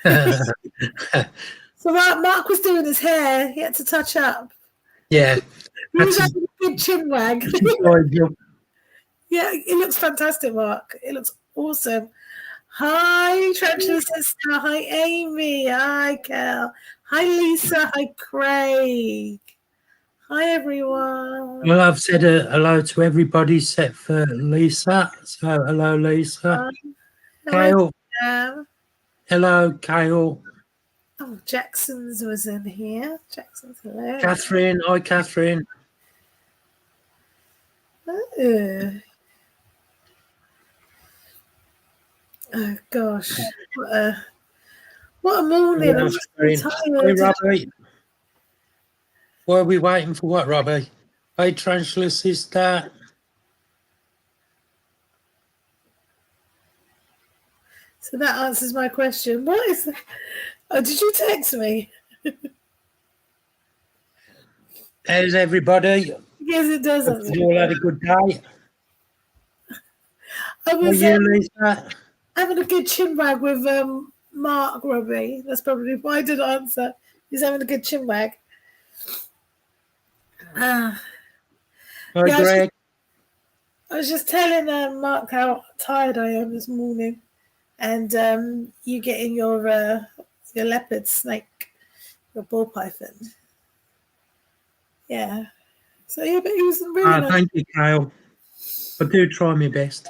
Yeah. So Mark was doing his hair. He had to touch up. Yeah. He was having a good chin wag. Yeah, it looks fantastic, Mark. It looks awesome. Hi, Trench's sister. Hi, Amy. Hi, Kel. Hi, Lisa. Hi, Craig. Hi, everyone. Well, I've said hello to everybody except for Lisa. So, hello, Lisa. Kyle. Hello, Kyle. Oh, Jackson's was in here. Jackson's hilarious. Catherine. Hi, Catherine. Oh gosh. What a morning. I'm just so tired. Hey, Robbie. What are we waiting for? What, Robbie? Hey, Tarantula sister. So that answers my question. What is that? Oh, did you text me? How's everybody? Yes, it does. You all had a good day. I was having a good chin wag with Mark, Robbie. That's probably why I didn't answer. He's having a good chin wag. Hi, Greg. I was just telling Mark how tired I am this morning, and you getting your leopard snake, your ball python. Yeah. So yeah, but he was really nice. Thank you, Kyle. I do try my best.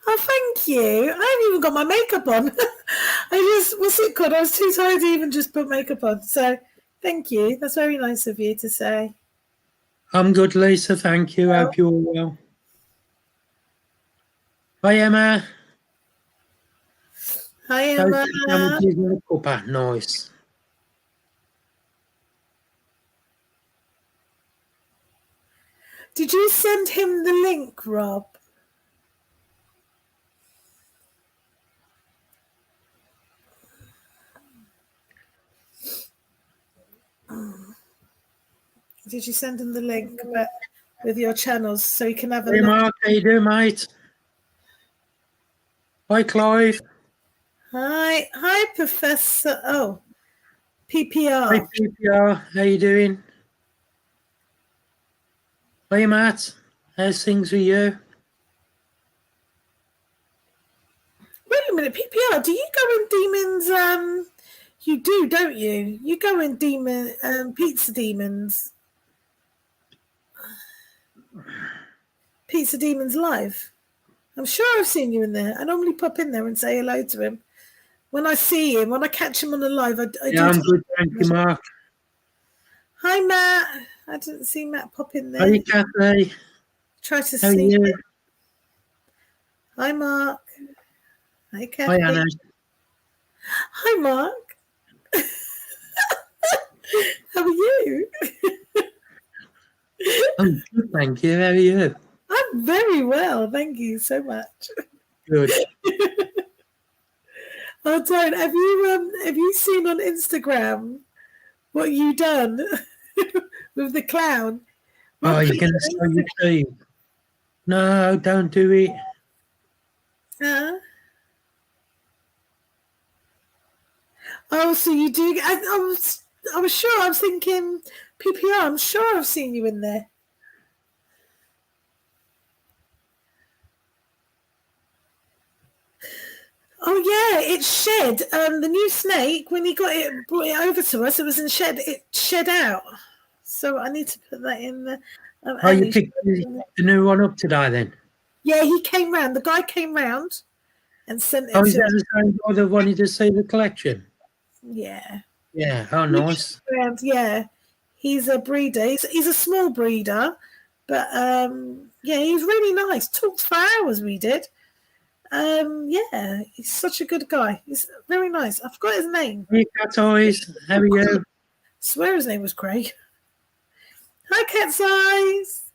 Oh, thank you. I haven't even got my makeup on. What's it called? I was too tired to even just put makeup on. So thank you. That's very nice of you to say. I'm good, Lisa. Thank you. Hope you're well. Hi, Emma. Hi, Emma. Nice. Did you send him the link, Rob? Did you send him the link with your channels so he can have a look? Hey, Mark. How you doing, mate? Hi, Clive. Hi, Professor. Oh, PPR. Hi, PPR. How you doing? Hey, Matt. How's things with you? Wait a minute, PPR. Do you go in Demons? You do, don't you? You go in Pizza Demons. Pizza Demons Live. I'm sure I've seen you in there. I normally pop in there and say hello to him. When I see him, when I catch him on the live, I do. I'm good, thank you, Mark. Hi, Matt. I didn't see Matt pop in there. Hi, Kathy. Try to see him. Hi, Mark. Hi, Kathy. Hi, Anna. Hi, Mark. How are you? I'm good, thank you. How are you? I'm very well, thank you so much. Good. Oh, Darren, have you seen on Instagram what you done with the clown? Oh, you're going to show your teeth? No, don't do it. Oh, so you do? I was sure. I was thinking PPR. I'm sure I've seen you in there. Oh yeah, it's shed. The new snake, when he brought it over to us, it was in shed. It shed out. So I need to put that in there. You picked the new one up today, then? Yeah, he came round. The guy came round and sent it. Oh, is that the same guy that wanted to see the collection? Yeah. Yeah. Oh, nice. Yeah, he's a breeder. He's a small breeder, but yeah, he's really nice. Talked for hours. We did. Yeah, he's such a good guy. He's very nice. I forgot his name. Hey, Cat's Eyes. How are you? I swear his name was Craig. Hi, Cat's Eyes.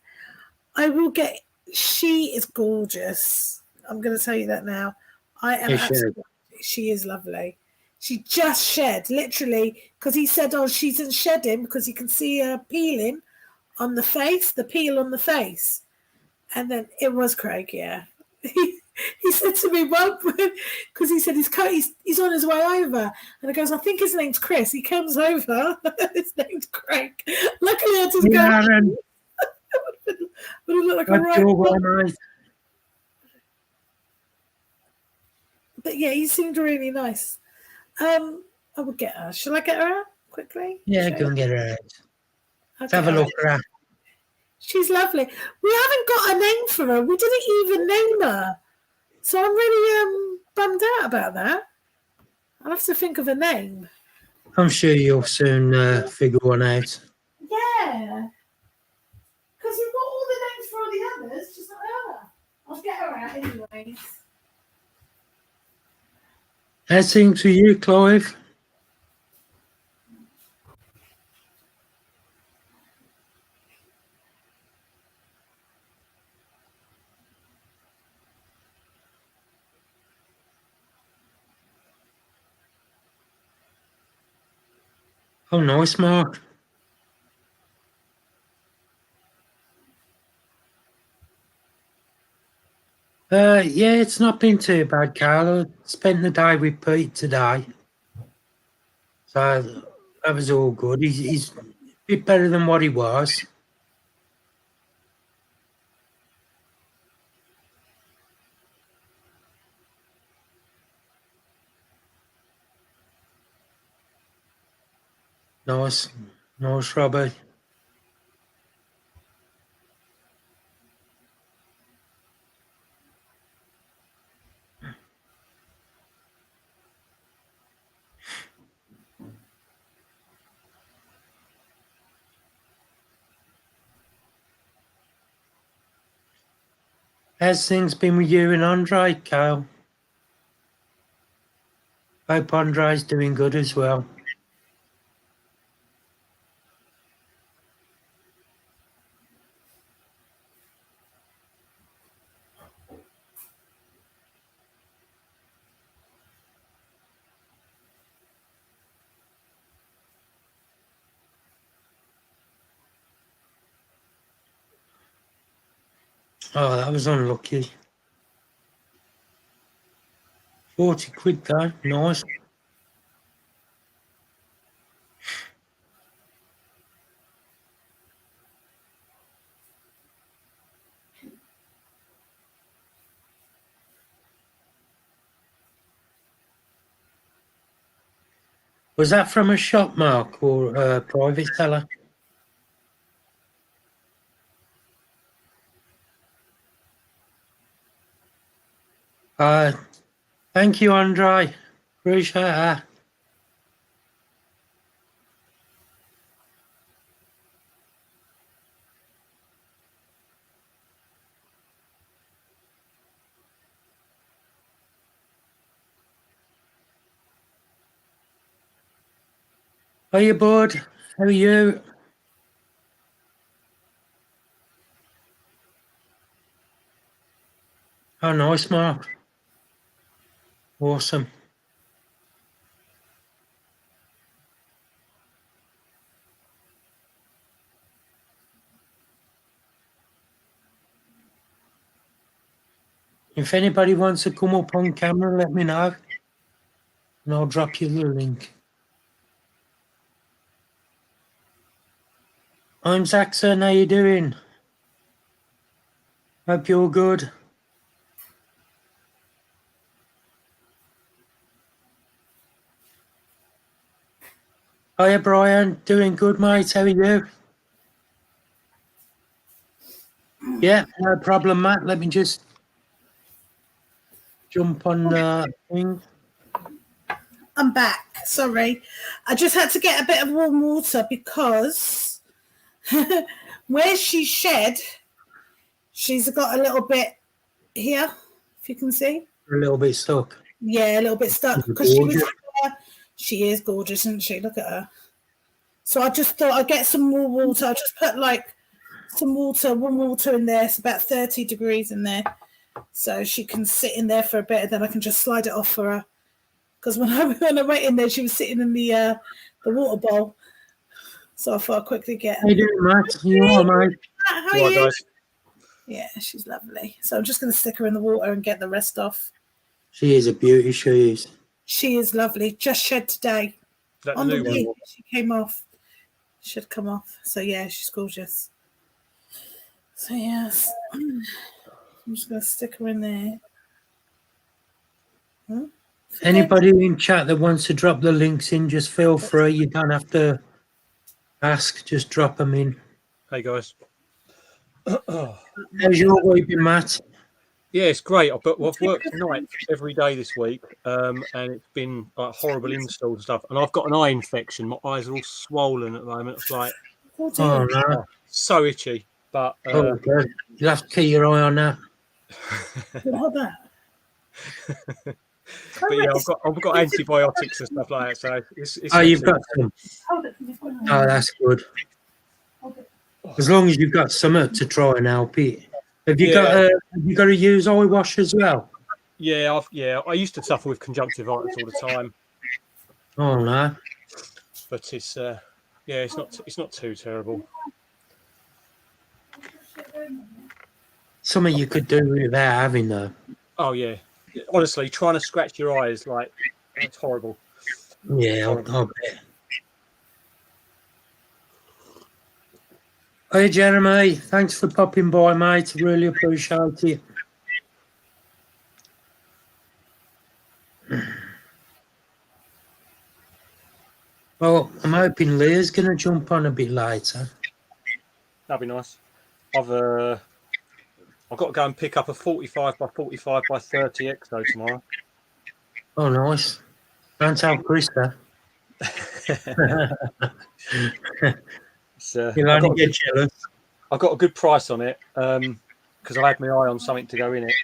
I will get. She is gorgeous. I'm going to tell you that now. I am absolutely. She is lovely. She just shed, literally, because he said, "Oh, she's in shedding because you can see her peeling on the face, the peel on the face." And then it was Craig. Yeah. He said to me, well, because he said he's on his way over. And I goes, I think his name's Chris. He comes over. His name's Craig. Luckily, I just go. Would have looked like a right. But yeah, he seemed really nice. I would get her. Shall I get her out quickly? Yeah, go and get her out. Let's have a look at her. She's lovely. We haven't got a name for her. We didn't even name her. So I'm really bummed out about that. I'll have to think of a name. I'm sure you'll soon figure one out. Yeah. Because we've got all the names for all the others, just not her. I'll get her out anyways. How's things for you, Clive? Oh, nice, Mark. Yeah, it's not been too bad, Carl. I spent the day with Pete today. So that was all good. He's a bit better than what he was. Nice, Robbie. How's things been with you and Andre, Kyle? Hope Andre's doing good as well. Oh, that was unlucky. 40 quid though, nice. Was that from a shop, Mark, or a private seller? Thank you, Andre. Appreciate that. Hiya, bud. How are you? Oh, nice, Mark. Awesome. If anybody wants to come up on camera, let me know. And I'll drop you the link. I'm Zaxxon. How you doing? Hope you're good. Hiya, Brian. Doing good, mate. How are you? Yeah, no problem, Matt. Let me just jump on the thing. I'm back. Sorry. I just had to get a bit of warm water because where she shed, she's got a little bit here, if you can see. A little bit stuck. Yeah, a little bit stuck. Because she is gorgeous, isn't she? Look at her. So I just thought I'd get some more water. I just put like some water, warm water in there. It's about 30 degrees in there. So she can sit in there for a bit and then I can just slide it off for her. Because when I went in there, she was sitting in the water bowl. So I thought I'd quickly get her. How you doing, Matt? You all right, mate? How are you? Guys? Yeah, she's lovely. So I'm just going to stick her in the water and get the rest off. She is a beauty, she is. She is lovely. Just shed today. That On the new way, one. she came off. Should come off. So yeah, she's gorgeous. So yes, I'm just going to stick her in there. Anybody in chat that wants to drop the links in, just feel free. You don't have to ask, just drop them in. Hey guys. How's your week been, Matt? Yeah, it's great. I've worked nights every day this week, and it's been like horrible installs and stuff. And I've got an eye infection. My eyes are all swollen at the moment. It's like, Oh no, so itchy. But good. You'll have to keep your eye on that. What that? But yeah, I've got antibiotics and stuff like that. So it's You've got some. Oh, that's good. As long as you've got something to try and help it. Have you got to use eye wash as well? Yeah, I used to suffer with conjunctivitis all the time. Oh no. But it's it's not too terrible. Something you could do without having though. Oh yeah. Honestly, trying to scratch your eyes, like, it's horrible. Yeah, I'll bet. Hey, Jeremy, thanks for popping by, mate. Really appreciate it. Well, I'm hoping Leah's going to jump on a bit later. That'd be nice. I've got to go and pick up a 45 by 45 by 30 Exo tomorrow. Oh, nice. Don't tell Krista. You'll only get jealous. I got a good price on it because I had my eye on something to go in it.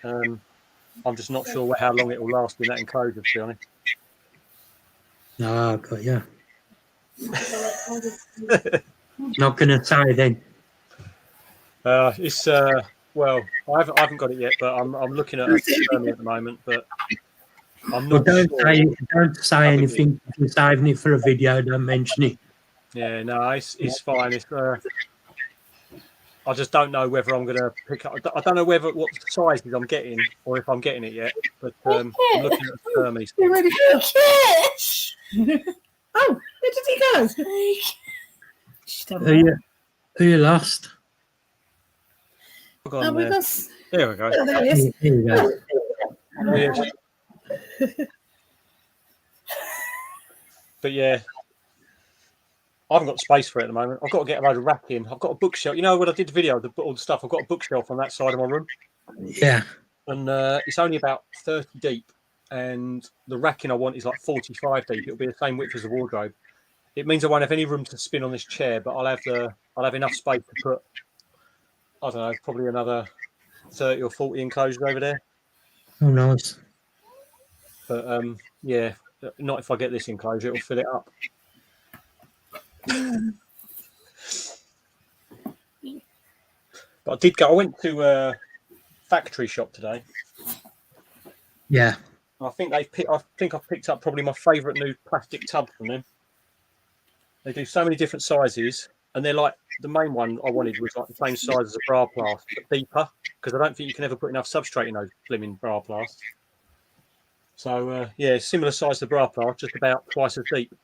I'm just not sure how long it will last in that enclosure, to be honest. No, got you. Not going to say then. It's well, I haven't got it yet, but I'm looking at a Fermi at the moment, but I'm not. Well, sure. don't say anything. If you're saving it for a video, don't mention it. Yeah, no, it's fine. It's I just don't know whether I'm going to pick up. I don't know what sizes I'm getting or if I'm getting it yet. But I'm looking at the Fermi. You're ready for a kiss. Oh, where did he go? Who you lost? There we go. Oh, there he is. Here you go. Weird. But yeah, I haven't got space for it at the moment. I've got to get a load of rack in. I've got a bookshelf. You know, when I did the video, all the stuff, I've got a bookshelf on that side of my room. Yeah. And it's only about 30 deep. And the racking I want is like 45 deep. It'll be the same width as the wardrobe. It means I won't have any room to spin on this chair, but I'll have enough space to put, I don't know, probably another 30 or 40 enclosures over there. Oh, nice. But yeah, not if I get this enclosure, it'll fill it up. But I went to a factory shop today. Yeah. I think I've picked up probably my favourite new plastic tub from them. They do so many different sizes, and they're like, the main one I wanted was like the same size as a bra plast, but deeper, because I don't think you can ever put enough substrate in those blimmin' bra plasts. So yeah, similar size to the bra plast, just about twice as deep.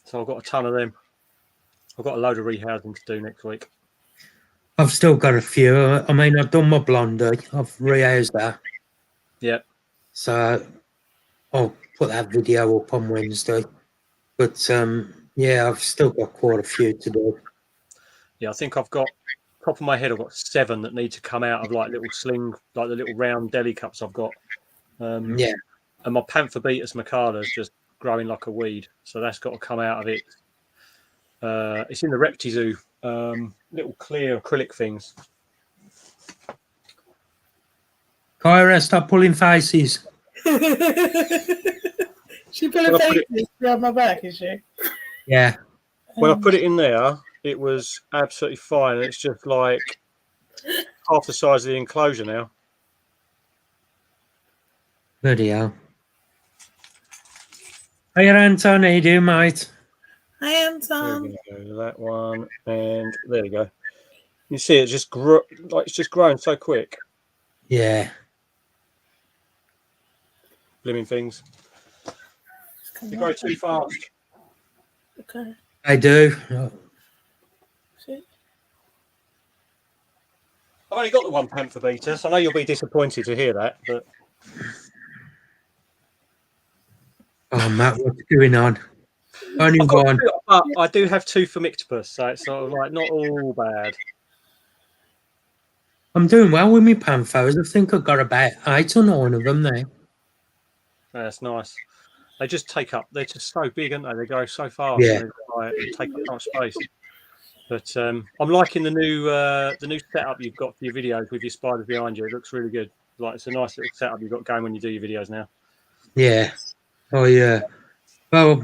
So I've got a ton of them. I've got a load of rehousing to do next week. I've still got a few. I mean, I've done my blondie. I've rehoused that. Yeah. So I'll put that video up on Wednesday. But yeah, I've still got quite a few to do. Yeah, I think I've got, top of my head, I've got 7 that need to come out of like little sling, like the little round deli cups I've got. Yeah. And my Panthobetus Macala is just growing like a weed. So that's got to come out of it. It's in the Reptile little clear acrylic things. Kyra, stop pulling faces. She pulling faces around my back, is she? Yeah. When I put it in there, it was absolutely fine. It's just like half the size of the enclosure now. Bloody hell. Hey, Anton, how you doing, mate? Hi, Anton. There we go, that one, and there we go. You see it just it's just growing so quick. Yeah. Blooming things. They grow too fast. Okay. I do. See? I've only got the one panther beta, so I know you'll be disappointed to hear that, but Oh, Matt, what's going on? Only one. But I do have 2 Formictopus, so it's sort of like not all bad. I'm doing well with my panthers. I think I've got about 8 or 9 of them now. That's nice. They just take up. They're just so big, aren't they? They go so fast. Yeah. And they take up so much space. But I'm liking the new setup you've got for your videos with your spiders behind you. It looks really good. Like it's a nice little setup you've got going when you do your videos now. Yeah. Oh, yeah. Well,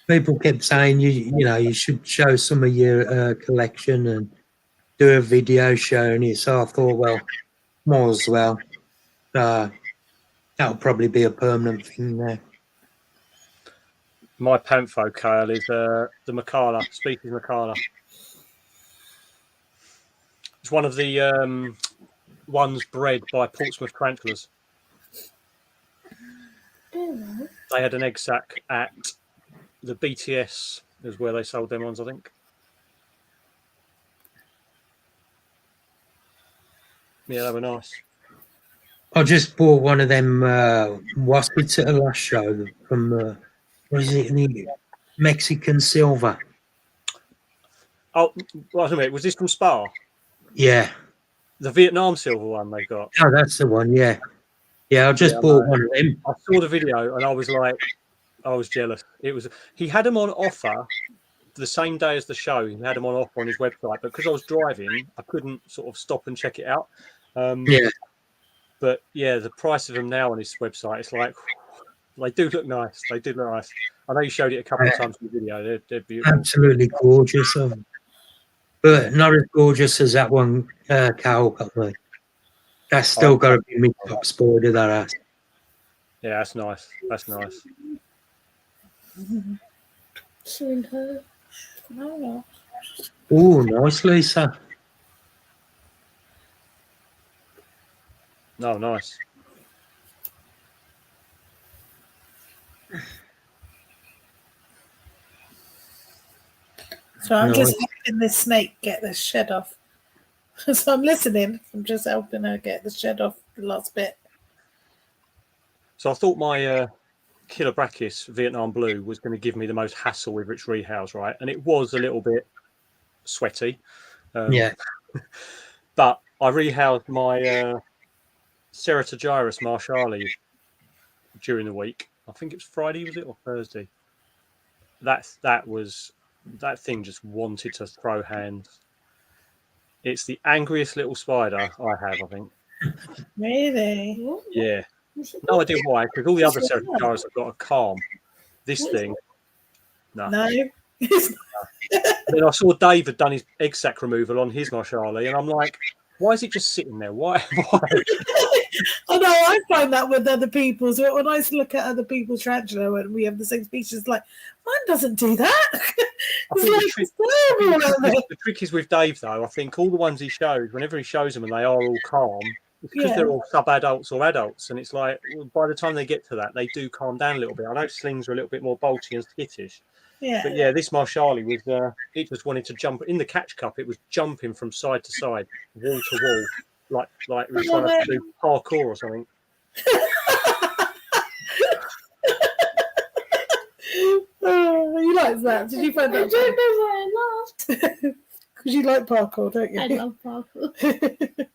people kept saying you should show some of your collection and do a video showing it. So I thought, well, more as well. That'll probably be a permanent thing there. My pantho kale is the Macala, species Macala. It's one of the ones bred by Portsmouth tarantulas. They had an egg sac at the BTS, is where they sold them ones, I think. Yeah, they were nice. I just bought one of them waspits at the last show from what is it? The Mexican silver. Oh, wait a minute. Was this from Spa? Yeah. The Vietnam silver one they've got. Oh, that's the one. Yeah. Yeah, I just bought one of them. I saw the video and I was like, I was jealous. He had them on offer the same day as the show. He had them on offer on his website, but because I was driving, I couldn't sort of stop and check it out. Yeah. But yeah, the price of them now on his website, it's like they do look nice. They do look nice. I know you showed it a couple of times in the video. They're beautiful. Absolutely gorgeous. But not as gorgeous as that one cow got me. That's still got to be my top spider, that ass. Yeah, that's nice. That's nice. Oh, nice, Lisa. No, nice. So I'm just helping this snake get the shed off. So I'm listening. I'm just helping her get the shed off the last bit. So I thought my Killer Brachis Vietnam Blue was going to give me the most hassle with its rehouse, right? And it was a little bit sweaty. Yeah. But I rehoused my Ceratogyrus marshalli during the week. I think it was Friday, was it, or Thursday? That thing just wanted to throw hands. It's the angriest little spider I have, I think. Really? Yeah. No idea why, because all the other Ceratogyrus have got a calm. This thing, no. No. Then I saw Dave had done his egg sac removal on his marshalli, and I'm like, why is it just sitting there? Why? I know, I find that with other people's. When I look at other people's tarantula and we have the same species, like, mine doesn't do that. The trick is with Dave, though. I think all the ones he shows, whenever he shows them and they are all calm, it's because they're all sub-adults or adults. And it's like, by the time they get to that, they do calm down a little bit. I know slings are a little bit more bolty and skittish. Yeah. But yeah, this marshalli was, it just wanted to jump. In the catch cup, it was jumping from side to side, wall to wall. Like it was trying to do parkour or something. Oh, you like that? Did you find that? I don't know why I laughed. Because you like parkour, don't you? I love parkour.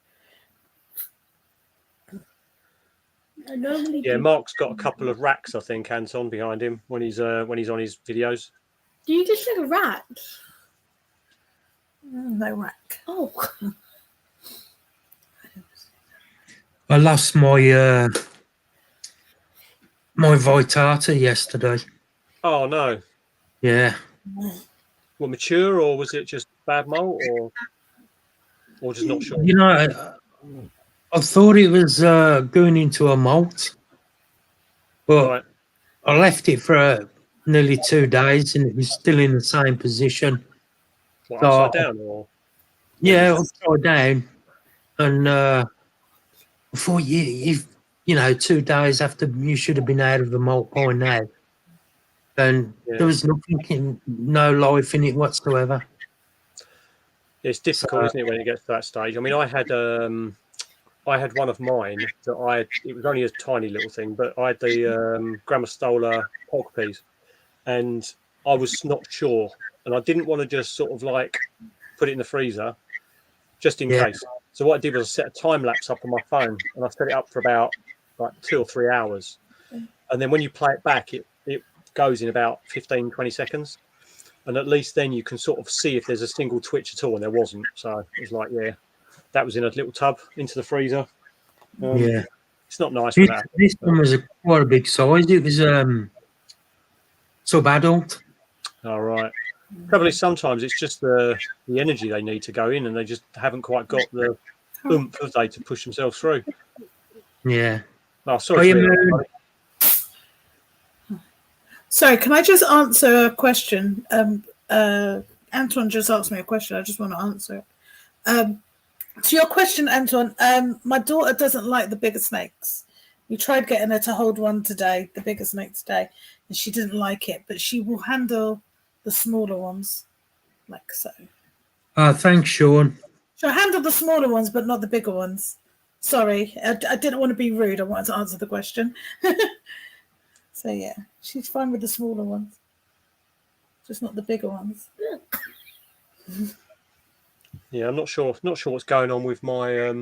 I normally Mark's got a couple of racks, I think, Anton, behind him when he's on his videos. Do you just like a rack? No rack. Oh. I lost my my Vitata yesterday. Oh no! Yeah. Well, mature, or was it just bad molt, or just not sure? You know, I thought it was going into a molt, but Right. I left it for nearly 2 days and it was still in the same position. What, upside down, or? Yeah, upside down. And before you 2 days after you should have been out of the malt by now. And there was no life in it whatsoever. It's difficult, isn't it, when it gets to that stage? I mean, I had one of mine that it was only a tiny little thing, but I had the Grammostola Hogpeas, and I was not sure, and I didn't want to just sort of like put it in the freezer just in case. So what I did was I set a time lapse up on my phone, and I set it up for about like 2 or 3 hours, and then when you play it back, it goes in about 15, 20 seconds. And at least then you can sort of see if there's a single twitch at all, and there wasn't. So it was like, that was in a little tub into the freezer. It's not nice for that. This one was quite a big size. It was sub-adult. All right. Probably sometimes it's just the energy they need to go in, and they just haven't quite got the oomph, have they, to push themselves through. Yeah. Oh, sorry. Sorry, can I just answer a question? Anton just asked me a question. I just want to answer it. To your question, Anton, my daughter doesn't like the bigger snakes. We tried getting her to hold one today, the bigger snake today, and she didn't like it, but she will handle the smaller ones, like so. Thanks, Sean. She'll handle the smaller ones, but not the bigger ones. Sorry, I didn't want to be rude. I wanted to answer the question. So yeah, she's fine with the smaller ones, just not the bigger ones. Yeah, I'm not sure. Not sure what's going on with my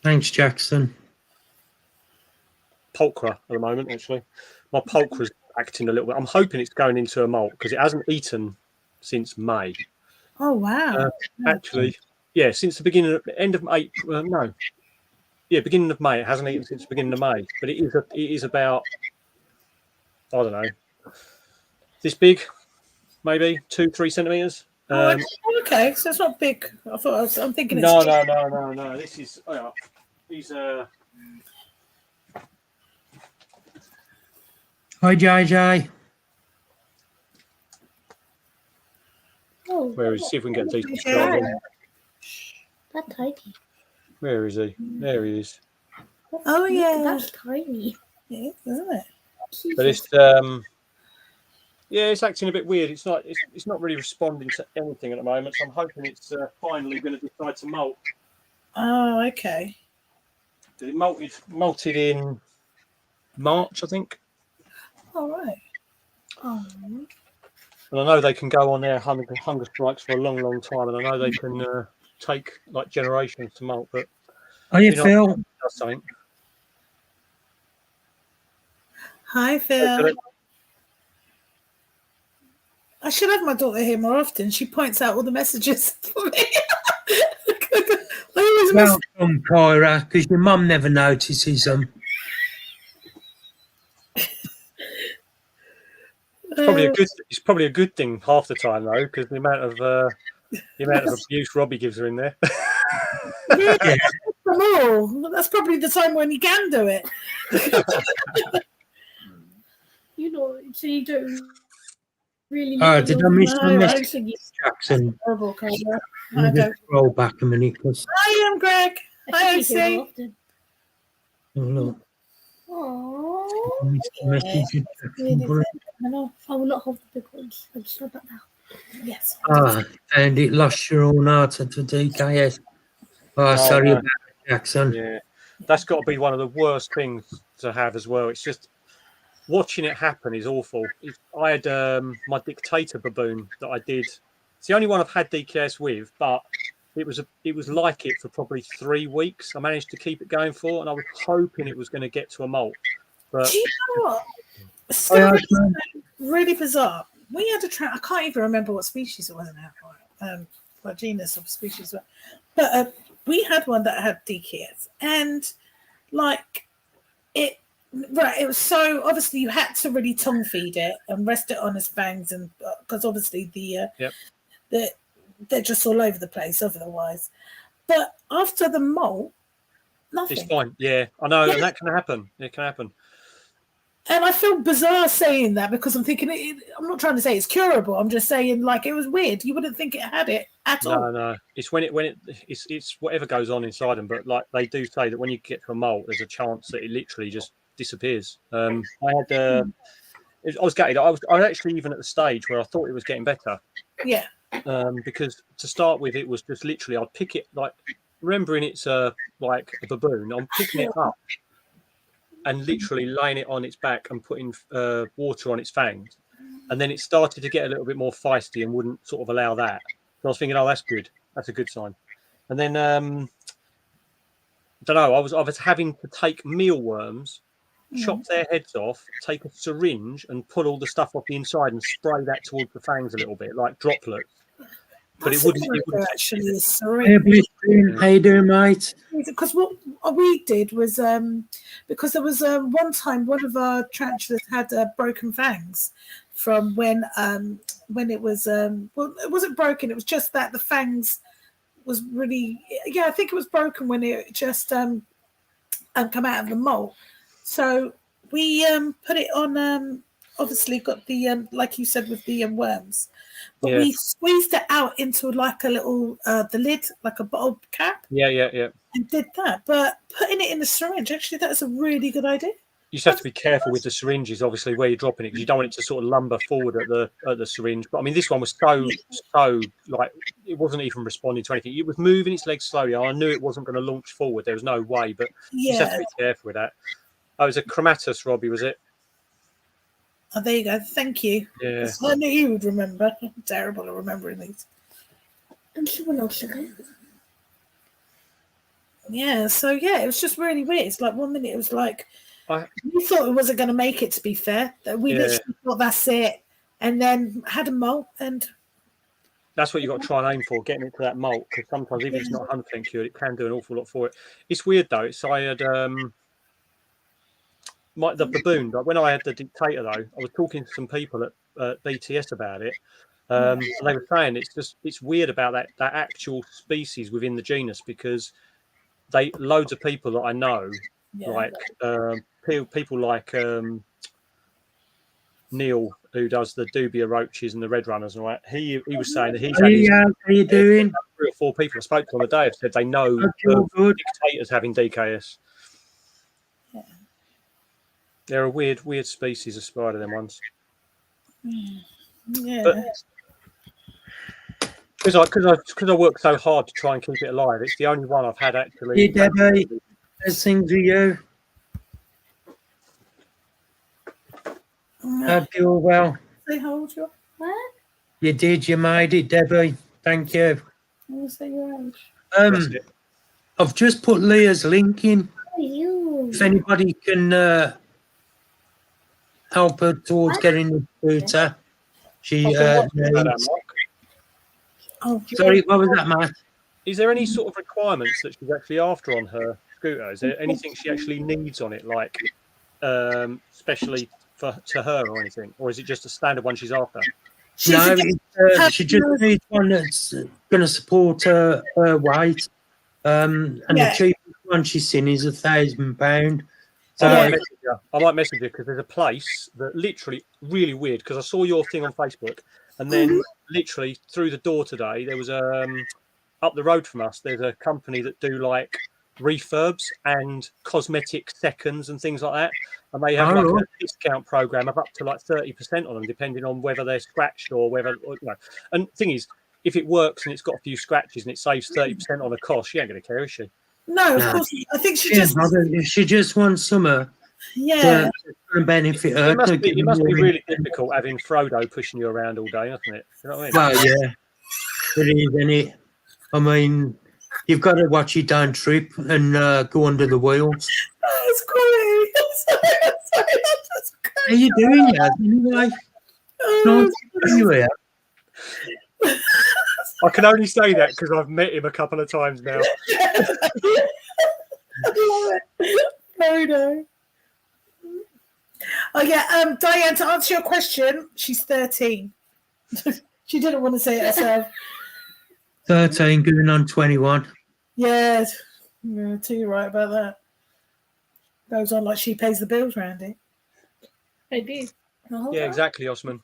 Thanks, Jackson. pulchra at the moment. Actually, my pulchra's acting a little bit. I'm hoping it's going into a molt because it hasn't eaten since May. Oh wow! Actually, yeah, since the beginning, end of April. No, yeah, beginning of May. It hasn't eaten since the beginning of May, but it is about, I don't know, this big, maybe 2-3 centimeters. Okay, so it's not big. I'm thinking. No. This is these Hi, JJ. Oh, Where is? See if we can get these. that's tiny. Where is he? There he is. Oh yeah, That's tiny. yeah, isn't it? But it's it's acting a bit weird. It's not really responding to anything at the moment. So I'm hoping it's finally going to decide to molt. Oh, okay. It molted in March, I think. All right. Oh. And I know they can go on their hunger strikes for a long, long time, and I know they can take like generations to molt. But Are Phil? Something. Hi, Phil. I should have my daughter here more often. She points out all the messages for me. Welcome, Kyra, because your mum never notices them. It's probably a good thing half the time though, because the amount of abuse Robbie gives her in there. Yeah. That's probably the time when you can do it. So you don't really. Did I miss the message, Jackson? Horrible, Kyra. I don't scroll back a minute. Hi, I'm Greg. Hi, OC. Oh, look. Aww. I will not hold the big ones. I just said that now. Yes. And it lost your own heart at the DKS. Sorry about that, Jackson. Yeah, that's got to be one of the worst things to have as well. It's just watching it happen is awful. I had my dictator baboon that I did. It's the only one I've had DKS with, but it was like it for probably 3 weeks. I managed to keep it going for, and I was hoping it was going to get to a molt. But do you know what? Story really bizarre. We had a I can't even remember what species it was now. What genus of species, but we had one that had DKS, and like it. Right, it was so obviously you had to really tongue feed it and rest it on its fangs, and because obviously they're just all over the place otherwise. But after the molt, nothing. It's fine. Yeah, I know, and that can happen. It can happen. And I feel bizarre saying that because I'm thinking I'm not trying to say it's curable. I'm just saying like it was weird. You wouldn't think it had it at all. No. It's it's whatever goes on inside them. But like they do say that when you get to a molt, there's a chance that it literally just disappears. I was gutted. I was actually even at the stage where I thought it was getting better. Yeah. Because to start with, it was just literally I'd pick it like remembering it's like a baboon. I'm picking it up and literally laying it on its back and putting water on its fangs. And then it started to get a little bit more feisty and wouldn't sort of allow that. So I was thinking, oh, that's good. That's a good sign. And then, I don't know, I was having to take mealworms, chop their heads off, take a syringe and pull all the stuff off the inside and spray that towards the fangs a little bit, like droplets. But it wouldn't actually. How you doing, mate? Because what we did was because there was one time one of our tarantulas had broken fangs from when it was well, it wasn't broken. It was just that the fangs was really I think it was broken when it just come out of the molt. So we put it on. Obviously, got the like you said with the worms. But we squeezed it out into like a little the lid, like a bottle cap. Yeah. And did that. But putting it in the syringe, actually, that's a really good idea. You just have to be careful with the syringes, obviously, where you're dropping it, because you don't want it to sort of lumber forward at the syringe. But I mean, this one was so like it wasn't even responding to anything. It was moving its legs slowly. I knew it wasn't going to launch forward. There was no way. But you just have to be careful with that. Oh, it was a chromatus, Robbie, was it? Oh, there you go. Thank you. Yeah. I knew you would remember. I'm terrible at remembering these. And someone else again. Yeah, so it was just really weird. It's like 1 minute it was like we thought it wasn't going to make it, to be fair. That we literally thought that's it. And then had a molt and that's what you got to try and aim for, getting it to that molt, because sometimes even if it's not 100% cured, it can do an awful lot for it. It's weird though. I had the baboon, like when I had the dictator though, I was talking to some people at BTS about it, and they were saying it's weird about that actual species within the genus, because loads of people that I know, like people like Neil, who does the dubia roaches and the red runners and all that, he was saying that he's how you doing? 3 or 4 people I spoke to on the day have said they know dictators having DKS. They're a weird species of spider, them ones. yeah. Because I work so hard to try and keep it alive, it's the only one I've had actually. Hey, Debbie, how's things with you? Hope you're well. Say how old you are? What? You did, you made it, Debbie. Thank you. I'll say your age. I've just put Leah's link in. Oh, you. If anybody can help her towards getting the scooter. She sorry, what was that, Matt? Is there any sort of requirements that she's actually after on her scooter? Is there anything she actually needs on it, like especially to her or anything? Or is it just a standard one she's after? She just needs one that's going to support her weight. And the cheapest one she's seen is £1,000. So I might message you because there's a place that literally really weird, because I saw your thing on Facebook, and then literally through the door today there was up the road from us there's a company that do like refurbs and cosmetic seconds and things like that, and they have a discount program of up to like 30% on them depending on whether they're scratched or whether And the thing is, if it works and it's got a few scratches and it saves 30% on the cost, she ain't going to care, is she? No, of course. I think she just wants summer. To benefit her. It must be really difficult having Frodo pushing you around all day, doesn't it? You know what I mean? Well, yeah, it is, isn't it? I mean, you've got to watch it don't trip and go under the wheels. That's great. Sorry, that's great. How you doing, Yaz? Anyway, anyway. I can only say that because I've met him a couple of times now. I love it. Frodo. Oh yeah, Diane, to answer your question, she's 13. She didn't want to say it herself. 13 going on 21. Yeah, too right about that. Goes on like she pays the bills, Randy. I did. Yeah, exactly, Osman.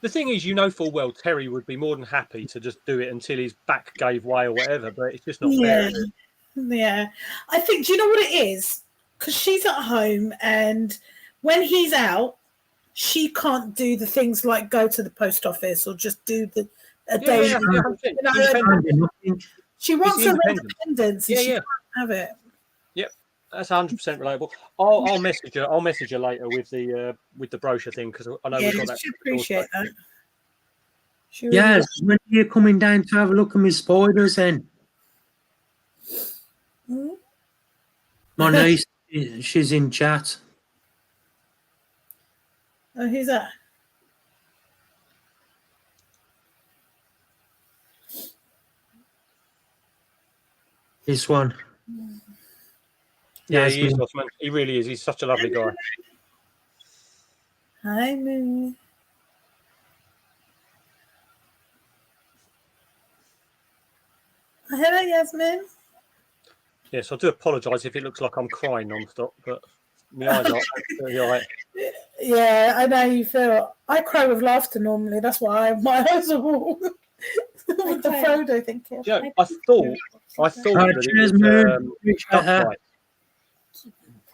The thing is, you know full well Terry would be more than happy to just do it until his back gave way or whatever, but it's just not fair. Is it? Yeah. I think, do you know what it is? Because she's at home, and when he's out, she can't do the things like go to the post office or just do a day. Yeah, she wants her independence. And she can't have it. Yep, that's 100% relatable. I'll message her. I'll message her later with the brochure thing because I know we've got that. She appreciate that. Yes, when you're coming down to have a look at my spiders, then. Hmm? My niece, she's in chat. Oh, who's that? This one. Yeah, he is, Osman. He really is. He's such a lovely guy. Hi, Moo. Hello, Yasmin. Yes, I do apologise if it looks like I'm crying non-stop, but my eyes are all right. Yeah, I know you feel. I cry with laughter normally. That's why my eyes are all with the Frodo thing. Yeah, I thought that it was upright.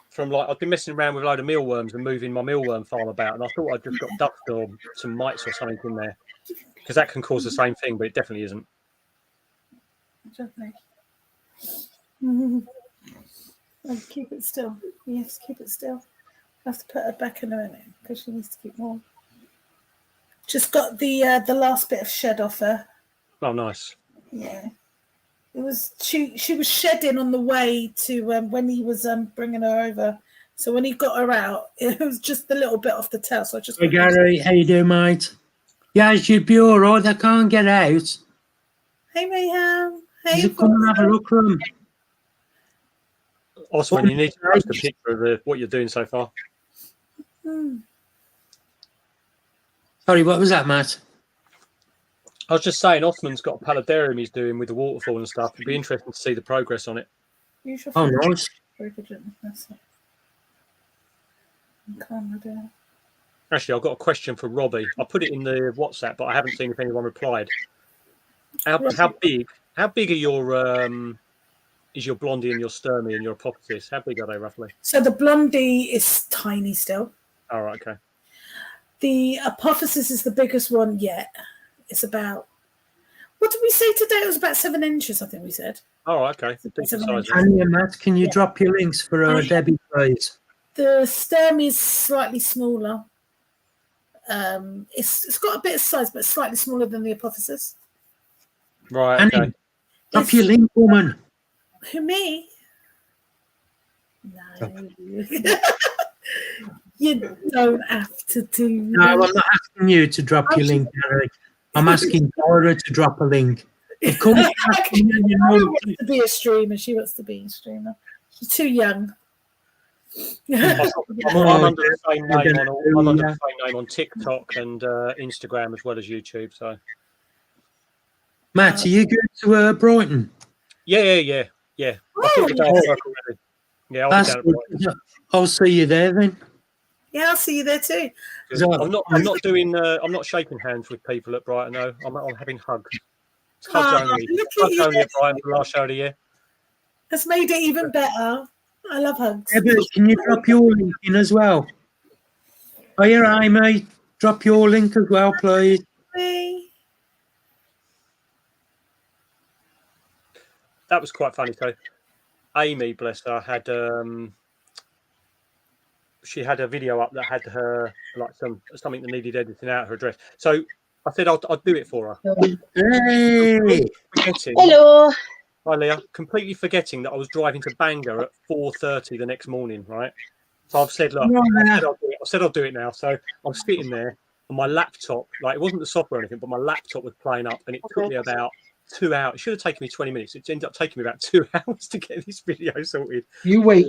From I've been messing around with a load of mealworms and moving my mealworm farm about, and I thought I'd just got dust or some mites or something in there because that can cause the same thing, but it definitely isn't. Keep it still. Yes, keep it still. I have to put her back in a minute because she needs to keep warm. Just got the last bit of shed off her. Oh, nice. Yeah, it was. She was shedding on the way to when he was bringing her over. So when he got her out, it was just a little bit off the tail. So I just. Hey Gary, how you doing, mate? Yeah, she'd be all right. I can't get out. Hey Mayhem. Hey. You come and have a look from. Osman, you need to post a picture of what you're doing so far. Sorry, what was that, Matt? I was just saying, Osman's got a paludarium he's doing with the waterfall and stuff. It'd be interesting to see the progress on it. Oh, nice. Actually, I've got a question for Robbie. I put it in the WhatsApp, but I haven't seen if anyone replied. How big are your is your blondie and your sturmy and your apophysis? How big are they roughly? So the blondie is tiny still. All right, okay. The apophysis is the biggest one yet. It's about, what did we say today? It was about 7 inches, I think we said. Oh, okay. Decent size. Matt, can you drop your links for Debbie, please? The stem is slightly smaller. It's got a bit of size, but slightly smaller than the apophysis. Right, okay. Drop your link, woman. Who, me? No. You don't have to do that. No, I'm not asking you to drop your link, Gary. I'm asking Dora to drop a link. It comes Dora wants to be a streamer. She wants to be a streamer. She's too young. I'm under the same name on TikTok and Instagram as well as YouTube. So, Matt, are you going to Brighton? Yeah. I'll see you there then. Yeah, I'll see you there too. I'm not shaking hands with people at Brighton. No, I'm having hugs. Hugs only. Hugs only at Brighton for the last show of the year. That's made it even better. I love hugs. Yeah, but can you drop your link in as well? Oh, yeah, mate. Drop your link as well, please. Hey. That was quite funny. So, Amy, bless her, had she had a video up that had her like something that needed editing out of her dress. So I said I'd do it for her. Hey. Hello. Hi, Leah. Completely forgetting that I was driving to Bangor at 4:30 the next morning, right? So I've said, look, I said I'll do it now. So I'm sitting there on my laptop, like it wasn't the software or anything, but my laptop was playing up, and it took me about 2 hours. It should have taken me 20 minutes. It ended up taking me about 2 hours to get this video sorted. You wait.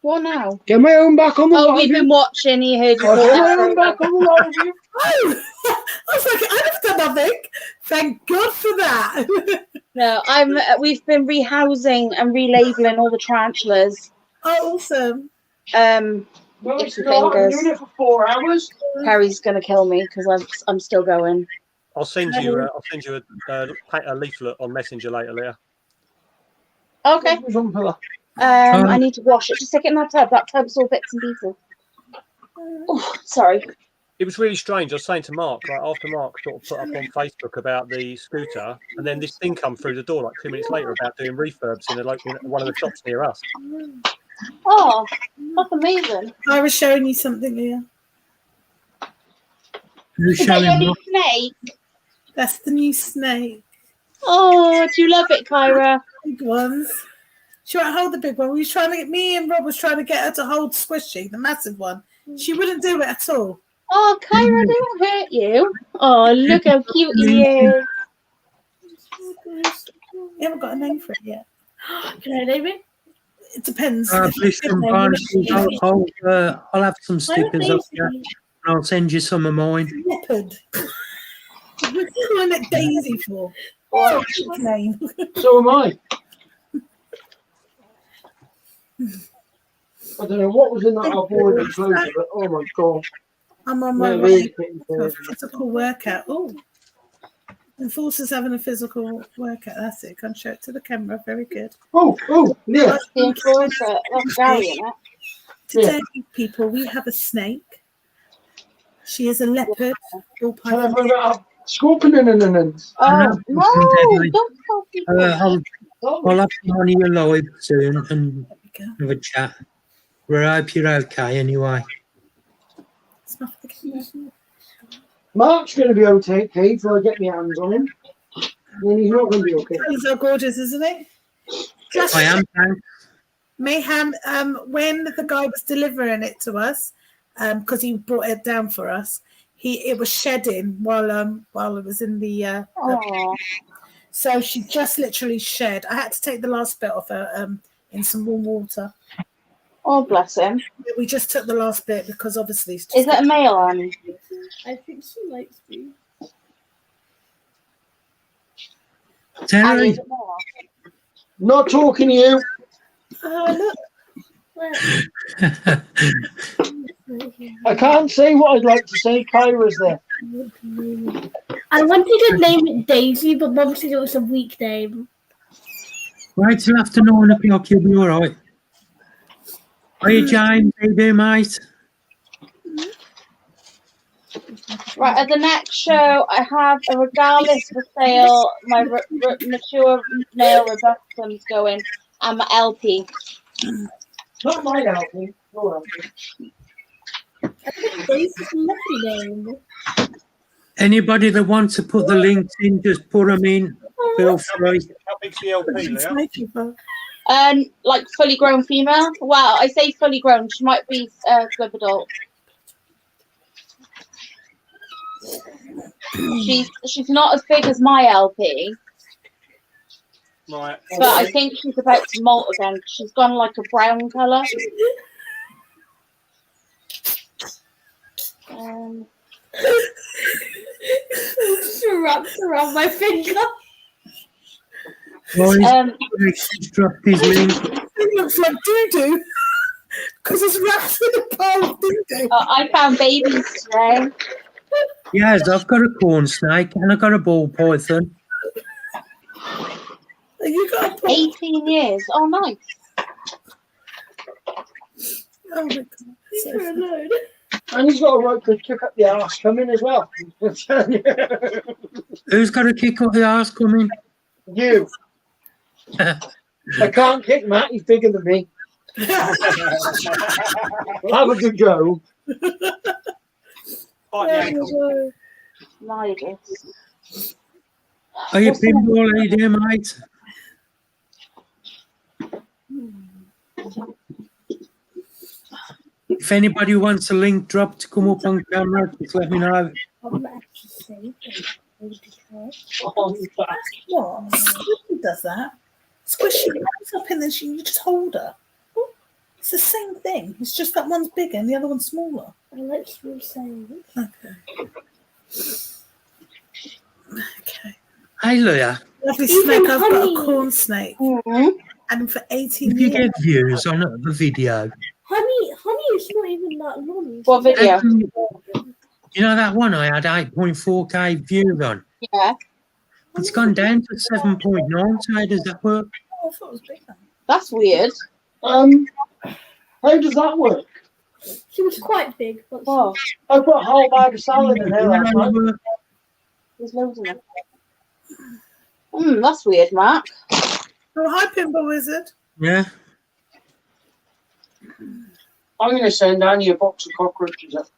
What now? Get my own back on the live. We've been watching. You heard Get my own back on the live. Oh, I was like, I have done nothing. Thank God for that. No, we've been rehousing and relabeling all the tarantulas. Oh, awesome. Well, it's not. I've been doing it for 4 hours. Harry's gonna kill me because I'm still going. I'll send you a leaflet on Messenger later, Leah. Okay. I need to wash it. Just stick it in that tub. That tub's all bits and pieces. Oh, sorry. It was really strange. I was saying to Mark, like after Mark sort of put up on Facebook about the scooter, and then this thing come through the door like 2 minutes later about doing refurbs in one of the shops near us. Oh, that's amazing. I was showing you something, Leah. Who's Is that your showing new what? snake? That's the new snake. Oh, do you love it, Kyra? Big ones. She won't hold the big one. Me and Rob was trying to get her to hold Squishy, the massive one. She wouldn't do it at all. Oh, Kyra, they won't hurt you. Oh, look how cute he is. You haven't got a name for it yet. Can I name it? It depends. Listen, Barnacle, I'll have some stickers up here, and I'll send you some of mine. Leopard. What's the one that Daisy for? What's its name? So am I. I don't know what was in that I've enclosure, but oh my god. I'm on my way to a physical workout. Oh, Enforcer's having a physical workout. That's it. Can show it to the camera. Very good. Oh, yeah. The Enforcer. That's Gary, isn't it? Today, people, we have a snake. She is a leopard. Can I bring it up? Scorpion Oh, no, don't tell people. I'll have you on your live soon and have a chat. I hope you're okay anyway. Mark's going to be okay before I get my hands on him. Then he's not going to be okay. He's so gorgeous, isn't he? I am, thanks. Mayhem, when the guy was delivering it to us, because he brought it down for us, it was shedding while it was in the so she just literally shed. I had to take the last bit off her in some warm water. Oh, bless him. We just took the last bit because obviously Is it a male, Annie? I think she likes me. Terry, Not talking to you. look. I can't say what I'd like to say. Kyra's there. I wanted to name it Daisy, but Mum said it was a weak name. wait till after 9 o'clock, you'll be all right. Are you, James? How you doing, mate? Right, at the next show, I have a regardless for sale. My mature male robustiums going, and my LP. Not my LP. Your LP. I think Daisy's a lovely name. Anybody that wants to put the links in, just put them in. Feel free. How big's the LP, Leah? Like fully grown female. Well, I say fully grown. She might be good adult. She's not as big as my LP. Right. But I think she's about to molt again. She's gone like a brown colour. She wraps around my finger. He's dropped his link. It looks like doo-doo because it's wrapped in a pile of doo-doo. I found babies today. Yes, I've got a corn snake and I've got a ball python. You got a 18 years. Oh, nice. Oh my god. Leave her alone. And he's got a right good kick up the arse coming as well. Who's got a kick up the arse coming? You. I can't kick Matt, he's bigger than me. Have a good go. Nice. Are you pinball? How you doing, mate? If anybody wants a link drop to come up on camera, just let me know. I'm not actually safe. Oh, What? Squishy does that. Squishy goes up and then you just hold her. It's the same thing. It's just that one's bigger and the other one's smaller. I like small sails. Okay. Okay. Hey, Leah, Lovely Even snake. I've got honey. a corn snake. Mhm. And for 18 if you years. get views on the video, Honey is not even that long. What video? you know that one I had 8.4K views on? Yeah. It's gone down to 7.9. So how does that work? Oh, I thought it was bigger. That's weird. How does that work? She was quite big. But Oh, I put a whole bag of salad in there last night. there's loads in there. That's weird, Mark. Oh, hi, Pinball Wizard. Yeah. I'm going to send Annie a box of cockroaches. That's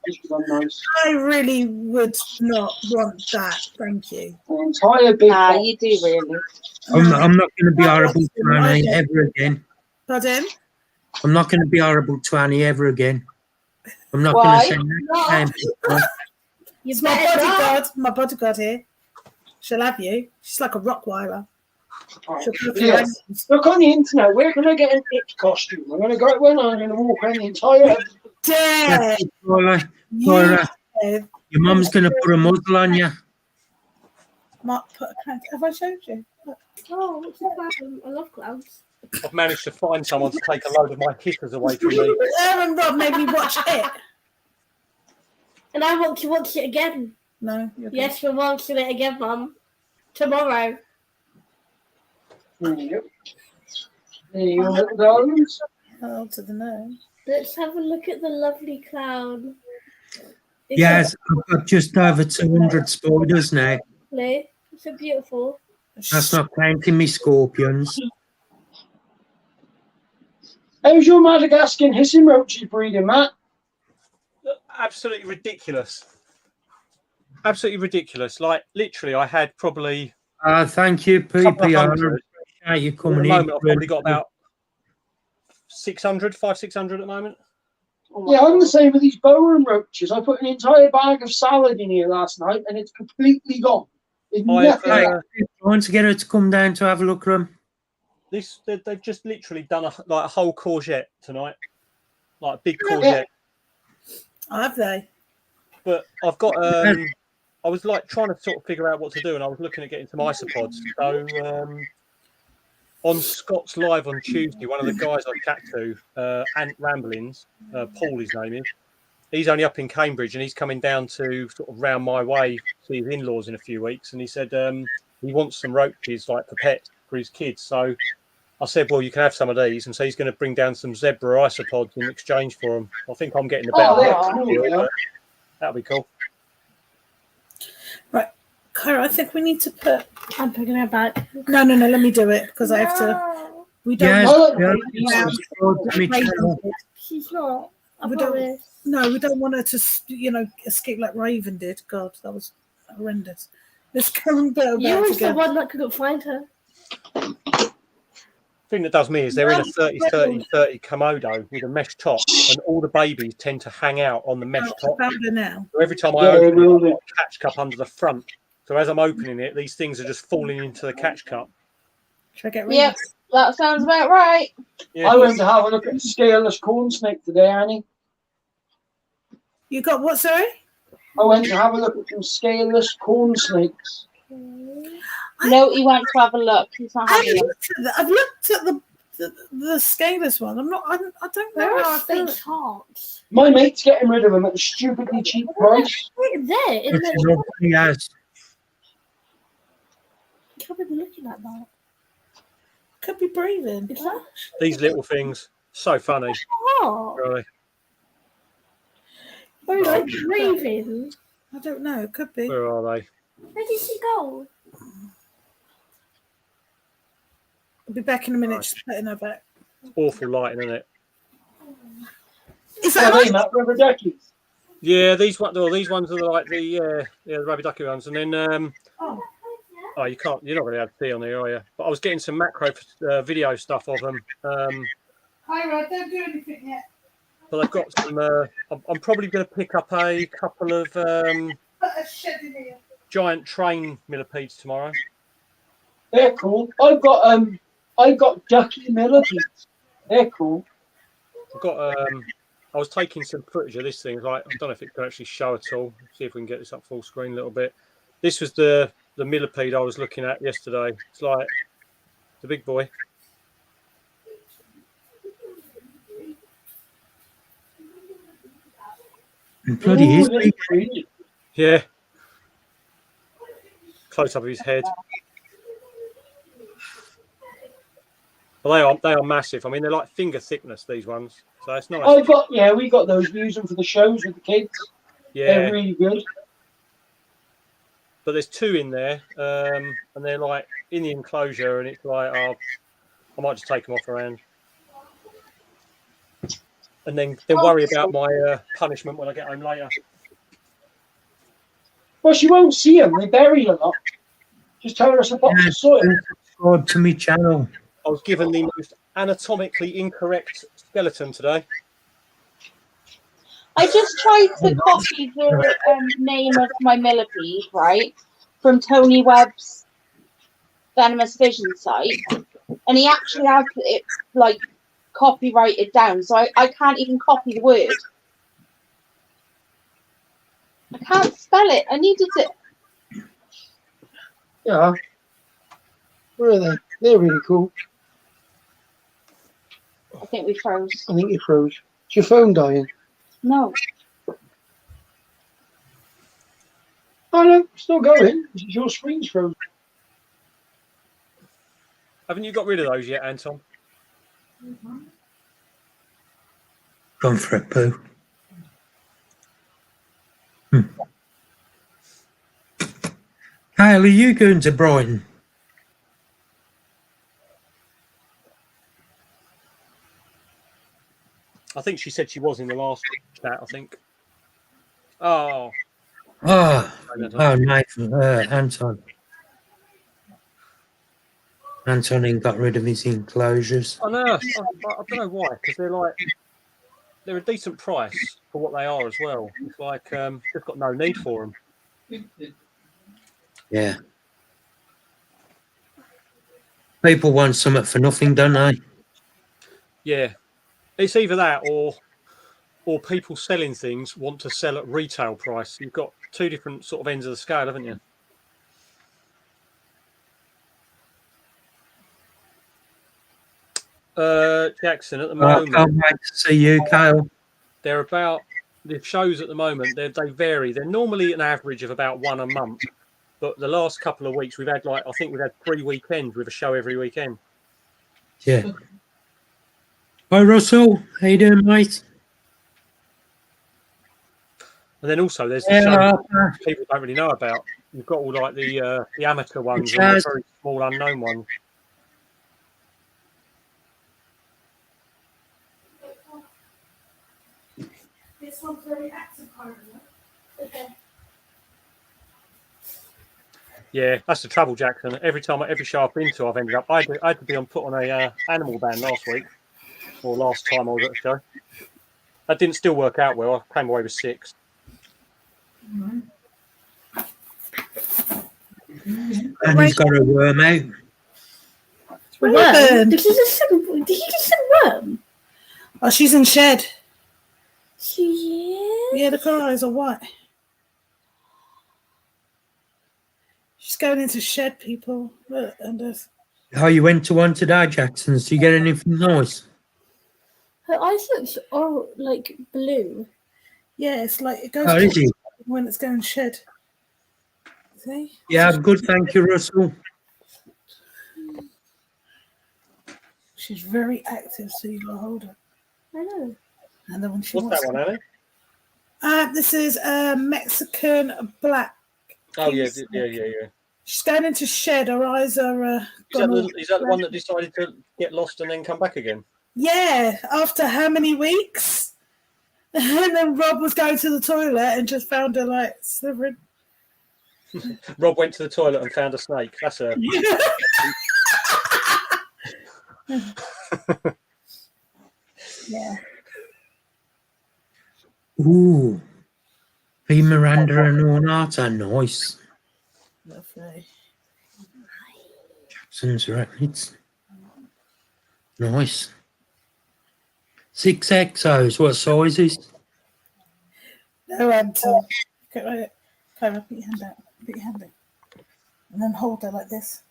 nice. I really would not want that. Thank you. An entire big box. You do really. I'm not going to be horrible to Annie ever again. Pardon? I'm not going to be horrible to Annie ever again. I'm not going Why? to send that. It's my bodyguard. My bodyguard here. She'll have you. She's like a Rottweiler. She'll put your Yes. Look on the internet. Where can I get an it costume? I'm going to go when I'm going to walk around the entire. Dare Cora, you. your mum's going to put a muzzle on you. Mark, put a clown. Have I showed you? Look. oh, what's the clown? I love clowns. I've managed to find someone to take a load of my hitters away from me. Aaron Rob made me watch it. And I want to watch it again. No. You're good. Yes, we're watching it again, Mum. Tomorrow. There you go. There you go, little darlings. Oh, to the no. Let's have a look at the lovely clown. It's Yes, I've got just over 200 spiders now. lovely. It's so beautiful. That's not counting me scorpions. How's your Madagascar hissing roaches breeding, Matt? Absolutely ridiculous. Absolutely ridiculous. Like, literally, I had probably Thank you, couple of PPR. hundred. How you At the coming in? moment, I've probably got about 600 at the moment. Yeah, I'm the same with these bowen roaches. I put an entire bag of salad in here last night and it's completely gone. It's nothing Like, left. trying to get her to come down to have a look at them. They've just literally done a whole courgette tonight, like a big courgette. Have they? But I've got I was like trying to sort of figure out what to do, and I was looking at getting some isopods. So on Scott's Live on Tuesday, one of the guys I chat to, Ant Ramblings, Paul, his name is. He's only up in Cambridge, and he's coming down to sort of round my way to see his in-laws in a few weeks. And he said he wants some roaches like for pets for his kids. So I said, well, you can have some of these. And so he's going to bring down some zebra isopods in exchange for them. I think I'm getting the better. they're cool, yeah. That'll be cool. Right. Kyra, I think we need to put. I'm picking her back. No, let me do it because I have to. We don't. Yes, want yeah, me too. She's not. I We don't- promise. No, we don't want her to, escape like Raven did. God, that was horrendous. Let's go and build You that was the together. one that couldn't find her. Thing that does me is they're in a 30-30-30 Komodo with a mesh top, and all the babies tend to hang out on the mesh I top. found her now. So every time I Yeah, open it, will I've do. got a catch cup under the front. So as I'm opening it, these things are just falling into the catch cup. Should I get rid Yep, of this? that sounds about right. Yeah, I went to have a look at a scaleless corn snake today, Annie. You got what, sorry? I went to have a look at some scaleless corn snakes. No, he went to have a look. He's not having them. I've looked at the scaleless one. I don't know Where how I are feel. fake hearts? My mate's getting rid of them at a stupidly cheap price. Right there. In It's the lovely, yes. I've been looking at that. Could be breathing. Is that these little things, so funny. heart? Really. Or is it breathing? I don't know. It could be. Where are they? Where did she go? I'll be back in a minute. Just putting her back. Awful lighting, isn't it? Is Oh, that they, Matt, rubber duckies. Yeah, these ones are like the rubber ducky ones, and then oh, you're not really able to see on there, are you? But I was getting some macro video stuff of them. Kyra, don't do anything yet. But I've got some. I'm probably going to pick up a couple of Put a shed in here. giant train millipedes tomorrow. They're cool. I've got ducky millipedes. They're cool. I've got. I was taking some footage of this thing. Like, I don't know if it can actually show at all. See if we can get this up full screen a little bit. This was the millipede I was looking at yesterday. It's like the big boy. Bloody is big. Yeah. Close up of his head. But they are massive. I mean, they're like finger thickness, these ones. So it's nice. Oh, we got those. We use them for the shows with the kids. Yeah. They're really good. But there's two in there, and they're like in the enclosure, and it's like, I might just take them off around. And then worry about my punishment when I get home later. Well, she won't see them. They bury a lot. Just tell her it's a box of soil. Subscribe to my channel. I was given the most anatomically incorrect skeleton today. I just tried to copy the name of my millipede, right, from Tony Webb's Venomous Vision site, and he actually has it like copyrighted down, so I can't even copy the word. I can't spell it. I needed it. Yeah. Where are they? They're really cool. I think we froze. I think you froze. Is your phone dying? No. Oh no, still going. Your screen's frozen. Haven't you got rid of those yet, Anton? Gone for it, Pooh. Kyle, are you going to Brighton? I think she said she was in the last chat, I think. Oh. Oh, Nathan, Anton. Anton got rid of his enclosures. I know. I don't know why, because they're a decent price for what they are as well. It's like they've got no need for them. Yeah. People want something for nothing, don't they? Yeah. It's either that or people selling things want to sell at retail price. You've got two different sort of ends of the scale, haven't you? Jackson, at the moment, I can't wait to see you, Kyle. they're about the shows at the moment. They vary. They're normally an average of about one a month, but the last couple of weeks we've had I think we've had 3 weekends with a show every weekend. Yeah. Hi, Russell. How you doing, mate? And then also there's the shows people don't really know about. You've got all like the amateur ones and the very small unknown ones. This one's very active currently. Okay. Yeah, that's the trouble, Jackson. Every show I've been to, I've ended up. I had to be put on a animal ban last week, or last time I was at the show. That didn't still work out well. I came away with 6. And he's got a worm out. Worm. Did you just say worm? Oh, she's in shed. She is? Yeah, look, her eyes are white. She's going into shed, people. Look, and there's... Oh, you went to one today, Jackson. Did you get anything nice? Her eyes look like blue. Yeah, it's like it goes Oh, is he? when it's going shed. See? Yeah, I'm good, thank you, Russell. She's very active, so you gotta hold her. I know. And then when she What's that one, Ellie? this is a Mexican black. Oh yeah. She's going into shed. Her eyes are. Is that the one that decided to get lost and then come back again? Yeah, after how many weeks? And then Rob was going to the toilet and just found her like slithering. Rob went to the toilet and found a snake. That's a. Yeah. Ooh. P. Miranda and Ornata, nice. Lovely. Jackson's Arachnids. Nice. 6 exos. What sizes? No answer. Kyra, put your hand out. Put your hand out. And then hold her like this.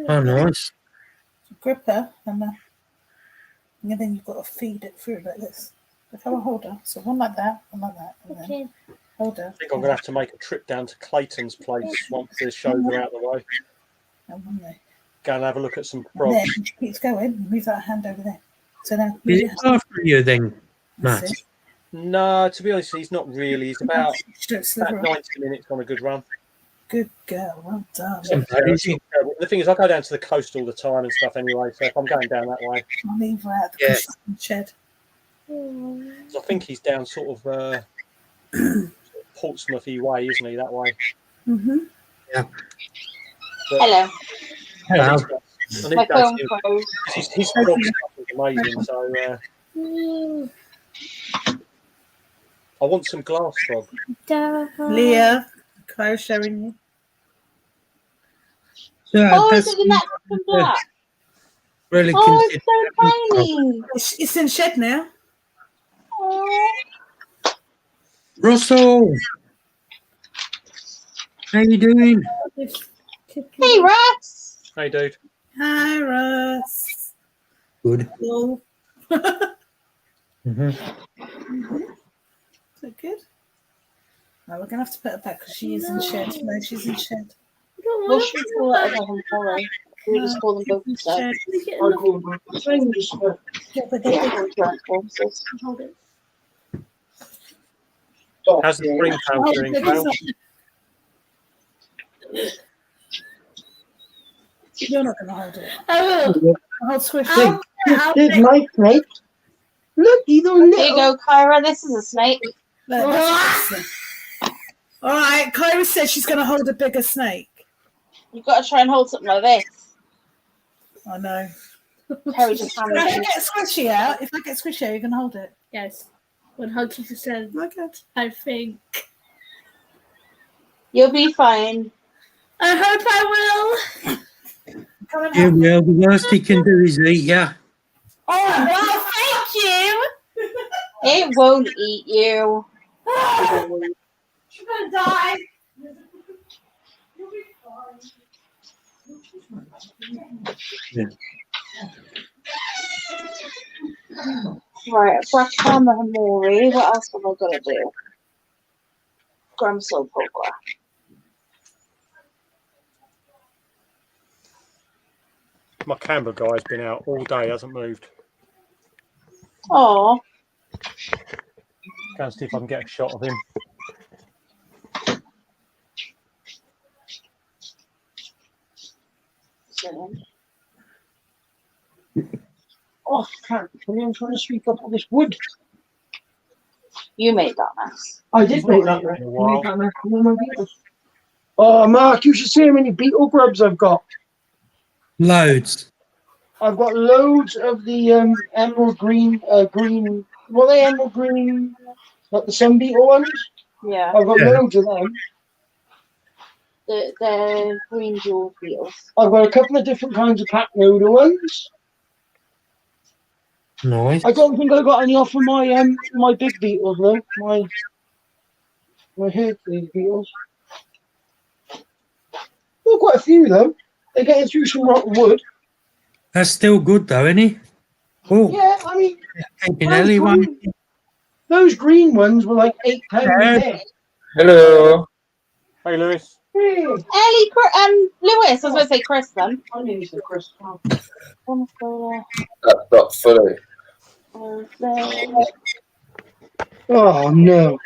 Oh, nice. Grip her, and then you've got to feed it through like this. Look how I hold her. So one like that, and then hold her. I think I'm going to have to make a trip down to Clayton's place once the shows are out of the way. And one there. Go and have a look at some There, frogs. keeps going. Move that hand over there. So now, Is it after you then, Matt? That's it. No, to be honest, he's not really. He's about Don't sliver about up. 90 minutes on a good run. Good girl, well done. The thing is, I go down to the coast all the time and stuff anyway, so if I'm going down that way, I'll leave her out the Yeah. shed. I think he's down sort of Portsmouthy way, isn't he, that way? Mm-hmm. But Hello. Hello. I need My to go phone see him. froze. His frog stuff is amazing, so I want some glass frog. Leah, Kyra showing you. So Oh, that's is it the next one black? really Oh, considered. it's so tiny. It's in shed now. Oh. Russell, how you doing? Hey, Rex. Hey, dude. Hi, Russ. Good. Hello. Mm-hmm. Is that good? No, we're going to have to put her back because she is in shed. No, she's in shed. What should we call it again tomorrow? We just call them both instead. Shed. I call them things. Yeah, but Yeah, they're transformers. hold it. How's the spring pound doing, Cal? You're not going to hold it. I will. Hold Swift. I'll Did my snake? Look, you don't There you go, Kyra. This is a snake. All right, Kyra said she's going to hold a bigger snake. You've got to try and hold something like this. I know. Terry just If hammered I me. get Squishy out, you're going to hold it. Yes. 100%. My God. I think. You'll be fine. I hope I will. Come and You help. will. The worst he can do is eat you. Oh, Well, thank you. It won't eat you. she's going to die. You'll be fine. Right, Brackham and Maury. What else have I got to do? Gramsol Poker. My camera guy's been out all day, hasn't moved. Oh, Go and see if I can get a shot of him. Oh, can't. I'm trying to sweep up all this wood. you made that mess. I did make that. In a while. Oh, Mark, you should see how many beetle grubs I've got. Loads. I've got loads of the emerald green, green. What are they? Emerald green, like the sun beetle ones. Yeah, I've got Yeah. loads of them. the green jewel beetles. I've got a couple of different kinds of pack noodle ones. Nice. I don't think I got any off of my my big beetles though. My Hercules beetles. Well, quite a few though. They're getting through some rotten wood. That's still good though, isn't he? Oh, Yeah, I mean keeping Ellie one. those green ones were like £8 a day. Hello. Hey, Lewis. Hey, Ellie, Lewis. I was going to say Chris then. I knew you said Chris. That's not funny. Oh no.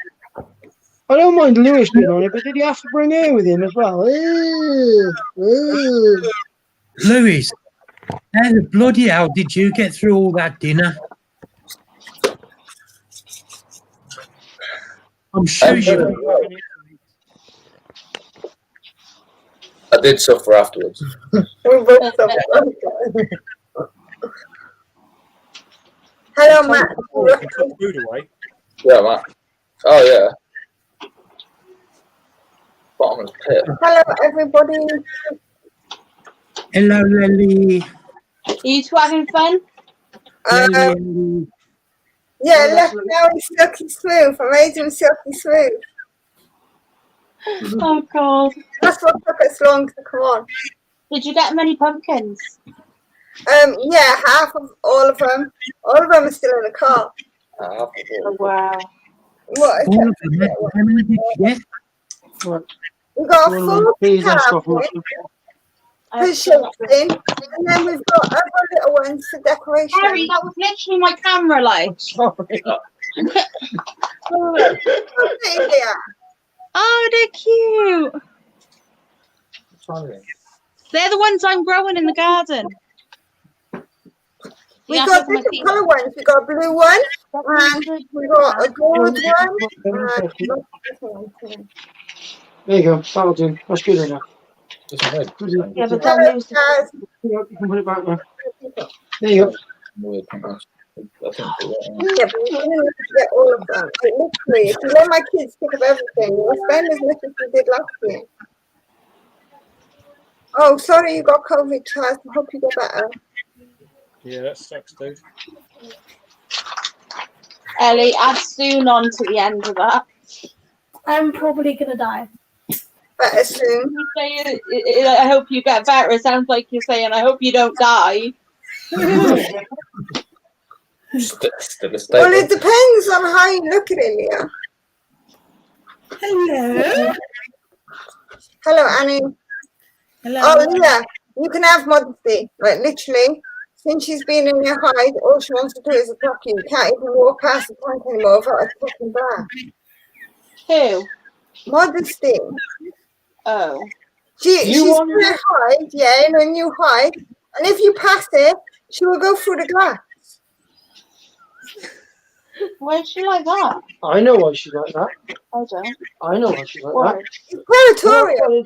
I don't mind Lewis being on it, but did he have to bring her with him as well? Louis, how the bloody hell did you get through all that dinner? I'm sure you. I did suffer afterwards. Hello, Matt. You can put food away. Yeah, man. Oh, yeah. Bottomless pit. Hello, everybody. Hello, Lily. Are you two having fun? Lily. Yeah, look, now he's silky smooth. I made him silky smooth. Oh God! That's what took us long to come on. Did you get many pumpkins? Yeah, half of all of them. All of them are still in the car. Oh wow! What? All of them. How many did you get? We got a full Please, that's car off. for shaping, and then we've got other little ones for decoration. Harry, that was literally my camera light. Sorry. Oh, they're cute. They're the ones I'm growing in the garden. We got different colour ones. We got a blue one, and we got a gold one. There you go. That'll do. That's good enough. Yeah, but don't lose the... You can put it back now. There you go. Yeah, but we didn't get all of them. Like, literally, if you let my kids pick up everything, we'll spend as much as we did last year. Oh, sorry you got COVID, Charles. I hope you get better. Yeah, that sucks, dude. Ellie, add soon on to the end of that. I'm probably gonna die. Better soon. You say, I hope you get better. It sounds like you're saying, I hope you don't die. Well, it depends on how you look at it, Leah. Hello. Hello, Annie. Hello. Oh, Leah, you can have modesty. Like, literally, since she's been in your hide, all she wants to do is attack you. You can't even walk past the tank anymore without a fucking bar. Who? Modesty. Oh. She's in a hide, yeah, in a new hide. And if you pass it, she will go through the glass. Why is she like that? I know why she's like that. I don't. I know why she's like Why? that. It's territorial. Well,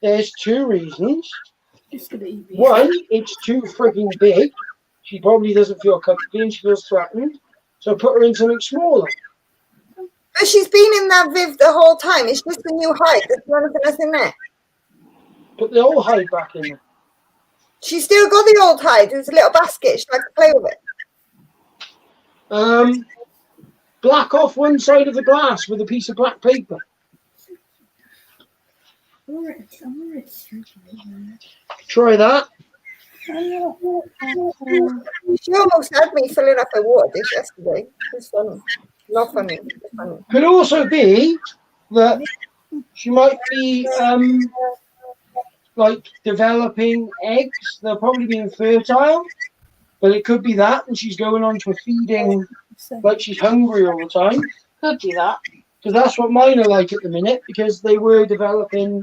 there's two reasons. Just gonna eat me. One, it's too frigging big. She probably doesn't feel comfortable and she feels threatened. So put her in something smaller. But she's been in that Viv the whole time. It's just a new hide. There's nothing else in there. Put the old hide back in there. She's still got the old hide. There's a little basket. She likes to play with it. Black off one side of the glass with a piece of black paper. Try that. She almost had me filling up her water dish yesterday. It's funny. Not funny. It's funny. Could also be that she might be like developing eggs. They're probably being fertile, but it could be that, and she's going on to a feeding like she's hungry all the time. Could be that. Because that's what mine are like at the minute, because they were developing.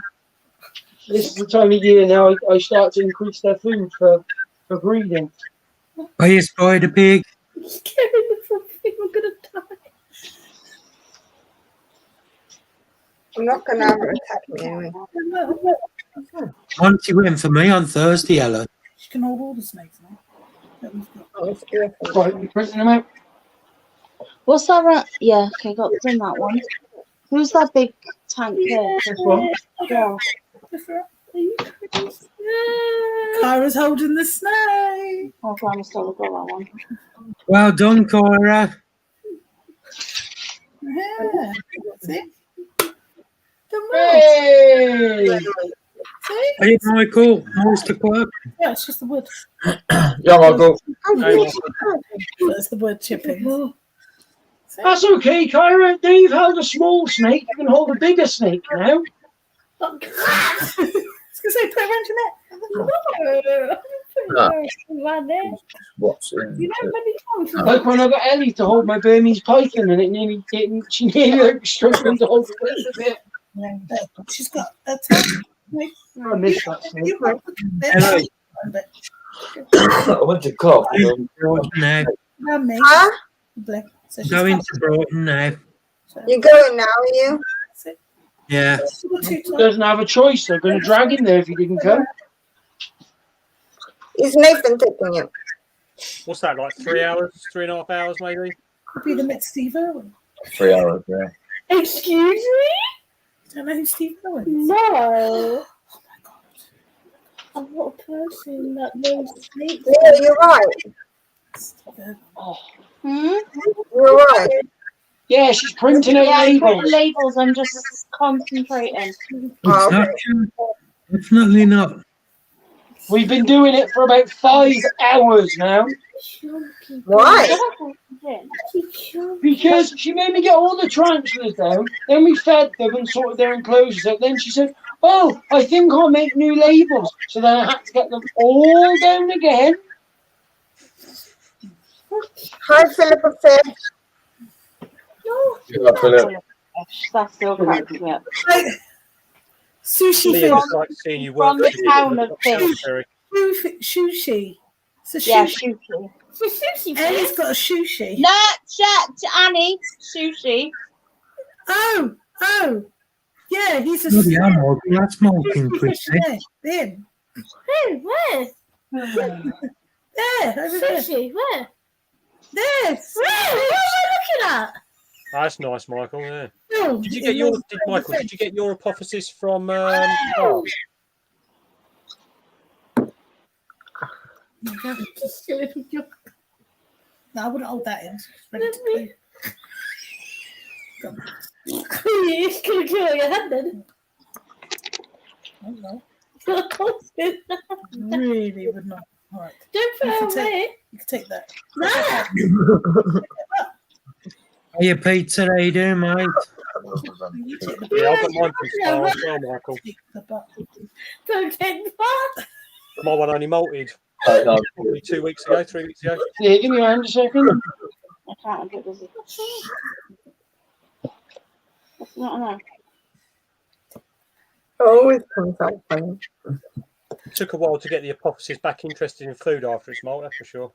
This is the time of year now I start to increase their food for breeding. Are you spider pig? I'm scared of something. I'm gonna die. I'm not going to have her attack me anyway. Once you went for me on Thursday, Ellen. She can hold all the snakes now. Oh, it's beautiful. Right, you're printing them out. What's that? Yeah, okay, got done that one. Who's that big tank there? This one. Yeah. Kyra's holding the snake. Oh, Grandma still got that one. Well done, Cora. Yeah. See? Hey! See? Are you Michael? Monster Club? Yeah, it's just the wood. Yeah, Michael. That's the wood chipping. See? That's okay, Kyra. Dave held a small snake. You can hold a bigger snake now. I was going to say, put it around your neck. No. No. What's You in know, many times. Like when I got Ellie to hold my Burmese python, and she nearly like, struggling to hold the weight of it. She's got a tongue. I missed that snake. Hello. I went to cough. Broughton now. Me. Huh? So she's Going got- to Broughton now. You're going now, are you? Yeah. she's got two tongues. Doesn't have a choice. They're going to drag him there if he didn't come. Is Nathan taking you? What's that, like 3 hours, 3.5 hours maybe? Could be the next Steve Irwin. 3 hours, yeah. Excuse me? Don't know who Steve Irwin is. No. Oh my god. I'm not a person that knows snakes. Yeah, you're right. Steve Irwin. Hmm? doing? Yeah, she's printing out Yeah, I'm putting labels. labels. I'm just concentrating. It's Oh, not definitely not. We've been doing it for about 5 hours now. why? Because she made me get all the tarantulas down, then we fed them and sorted their enclosures out. Then she said, "Oh, I think I'll make new labels." So then I had to get them all down again. Hi, Philippa Fish. Yeah, Philip. That's still cracking me up. Sushi Leah, fish. it's like seeing you From work. the town of fish. Sushi. It's a Yeah, sushi. sushi. Sushi Ellie's got a sushi. No, shut, Annie. Sushi. Oh. Yeah, he's a Bloody hell, Morgan, that's smoking quickly. Then. Where? There, over there. Sushi, where? There. Where? What am I looking at? That's nice, Michael. Yeah. No, Did you get your Michael? Did you get your apophysis from? Oh, No, I wouldn't hold that in. It's ready to go. It's gonna kill your hand then. I don't know. Really would not. All right. Don't put You it can take- away. You can take that. No. Hey, Peter, how you doing, mate? You take the yeah, I've got mine from Star as well, Michael. take the butt. Don't take the part. My one only molted No, probably 2 weeks ago, 3 weeks ago. Yeah, give me your hand a second. I can't, I'm a bit busy. What's not on there? Always comes out funny. It took a while to get the apophysis back interested in food after its molt, that's for sure.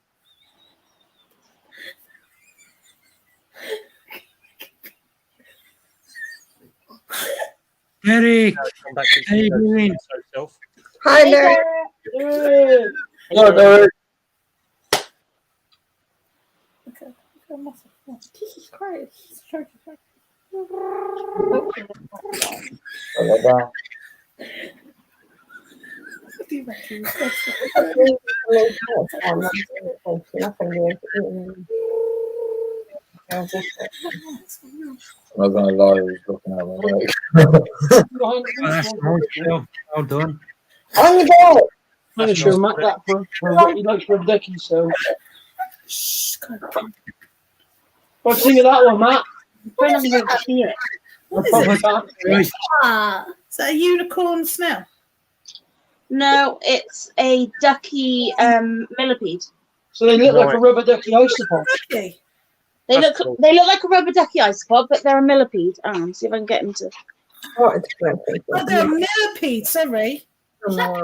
Eric, Now it's come back to its how you doing? self. Hi, Hey, Derek. Derek. no, Derek. Jesus Christ. What do you reckon? I'm not gonna lie, I was looking at my leg. Oh, that's nice, Phil. Well done. On the ball. I'm going to show Matt that for what he likes for a decade, so. Shh, God. What's the thing of that one, Matt? We're not going to see it. What is Probably it? can't. Right. Ah. Is that a unicorn snail? No, it's a ducky millipede. So they look like a Right. rubber ducky isopod. Okay. They That's look cool. they look like a rubber ducky isopod, but they're a millipede. See if I can get them to. What is it? Oh, they're a millipede, sorry.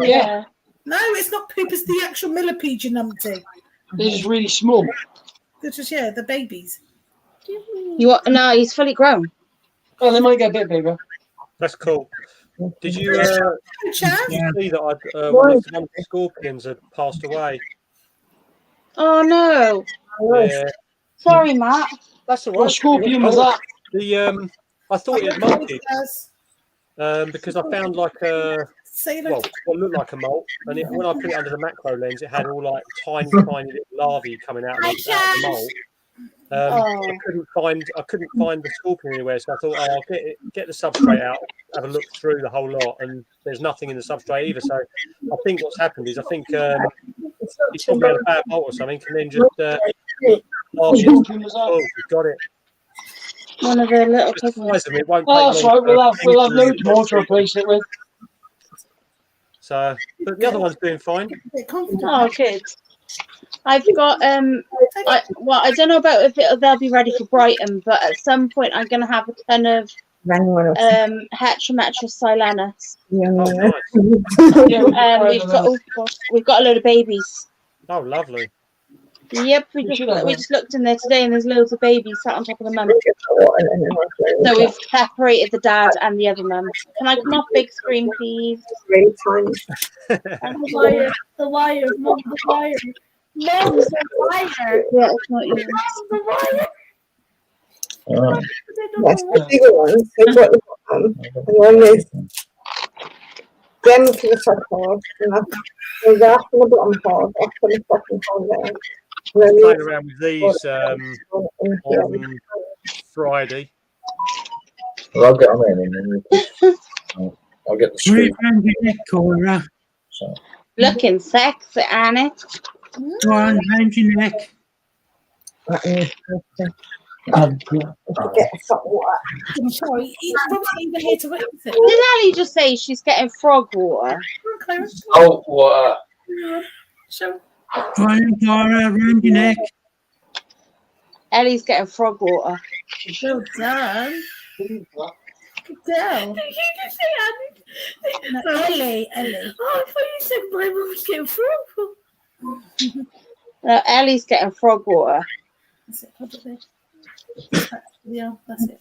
Yeah, No, it's not poop, it's the actual millipede, you numpty. they're just really small. This is, yeah, the babies. You want? No, he's fully grown. Oh, they might get a bit bigger. That's cool. Did you Oh, Chaz? see that one of the scorpions had passed away? Oh no! Yeah, Sorry, Matt. that's all right. What scorpion was that? The I thought it had molted Chaz. because I found like a Say hello well, to what looked like a molt, and when I put it under the macro lens, it had all like tiny little larvae coming out of the molt. I couldn't find the scorpion anywhere, so I thought, oh, I'll get the substrate out, have a look through the whole lot, and there's nothing in the substrate either. So I think what's happened is he's probably had a bad molt or something, and then just What scorpion was that? oh, we've got it. One of the little Just pigmies. surprised them, it won't Oh, take that's long right. for We'll have anything loads more to replace it with. So, but the other one's doing fine. Oh, good. I've got I don't know about if they'll be ready for Brighton, but at some point I'm going to have a ton of Heterometrus silenus. Oh, nice. We've got a load of babies. Oh, lovely. Yep, we just looked in there today, and there's loads of babies sat on top of the mum. So we've separated the dad and the other mum. Can I come off big screen, please? Really tiny. The wire. Mom, the wire. Mom's the wire. Yeah, it's not yours. Mom's the wire. That's the bigger ones. They've got the bottom. And one is them to the top part. And there's that on the bottom part. That's for the second part there. playing around with these on Friday. Well, I'll get on in and then I'll get the stream. Around your neck, Cora. So. Looking sexy, Annie. Go on, round your neck. Get some water. I'm sorry, Rob's even here to witness it. Did Ellie just say she's getting frog water? Okay, Oh, what? so Go on, Cora, round your neck. Ellie's getting frog water. well done. Good girl. Did you just say Annie? No, Ellie. Oh, I thought you said my mum was getting frog. No, Ellie's getting frog water. That's it. Hold it there. Yeah, that's it.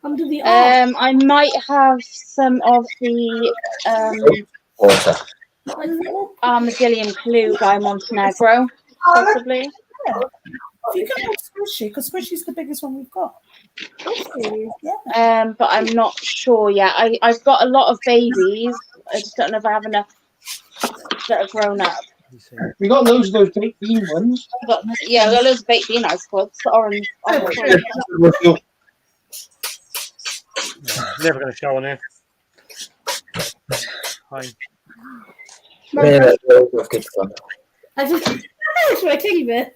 Under the arm. I might have some of the Water. Armadillium Clue by Montenegro, possibly. Yeah. If you can have Squishy, because Squishy's the biggest one we've got. But I'm not sure yet. I've got a lot of babies. I just don't know if I have enough that are grown up. We got loads of those baked bean ones. I've got loads of baked bean ice pods. Orange. Never going to show on here. Hi. Yeah, that's good fun. I just that's my teddy bear.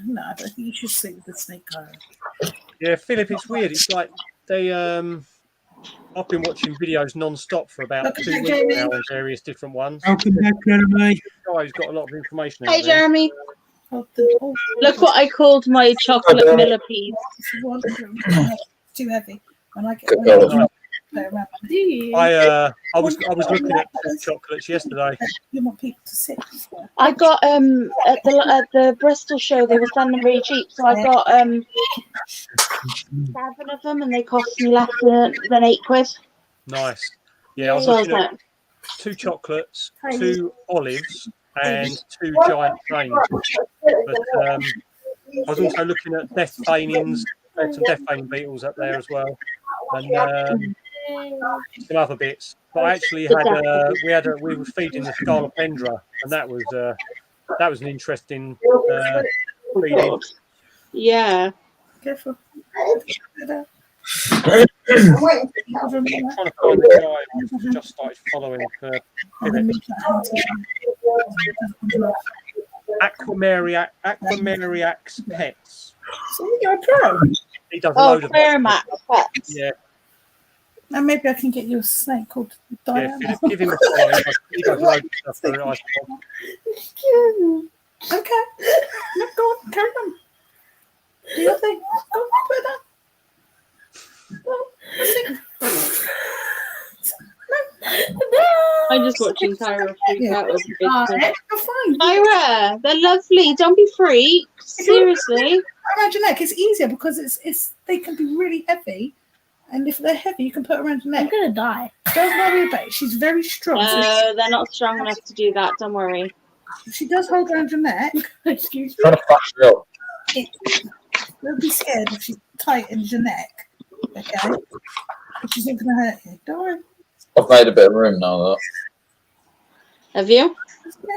No, I don't think you should sleep with the snake guy. Yeah, Philip, it's weird. It's like they I've been watching videos non-stop for about 2 weeks now on various different ones. Welcome back, Jeremy. Guy's got a lot of information. Hey, out there. Jeremy. Look what I called my chocolate millipede. Too heavy. When I get Good one, Do you? I was looking at chocolates yesterday. you want people to sit. I got at the Bristol show they were selling them really cheap, so I got 7 of them and they cost me less than £8. Nice. Yeah, I was So I was looking like, at 2 chocolates, 2 olives, and 2 giant trains. But I was also looking at death feighnings. There's some death feigning beetles up there as well, and some other bits. But I actually had we were feeding the Scarlopendra, and that was an interesting feeding. yeah. Careful. I'm trying to find the guy who just started following Aquamariacs Pets. So you're a pro. He does a Oh, load of Fairmax. Yeah, And maybe I can get you a snake called yeah. Diana. Give him a follow. He does loads of stuff for ice cream. Okay. No, go on, carry on. Do your thing. Go on, put it I'm just watching Tyra freak out with a big You're fine. Tyra, they're lovely. Don't be freaks. Seriously. Around your neck, it's easier because it's they can be really heavy, and if they're heavy, you can put around your I'm neck. gonna die. Don't worry about it. She's very strong. So No, they're not strong enough to do that. Don't worry. if she does hold around your neck, Excuse me. Trying to fuck you up. don't be scared if she tightens your neck. Okay, but she's not going to hurt you. Don't worry. I've made a bit of room now, though. Have you?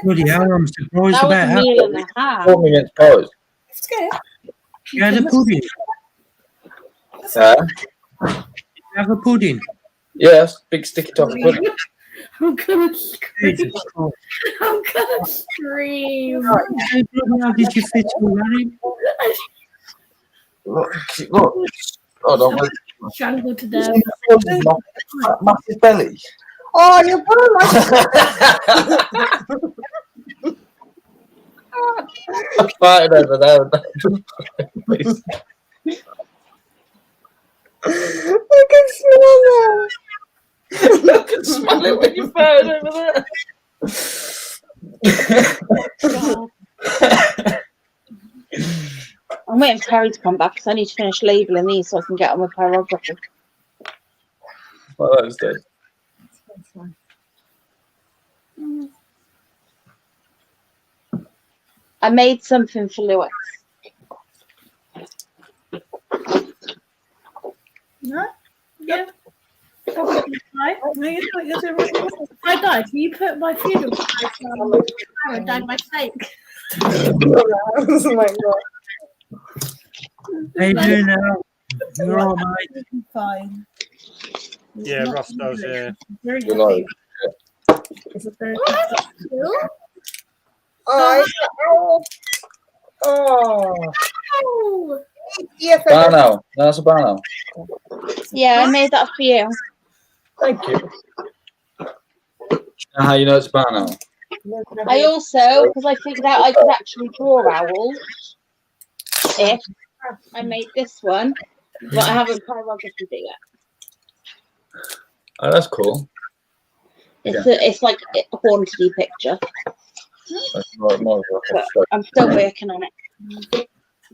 Bloody hell, I'm surprised That was about a how meal and a half. 4 minutes pause. Scared. you had a pudding. Yeah. You have a pudding. Yes, big sticky toffee pudding. I'm gonna scream. Jesus Christ. I'm gonna scream. Hey, bloody hell, did you fit all that in? Look. Hold on, wait. Strangled to death. Massive belly. Oh, you're I'm fighting over there. Please. I can smell that. I can smell it when you're fighting over there. I'm waiting for Harry to come back because I need to finish labelling these so I can get on with pyrography. Well, that was dead. I made something for Lewis. No? Yeah. Right? No, you're not. You're doing right. If I die, can you put my funeral price on and tag my snake? Oh my god. How you doing now? You're all right. Fine. Yeah, Not Ross does, yeah. Very You happy. like It's a very Oh, yeah, Banana. That's a banana. Yeah, I made that for you. Thank you. How you know it's a banana? I also, because I figured out I could actually draw owls if I made this one, but I haven't pyrographed it yet. Oh, that's cool. It's like a haunted picture, That's more of but I'm still working on it.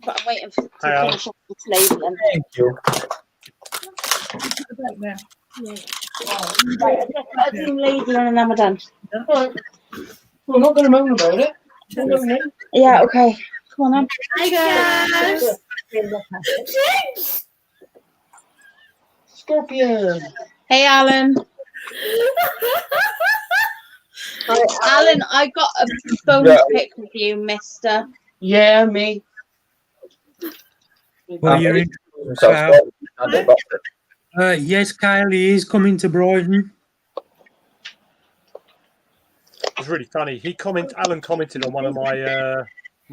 But I'm waiting to finish off this labeling. Thank you. Right, I'll do labeling and then we're done. Right. We're not going to moan about it. We're going to Yeah, okay. Come on then. Hi guys. Scorpion. Hey, Alan. Alan, I got a bonus pick with you, mister. Yeah, me. Well, you're in. Yes, Kylie is coming to Brighton. It's really funny. Alan commented on one of my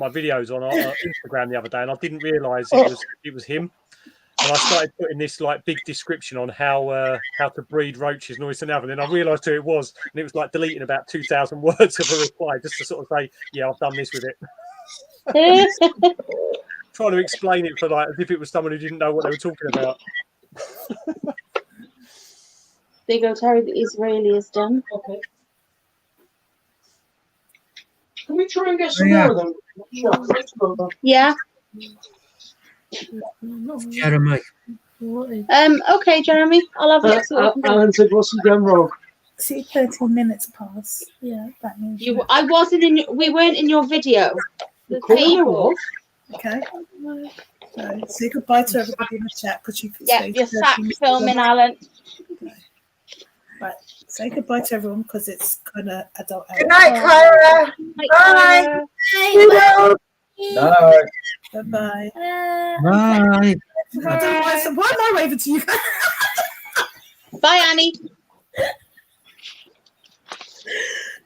videos on Instagram the other day, and I didn't realise it was him. And I started putting this like big description on how to breed roaches and all this and that, and then I realised who it was, and it was like deleting about 2,000 words of a reply just to sort of say, yeah, I've done this with it. Trying to explain it for like as if it was someone who didn't know what they were talking about. Big old Terry, the Israeli is done. Okay. Can we try and get some more of them? Yeah. Jeremy. Okay, Jeremy. I'll have a look. Alan said, "What's he done wrong?" See, 13 minutes pass. Yeah, that means I wasn't in. We weren't in your video. The table. Okay. So say goodbye to everybody in the chat because you can Yeah, you're sat filming, Alan. Right. Say goodbye to everyone because it's kind of adult hour. Good night, Kyra. Bye. No. Bye-bye. Bye. Why am I waving to you? Bye, Annie.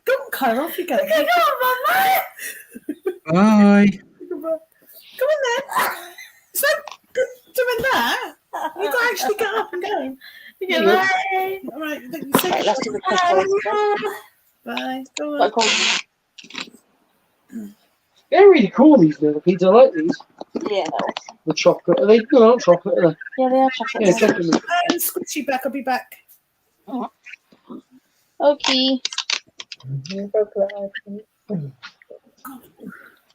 Go on, Kyra, off you go. Come Bye. on then. So, doing that, you got to actually get up and go. Goodbye. All right, Let's do the bye. Go on. They're really cool, these millipedes. I like these. Yeah. The chocolate. Are they? No, not chocolate, are they? Yeah, they are chocolate. Yeah, chocolate. Squishy back. I'll be back. Okay.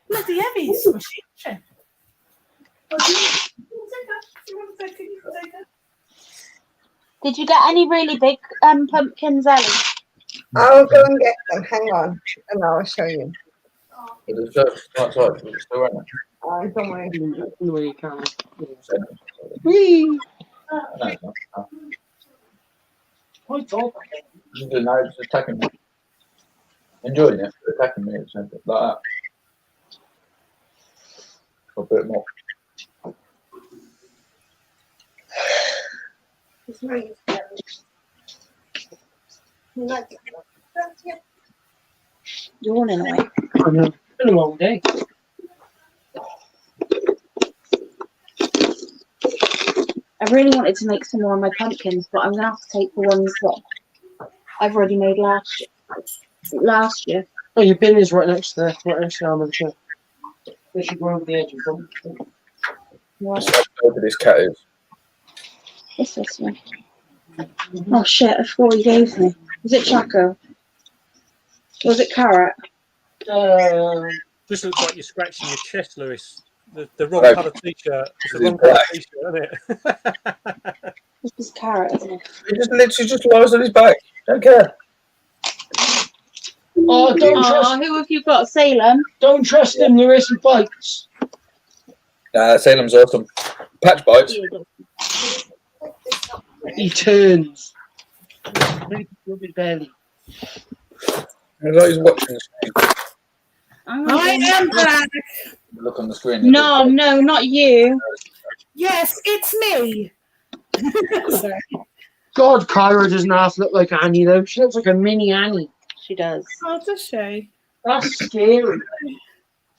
Bloody heavy, squishy. Did you get any really big pumpkins, Ellie? I'll go and get them. Hang on, and I'll show you. It's just outside. It's still running. Don't worry. The way you can. Whee! No, it's not. No. Quite tall. No, it's attacking me. Enjoying it, but attacking me. It's like that. A bit more. Yawning away. I know. Been a long day. I really wanted to make some more of my pumpkins, but I'm gonna have to take the ones that I've already made last year. Oh, your bin is right next to the arm of the chair. They should go over the edge and come. What? That's how old this cat is. What's this one? Oh shit! I forgot what you gave me. Was it Choco? Or was it Carrot? Just looks like you're scratching your chest, Lewis. The wrong colour t-shirt. It's the wrong colour t-shirt, isn't it? This is Carrot, isn't it? He just literally just lies on his back. Don't care. Oh, don't trust. Who have you got? Salem? Don't trust him. Lewis, he bites. Nah, Salem's awesome. Patch bites. He turns. Rub his belly. He's like he's watching the screen. I am black. Look on the screen. No, not you. Yes, it's me. Sorry. God, Kyra doesn't half look like Annie though. She looks like a mini Annie. She does. Oh, does she? That's scary.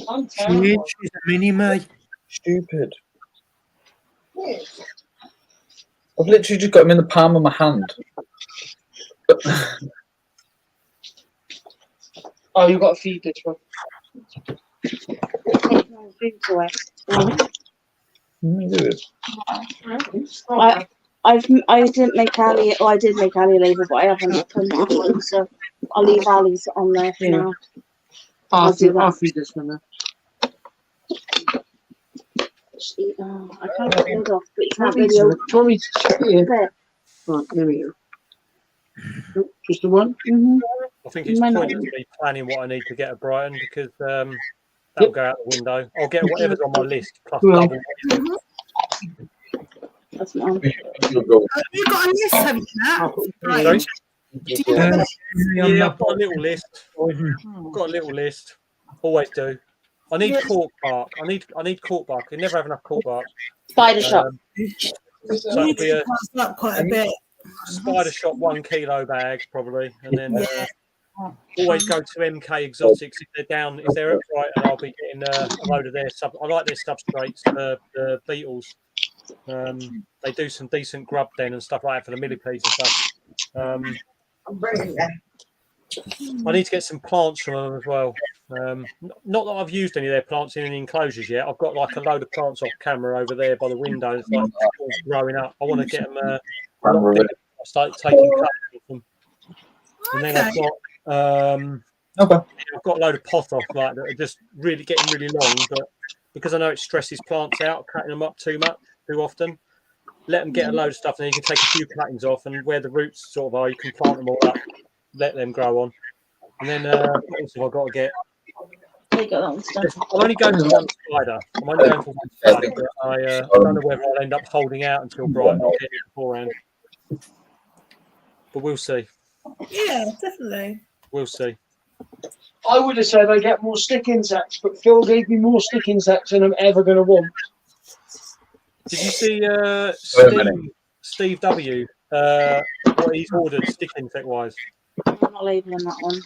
I'm terrified. She's a mini me. Stupid. I've literally just got him in the palm of my hand. Oh, you've got to feed this one. I didn't make Ali. Oh, I did make Ali a label, but I haven't put it on, so I'll leave Ali's on there for now. I'll feed this one then. I can't get it off, but you can't Do really you open want me to check it in? it. Right, there we go. Oh, just the one? Mm-hmm. I think it's pointless me planning what I need to get at Brighton because that'll go out the window. I'll get whatever's on my list plus double. That's mine. You've got a list, haven't you, Matt? Right. Yeah, I've got a little list. I've got a little list. Always do. I need cork bark. I need cork bark. I never have enough cork bark. Spider shop. So it'll be a up quite a bit. Spider shop 1 kilo bag probably, and then always go to MK Exotics if they're down. If they're at Brighton, I'll be getting a load of their sub. I like their substrates for the beetles. They do some decent grub then and stuff like that for the millipedes and stuff. I'm bringing them. I need to get some plants from them as well. Not that I've used any of their plants in any enclosures yet. I've got like a load of plants off camera over there by the window. It's like growing up. I want to get them. I start taking cuts of them, and then I've got a load of poth off like that are just really getting really long. But because I know it stresses plants out, cutting them up too often. Let them get a load of stuff, and then you can take a few cuttings off, and where the roots sort of are, you can plant them all up. Let them grow on, and then what else have I got to get? I'm only going for one spider. But I don't know whether I'll end up holding out until Brighton or get it beforehand. But we'll see. Yeah, definitely. We'll see. I would have said I get more stick insects, but Phil gave me more stick insects than I'm ever going to want. Did you see Steve W? What he's ordered stick insect wise? I'm not labeling that one.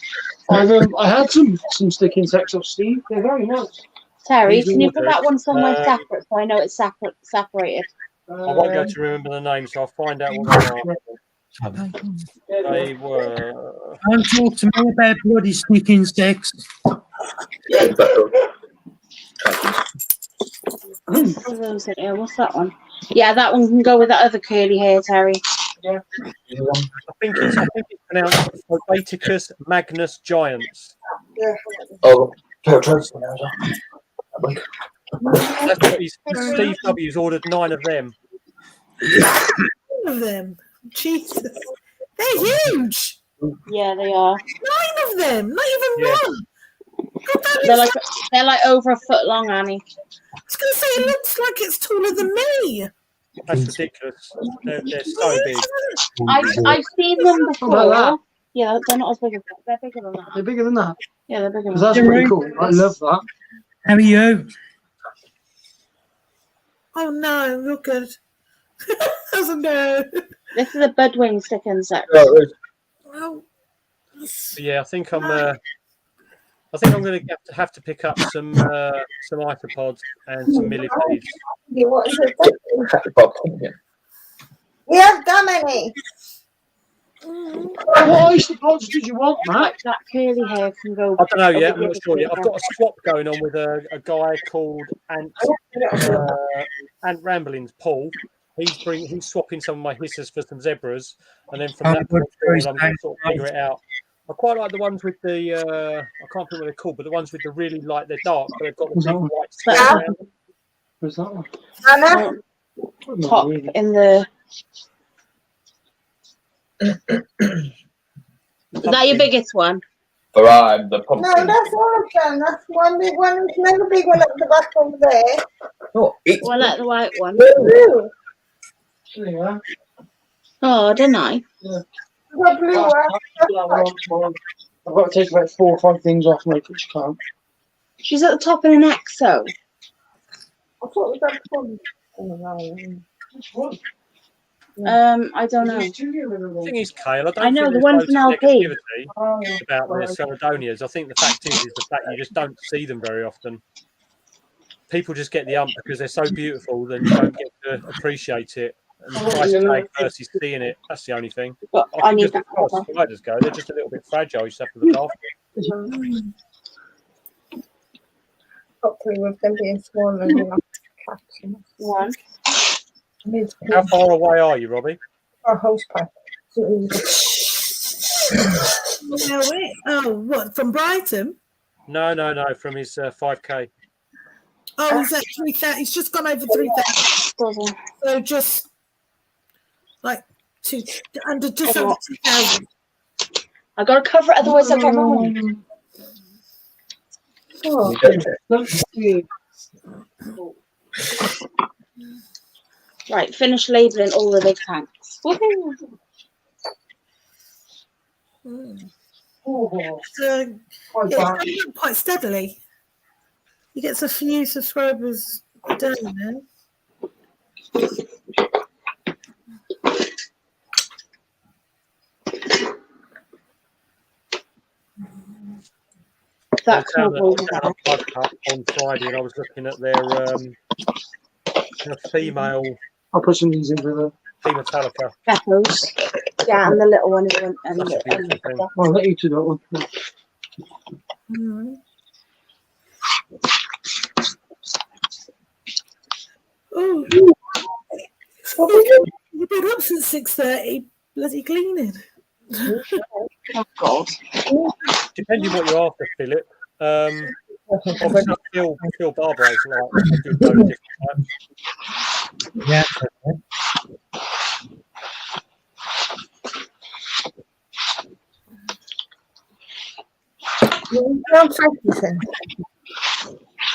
I had some stick insects off Steve. They're very nice. Terry, can you put that one somewhere separate so I know it's separated? I won't be able to remember the name, so I'll find out what they are. They were. Don't talk to me about bloody stick insects. What's that one? Yeah, that one can go with that other curly hair, Terry. Yeah. I think it's pronounced Obaticus magnus giants. Oh, that's what Steve W's ordered 9 of them. 9 of them? Jesus. They're huge. Yeah, they are. 9 of them, not even one. God, they're like over a foot long, Annie. I was going to say, it looks like it's taller than me. That's ridiculous. They're so big. I've seen them before. Yeah, they're not as big as that. They're bigger than that. They're bigger than that? Yeah, they're bigger than that. That's pretty cool. I love that. How are you? Oh no, look good. Doesn't go. This is a budwing stick insect. Well, yeah, I think I'm going to have to pick up some isopods and some millipedes. What is it? We have that many. What isopods did you want, Matt? That curly hair can go. I don't know yet. I'm not sure yet. I've got a swap going on with a guy called Ant Ramblings, Paul. He's swapping some of my hissers for some zebras, and then from that point forward, I'm going to sort of figure it out. I quite like the ones with the I can't think what they're called, but the ones with the really like they're dark, but they've got the big white spots around them. Where's that one? Anna? Top in the. Is that your biggest one? The pumpkin. No, that's one of them. That's one big one. There's another big one at the back over there. Oh, I like the white one. Blue. Yeah. Oh, didn't I? Yeah. The blue one. I've got to take about 4 or 5 things off, make it count. She's at the top in an XO. I thought we got one. Which one? I don't know. The thing is, Kale, I don't I know, think the there's one loads from of LP. negativity about the Celadonias. I think the fact is the fact you just don't see them very often. People just get the ump because they're so beautiful, then you don't get to appreciate it. And the price tag versus seeing it, that's the only thing. But I I think need as that far as cover. spiders go, they're just a little bit fragile. You just have to look after them. Hopefully with them being small and we're not catching. One. How far away are you, Robbie? Our hose pipe. Now, wait. Oh, what, from Brighton? No, from his 5K. Oh, he's at 3,000. He's just gone over 3,000. So just like just over 2,000. I gotta cover it, otherwise I'll get wrong. Oh, Right, finish labelling all the big tanks. Woohoo! So it's going up quite steadily. He gets a few subscribers a day now. I was down at Blood Cup on Friday, and I was looking at their female. I'll put some of these in for the. Metallica. Geckos. Yeah, and the little one. I'll let you do that one. Oh, you've been up since 6:30, bloody cleaning. Oh God. Depending what you're after, Philip. Obviously, Phil Barber is like a good load of different types. Yeah. you don't practice it.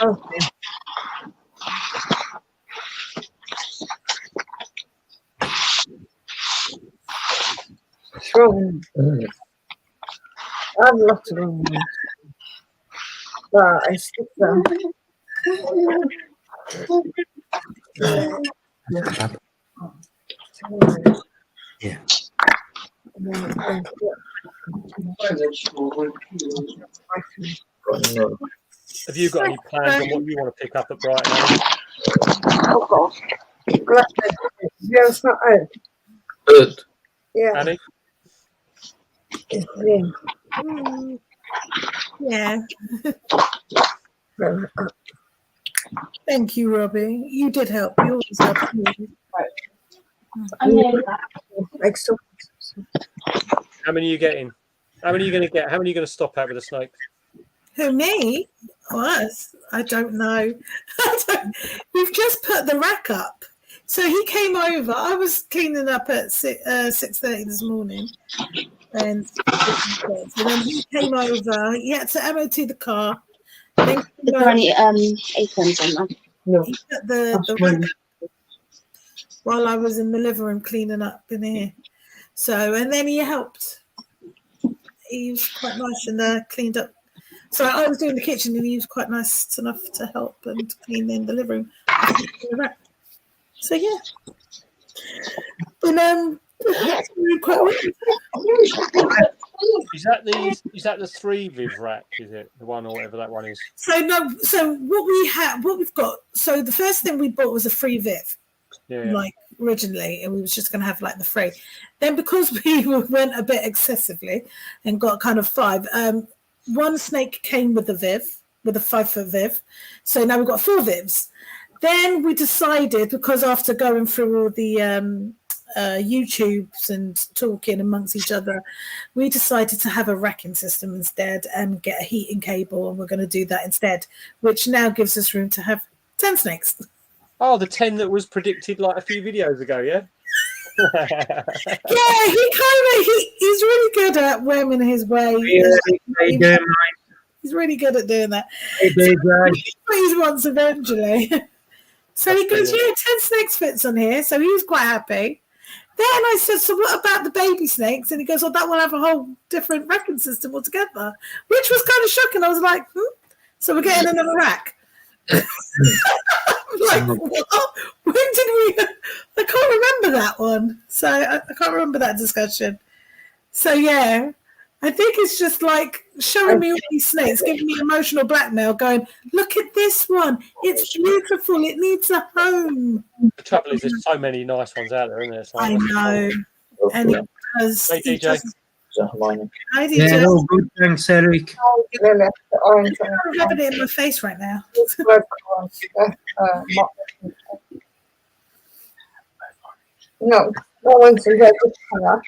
Okay. Wrong. I have lots of wrong ones. But I stick them. Yeah. Have you got any plans on what you want to pick up at Brighton? Oh God. Yeah, it's not out. Good. Yeah, Annie? it's in. Yeah. Thank you, Robbie. You did help. You always help me. I know that. Like so. How many are you getting? How many are you going to get? How many are you going to stop at with the snakes? Who, me? Or us? I don't know. We've just put the rack up. So he came over. I was cleaning up at 6:30 this morning. And then he came over. He had to MOT the car. Is there any aprons on there? No. He put the rack up while I was in the living room cleaning up in here. So, and then he helped. He was quite nice and cleaned up. So I was doing the kitchen and he was quite nice enough to help and clean in the living room. So yeah. But Is that the 3 Viv rack? Is it the one or whatever that one is? So no. So what we've got. So the first thing we bought was a free Viv, like originally, and we was just going to have like the free. Then because we went a bit excessively and got kind of 5. One snake came with a Viv, with a 5-foot Viv. So now we've got 4 Vivs. Then we decided, because after going through all the YouTubes and talking amongst each other, we decided to have a racking system instead and get a heating cable, and we're going to do that instead, which now gives us room to have 10 snakes. Oh, the 10 that was predicted like a few videos ago, yeah? Yeah, he's really good at worming his way. He's really good at doing that. He wants eventually. So he goes, 10 snakes fits on here. So he was quite happy. Then I said, so what about the baby snakes? And he goes, that will have a whole different racking system altogether, which was kind of shocking. I was like, So we're getting another rack. Like, what? When did we? I can't remember that one. So I can't remember that discussion. So yeah, I think it's just like showing me all these snakes, giving me emotional blackmail, going, look at this one. It's beautiful. It needs a home. The trouble is, there's so many nice ones out there, isn't there? So I know. And it does. Hey, DJ. Hi, DJ. Yeah, all good. Thanks, Eric. The orange one. I'm rubbing it in my face right now. It's red corn. No, that one's a red colour.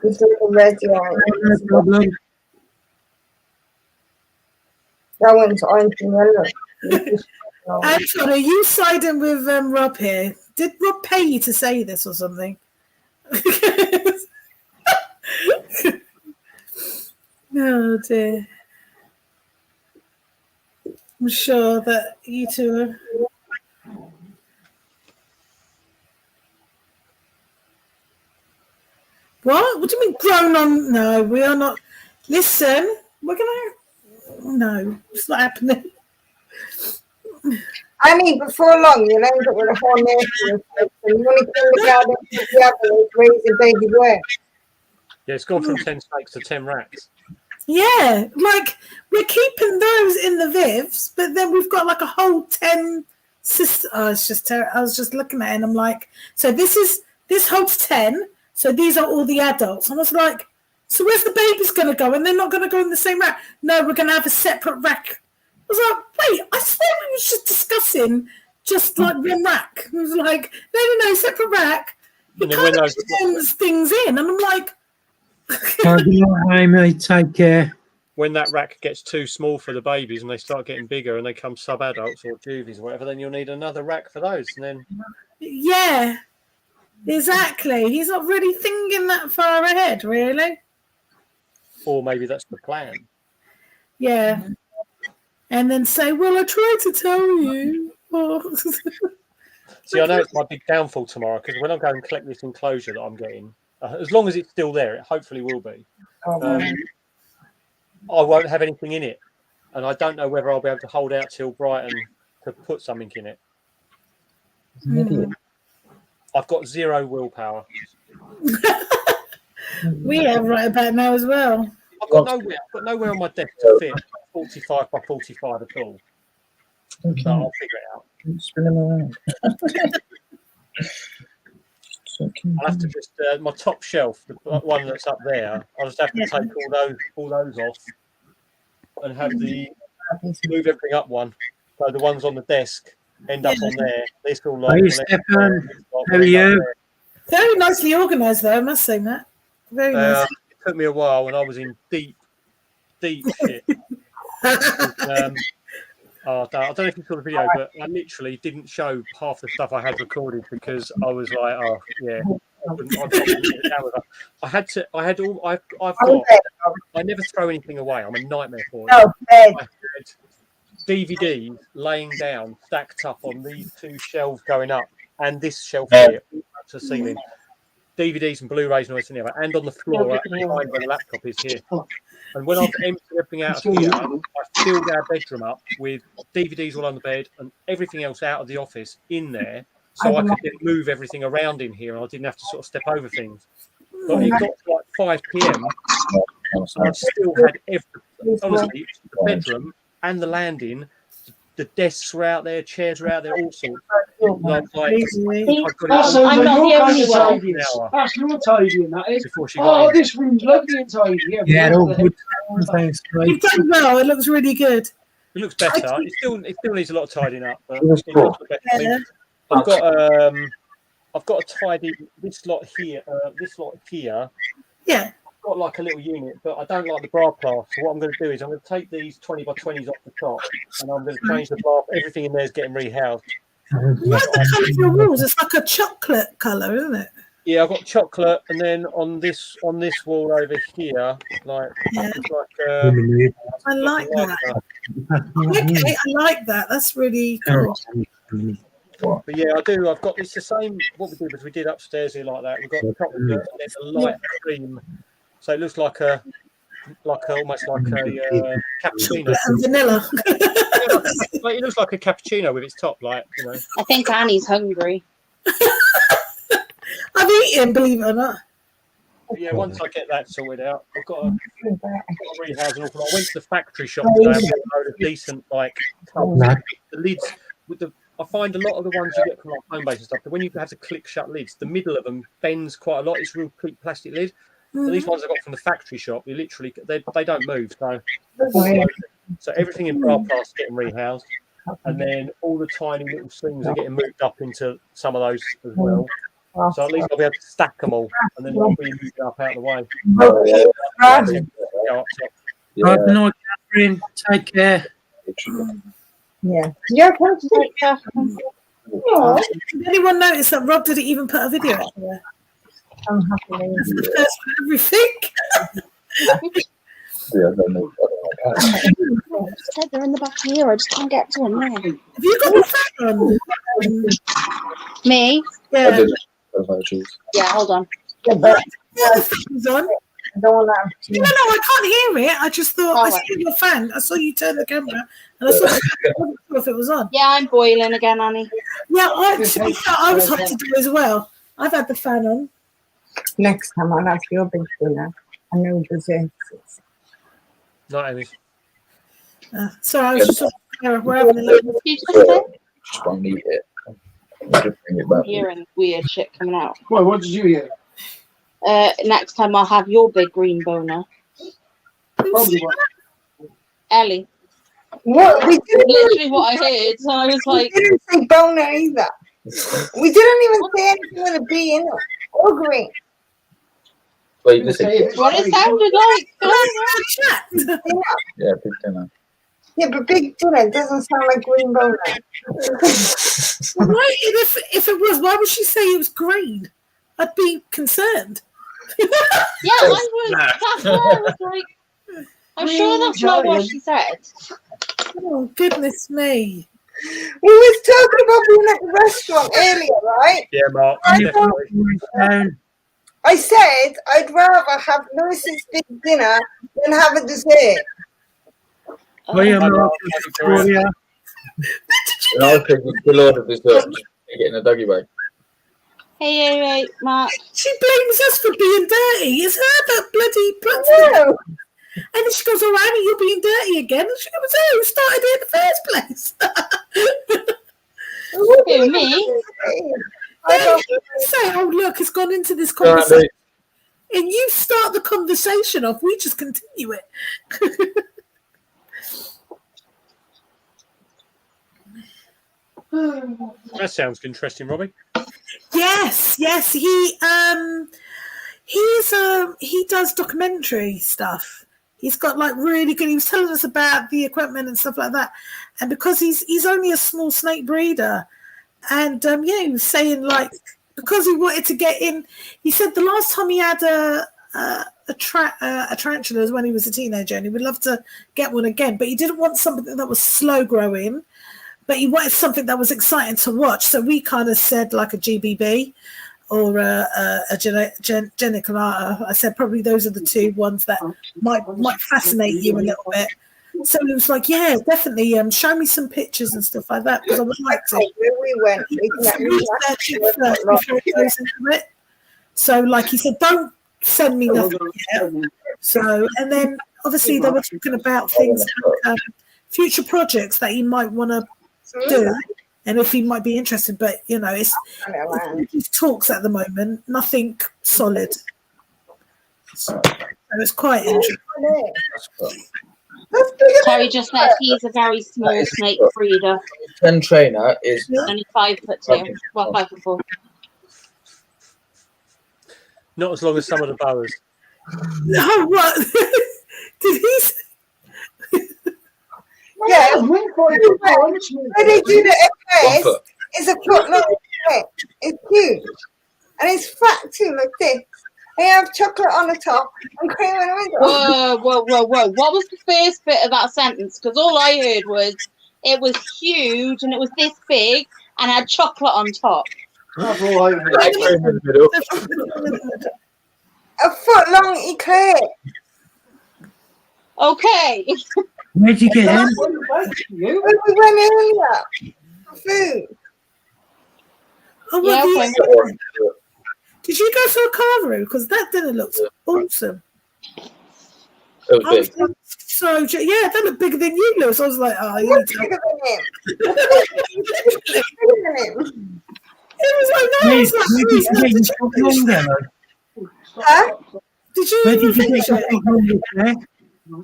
It's like a red line. No problem. That one's orange and yellow. Anton, are you siding with Rob here? Did Rob pay you to say this or something? Oh dear. I'm sure that you two are. What? What do you mean grown on? No, we are not. Listen, we're gonna. No, it's not happening. I mean, before long, you'll end up with a whole nation of snakes, and you want to kill the garden with the other, raise a baby where? Yeah, it's gone from 10 snakes to 10 rats. Yeah, like we're keeping those in the Vivs, but then we've got like a whole 10 sister. Oh, it's just terrible. I was just looking at it and I'm like, so this holds 10. So these are all the adults. And I was like, so where's the babies going to go? And they're not going to go in the same rack. No, we're going to have a separate rack. I was like, wait, I swear we were just discussing just like one rack. It was like, no, separate rack. It kind of turns things in. And I'm like, Hi, mate. Take care. When that rack gets too small for the babies and they start getting bigger and they come sub-adults or juvies or whatever, then you'll need another rack for those. And then, yeah, exactly. He's not really thinking that far ahead, really. Or maybe that's the plan. Yeah. And then say, well, I tried to tell you. Oh. See, I know it's my big downfall tomorrow because when I go and collect this enclosure that I'm getting, as long as it's still there, it hopefully will be. I won't have anything in it. And I don't know whether I'll be able to hold out till Brighton to put something in it. I've got 0 willpower. We have right about now as well. I've got nowhere on my desk to fit 45 by 45 at all. Okay. So I'll figure it out. Spin them around. I'll have to just my top shelf, the one that's up there. I'll just have to take all those off and have move everything up one. So the ones on the desk end up on there. This all like. Hey, Stefan. How are you? Very nicely organised, though. I must say, Matt. Very nice. It took me a while, and I was in deep shit. I don't know if you saw the video, but I literally didn't show half the stuff I had recorded because I was like, oh yeah, I never throw anything away. I'm a nightmare for it. I had DVDs laying down, stacked up on these 2 shelves going up, and this shelf here to the ceiling. DVDs and Blu-rays and all this and the other, and on the floor right behind where the laptop is here. And when I've emptied everything out of here, I filled our bedroom up with DVDs all on the bed and everything else out of the office in there, so I could then move everything around in here and I didn't have to sort of step over things. But it got to like 5 p.m. and I still had honestly, the bedroom and the landing, the desks were out there, chairs were out there, all sorts. I'm not the only one. That's not tidying, that is. This room's lovely and tidy. Yeah, all good. Thanks, You've done well. It looks really good. It looks better. It still needs a lot of tidying up. But it looks better. I've got to tidy this lot here. Yeah. I've got like a little unit, but I don't like the bra plaster. So what I'm going to do is I'm going to take these 20 by 20s off the top, and I'm going to change the bra. Everything in there is getting rehoused. Like the colour of your walls, it's like a chocolate colour, isn't it? Yeah, I've got chocolate, and then on this wall over here, like, it's like I like that. Okay, I like that. That's really cool. But yeah, I do. I've got it's the same. What we did was we did upstairs here like that. We've got chocolate and then a light cream, so it looks like almost like a cappuccino. And vanilla. Like, it looks like a cappuccino with its top, like, you know. I think Annie's hungry. I've eaten, believe it or not. But yeah, once I get that sorted out, I've got to rehouse an awful lot. I went to the factory shop today and bought a load of decent, like, tubs. The lids with the. I find a lot of the ones you get from like home base and stuff, that when you have to click shut lids, the middle of them bends quite a lot. It's a real cheap plastic lid. But these ones I got from the factory shop, you literally they don't move. So everything in bra plastic getting rehoused, and then all the tiny little things are getting moved up into some of those as well. So at least I'll be able to stack them all, and then I'll be moved up out of the way. Right, good night, Catherine. Take care. Yeah. Yeah. Did anyone notice that Rob didn't even put a video out there? I'm happy. That's the first for everything. They're in the back here. I just can't get to them now. Have you got the fan on? Me? Yeah. Yeah, hold on. Yeah, the fan's on. No, I can't hear it. I just thought I Oh, saw your fan. I saw you turn the camera, and I saw I wasn't sure if it was on. Yeah, I'm boiling again, Annie. Yeah, I was hot to do as well. I've had the fan on. next time I'll have your big dinner. I know desserts. Not any. So I was just we're having a little. Just won't eat it. Just bring it back. Hearing weird shit coming out. Well, what did you hear? Next time I'll have your big green boner. Probably what? Ellie. What? We didn't Literally what I heard. So I was like, we didn't say boner either. We didn't even say anything with a B in it or green. Well, you just said what it sounded like. yeah, big dinner. Yeah, but big dinner doesn't sound like green boner. Right, if it was, why would she say it was green? I'd be concerned. Yeah, I was. That's why I was like, I'm sure that's not what she said. Oh, goodness me. We was talking about being at the restaurant earlier, right? Yeah, Mark. I said I'd rather have Lewis's big dinner than have a dessert. Hiya, Mark. Victoria. And I'll take the load of dessert and get in a doggy bag. Hey, Mark. She blames us for being dirty. It's her that bloody No. And then she goes, "Oh, Annie, you're being dirty again." And she goes, "Oh, who started it in the first place?" Who, me? I don't say, "Oh, look, it's gone into this conversation." And you start the conversation off. We just continue it. That sounds interesting, Robbie. Yes. He does documentary stuff. He's got like really good. He was telling us about the equipment and stuff like that. And because he's only a small snake breeder, and he was saying like because he wanted to get in. He said the last time he had a tarantula was when he was a teenager, and he would love to get one again, but he didn't want something that was slow growing. But he wanted something that was exciting to watch. So we kind of said like a GBB or a geniculata. I said probably those are the two ones that might fascinate you a little bit. So he was like, yeah, definitely. Show me some pictures and stuff like that because I would like to. where we went. Before it goes into it. So like he said, don't send me nothing yet. So and then obviously they were talking about things like future projects that he might want to do, and if he might be interested, but it's talks at the moment, nothing solid. So it's quite interesting. Terry just said he's a very small snake breeder. 10 trainer is Only 5'2". Well, 5'4". Not as long as some of the boas. No, what did he say? Yeah, when they do the FS, it's a foot long. It's huge. And it's fat too, like this. And you have chocolate on the top and cream in the middle. Whoa. What was the first bit of that sentence? Because all I heard was it was huge and it was this big and had chocolate on top. That's all I heard. A foot long eclair. Okay. Where'd you get him? You? When we went earlier for food. Oh, Yeah, what okay. did you go for a carvery? Because that dinner looks awesome. It was I was big. so yeah, that looked bigger than you, Lewis. I was like, oh, you need What's to. bigger than him? Bigger than him. It was like, no, I was like, Where please, no, did did you you finish get it? Huh? Did you Where even did you finish get it? the In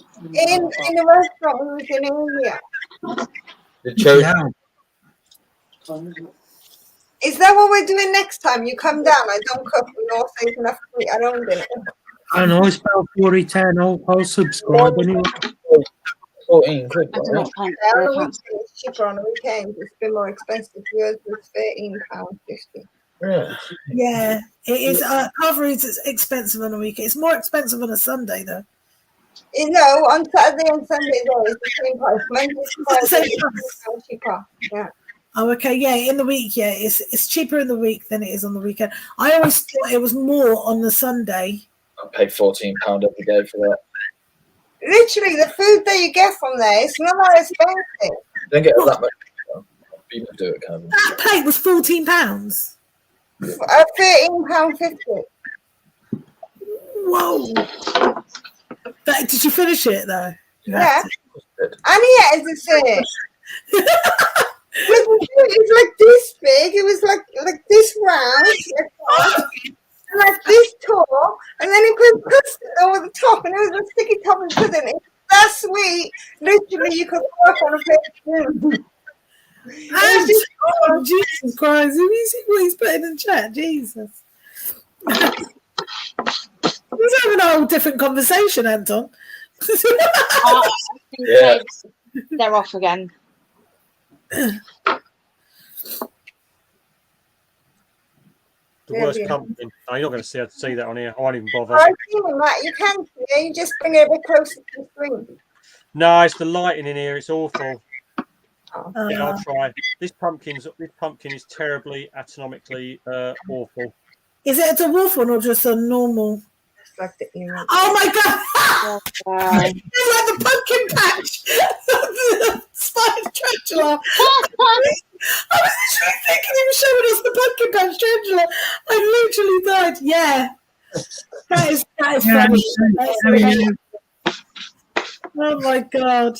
the restaurant we was in India. The chose. Is that what we're doing next time? You come down, I don't cook, we all save enough to eat our own dinner. I know, it's about 4010. I'll subscribe anyway. 14 quid, I don't know right? what time. Yeah, on the weekend it's cheaper on the weekends. It's been more expensive. Yours was £13.50. Yeah. Yeah, it is. Carveries is expensive on a weekend. It's more expensive on a Sunday, though. You know, on Saturday and Sunday though, it's the same price. Monday to Friday Same it's price. cheaper. Yeah. Oh, okay, yeah. In the week, yeah, it's cheaper in the week than it is on the weekend. I always thought it was more on the Sunday. I paid £14 every day for that. Literally, the food that you get from there, it's not that expensive. Don't get that much. People do it, kind of. That plate was £14. £13.50. Whoa! Did you finish it though? Yeah. And he had to say it. It was like this big. It was like this round, like this tall, and then he put custard over the top, and it was a sticky top and pudding. It was that sweet. Literally, you could work on a plate of food. Oh, Jesus Christ! Have you seen what he's putting in chat? Jesus. He's having a whole different conversation, Anton. I think they're off again. The worst pumpkin. No, you're not going to see that on here. I won't even bother. I've seen it, Matt. You can see it. You just bring it a bit closer to the screen. No, it's the lighting in here. It's awful. Oh. Yeah, I'll try. This pumpkin is terribly anatomically awful. Is it a dwarf one or just a normal? It's like the image. Oh my god! It's like the pumpkin patch. Spider tarantula. I was literally thinking he was showing us the pumpkin patch tarantula. I literally died. Yeah, that is funny. That is funny. Oh my god.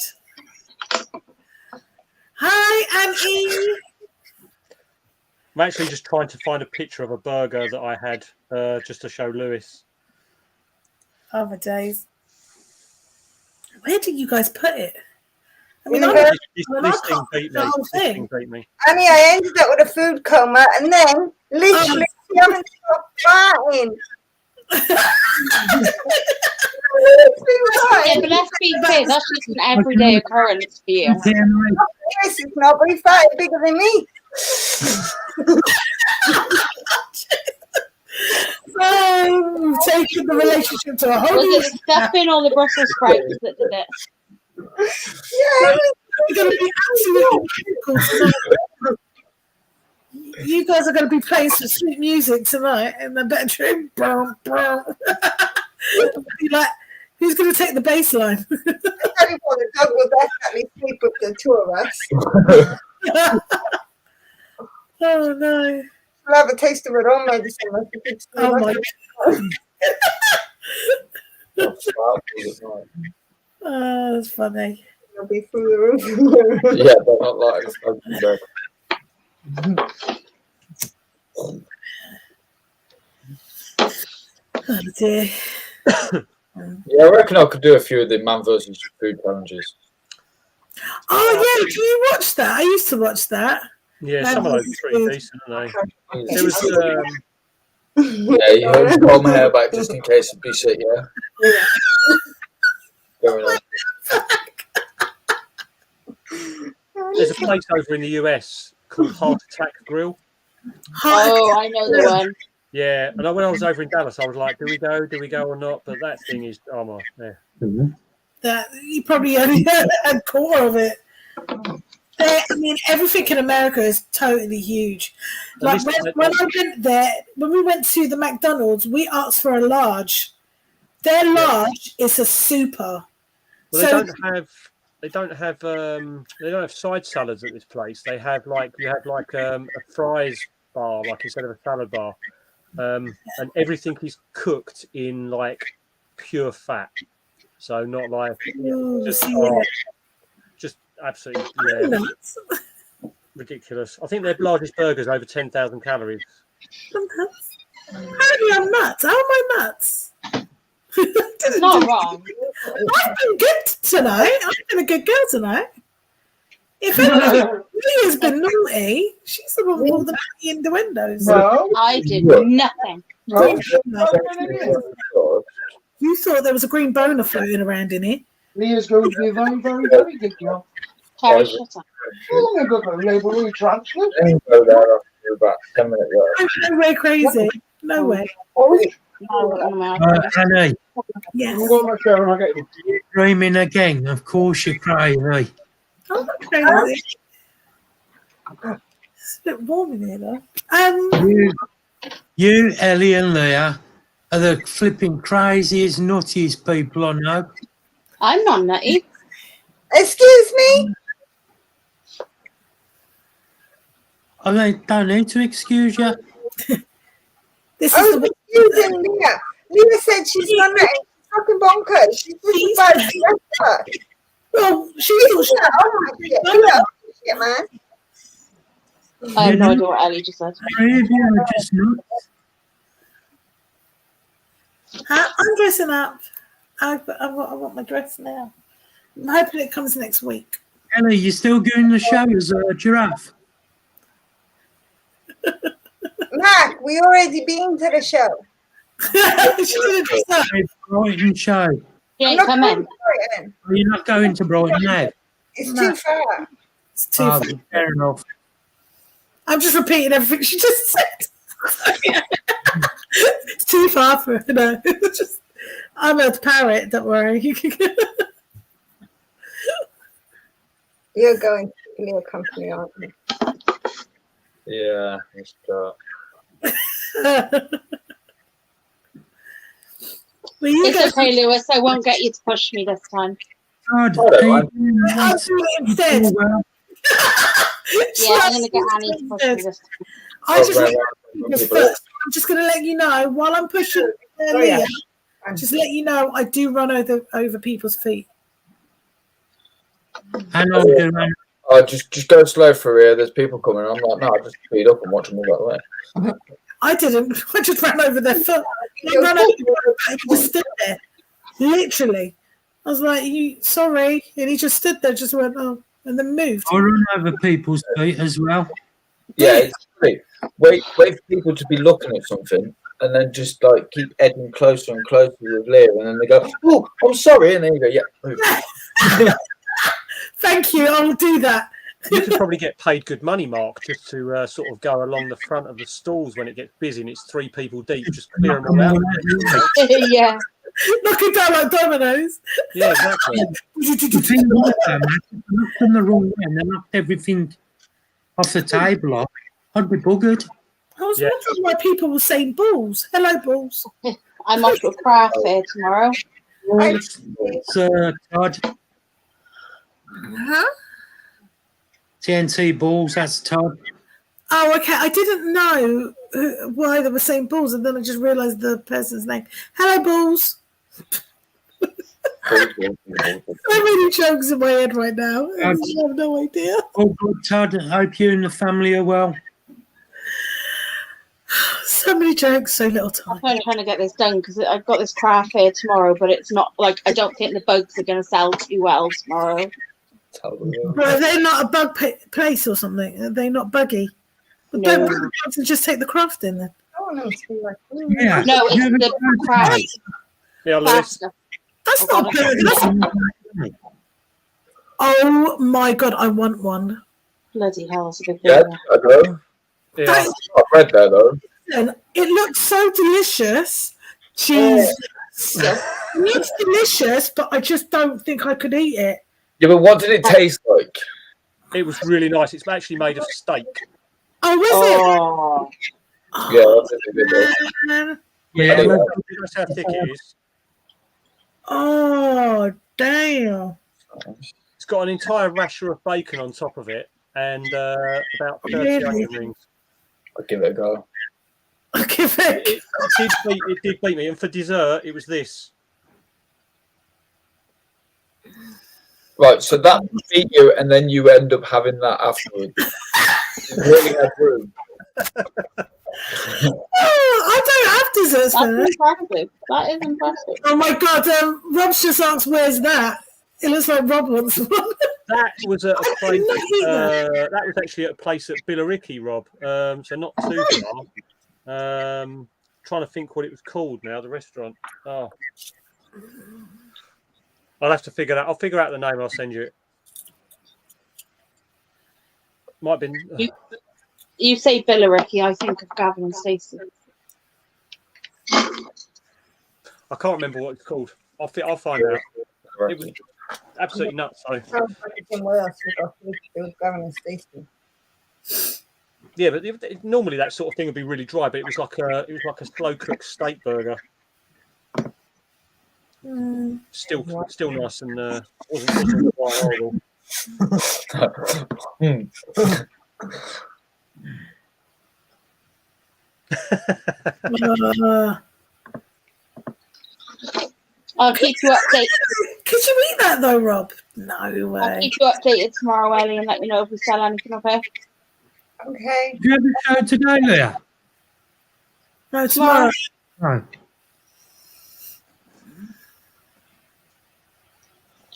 Hi, Annie. I'm actually just trying to find a picture of a burger that I had just to show Lewis. Oh my days. Where did you guys put it? I mean, This thing beat me. This thing beat me. Annie, I ended up with a food coma, and then literally she haven't stopped farting. Yeah, but let's be clear, that's just an everyday occurrence for you. This is not, but he farted bigger than me. Taking the relationship to a whole new Was it the stuffing or the Brussels sprouts that did it? Yeah, it's going to be absolutely difficult tonight. You guys are going to be playing some sweet music tonight in the bedroom. Be like, who's going to take the bass line? I tell you what, the dog will definitely sleep with the two of us. Oh no. We'll have a taste of our own medicine. Oh my god. Oh, that's funny. It'll be through the roof. Yeah, but not like a smoking bed. Oh dear. Yeah, I reckon I could do a few of the man versus food challenges. Oh yeah, do you watch that? I used to watch that. Yeah, some of those are pretty decent, aren't they? There was Yeah, you hold pull my hair back just in case it'd be sick, yeah? Going on. there's a place over in the US called Heart Attack Grill. Oh, I know the one. Yeah, and when I was over in Dallas, I was like, do we go or not? But that thing is, oh my, yeah. That you probably only had a core of it. I mean, everything in America is totally huge. Like when I went there, when we went to the McDonald's, we asked for a large. Their large is a super. Well, they don't have they don't have side salads at this place. They have a fries bar, like instead of a salad bar, and everything is cooked in like pure fat. So not like just absolutely Nuts. ridiculous. I think their largest burger's over 10,000 calories. Apparently I'm nuts. How am I nuts? It's not wrong. I've been good tonight. I've been a good girl tonight. If anything, Leah's been naughty. She's the one with all the naughty innuendos. No. I did nothing. No. You thought there was a green boner floating around in here. Leah's going to be a very, very, very good girl. Terry, shut up. How long ago did label retransfer? Go there after about 10 minutes. No way crazy. No way. Annie, Yes. I'm going to my show and I'll get you. you're dreaming again. Of course you're crazy. I'm not crazy. It's a bit warm in here though. You, Ellie and Leah are the flipping craziest, nuttiest people I know. I'm not nutty. Excuse me? I don't need to excuse you. This I is was the excusing Leah. Leah said she's not letting fucking bonkers. She's just about to get her. well, she thought she Oh my shit. Leah, shit, man. I have no idea what Ellie just said. Three of you are just nuts. I'm dressing up. I want my dress now. I'm hoping it comes next week. Ellie, you still doing the show as a giraffe? Mac, we already been to the show. She did it herself. Brighton show. You I'm ain't not come going in. to Brighton. Are you not going to Brighton now? It's No. too far. It's too Oh, far. fair enough. I'm just repeating everything she just said. It's too far for her. No. I'm a parrot, don't worry. You're going to Leah company, aren't you? Yeah, it's got. Well, you It's guys, okay, Lewis. I won't get you to push me this time. God, I don't mind. I'll do it instead. well, Yeah, I'm going to get Annie to push me this time. I just Right, I'm just going to let you know while I'm pushing Leah, yeah. just let you know I do run over people's feet. and I'll do that. Oh, just go slow for here. There's people coming. I'm like, no, I'll just speed up and watch them move out of the way. I didn't. I just ran over their foot. I ran over and he just stood there. Literally. I was like, "You sorry," and he just stood there, just went, "Oh," and then moved. I run over people's feet as well. Yeah, it's great. Wait for people to be looking at something, and then just like keep edging closer and closer with Leah, and then they go, "Oh, I'm sorry," and then you go, "Yeah, move." Thank you. I'll do that. You could probably get paid good money, Mark, just to sort of go along the front of the stalls when it gets busy and it's 3 people deep, just clear them all out. Yeah. Knock it down like dominoes. Yeah, exactly. The thing was, man, if I looked in the wrong way and they knocked everything off the table off, I'd be buggered. I was wondering why people were saying balls. Hello, balls. I'm off to a craft fair tomorrow. Todd, Huh? TNT balls, that's Todd. Oh, okay. I didn't know why they were saying balls, and then I just realised the person's name. Hello, balls. So many jokes in my head right now. I have no idea. Oh, good, Todd. I hope you and the family are well. So many jokes, so little time. I'm trying to get this done because I've got this craft fair tomorrow, but it's not like I don't think the bugs are going to sell too well tomorrow. Well, they're not a bug place or something. Are they not buggy? But No. don't bug bugs and just take the craft in then. I want them to be like, Yeah. No, it's the craft Yeah, Lewis. stuff. That's Oh, not God, good. Oh my god, I want one. Bloody hell, it's a big Yeah, thing. I know. Yeah. I've read that though. And it looks so delicious. Jeez. It looks delicious, but I just don't think I could eat it. Yeah, but what did it taste like? It was really nice. It's actually made of steak. Oh, is Oh, it? Yeah, that's a good one. Man. Yeah, That's how thick it is. Oh, damn. It's got an entire rasher of bacon on top of it and about 30 Really? onion rings. I'll give it a go. It did beat me. And for dessert, it was this. Right, so that beat you, and then you end up having that afterwards. You really had room. I don't have desserts. That's For impressive. That is impressive. Oh my god! Rob's just asked, "Where's that?" It looks like Rob wants one. That was at a place. not eat that. That was actually at a place at Billericay, Rob. So not too far. Trying to think what it was called now. The restaurant. Oh, I'll have to figure that. I'll figure out the name. I'll send you it. Might have been. You say Billericay, I think of Gavin and Stacey. I can't remember what it's called. I'll find out. It was absolutely nuts. So. Sounds like it's somewhere else with us, with Gavin and Stacey. Yeah, but normally that sort of thing would be really dry, but it was like a slow cooked steak burger. Still nice and wasn't quite horrible. I'll keep you updated. Could you eat that though, Rob? No I'll way. keep you updated tomorrow, Ellie, and let you know if we sell anything of it. Okay. Do you have a show today, Leah? No, tomorrow. No.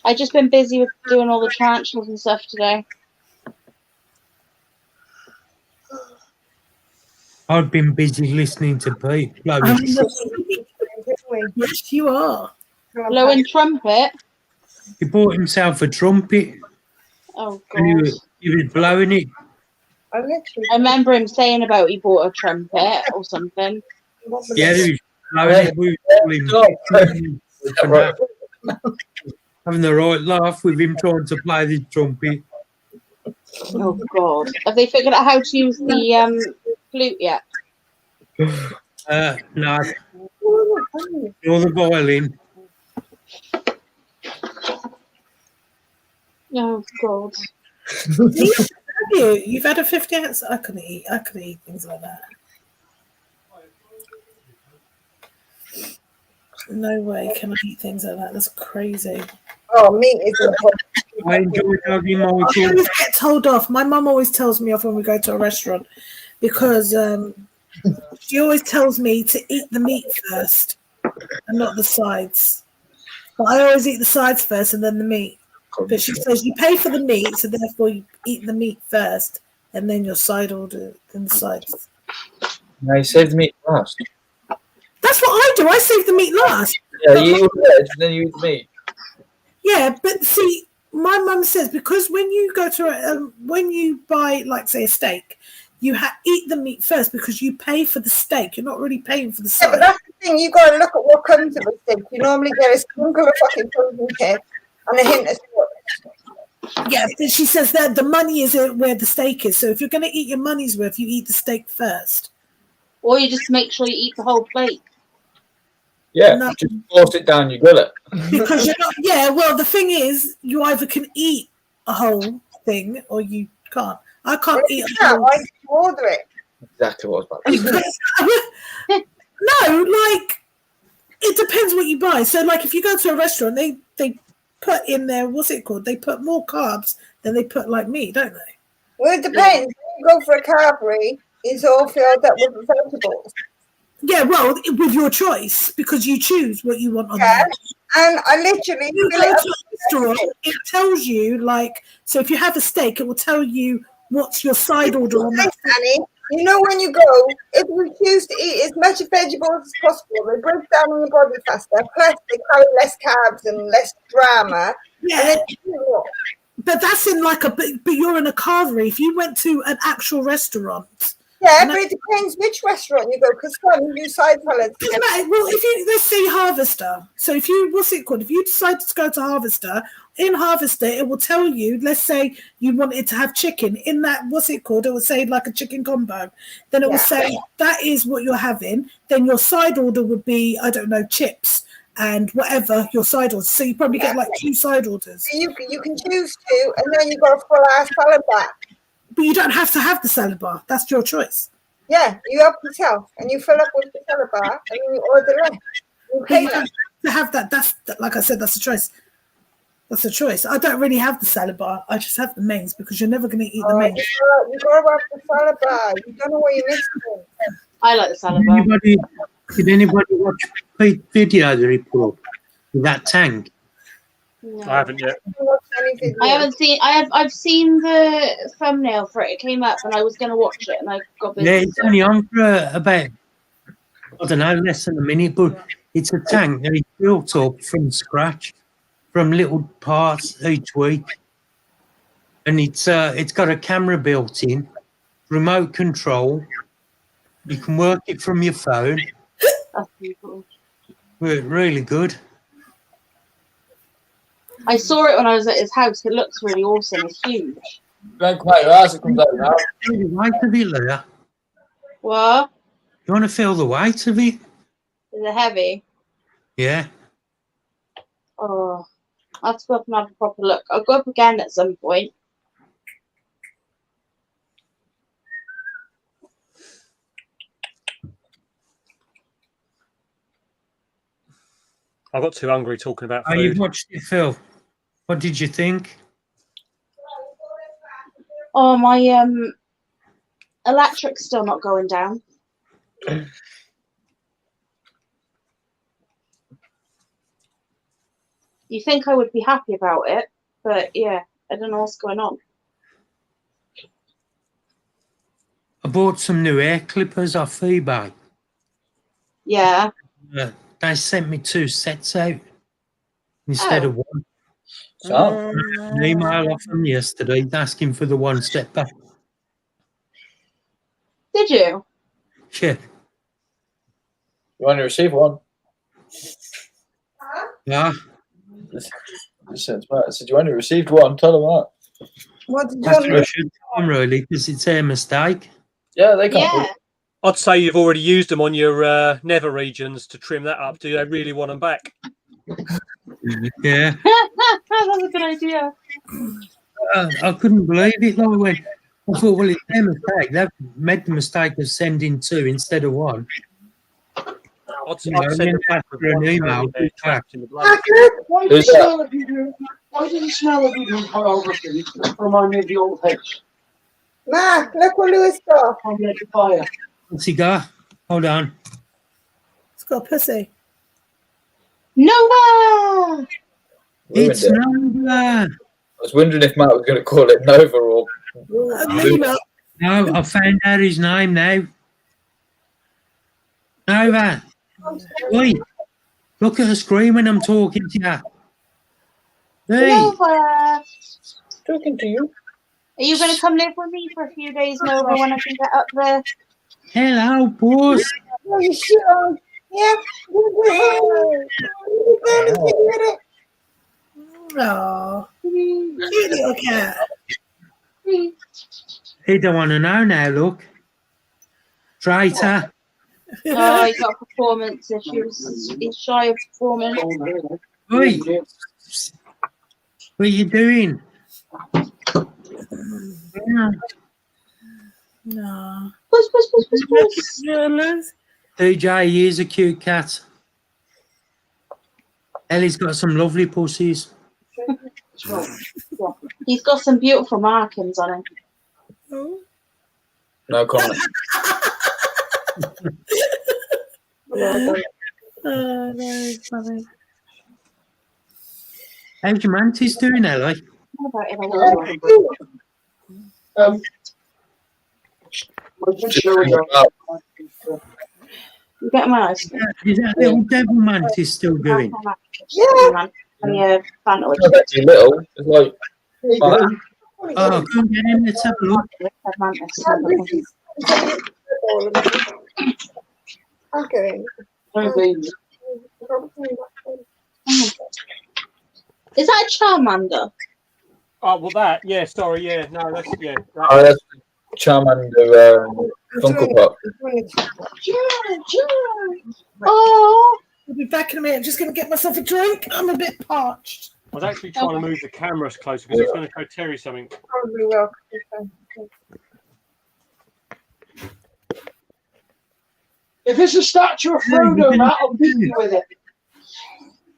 I've just been busy with doing all the tarantulas and stuff today. I've been busy listening to Pete. Yes, you are. Blowing trumpet. He bought himself a trumpet Oh, and God. he was blowing it. I literally. I remember him saying about he bought a trumpet or something. Yeah, he was blowing it. We were having the right laugh with him trying to play the trumpet. Oh, God. Have they figured out how to use the flute yet? No, or the violin. Oh, God. You've had a 50 ounce. I couldn't eat things like that. No way can I eat things like that. That's crazy. Oh, meat is important. I enjoy having my I always get told off. My mum always tells me off when we go to a restaurant because she always tells me to eat the meat first and not the sides. But I always eat the sides first and then the meat. But she says you pay for the meat, so therefore you eat the meat first and then your side order, then the sides. No, you saved the meat last. That's what I do. I save the meat last. Yeah, you eat the veg and then you eat the meat. Yeah, but see, my mum says because when you go to when you buy, like, say, a steak, you eat the meat first because you pay for the steak. You're not really paying for the side. Yeah, but that's the thing. You got to look at what comes with a steak. You normally get a sprinkle of fucking frozen cake and a hint of salt. Yeah, but she says that the money is where the steak is. So if you're going to eat your money's worth, you eat the steak first. Or you just make sure you eat the whole plate. Yeah, No. just force it down your gullet. Because you're not. Yeah, well, the thing is, you either can eat a whole thing or you can't. I can't eat a whole. Why did you order it? Exactly what I was about to say. No, like it depends what you buy. So, like, if you go to a restaurant, they put in there, what's it called? They put more carbs than they put like meat, don't they? Well, it depends. When you go for a carvery, it's all filled up with vegetables. Yeah, well, with your choice because you choose what you want on Yeah, there. and I literally You fill go it up to a with restaurant, vegetables. it tells you, like, so if you have a steak, it will tell you what's your side order on that. Annie, you know when you go, if you choose to eat as much vegetables as possible, they break down in your body faster, plus they carry less carbs and less drama. Yeah, And then you know what? but that's in like but you're in a carvery. If you went to an actual restaurant, Yeah, but it depends which restaurant you go, because some do side salads. doesn't matter. Well, if you let's say Harvester. So if you what's it called? If you decide to go to Harvester, in Harvester it will tell you. Let's say you wanted to have chicken. In that what's it called? It will say like a chicken combo. Then it will say that is what you're having. Then your side order would be I don't know chips, and whatever your side orders. So you probably get like 2 side orders. You can choose 2, and then you got a full-ass salad bar. But you don't have to have the salad bar. That's your choice. Yeah, you help yourself, and you fill up with the salad bar, and then you order less. You pay You don't have to have that. That's like I said. That's a choice. That's a choice. I don't really have the salad bar. I just have the mains because you're never going to eat the mains. You got to have the salad bar. You don't know what you're missing. I like the salad bar. Did anybody watch Pete's video that he put up with that tank? No. I haven't yet. I haven't seen. I've seen the thumbnail for it. It came up, and I was going to watch it, and I got busy. Yeah, it's only on for about, I don't know, less than a minute, but it's a tank that he built up from scratch, from little parts each week, and it's got a camera built in, remote control. You can work it from your phone. That's pretty cool. Really good. I saw it when I was at his house. It looks really awesome. It's huge. Don't quite as it comes out now. Feel the weight of it, Leah. What? You want to feel the weight of it? Is it heavy? Yeah. Oh, I have to go up and have a proper look. I'll go up again at some point. I got too hungry talking about Oh, food. you've watched it, Phil. What did you think? Oh, my electric's still not going down. You think I would be happy about it, but yeah, I don't know what's going on. I bought some new air clippers off eBay. Yeah. They sent me 2 sets out instead of one. So, An email off them yesterday asking for the 1 step back. Did you? Yeah. you want to receive one? Yeah. Listen, I said, you only received one. Tell them that. What did you That's want what I to should tell them, really, because it's their mistake. Yeah, they can't. Yeah. I'd say you've already used them on your nether regions to trim that up. Do they really want them back? Yeah. That's a good idea. I couldn't believe it. Like when I thought, well, it's their mistake. They've made the mistake of sending 2 instead of 1. I'd You know, send and then them back after with an one email, they're it's back. trapped in the blood. Why Who's does it smell of video choreography remind me of the old house? Mark, look what Lewis got. On the edge of fire. What's he got? Hold on. It's got a pussy. Nova! It's Ruined it. Nova. I was wondering if Matt was going to call it Nova or. Luna. No, I found out his name now. Nova. Oi, look at the screen when I'm talking to you. Hey, Nova! Talking to you. Are you going to come live with me for a few days, Nova, when I can get up there? hello, boss. Are you sure? Yeah. Oh, cute little cat. He don't want to know now, look. Traitor. Oh, he got a performance issues. He's shy of performance. Oi, what are you doing? No. Puss, puss, puss, puss, puss. Jealous. DJ, he is a cute cat. Ellie's got some lovely pussies. He's got some beautiful markings on him. Oh. No comment. Oh, no, funny. How's your mantis doing, Ellie? What about it? I want to You get my ice cream. Is that little devil mantis still going? Yeah. Fanta. It's not actually little. It's like. Oh, come get him. Let's have a look. Okay. Is that a Charmander? Oh, well, that, yeah, sorry, yeah, no, that's, yeah. Oh, that's Charmander Funko Pop. Oh, be back in a minute. I'm just going to get myself a drink. I'm a bit parched. I was actually trying to move the cameras closer because I was going to show Terry something. Probably will. If it's a statue of Frodo, Matt, I'll beat you with it.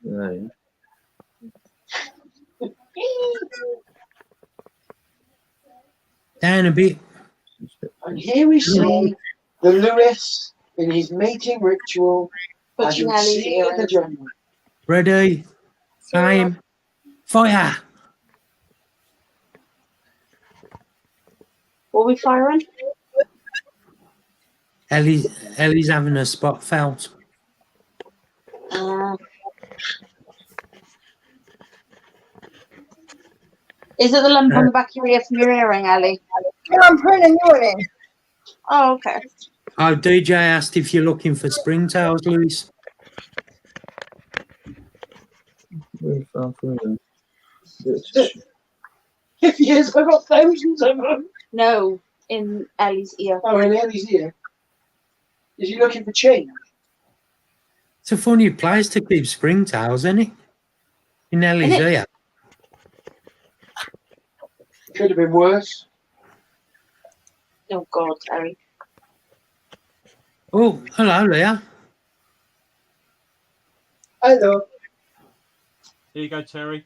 No. Down a bit. And here we see the Lewis in his mating ritual as you see in the jungle. Ready? Time. Fire. What are we firing? Ellie's having a spot felt. Is it the lump on the back of your ear from your earring, Ellie? No, I'm putting a new one in. Oh, okay. Oh, DJ asked if you're looking for springtails, Louis. Very far from them. If he is, I've got thousands of them. No, in Ellie's ear. Oh, in Ellie's ear. Is he looking for change? It's a funny place to keep springtails, isn't it? In Ellie's ear. Could have been worse. Oh, God, Terry. Oh, hello, Leah. Hello. Here you go, Terry.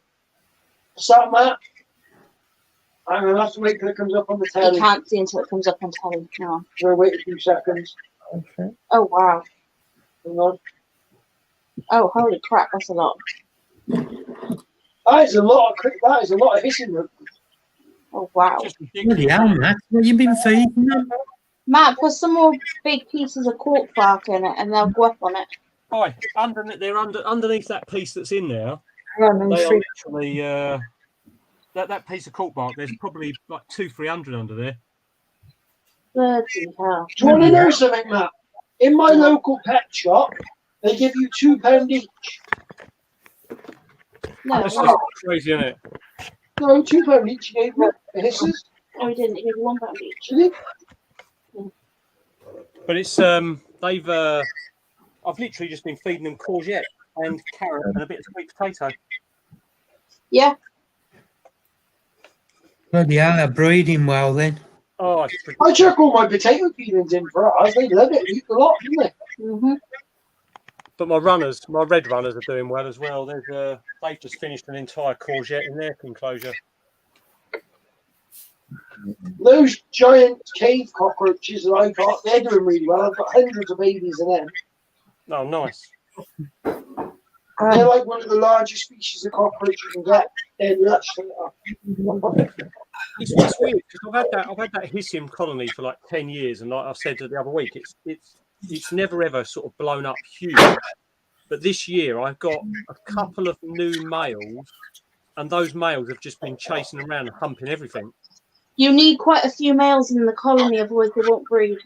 What's up, Matt? I'm going to have to wait till it comes up on the telly. You can't see until it comes up on telly. No. We'll wait a few seconds. Okay. Oh, wow. Hang on. Oh, holy crap, that's a lot. That is a lot of hissing. Oh, wow. Bloody hell, Matt. What you been feeding them? Matt, put some more big pieces of cork bark in it and they'll go up on it. Hi, underneath that piece that's in there. They are literally that piece of cork bark. There's probably like 200-300 under there. Bloody hell. Do you want to know something, Matt? In my local pet shop, they give you £2 each. No, That's just crazy, isn't it? No, £2 each. You gave me the hisses. no, he didn't. He gave £1 each. Did he? But it's I've literally just been feeding them courgette and carrot and a bit of sweet potato. Yeah. Bloody hell, they're breeding well then. Oh, I chuck all my potato peelings in for us. They love it. Eat a lot, don't they? Mm-hmm. But my red runners are doing well as well. They've just finished an entire courgette in their enclosure. Those giant cave cockroaches that I got, they're doing really well. I've got hundreds of babies of them. Oh, nice. They're like one of the largest species of cockroach you can get. They're lush. It's weird because I've had that hissing colony for like 10 years, and like I said the other week, it's never ever sort of blown up huge. But this year I've got a couple of new males, and those males have just been chasing around and humping everything. You need quite a few males in the colony, otherwise they won't breed.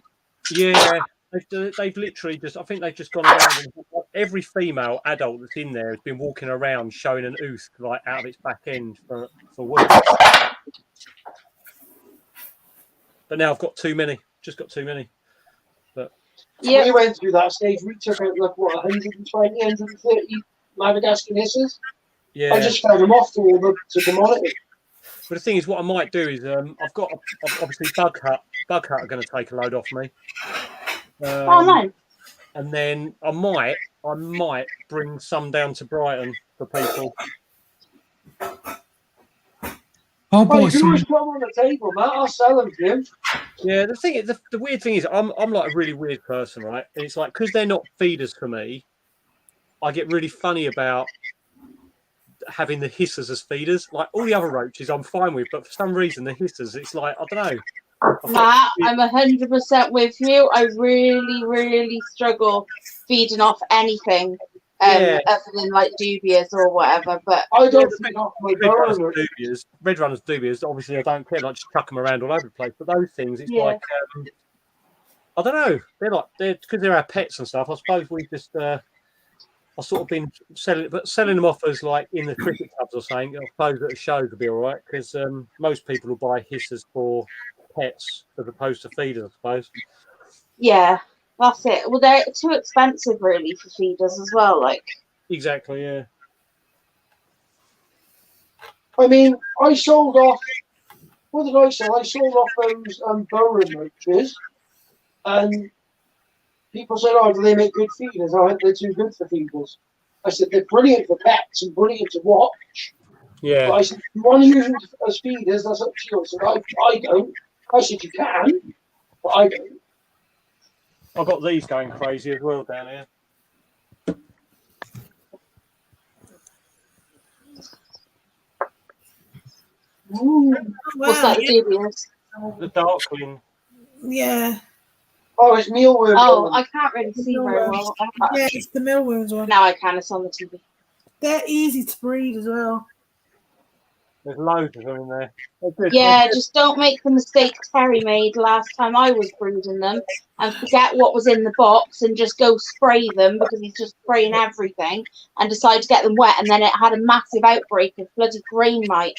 Yeah, they've literally just, I think they've just gone around and every female adult that's in there has been walking around showing an ooth like out of its back end for weeks. But now I've got too many, just got too many. But yeah, we went through that stage. We took out like what 120, 130 Madagascar hisses. yeah, I just fed them off to all the commodity. But the thing is, what I might do is I've got obviously Bug Hut are going to take a load off me. oh no. And then I might bring some down to Brighton for people. Oh, Well, boy, you can always put them on the table, Matt. I'll sell them to you. Yeah, the thing is, the weird thing is, I'm like a really weird person, right? And it's like because they're not feeders for me, I get really funny about having the hissers as feeders. Like all the other roaches, I'm fine with, but for some reason the hissers, it's like I don't know. Matt, I'm 100% with you. I really, really struggle feeding off anything other than like dubious or whatever. But I don't feed off my Red runners dubious. Obviously, I don't care. Like just chuck them around all over the place. But those things, it's like I don't know. They're because they're our pets and stuff. I suppose we just I've sort of been selling them off as like in the cricket clubs or something. I suppose at a show could be all right because most people will buy hissers for pets as opposed to feeders, I suppose. yeah, That's it. Well, they're too expensive, really, for feeders as well. Like, Exactly, yeah. I mean, I sold off. What did I sell? I sold off those burrow roaches, and people said, "Oh, do they make good feeders?" I went, "They're too good for feeders." I said, "They're brilliant for pets and brilliant to watch." Yeah. But I said, "If you want to use them as feeders, that's up to you." I said, "I don't." I said, "You can, but I don't." I've got these going crazy as well down here. Ooh. What's that, dubious? The Darkling. Yeah. Oh, it's mealworm. Oh, I can't really see very well. Yeah, it's the mealworms one. Now I can. It's on the TV. They're easy to breed as well. There's loads of them in there. They're good. Yeah, just don't make the mistake Terry made last time I was breeding them and forget what was in the box and just go spray them because he's just spraying everything and decide to get them wet, and then it had a massive outbreak of bloody grain mite.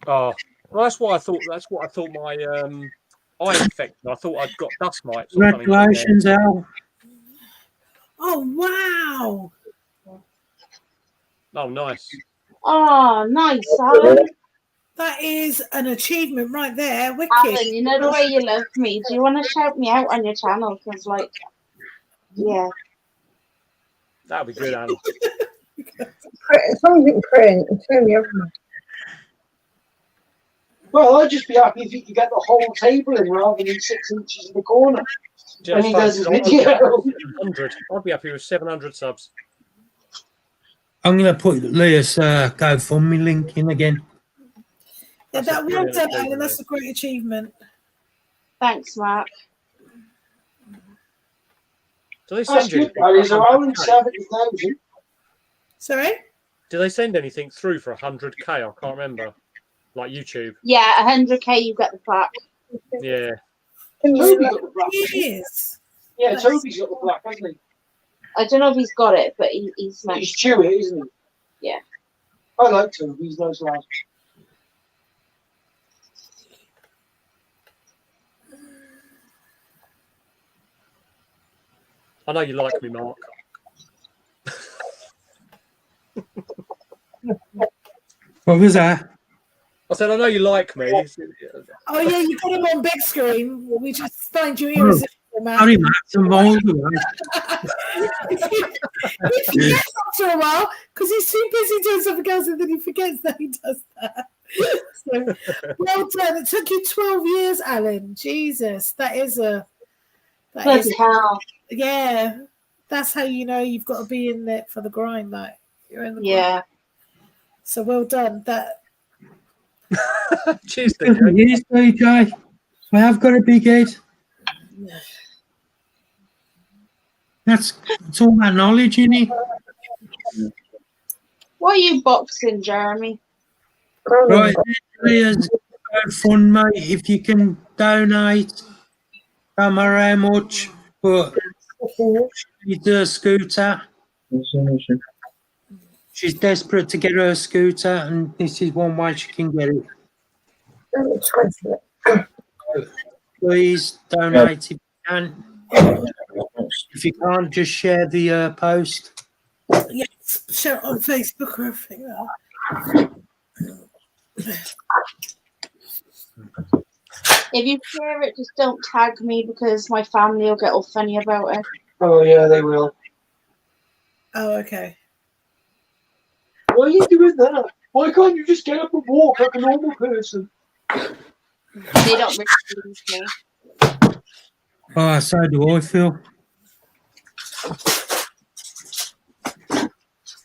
Oh, well, that's what I thought. That's what I thought my eye infection. I thought I'd got dust mites. Or something. Congratulations, Al. Oh, wow. Oh, nice. Oh, nice, Alan. That is an achievement right there. Wicked. Alan, you know the way you love me. Do you want to shout me out on your channel? Because, like, yeah. That'll be good, Alan. Something print. Turn me over. Well, I'd just be happy if he could get the whole table in rather than 6 inches in the corner when he does his video. 700. I'd be happy with 700 subs. I'm going to put Leah's GoFundMe link in again. Yeah, that well done, Alan. That's a great achievement. Thanks, Mark. Do they send you? He's around 70,000. Sorry? Do they send anything through for 100k? I can't remember. Like YouTube. Yeah, 100k, you get the plaque. Yeah. Toby's got the black. Yes. Yeah, Toby's got the black, hasn't he? I don't know if he's got it, but he's meant. He's chewy, isn't he? Yeah. I like Toby. He's nice lad. I know you like me, Mark. What was that? I said, I know you like me. Oh, yeah, you got him on big screen. We just find you irresistible, man. Sorry, Matt. I'm old. He forgets after a while because he's too busy doing something else and then he forgets that he does that. So, well done. It took you 12 years, Alan. Jesus, that is a... Bloody hell. Yeah, that's how you know you've got to be in there for the grind. Like, you're in the grind. Yeah. So well done. That... Cheers, DJ. Yes, DJ. I have got a big head. It's all that knowledge, isn't it? What are you boxing, Jeremy? Right, there's fun, mate. If you can donate, don't matter how much, but she's a scooter. She's desperate to get her scooter, and this is one way she can get it. Please donate if you can. If you can't, just share the post. Yes, share it on Facebook or everything. If you share it, just don't tag me because my family will get all funny about it. Oh, yeah, they will. Oh, okay. Why are you doing that? Why can't you just get up and walk like a normal person? They don't really believe me. Oh, so do I feel.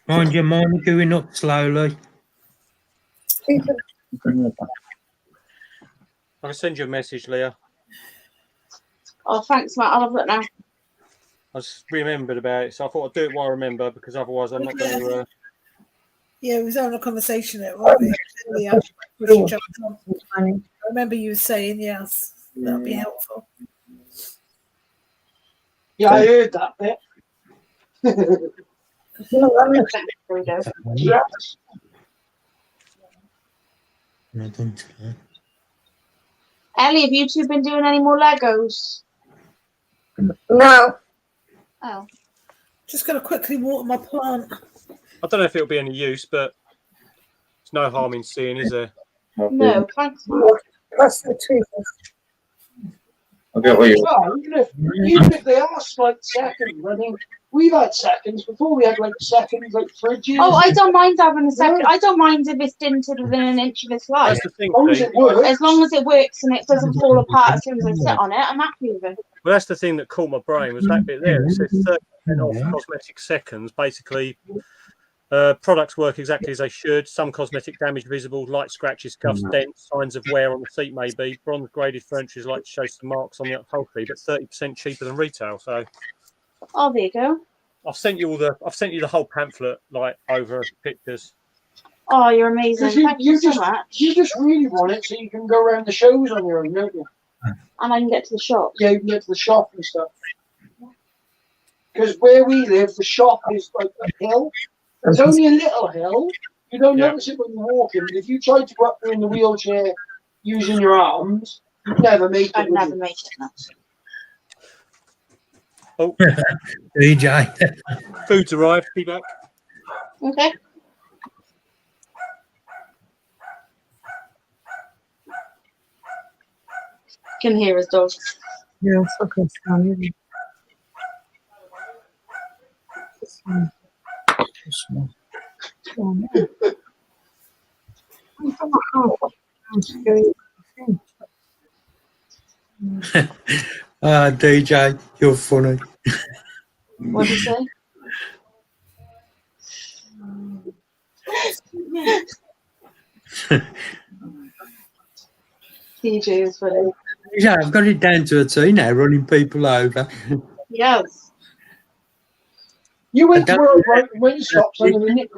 Mind your mind going up slowly. I can send you a message, Leah. Oh, thanks, Matt. I'll have that now. I just remembered about it, so I thought I'd do it while I remember because otherwise I'm not going to. Yeah, we was having a conversation at work. Yeah, I remember you were saying yes. That'll be helpful. Yeah, I heard that bit. Yes. Ellie, have you two been doing any more Legos? No. Oh. Just going to quickly water my plant. I don't know if it'll be any use, but there's no harm in seeing, is there? No, thanks. That's the truth. Okay, what you? Well, even if they are slight seconds, I mean, we've had seconds before. We had like seconds, like fridges. Oh, I don't mind having a second. I don't mind if it's dinted within an inch of its life. That's the thing. As long as Pete. it works. As long as it works and it doesn't fall apart as soon as I sit on it, I'm happy with it. Well, that's the thing that caught my brain was that bit there. It says 30% off cosmetic seconds. Basically, products work exactly as they should. Some cosmetic damage visible, light scratches, scuffs, dents, signs of wear on the seat maybe. Bronze graded furniture is like to show some marks on the upholstery, but 30% cheaper than retail. So, Oh, there you go. I've sent you the whole pamphlet like over pictures. Oh, you're amazing. Thank you so just, much. You just really want it so you can go around the shows on your own, don't you? And I can get to the shop. Yeah, you can get to the shop and stuff. Because where we live, the shop is like a hill. It's only a little hill. You don't notice it when you're walking. But if you tried to go up there in the wheelchair using your arms, you'd never make it. I'd never make it. No. Oh, DJ. Food's arrived. Be back. Okay. Can hear his dog. Yeah, it's fucking funny. DJ, you're funny. What did you say? TJ is funny. Yeah, I've got it down to a T now, running people over. Yes. You went to World Right when you stopped. I'm going to nick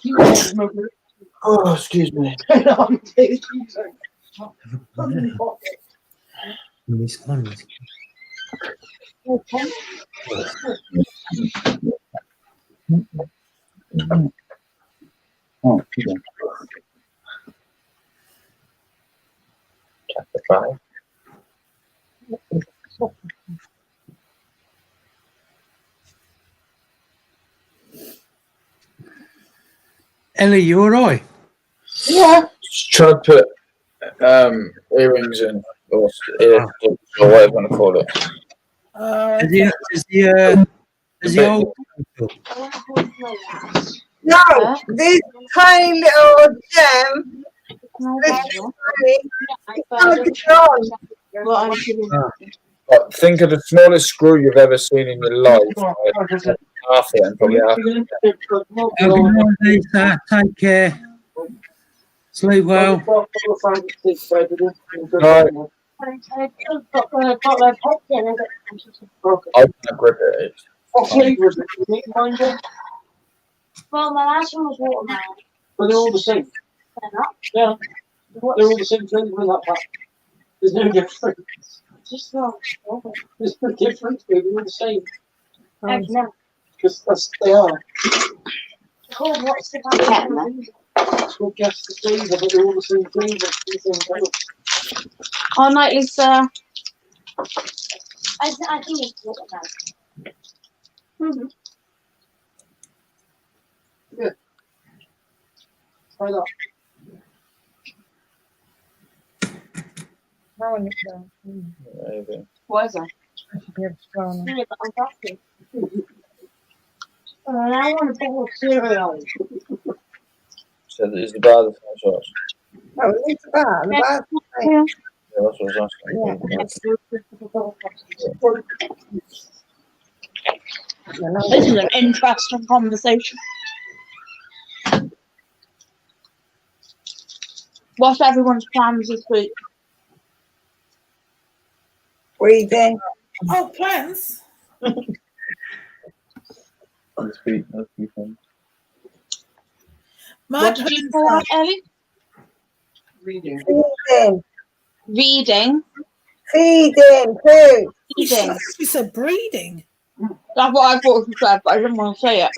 the Oh, excuse me. Miss one. Oh, yeah. Chapter 5. Ellie, you all right? Yeah. Just try to put earrings in, or whatever you want to call it. Is the old No, this tiny little gem. This tiny. It's not Like, think of the smallest screw you've ever seen in your life. Half it, and probably half it. Take care. Sleep well. Right. I can't grip it. Well, my last one was watermelon. But they're all the same. They're not. Yeah. They're all the same thing with that pack. There's no difference. Just not. There's no difference, they're all the same. No. Because they are. Cool, what's the pattern? It's called guess the flavor, but they're all the same flavor. The same colour. Oh, night is I think it's watermelon. Yeah. Try that. What is that? I want a bowl of cereal. So is the bar the same size? Oh, it's bad. Yeah. Yeah, that's what I was asking. This is an interesting conversation. What's everyone's plans this week? Breathing. Oh, plans? Let's be fun. What did you call that, Ellie? Reading. Feeding. Reading. Feeding. Food. Feeding. You said breeding. That's what I thought you said, but I didn't want to say it.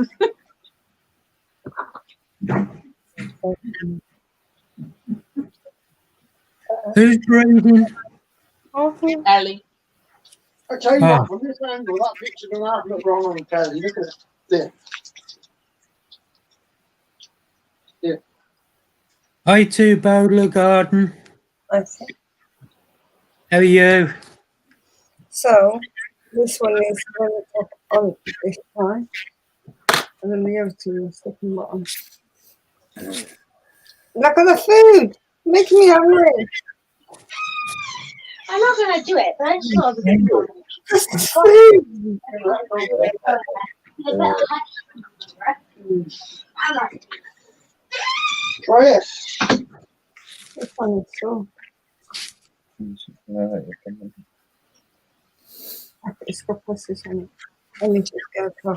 Who's breathing? Ellie. I tell you what, from this angle, that picture doesn't have look wrong on the telly. Look at it. There. Yeah. Hi to Bowler Garden. Okay. How are you? So this one is going to on this side, and then the other two are sticking bottom. Look at the food, making me hungry. I'm not gonna do it, but I just love it. Just food. Try it. This one is so. It's got pussies on it. I need to go for.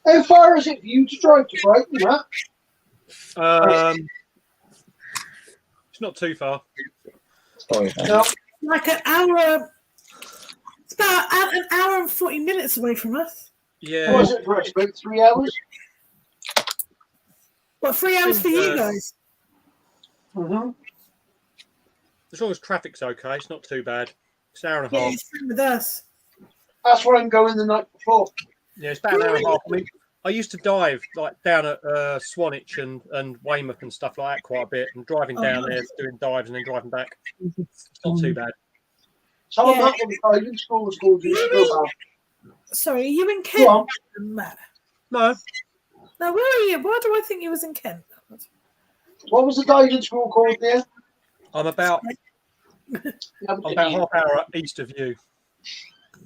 How far is it for you to drive to Brighton, Matt? It's not too far. No. Like an hour. It's about an hour and 40 minutes away from us. Yeah. What was it for us? About 3 hours? What, 3 hours for you guys? Mm-hmm. As long as traffic's okay, it's not too bad. It's an hour and a Yeah, half. it's same with us. That's where I'm going the night before. Yeah, it's about an hour and a half. I mean, I used to dive like down at Swanage and Weymouth and stuff like that quite a bit, and driving down there, doing dives and then driving back. It's not too bad. Tell them Yeah. that when the diving school was called. You should go back. Sorry, are you in Go on. Kent, Matt? No, Now, where are you? Why do I think you was in Kent? What was the diving school called there? I'm about half hour east of you.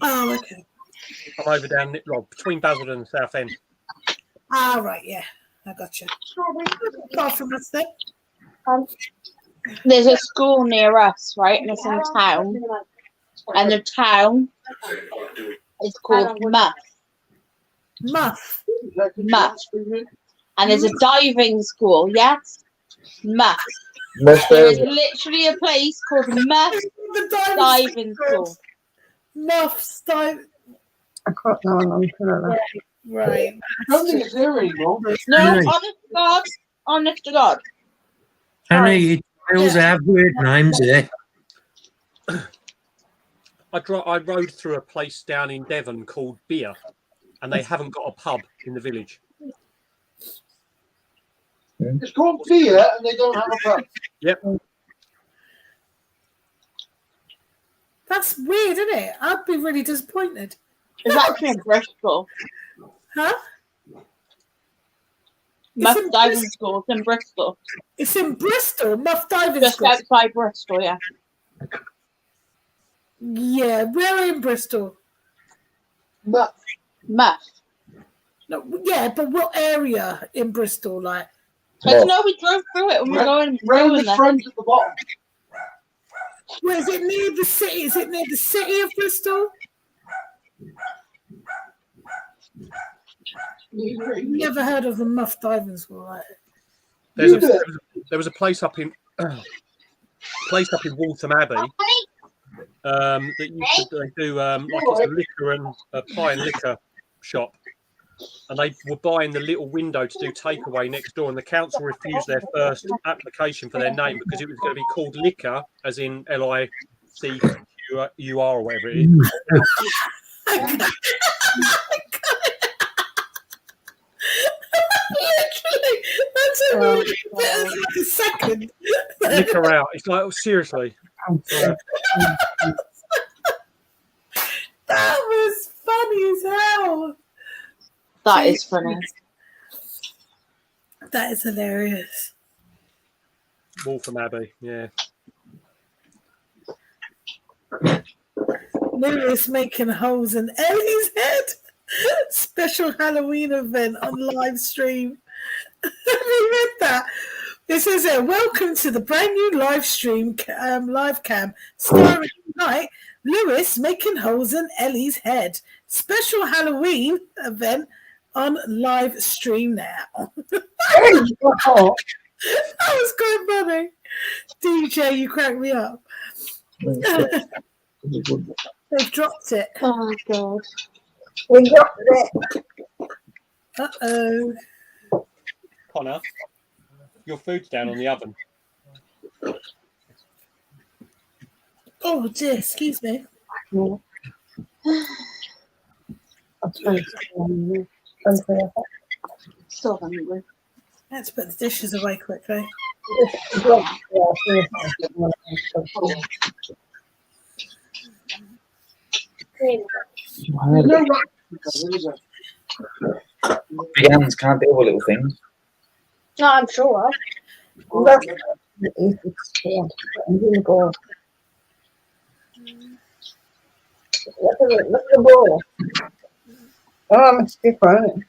Oh, okay. I'm over down between Basildon and Southend. Ah, right, yeah. I got you. Far from us then. There's a school near us, right? And it's in town. And the town is called Muff. Muff. Muff. And there's a diving school, yes? Muff. Must There is be. literally a place called Muff The Diving School. Muff's dive. I can't know I'm gonna laugh. Right. I don't think it's there anymore. No, Yeah. honest to God. Honest to God. Honey, girls have weird names here. I rode through a place down in Devon called Beer, and they haven't got a pub in the village. It's called Beer and they don't have a pub. Yep. That's weird, isn't it? I'd be really disappointed. It's actually in Bristol. Huh? Muff in Diving Bristol. School. It's in Bristol. It's in Bristol, Muff Diving Just School. outside Bristol, yeah. Yeah, we're in Bristol. Muff. Muff. No, yeah, but what area in Bristol? Like, I don't know, we drove through it when we were going Round the there. front at the bottom. where is it near the city? Is it near the city of Bristol? Never heard of the Muff Diving School. Right? There was a place up in Waltham Abbey that used to do like it's a liquor and a pie and liquor shop, and they were buying the little window to do takeaway next door, and the council refused their first application for their name because it was going to be called Liquor, as in LICUR or whatever it is. Literally, that's a really like a second. Liquor out. It's like, oh, seriously. That was funny as hell. That is funny. That is hilarious. Waltham Abbey, yeah. Lewis making holes in Ellie's head. Special Halloween event on live stream. Have you read that? It says here, welcome to the brand new live stream, live cam, starring tonight, Lewis making holes in Ellie's head. Special Halloween event on live stream now. That was quite funny. DJ, you cracked me up. They've dropped it. Oh, God. We got it. Uh-oh. Connor, your food's down on the oven. Oh, dear. Excuse me. Still hungry. Let's put the dishes away quickly. No is there? Big hands can't deal with little things. No, I'm sure. Look at the ball. Oh, it's different.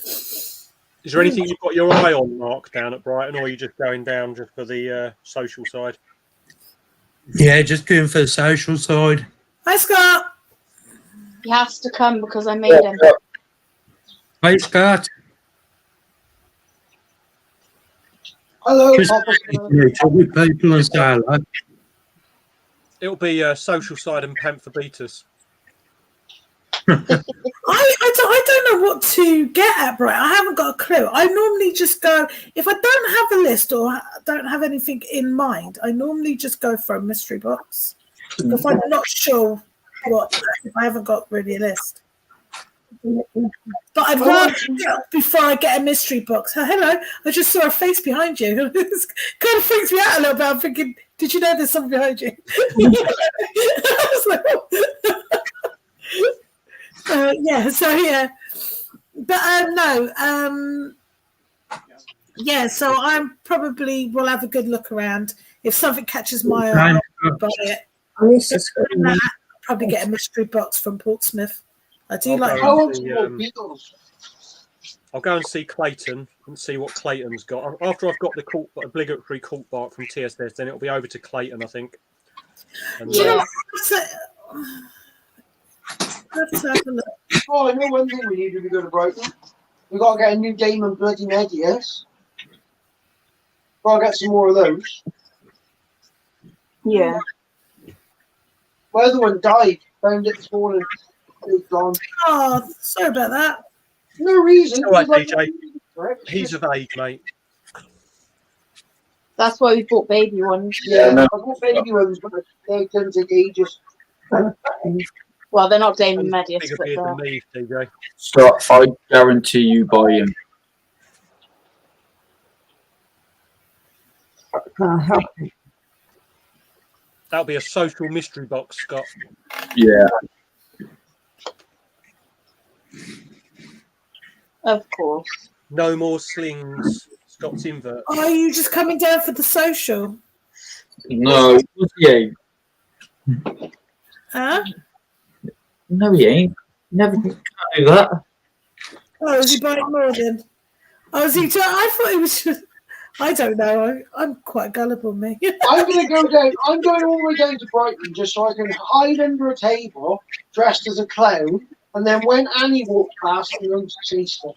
Is there anything you've got your eye on, Mark, down at Brighton, or are you just going down just for the social side? Yeah, just going for the social side. Hi, Scott. He has to come because I made him. Hey, Scott. Hello, Just Papa. with people and say hello. It'll be social side and Panther beaters. I don't know what to get at, Bright. I haven't got a clue. I normally just go, if I don't have a list or don't have anything in mind, I normally just go for a mystery box. If I'm not sure if I haven't got really a list. But I'd rather before I get a mystery box. Oh, hello, I just saw a face behind you. It kind of freaks me out a little bit. I'm thinking, did you know there's something behind you? I was like, so I'm probably will have a good look around. If something catches my eye, I'll buy it. I'll probably get a mystery box from Portsmouth. I do I'll go and see Clayton and see what Clayton's got. After I've got the obligatory court bark from TSS, then it'll be over to Clayton, I think. And, Let's have a look. Oh, I know one thing we need when we go to Brighton. We've got to get a new Damon Bloody Medius. Got to get some more of those. Yeah. My other one died. Found it this morning. It's gone. Oh, sorry about that. No reason. All right, DJ. He's of age, mate. That's why we bought baby ones. Yeah, I bought baby ones, but they tend to take ages. Well, they're not Damon He's Medius, bigger but beard than they're... me, DJ. Scott, I guarantee you buy him. That'll be a social mystery box, Scott. Yeah. Of course. No more slings. Scott's invert. Oh, are you just coming down for the social? No, he ain't. Huh? No, he ain't. Never can't do that. Oh, is he buying more then? Oh, is he? I thought he was just. I don't know. I'm quite gullible, me. I'm going to go down. I'm going all the way down to Brighton just so I can hide under a table dressed as a clown, and then when Annie walks past, I'm going to chase her.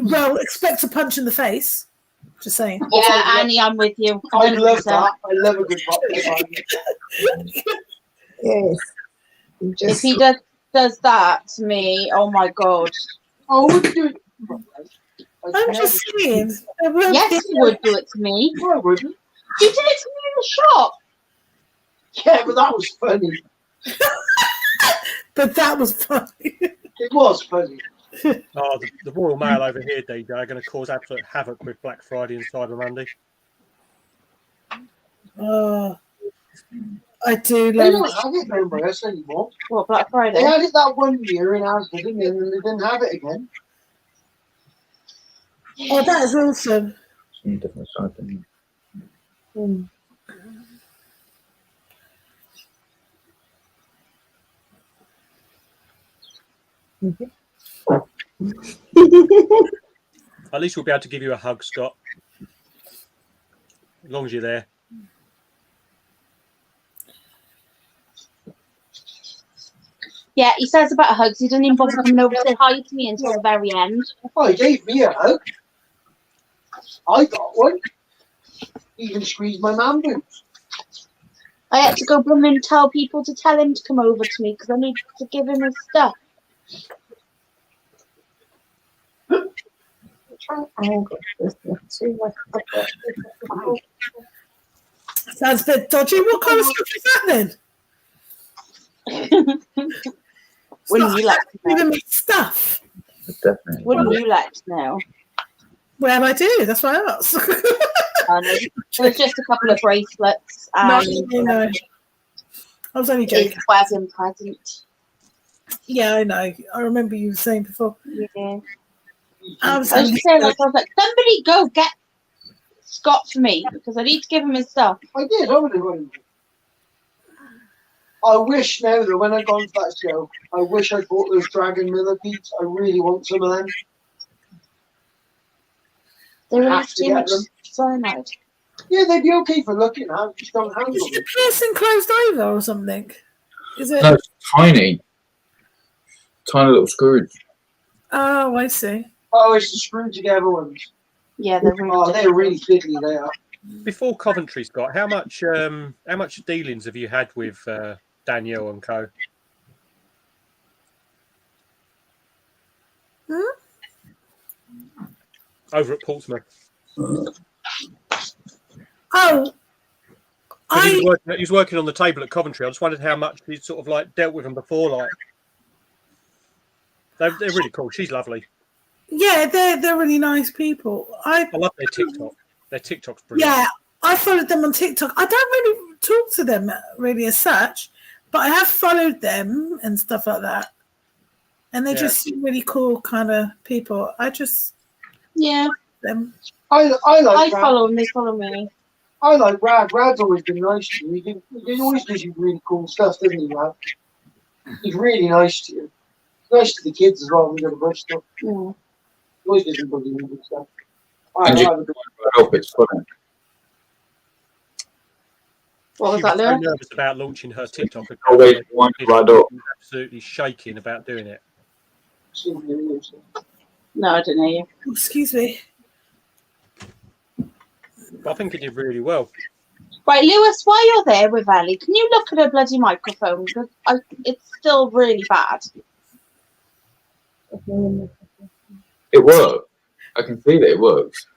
Well, expect a punch in the face. Just saying. Yeah, Annie, I'm with you. 100%. I love that. I love a good box. Yes. If he does that to me, oh my god. Oh, would you do it? I'm just saying. Yes, he would do it to me. No, I wouldn't. He did it to me in the shop. Yeah, but that was funny. But that was funny. It was funny. Oh, the Royal Mail over here, DJ, are going to cause absolute havoc with Black Friday and Cyber Monday. Oh, I do They love don't have it down by us anymore. What, Black Friday? They had it that one year in Asda, and then they didn't have it again. Oh, that is awesome. At least we'll be able to give you a hug, Scott. As long as you're there. Yeah, he says about hugs. He doesn't even bother coming over to say hi to me until the very end. Oh, he gave me a hug. I got one. He even squeezed my man boots. I had to go and tell people to tell him to come over to me because I need to give him his stuff. Sounds a bit dodgy. What kind of stuff is that then? Wouldn't you like to know? Giving me stuff. Definitely. Wouldn't you like to know? Well, I do. That's why I asked. There's just a couple of bracelets and no. I was only joking. his wedding present. Yeah, I know. I remember you saying before. Yeah. I was I was like, somebody go get Scott for me because I need to give him his stuff. I did, haven't I? I wish now that when I gone to that show, I wish I bought those dragon millipedes. I really want some of them. They were Have to too get much them. cyanide. Yeah, they'd be okay for looking at. Just don't handle Is them. your piercing closed over or something? Is it? No, it's tiny. Tiny little screws. Oh, I see. Oh, it's the screw together ones. Yeah, they're really. Oh, they're really fiddly. They are. Before Coventry, Scott, how much dealings have you had with Danielle and co? Over at Portsmouth. Oh, He was working on the table at Coventry. I just wondered how much he sort of like dealt with them before. Like, they're really cool. She's lovely. yeah, they're really nice people. I love their TikTok. Their TikTok's brilliant. Yeah, I followed them on TikTok. I don't really talk to them really as such, but I have followed them and stuff like that. And they just seem really cool kind of people. I just them. I like. I Rad. follow them. They follow me. I like Rad. Rad's always been nice to you. He always gives you really cool stuff, doesn't he, Rad? He's really nice to you. Nice to the kids as well. We got a bunch of stuff. Yeah. He always gives them really good stuff. And I hope it's funny. What was She that, was so Lewis? nervous about launching her TikTok. Always wind it right up. She was absolutely shaking about doing it. No, I didn't hear you. Oh, excuse me. But I think it did really well. Right, Lewis, while you're there with Ellie, can you look at her bloody microphone? Because it's still really bad. It works. I can see that it works.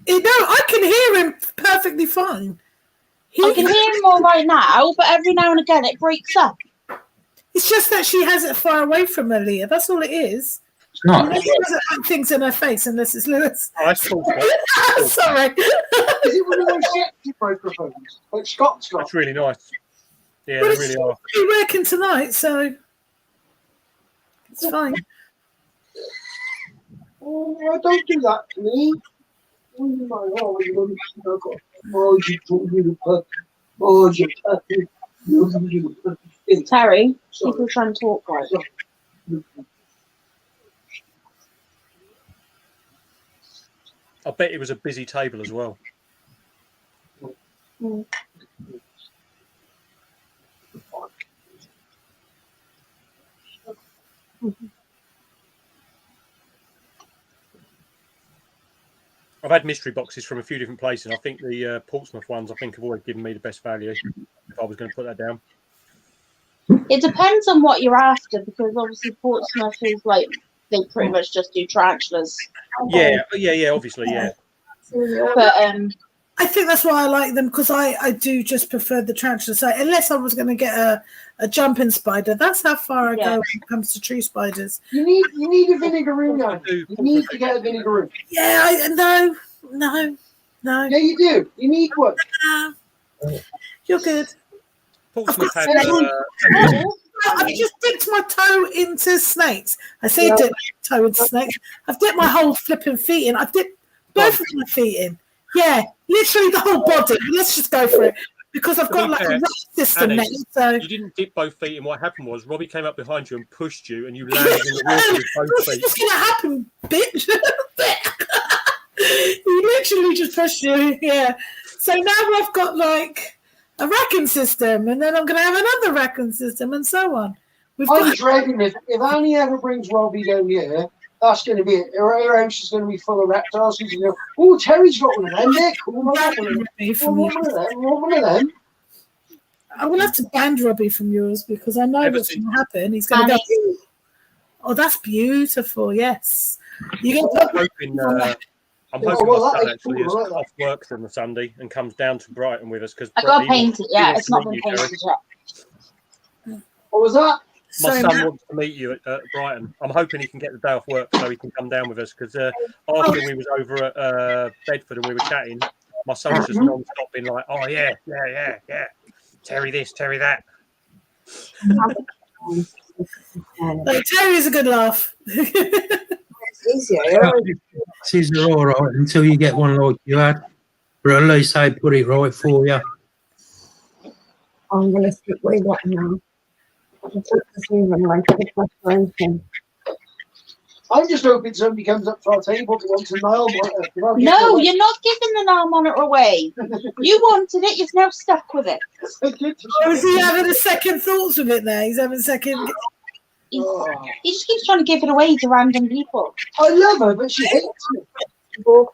No, I can hear him perfectly fine. I can hear him all right now, but every now and again it breaks up. It's just that she has it far away from her, Leah. That's all it is. It's not. She doesn't have things in her face unless it's Lewis. Oh, that's cool. Sorry. Is it one of those sexy microphones? Like Scott's got? That's really nice. Yeah, Well, they it's really are. We're working tonight, so it's fine. Oh, don't do that to me. Oh, my God. Oh, you told me to put. Oh, you puppy. Terry, people trying to talk right. I bet it was a busy table as well. Mm. I've had mystery boxes from a few different places. I think the Portsmouth ones, have always given me the best value. If I was going to put that down. It depends on what you're after, because obviously Portsmouth is like they pretty much just do tarantulas. Yeah, obviously, yeah. But I think that's why I like them, because I do just prefer the tarantula. So unless I was going to get a jumping spider, that's how far I go when it comes to tree spiders. You need a vinegaroo now. You need to get a vinegaroo. Yeah, no. Yeah, you do. You need one. You're good. Portsmouth had, I've just dipped my toe into snakes. I say dip my toe into snakes. I've dipped my whole flipping feet in. I've dipped both of my feet in. Yeah, literally the whole body. Let's just go for it. Because I've got like a rough system now. So you didn't dip both feet in. What happened was Robbie came up behind you and pushed you, and you landed in the water with both feet. What's going to happen, bitch? He literally just pushed you. Yeah. So now I've got like a racking system, and then I'm going to have another racking system, and so on. I'm dreading it. If Annie ever brings Robbie down here, that's going to be it. Her house is going to be full of reptiles. She's going to go, oh, Terry's got one of them. They're cool. One of them. I will have to ban Robbie from yours, because I know what's going to happen. He's going to go, oh, that's beautiful. Yes. I'm hoping my son actually is off work from the Sunday and comes down to Brighton with us, because I got to paint it. Yeah, it's not been painted yet. What was that? My Sorry, son Matt. wants to meet you at Brighton. I'm hoping he can get the day off work so he can come down with us. Because after we was over at Bedford and we were chatting, my son's just non-stop been like, "Oh yeah, Terry this, Terry that." Like, Terry's a good laugh. It's easier. These are all right until you get one like you had. But at least they put it right for you. I'm going to stick with that now. I'm just hoping somebody comes up to our table to want a Nile monitor. No, you're not giving the Nile monitor away. You wanted it, you're now stuck with it. Or is he having a second thoughts with it there? He's having second. He just keeps trying to give it away to random people. I love her, but she hates me. I thought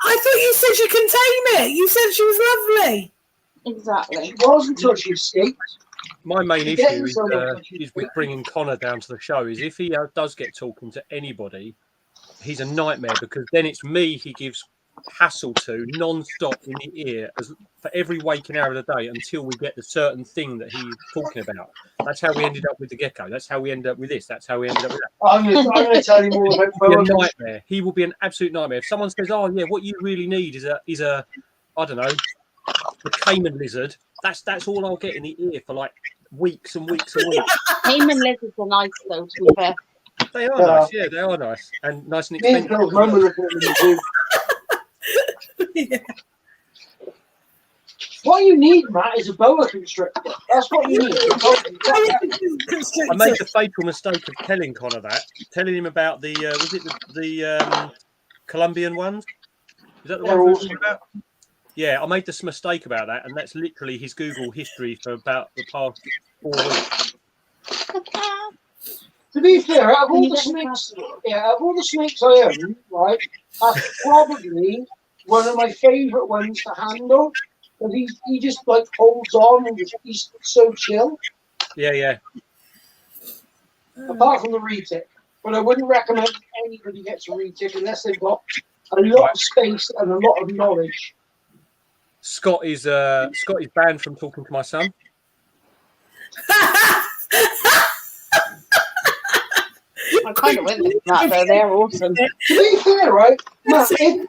you said you can tame it. You said she was lovely. Exactly. She was until she escaped. My main issue is with bringing Connor down to the show is if he does get talking to anybody, he's a nightmare because then it's me he gives hassle to non-stop in the ear for every waking hour of the day until we get the certain thing that he's talking about. That's how we ended up with the gecko. That's how we ended up with this. That's how we ended up with that. I'm going to tell you more about He'll be a nightmare. He will be an absolute nightmare. If someone says, "Oh yeah, what you really need is a I don't know, the caiman lizard," that's all I'll get in the ear for like weeks and weeks and weeks. Caiman lizards are nice though, to be fair. They are nice, yeah, they are nice and nice and expensive. Yeah. What you need, Matt, is a boa constrictor. That's what you need. I made the fatal mistake of telling Connor that, telling him about the was it the Colombian ones? Is that the one we were talking about? Yeah, I made this mistake about that, and that's literally his Google history for about the past 4 weeks. To be fair, out of all the snakes, I own, right, that's probably one of my favourite ones to handle. Because he just like holds on and he's so chill. Yeah. Apart from the retic, but I wouldn't recommend anybody gets a retic unless they've got a lot of space and a lot of knowledge. Scott is banned from talking to my son. I'm kind of with them, Matt, though. They're awesome. To be fair, right, Matt, if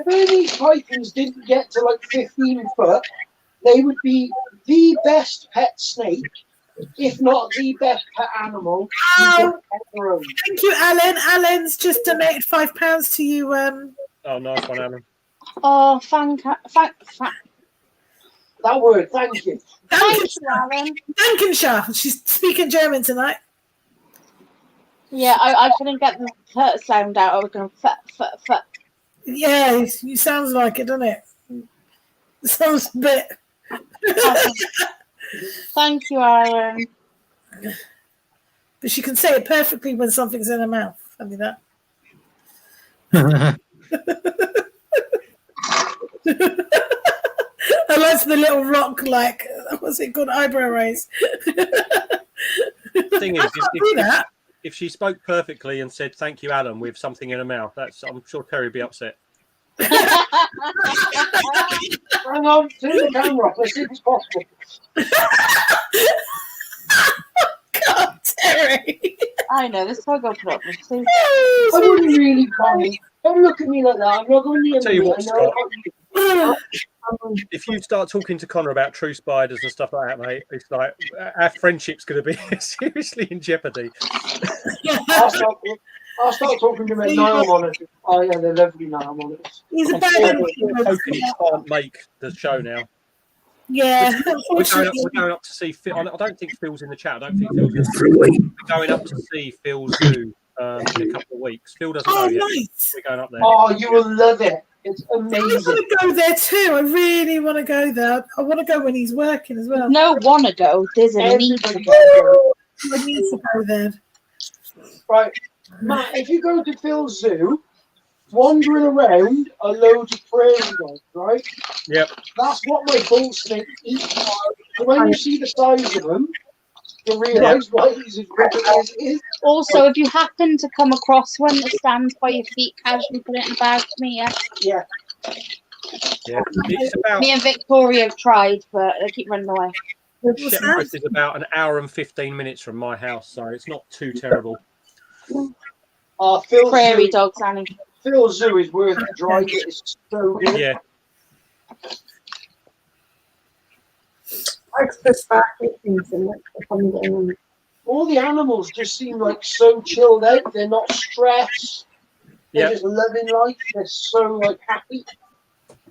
Bernie pythons didn't get to like 15 foot, they would be the best pet snake, if not the best pet animal. Oh, thank you, Alan. Alan's just donated £5 to you. Oh, nice one, Alan. Oh, thank that word, thank you. Thank you, Alan. Dankenshire. She's speaking German tonight. Yeah, I couldn't get the sound out. I was going f. Yeah, it sounds like it, doesn't it? It sounds a bit. Thank you, Aaron. But she can say it perfectly when something's in her mouth. I mean that. I like the little rock, like, what's it called? Eyebrow raise. Thing is, if she spoke perfectly and said "thank you, Alan" with something in her mouth, I'm sure Terry would be upset. Hang on, to the camera. Let's see if it's possible. God, Terry. I know, this is why I got put up with. See? I wouldn't really mind. Don't look at me like that. I'm not going to Tell you what, Scott. If you start talking to Connor about true spiders and stuff like that, mate, it's like our friendship's going to be seriously in jeopardy. I'll start talking to him about Nile monitors. Oh yeah, they're lovely Nile monitors. He's a I'm bad hoping he can't make the show now. Yeah, we're going up to see Phil. I don't think Phil's in the chat. I don't think Phil's in the chat. We're going up to see Phil Zoo in a couple of weeks. Phil doesn't know yet. Nice. We're going up there. Oh, you will love it. It's amazing. I want to go there too. I really want to go there. I want to go when he's working as well. No, want to go. There's a need to go. I need to go there. Right, Matt, if you go to Phil's Zoo, wandering around are loads of prairie dogs, right? Yep. That's what my bull snake eats. So when you see the size of them, you realise why he's as big as he is. Also, if you happen to come across one that stands by your feet, casually put it in a bag for me, yeah? Yeah. Yeah. It's about, Me and Victoria have tried, but they keep running away. Shepherd is about an hour and 15 minutes from my house, so it's not too terrible. Prairie dogs, Annie. Phil's Zoo is worth the drive. It's so good. Yeah. All the animals just seem like so chilled out. They're not stressed. They're just loving life. They're so like happy.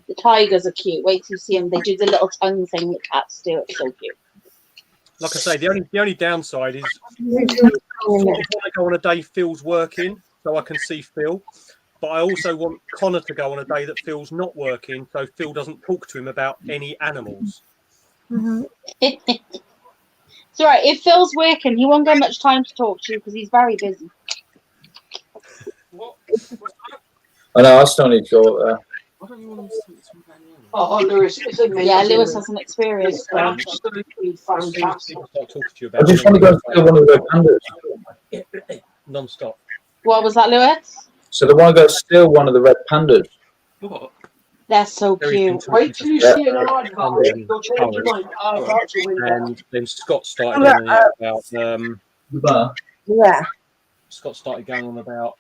The tigers are cute. Wait till you see them. They do the little tongue thing that cats do. It's so cute. Like I say, the only downside is I want to go on a day Phil's working, so I can see Phil. But I also want Connor to go on a day that Phil's not working, so Phil doesn't talk to him about any animals. Mm-hmm. It's all right. If Phil's working, he won't get much time to talk to you because he's very busy. I know, I still need to go there. Why don't you want to talk to me about animals? Oh, Lewis, it's amazing. Yeah, Lewis has an experience. It's absolutely fantastic. I just want to go and see one of the red pandas. Non-stop. What was that, Lewis? So they want to go steal one of the red pandas. What? They're so cute. Wait till you see an aardvark. You'll change your mind. Aardvarks will win. And then Scott started going on about Yeah. Scott started going on about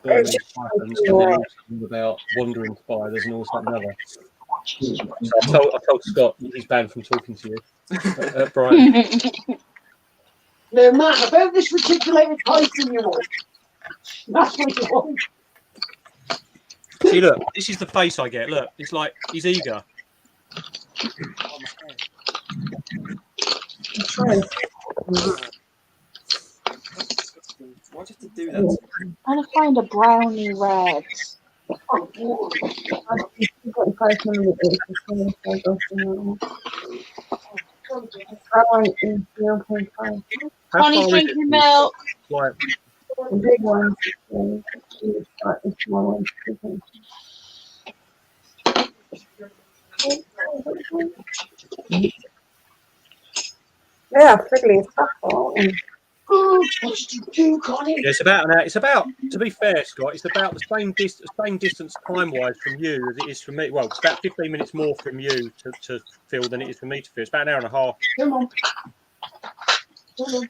Burmese pythons, and then also about wandering spiders and all that and other. So I told Scott he's banned from talking to you. Brian. No, Matt, about this reticulated python you want. That's what you want. See, look, this is the face I get. Look, it's like he's eager. Why'd you have to do that? I'm trying to find a brownie red. Connie, drink your milk. Like, The big ones. The small ones. Yeah, fiddly as fuck. Oh, what you do, Connie? yeah, it's about an hour. It's about, to be fair, Scott, it's about the same distance time-wise from you as it is from me. Well, it's about 15 minutes more from you to Phil than it is for me to Phil. It's about an hour and a half. Come on. Come on.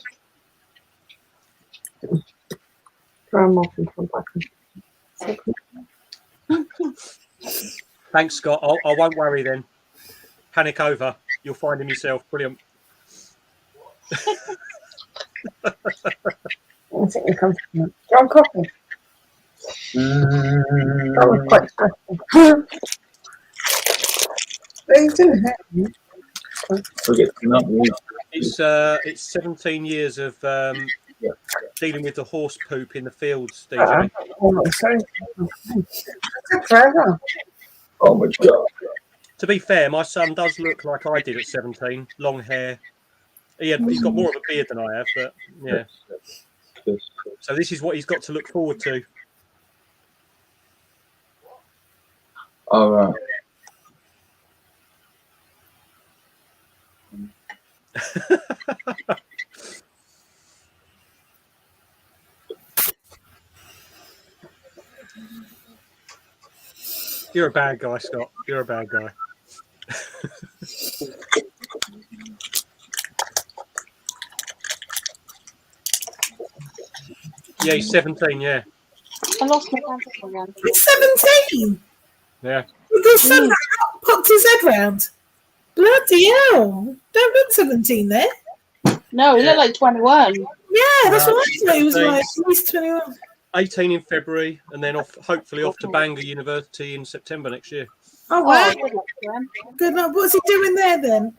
Throw them off and come back. Thanks, Scott. I won't worry then. Panic over. You'll find him yourself. Brilliant. I think it comes from John Coffee. That was quite stressful. But he's doing it. It's 17 years of dealing with the horse poop in the fields, DJ. Forever. Oh my God. To be fair, my son does look like I did at 17. Long hair. He's got more of a beard than I have, but yeah. So this is what he's got to look forward to. All right. You're a bad guy, Scott. You're a bad guy. Yeah, he's 17, yeah. I lost my pencil again. He's 17. Yeah. The son popped his head round. Bloody hell. Don't look 17 there. No, he looked like 21. Yeah, that's what I thought. He was like at least 21. 18 in February, and then hopefully off to Bangor University in September next year. Oh, wow. Good luck to him. Good luck. What's he doing there then?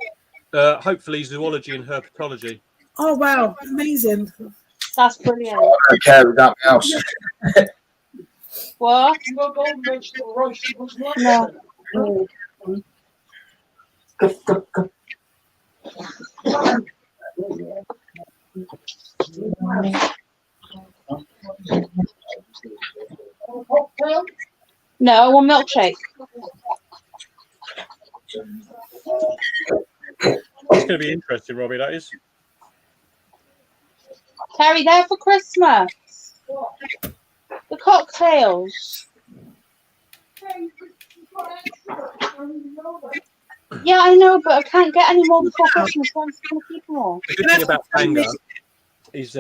Hopefully zoology and herpetology. Oh, wow. Amazing. That's brilliant. I don't care about my house. What? You got golden vegetable rice. It was not. No. No, one milkshake. It's going to be interesting, Robbie, that is. Terry, there for Christmas. The cocktails. Yeah, I know, but I can't get any more before Christmas. So I'm just going to keep them all. The good thing about Bangor is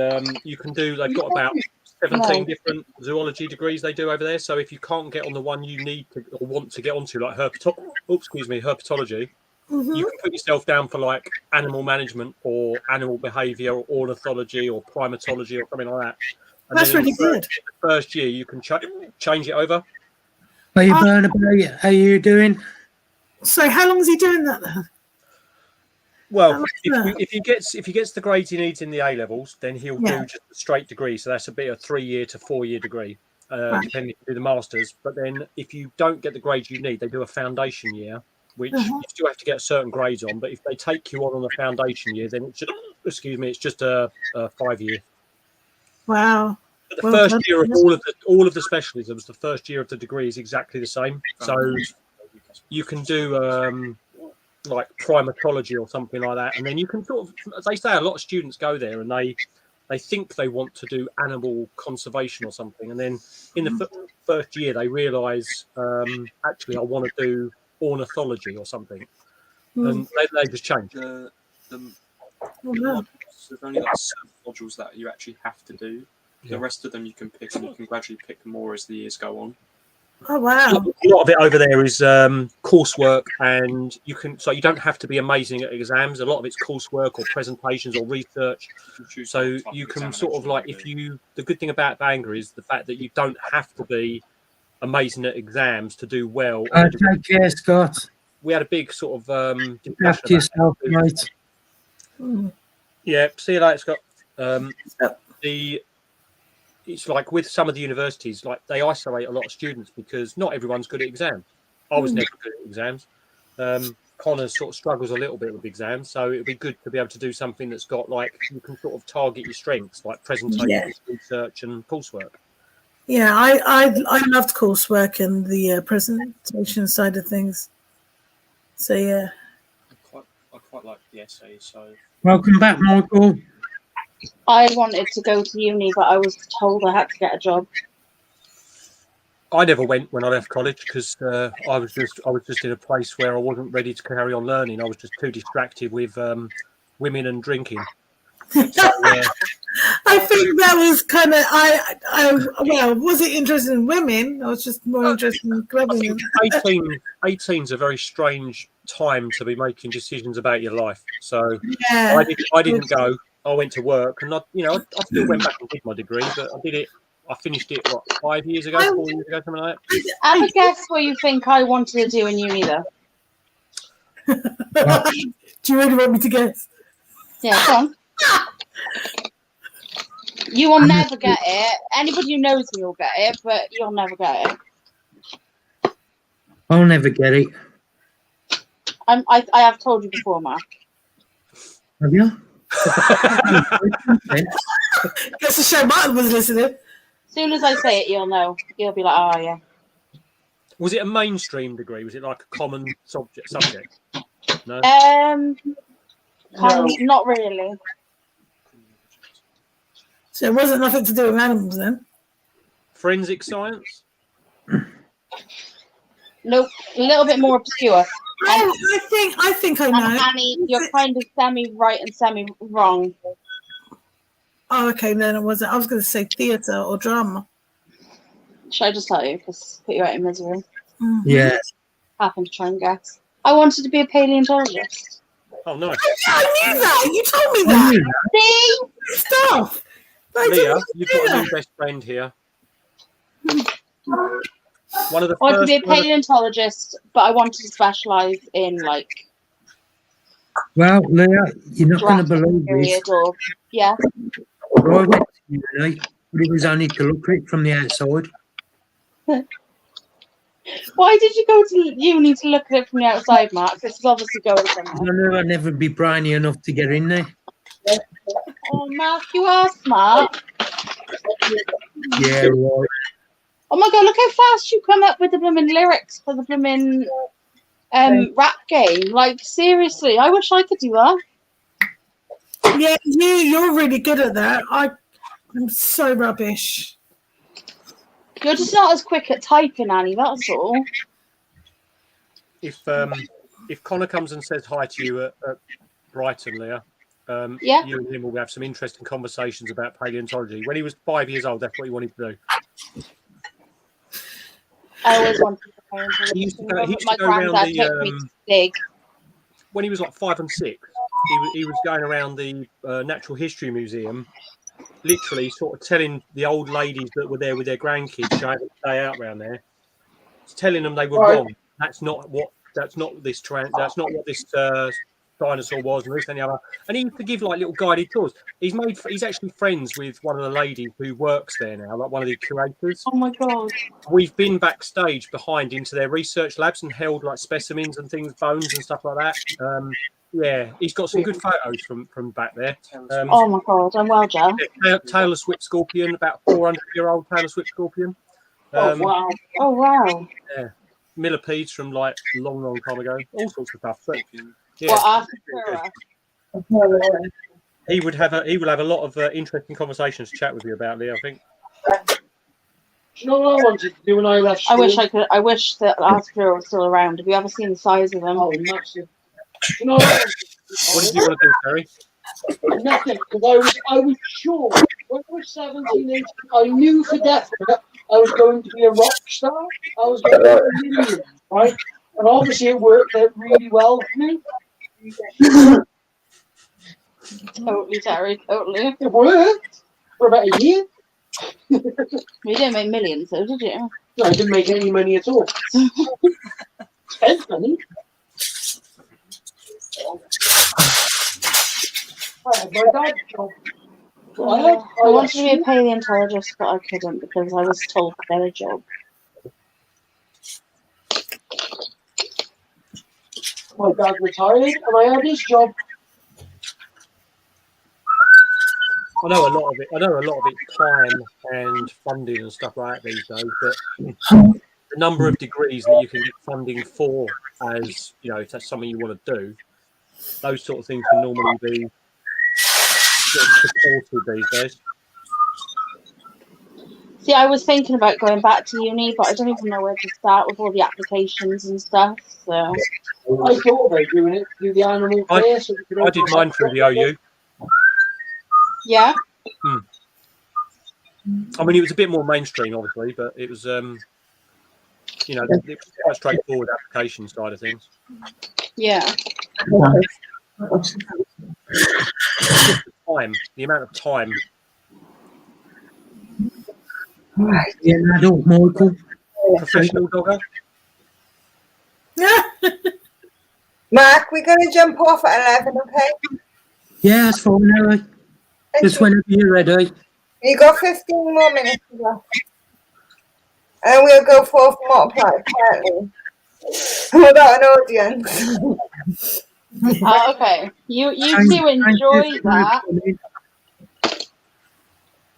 you can do. They've got about 17 different zoology degrees they do over there. So if you can't get on the one you need to or want to get onto, like herpetology, you can put yourself down for like animal management or animal behaviour or ornithology or primatology or something like that. And That's really good. The first year you can change it over. Are you Barnaby? How are you doing? So how long is he doing that then? Well, if he gets the grades he needs in the A levels, then he'll do just a straight degree. So that's a 3-year to 4-year degree, depending if you do the masters. But then if you don't get the grades you need, they do a foundation year, which you still have to get certain grades on. But if they take you on the foundation year, then it's just a 5-year. Wow. But the first year of all of the specialisms, the first year of the degree is exactly the same. So you can do like primatology or something like that, and then you can sort of, they say a lot of students go there and they think they want to do animal conservation or something, and then in the first year they realise actually I want to do ornithology or something, and they just change. The modules, there's only like certain modules that you actually have to do. The rest of them you can pick, and you can gradually pick more as the years go on. Oh wow! A lot of it over there is coursework, and you don't have to be amazing at exams. A lot of it's coursework or presentations or research. So you can sort of like the good thing about Bangor is the fact that you don't have to be amazing at exams to do well. Take care, Scott. We had a big sort of after yourself, mate. Yeah, see you later, Scott. It's like with some of the universities, like they isolate a lot of students because not everyone's good at exams. I was never good at exams. Connor sort of struggles a little bit with exams, so it'd be good to be able to do something that's got like you can sort of target your strengths, like presentation, research, and coursework. Yeah, I loved coursework and the presentation side of things. So yeah, I quite like the essay. So welcome back, Michael. I wanted to go to uni, but I was told I had to get a job. I never went when I left college because I was just in a place where I wasn't ready to carry on learning. I was just too distracted with women and drinking. So, I think that was kind of I wasn't interested in women. I was just more interested in clubbing. 18 is a very strange time to be making decisions about your life. So yeah. I didn't go. I went to work, and I still went back and did my degree, but I finished it 4 years ago, something like that. Have a guess what you think I wanted to do in uni, though. Do you really want me to guess? Yeah, go on. You will never get it. Anybody who knows me will get it, but you'll never get it. I'll never get it. I have told you before, Mark. Have you? Guess the show Martin was listening. As soon as I say it, you'll know. You'll be like, oh yeah. Was it a mainstream degree? Was it like a common subject? No. Not really. So it wasn't nothing to do with animals then. Forensic science? Nope. A little bit more obscure. I think I know. Annie, you're kind of semi-right and semi-wrong. Oh, okay. Then it wasn't. I was going to say theatre or drama. Should I just tell you? Because put you out in misery. Mm-hmm. Yeah. Happen to try and guess. I wanted to be a paleontologist. Oh, nice. I knew that. You told me that. See? Stuff. Leah, you've got a new best friend here. One of the I wanted to be a paleontologist, but I wanted to specialise in like. Well, Leah, you're not going to believe this. Yeah. I went to uni, but it was only to look at it from the outside. Why did you go to uni to look at it from the outside, Mark? This is obviously going somewhere. I knew I'd never be brainy enough to get in there. Oh, Mark, you are smart. Yeah, right. Oh my god, look how fast you come up with the blooming lyrics for the blooming rap game. Like, seriously, I wish I could do that. Yeah, you're really good at that. I'm so rubbish. You're just not as quick at typing, Annie, that's all. If if Connor comes and says hi to you at Brighton, Leah, Yeah. you and him will have some interesting conversations about paleontology. When he was 5 years old, that's what he wanted to do. I always wanted to go He used to go, he used my to go around granddad took me to dig. when he was like 5 and 6. He was going around the Natural History Museum, literally sort of telling the old ladies that were there with their grandkids, showing them the day out around there, telling them they were wrong. That's not what this dinosaur was, and this and the other. And he used to give like little guided tours. He's actually friends with one of the ladies who works there now, like one of the curators. Oh my god! We've been backstage behind into their research labs and held like specimens and things, bones and stuff like that. Yeah, he's got some good photos from back there. Oh my god, I'm well, Joe. Taylor Swift scorpion, about 400-year-old Taylor Swift scorpion. Oh wow! Oh wow! Yeah, millipedes from like a long time ago. All sorts of stuff. But, yeah, Well, he will have a lot of interesting conversations to chat with you about, Lee, I think. Do you know what I wanted to do when I left school? I wish that Arthur was still around. Have you ever seen the size of them? Oh, massive. Do you know what did you want to do, Terry? Nothing, because I was sure when I was 17, 18, I knew for definite I was going to be a rock star. I was going to be a million, right? And obviously it worked out really well for me. Totally, Terry, totally. It worked for about a year. You didn't make millions, though, did you? No, I didn't make any money at all. Spent money. I had my dad's job. I wanted to be a paleontologist, but I couldn't because I was told to get a job. My dad retired, and I had his job. I know a lot of it's time and funding and stuff like that these days, but the number of degrees that you can get funding for, as you know, if that's something you want to do, those sort of things can normally be supported these days. See, I was thinking about going back to uni, but I don't even know where to start with all the applications and stuff. So I thought about doing it through the animal care. I did mine through the OU. Yeah. I mean, it was a bit more mainstream, obviously, but it was, it was quite straightforward application side of things. Yeah. The amount of time. Right, yeah, adult Michael. Professional dogger. Mark, we're going to jump off at 11, okay? Yeah, that's fine, Ellie. Just whenever you're ready. You got 15 more minutes left. And we'll go forth multiply quietly. Without an audience. Okay. You two enjoy that.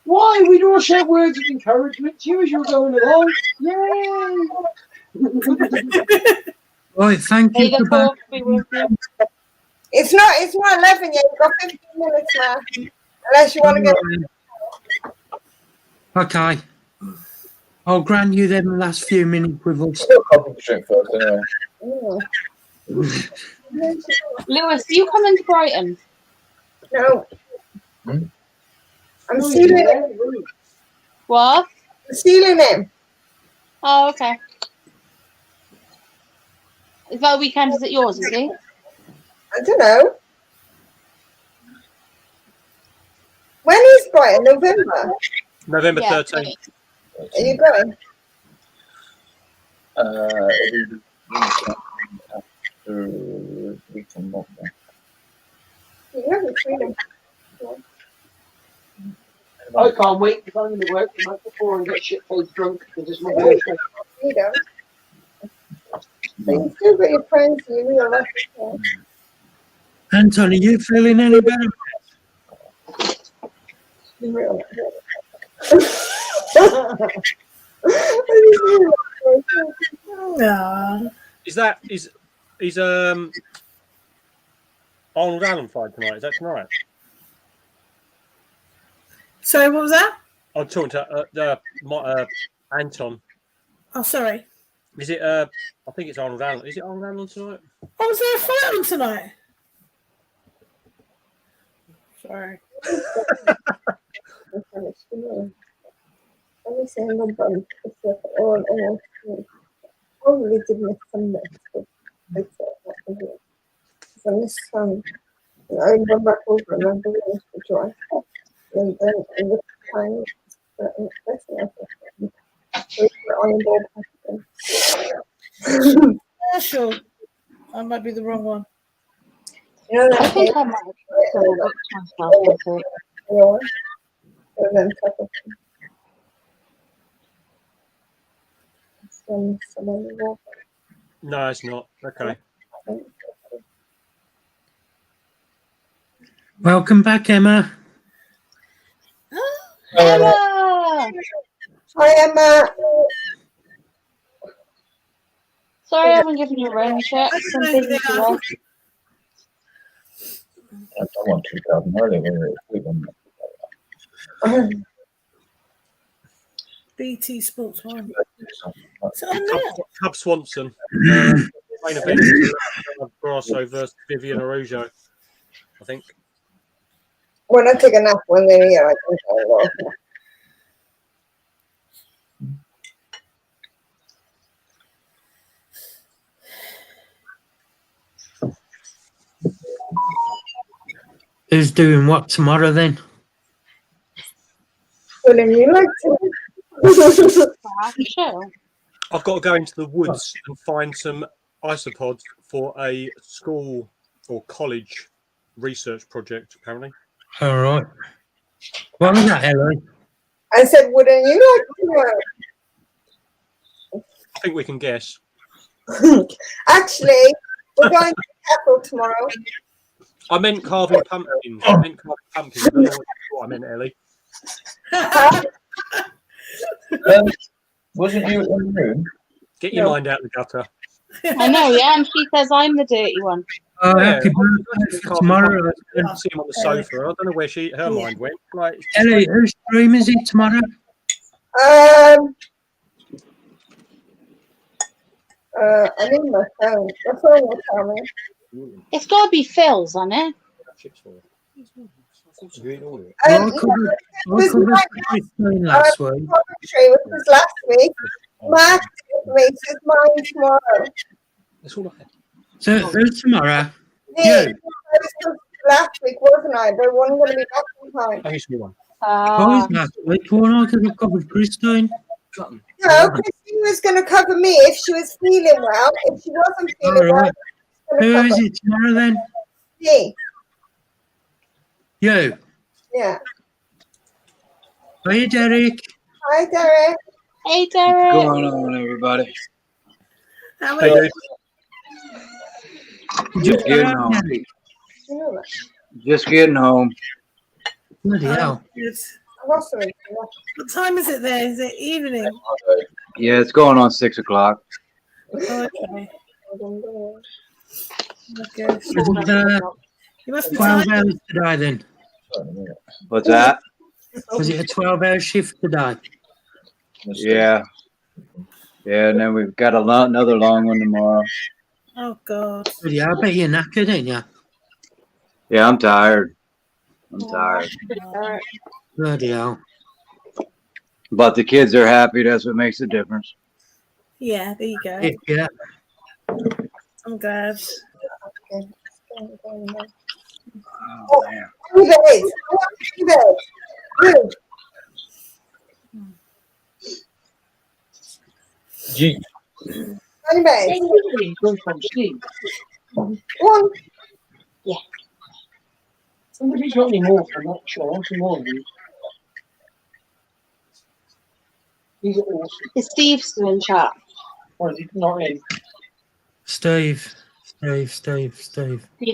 Why? We'd all share words of encouragement to you as you're going along. Yay! Right, thank you for that. It's not 11 yet. You've got 15 minutes now. Unless you want to get... Okay. I'll grant you them the last few minutes with us. Lewis, do you come into Brighton? No. I'm sealing him. What? I'm sealing him. Oh, okay. Is that weekend? Is it yours, is it? I don't know. When is Brighton? November? November 13th. Are you going? I can't wait because I'm going to work the night before and get shit-faced drunk because it's my birthday. You don't. But you still got your friends and you real life. Anton, are you feeling any better? Real Is Arnold Allen fight tonight? Is that tonight? Sorry, what was that? I'm talking to Anton. Oh, sorry. Is it? I think it's Arnold Allen. Is it Arnold Allen tonight? Oh, is there a fight on tonight? Sorry. Let me say no bun. Probably did miss some bits, but I missed some. I went back over and I believe the joy. And then it was time. Sure. I might be the wrong one. You know that I think I might have No, it's not. Okay. Welcome back, Emma. Emma! Hi, Emma. Sorry I haven't given you a rain check. I'm busy today. I don't want to go early when we're BT Sports 1. So Cub Swanson. Main event. Grasso versus Vivian Arujo, I think. When I take a nap when they're here, I think I will. Who's doing what tomorrow then? Wouldn't you like to? I've got to go into the woods and find some isopods for a school or college research project, apparently. All right. What was that, Ellie? I said, wouldn't you like to? I think we can guess. Actually, we're going to Apple tomorrow. I meant carving pumpkins. I don't know what I meant, Ellie. wasn't you in the room? Get your mind out of the gutter. I know, yeah, and she says I'm the dirty one. Happy birthday for tomorrow. I see him on the sofa. I don't know where her mind went. Like, Ellie, whose stream is it tomorrow? I need my phone. My phone will tell me. It's got to be Phil's on it. I covered last week. Which was last week. Mark races mine tomorrow. That's all I had. So who's tomorrow? Yeah. I was last week, wasn't I? But one going to be back in time. I used to be one. Last week. Well, I could have covered Christine. No, Christine was going to cover me if she was feeling well. If she wasn't feeling well, who is it tomorrow then? Me. You? Yeah. Hi, Derek. Hi, Derek. Hey, Derek. What's going on, everybody? How are you? Just getting home. Just getting home. Bloody hell. What time is it there? Is it evening? Yeah, it's going on 6 o'clock. Oh, okay. You must be 12 tired. hours today then. What's that? Was it a 12-hour shift today? Yeah. Yeah, and then we've got another long one tomorrow. Oh, God. Yeah, I bet you're knackered, ain't you? Yeah, I'm tired. I'm tired. Bloody hell. But the kids are happy. That's what makes a difference. Yeah, there you go. Yeah. I'm glad. Oh, man. Gee. One. Yeah. Somebody's got any more for that short. He's awesome. Is Steve still in chat? Or is he not in? Steve. Steve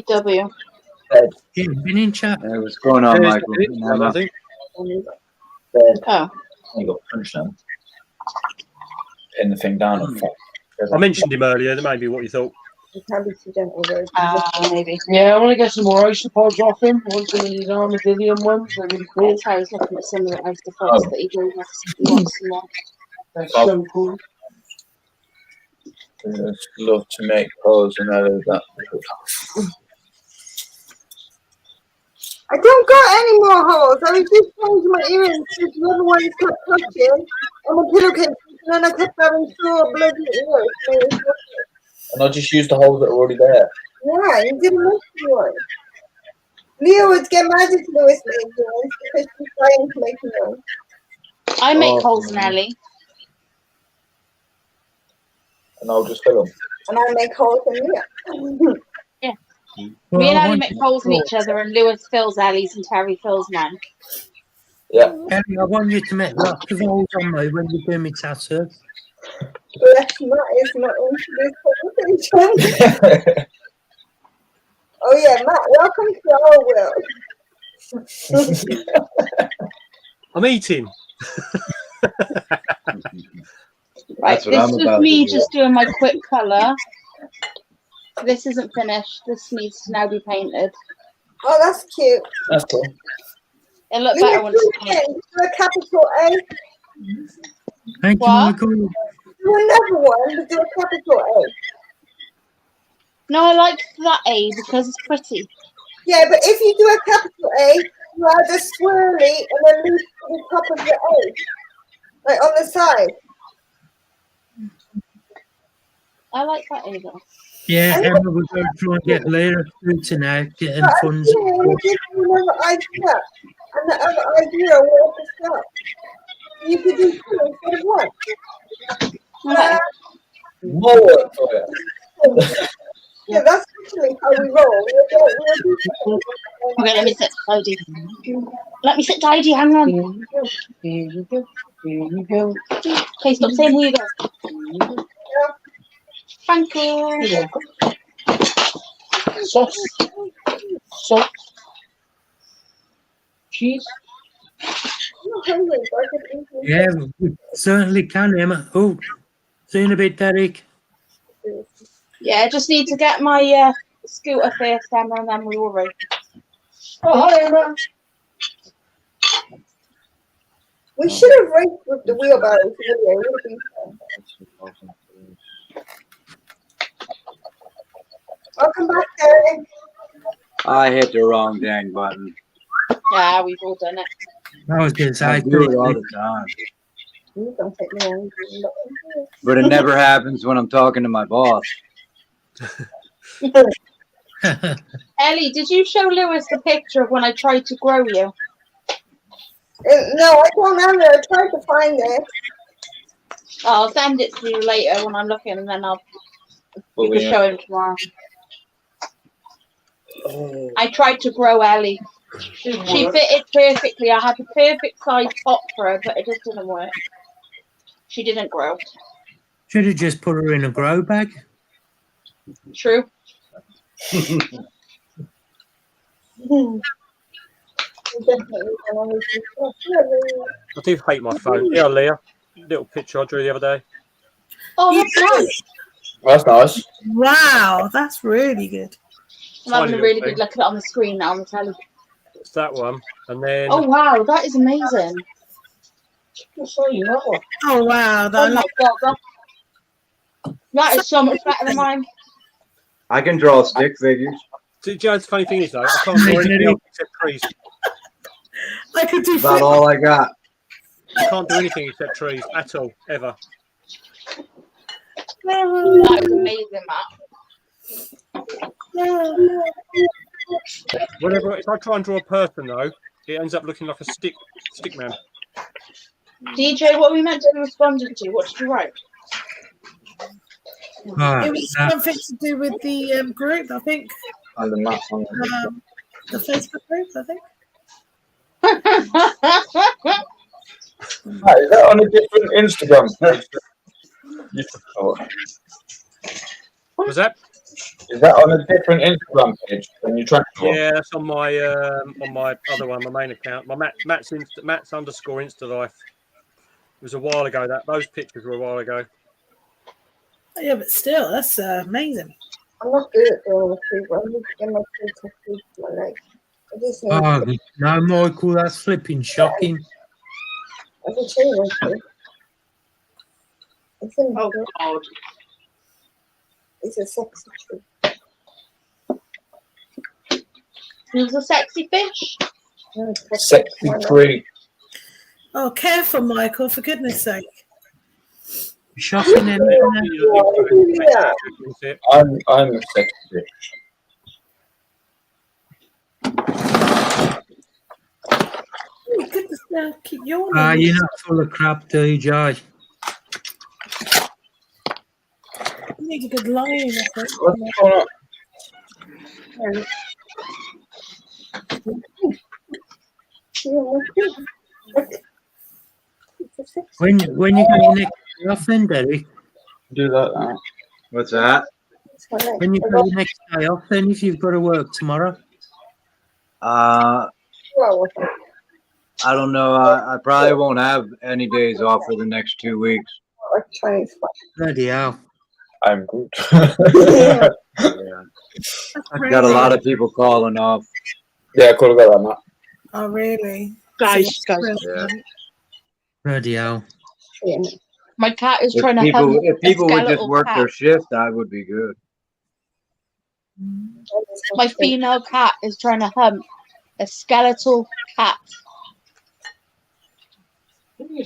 W. Yeah, been in chat. Hey, what's going on, Michael? I think. Oh. You got punched now. Pin the thing down and fuck. I mentioned him earlier. That may be what you thought. Maybe. Yeah, I want to get some more isopods off him. I want some of these armadillion ones. They're really cool. That's how I was looking at some of the isopods that he gave us. He wants some more. They're so cool. Just love to make calls and all of that. I don't got any more holes. I was just changing my earrings because the other ones kept touching on the pillowcase, and then I kept having sore bloody ears. And I just used the holes that are already there. Yeah, you didn't miss one. Leo would get mad if Lewis made yours because she's trying to make yours. I make holes in Ellie. And I'll just fill them. And I make holes in Leo. Yeah. Well, Me and I Ellie want make you- holes in each other, and Lewis fills Ellie's and Terry fills mine. Yeah. Ellie, I want you to make lots of holes on me when you do my tattoo. Bless Matt is not into this conversation. Oh yeah, Matt, welcome to our world. I'm eating. Right, That's what this I'm was about me to do. just doing my quick colour. This isn't finished. This needs to now be painted. Oh, that's cute. That's cool. It'll look Lewis, better when do it's it again. painted. Do a capital A. Thank you, What? Michael. Do another one, but do a capital A. No, I like that A because it's pretty. Yeah, but if you do a capital A, you add a swirly and then leave to the top of the A, like on the side. I like that A though. Yeah, Emma, we're going to try and get Lyra through tonight, getting But funds. I'm giving you another idea, and the other idea where to start. You could do two instead of one. Okay. More work for you. Yeah, that's actually how we roll. We'll do Okay, let me sit tidy. Let me sit tidy, hang on. Okay, stop saying here you go. Thank you. Sauce. Salt. Cheese. I'm not hungry, so I could eat it. Yeah, we certainly can, Emma. Oh, see you in a bit, Derek. Yeah, I just need to get my scooter first, Emma, and then we will roll. Oh, hi, Emma. We should have raced with the wheelbarrows. It would have been fun. Welcome back, Derek. I hit the wrong dang button. Yeah, we've all done it. I was going to say, I do it all the time. You don't take me on. But it never happens when I'm talking to my boss. Ellie, did you show Lewis the picture of when I tried to grow you? No, I don't have it. I tried to find it. I'll send it to you later when I'm looking, and then you can show him tomorrow. I tried to grow Ellie. She fitted perfectly. I had the perfect size top for her, but it just didn't work. She didn't grow. Should have just put her in a grow bag. True. I do hate my phone. Yeah, Leah. Little picture I drew the other day. Oh, that's nice. That's nice. Wow, that's really good. I'm having Tiny a really little good look at it on the screen now on the telly. It's that one. And then Oh, wow, that is amazing. Oh wow, Oh, that my God. That is so much better than mine. I can draw stick figures. do you know the funny thing is though, I can't do anything else except trees. I could do About all I got. I can't do anything except trees at all, ever. That is amazing, Matt. Whenever if I try and draw a person though, it ends up looking like a stick man. DJ, what are we meant to be responding to? What did you write? Ah, It was that- something to do with the group, I think. And the maps on The Facebook group, I think. Is that on a different Instagram page? Was that? Is that on a different Instagram page than you track for? Yeah, that's on my other one, my main account. My Matt's underscore Insta Life. It was a while ago. Those pictures were a while ago. Yeah, but still, that's amazing. I'm not good at drawing people. I'm just getting my kids to sleep my legs. I just need oh, no, Michael, that's flipping shocking. I can show you my face. It's in Oh, God. He's a sexy tree. Who's a sexy fish? Sexy tree. Oh, careful, Michael, for goodness sake. Shocking anything. I'm a sexy fish. Oh, goodness, now keep yawning. You're not full of crap, do you, Joy? You need a good line, I think. What's going on? When you got your next day off then, Derek? Do that. What's that? When you got your next day off then, if you've got to work tomorrow? I don't know. I probably won't have any days off for the next 2 weeks. Bloody hell. I'm good. Yeah. I've got a lot of people calling off. Yeah, I could have got that, Matt. Oh, really? Guys. Yeah. Bloody hell. My cat is trying to If people would just skeletal work cat. their shift, I would be good. My female cat is trying to hump a skeletal cat.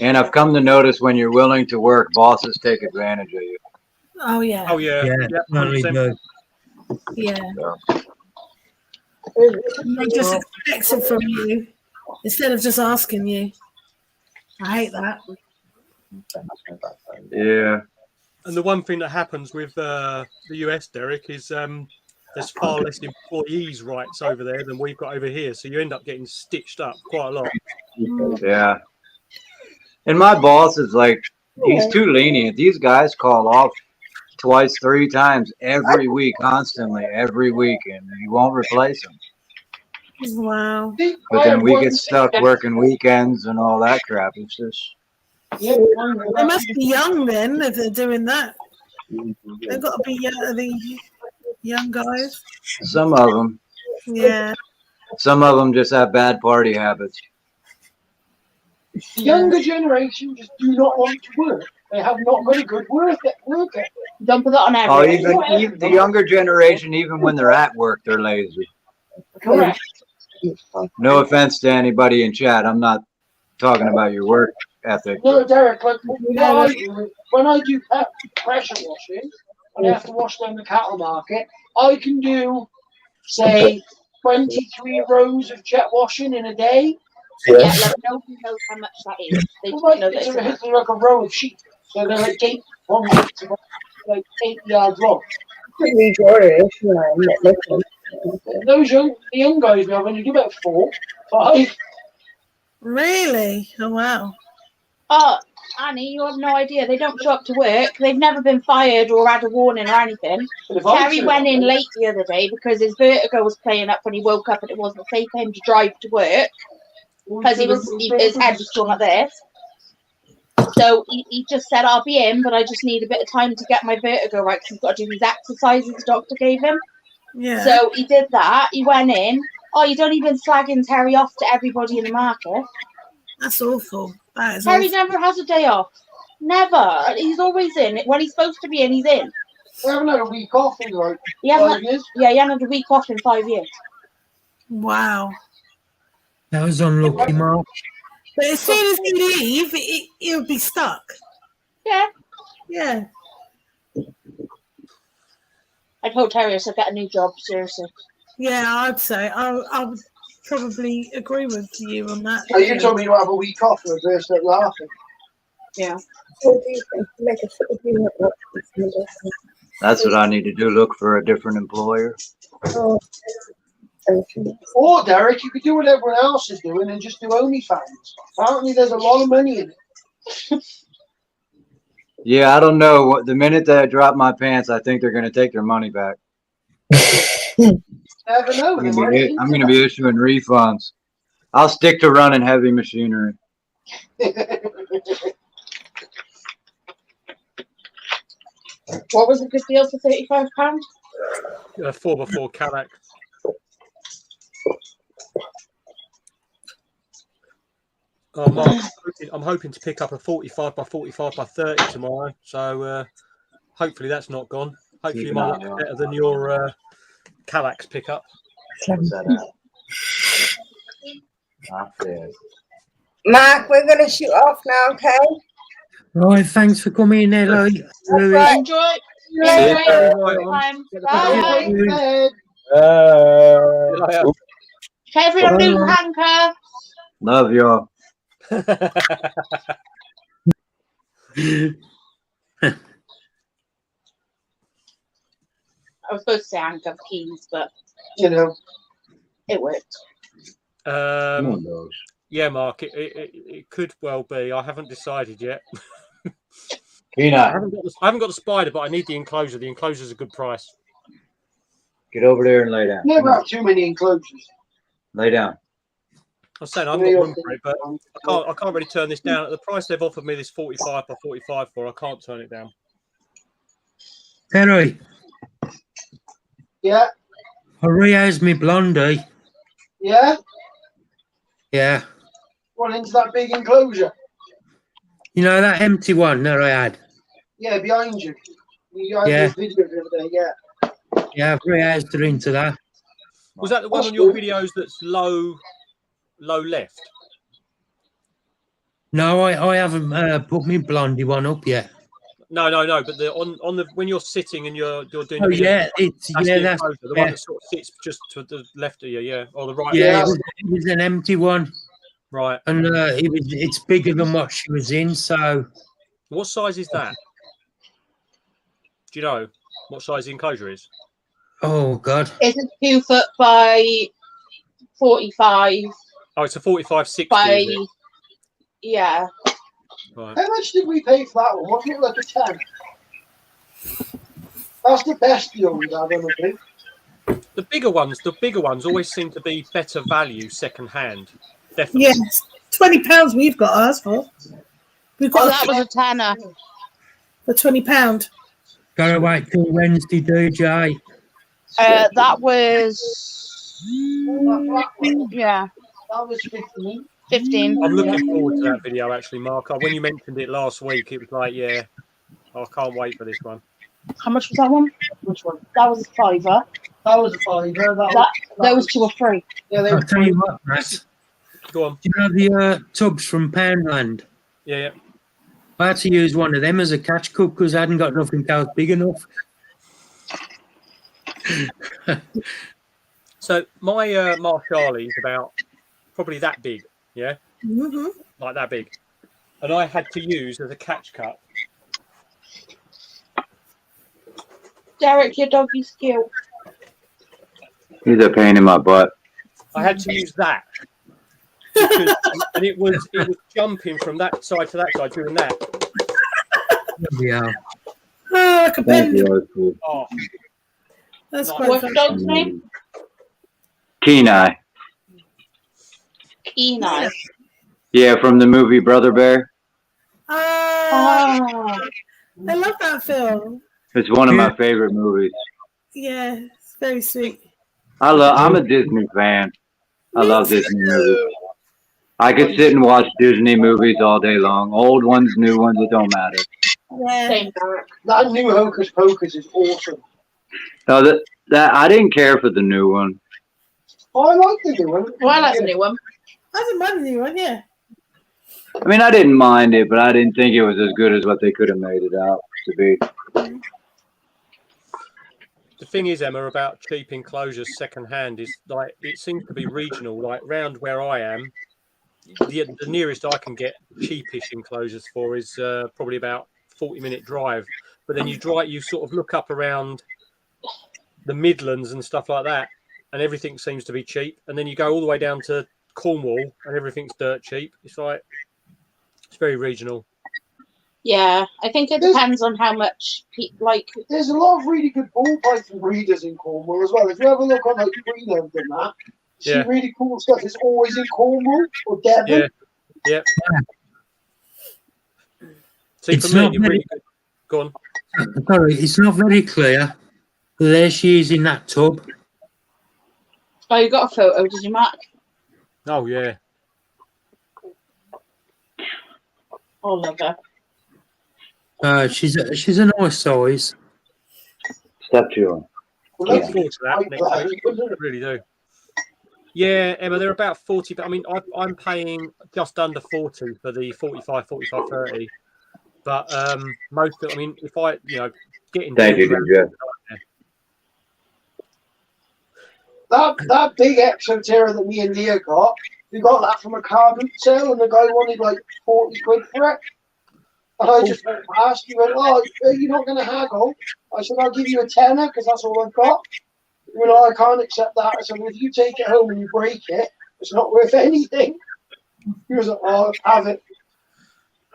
And I've come to notice when you're willing to work, bosses take advantage of you. Oh, yeah. Oh yeah. Yeah, totally 100%. do. Yeah. They just expect it from you instead of just asking you. I hate that. Yeah. And the one thing that happens with the US, Derek, is there's far less employees' rights over there than we've got over here. So you end up getting stitched up quite a lot. Yeah. And my boss is like, he's too lenient. These guys call off twice, 3 times every week, constantly, every week, and he won't replace them. Wow. But then we get stuck working weekends and all that crap. It's just... They must be young then if they're doing that. They've got to be the young guys. Some of them. Yeah. Some of them just have bad party habits. Younger generation just do not want to work. They have not got a good work ethic. Don't put that on Oh, average. even the younger generation, even when they're at work, they're lazy. Correct. No offense to anybody in chat. I'm not talking about your work ethic. No, Derek, like when I do pressure washing, and I have to wash down the cattle market, I can do, say, 23 rows of jet washing in a day. Yeah, like nobody knows how much that is. They just know that It's it's like a row of sheep. So they're like 8 yards long. Those the young guys we have only do about 4, 5. Really? Oh, wow. Oh, Annie, you have no idea. They don't show up to work. They've never been fired or had a warning or anything. Terry went in late the other day because his vertigo was playing up when he woke up and it wasn't safe for him to drive to work because his head was still like this. So he just said, I'll be in, but I just need a bit of time to get my vertigo right because he's got to do these exercises the doctor gave him. Yeah. So he did that. He went in. Oh, you don't even slagging Terry off to everybody in the market. That's awful. That is Terry awful. never has a day off. Never. He's always in. When he's supposed to be in, he's in. They haven't had a week off in like He hasn't 5 years. Yeah, he hasn't had a week off in 5 years. Wow. That was unlucky, Mark. But as soon as he leave, he'll be stuck. Yeah. Yeah. I told Terry I should get a new job, seriously. Yeah, I'd say. I would probably agree with you on that. Oh, you told me you have a week off and I burst out laughing. Yeah. That's what I need to do. Look for a different employer. Or, Derek, you could do what everyone else is doing and just do OnlyFans. Apparently, there's a lot of money in it. Yeah, I don't know. The minute that I drop my pants, I think they're going to take their money back. Never know. I'm going to be issuing refunds. I'll stick to running heavy machinery. What was a good deal for £35? 4x4 Cadillac. Mark, I'm hoping to pick up a 45 by 45 by 30 tomorrow, so hopefully that's not gone. Hopefully, my luck's better than your Kallax pickup. What's that at? Not there. Mark, we're going to shoot off now, okay? Right, thanks for coming, Ellie. Right. Enjoy. Yeah. Time. Bye. Everyone do hanker. Love y'all. I was supposed to say hanker keys, but You know, it worked. Yeah, Mark, it could well be. I haven't decided yet. Peanut, I haven't got the spider, but I need the enclosure. The enclosure's a good price. get over there and lay down. never have too many enclosures. Lay down. I'm saying I've got room for it, but I can't really turn this down. At the price they've offered me this 45 by 45 for, I can't turn it down. Terry, Yeah, how's me blondie? yeah. Yeah. Well, into that big enclosure. You know that empty one that I had? Yeah, behind you. You had Yeah. a video the other day, yeah. Yeah, I've rehoused her into that. Was that the one on your videos that's low left? No, I haven't put me blondie one up yet. No. But the on the when you're sitting and you're doing. Oh your video, yeah, it's that's yeah, the that's enclosure, the one that sort of sits just to the left of you, yeah, or the right. yeah. It was an empty one, right, and it's bigger than what she was in. So, what size is that? Do you know what size the enclosure is? oh God, It's a 2 foot by 45. Oh, it's a 45/60. By Is it? yeah. Right. How much did we pay for that one? Wasn't it like a 10? That's the best deal we've had, I think. The bigger ones always seem to be better value second hand. Definitely. Yes, £20 we've got ours for. We've got that was a tenner for £20. gotta wait till Wednesday, DJ. that was yeah. That was 15. 15. I'm looking forward to that video actually, Mark. When you mentioned it last week, it was like, yeah, I can't wait for this one. How much was that one? Which one? That was a fiver. That was a 5. Those two were free. Yeah, they I'll were tell you what, Matt. Go on. Do you know the tubs from Poundland? Yeah. I had to use one of them as a catch cook because I hadn't got nothing else big enough. So my Marshallie is about probably that big, yeah, like that big, and I had to use as a catch cup. Derek, your doggy's cute. He's a pain in my butt. I had to use that, because, and it was jumping from that side to that side doing that. Yeah. Oh, like a pen. Oh, That's Nice. quite What's fun. the dog's name? Kenai. Kenai. Yeah, from the movie Brother Bear. I love that film. It's one of my favorite movies. Yeah, it's very sweet. I'm a Disney fan. I love Disney movies. I could sit and watch Disney movies all day long. Old ones, new ones, it don't matter. Yeah. That new Hocus Pocus is awesome. No, that I didn't care for the new one. Oh, I like the new one. Well, I like the new one. I didn't mind the new one, yeah. I mean, I didn't mind it, but I didn't think it was as good as what they could have made it out to be. the thing is, Emma, about cheap enclosures second hand is like it seems to be regional. Like round where I am, the nearest I can get cheapish enclosures for is probably about 40-minute drive. But then you sort of look up around the Midlands and stuff like that, and everything seems to be cheap. And then you go all the way down to Cornwall, and everything's dirt cheap. It's like it's very regional. Yeah, I think it depends on how much There's a lot of really good ball python breeders in Cornwall as well. If you have a look on like Greenland and that, see really cool stuff. It's always in Cornwall or Devon. Yeah. See, It's for me, not you're really good. Go on. Sorry, it's not very clear. There she is in that tub. Oh, you got a photo, did you, Mark? Oh yeah. Oh, love her. She's a nice size. Step two. Look forward to that next week. I really do. Yeah, Emma, they're about 40. But I mean, I'm paying just under 40 for the 45, 30. But most of, I mean, if I, getting Thank you, Jeff. That big Exoterra that me and Leah got, we got that from a car boot sale, and the guy wanted like 40 quid for it. And I just went past. He went, "Oh, you're not going to haggle?" I said, "I'll give you a tenner because that's all I've got." I can't accept that. I said, "Well, if you take it home and you break it, it's not worth anything." He was like, "Oh, have it."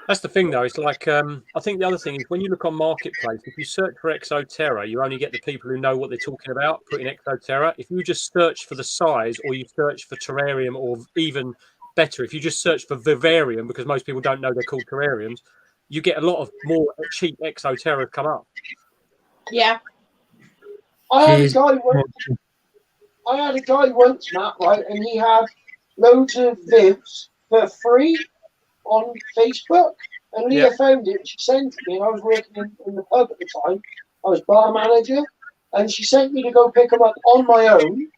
That's the thing, though. It's like I think the other thing is when you look on Marketplace, if you search for Exoterra, you only get the people who know what they're talking about putting Exoterra. If you just search for the size, or you search for terrarium, or even better, if you just search for vivarium, because most people don't know they're called terrariums, you get a lot of more cheap Exoterra come up. Yeah. I had a guy once, Matt, right, and he had loads of vivs for free on Facebook, and Leah found it. She sent it me, and I was working in the pub at the time. I was bar manager, and she sent me to go pick them up on my own,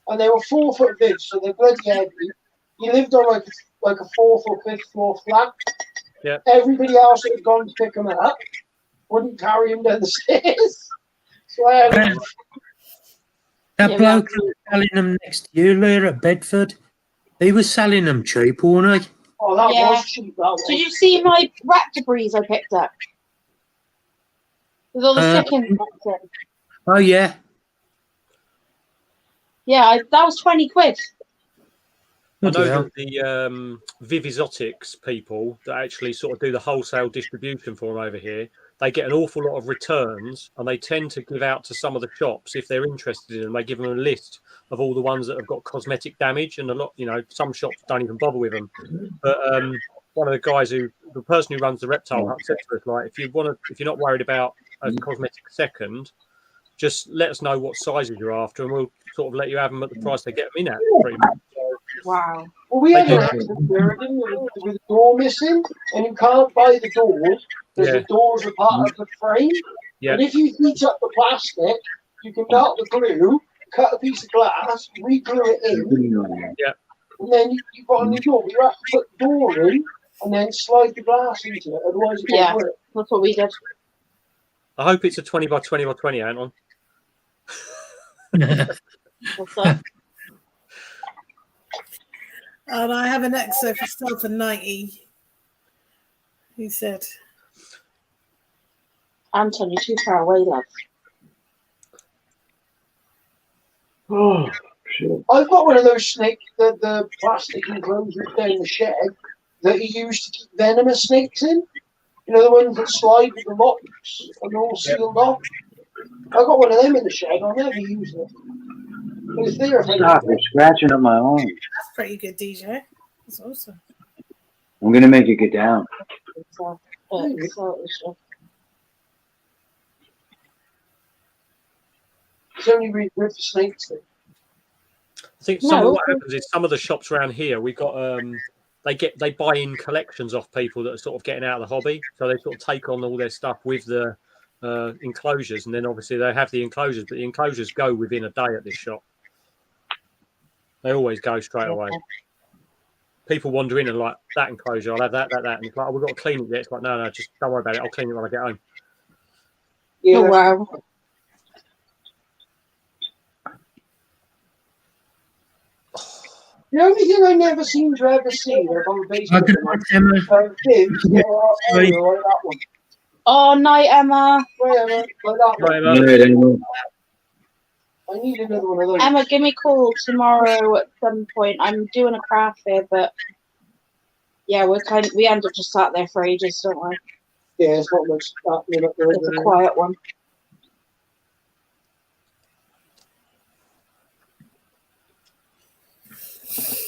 and they were 4-foot vivs, so they're bloody heavy. He lived on like a 4th or 5th floor flat. Yeah. Everybody else that had gone to pick him up wouldn't carry him down the stairs. So I had that bloke who was selling them next year, Leah, at Bedford, he was selling them cheap, wasn't he? Oh, that was cheap. Did you see my raptor breeze I picked up? With all the chickens. Oh, yeah. Yeah, that was 20 quid. I know that the Viv Exotics people that actually sort of do the wholesale distribution for them over here, they get an awful lot of returns, and they tend to give out to some of the shops if they're interested in them. They give them a list of all the ones that have got cosmetic damage, and a lot, some shops don't even bother with them. But one of the guys the person who runs the Reptile Hut said to us, like, if you're not worried about a cosmetic second, just let us know what sizes you're after, and we'll sort of let you have them at the price they get them in at. Pretty much. Wow. Well, we had an accident with a door missing, and you can't buy the doors because the doors are part of the frame. Yeah. And if you heat up the plastic, you can melt the glue, cut a piece of glass, re-glue it in. Yeah. And then you've got a new door. You have to put the door in and then slide the glass into it, otherwise it won't work. That's what we did. I hope it's a 20 by 20 by 20, Anton. What's that? And I have an exo for sale for 90. He said. Anton, you're too far away, love. Oh, shit. I've got one of those snakes, the plastic enclosures down the shed that you use to keep venomous snakes in. You know, the ones that slide with the locks and they're all sealed off. I've got one of them in the shed. I'll never use it. It's there. Stop, you're scratching up my arm. That's pretty good, DJ. That's awesome. I'm going to make you get down. It's only really good for snakes. I think some of what happens is some of the shops around here, we've got they buy in collections off people that are sort of getting out of the hobby, so they sort of take on all their stuff with the enclosures, and then obviously they have the enclosures, but the enclosures go within a day at this shop. They always go straight away. People wander in and like, that enclosure, I'll have that, and it's like, oh, we've got to clean it yet. It's like, no, just don't worry about it. I'll clean it when I get home. Yeah. Oh, wow. The only thing I never seem to ever see on the basement Oh, night, Emma. I need another one of those. Emma, give me a call tomorrow at some point. I'm doing a craft fair, but yeah, we end up just sat there for ages, don't we? Yeah, it's not much happening up there. It's a quiet one.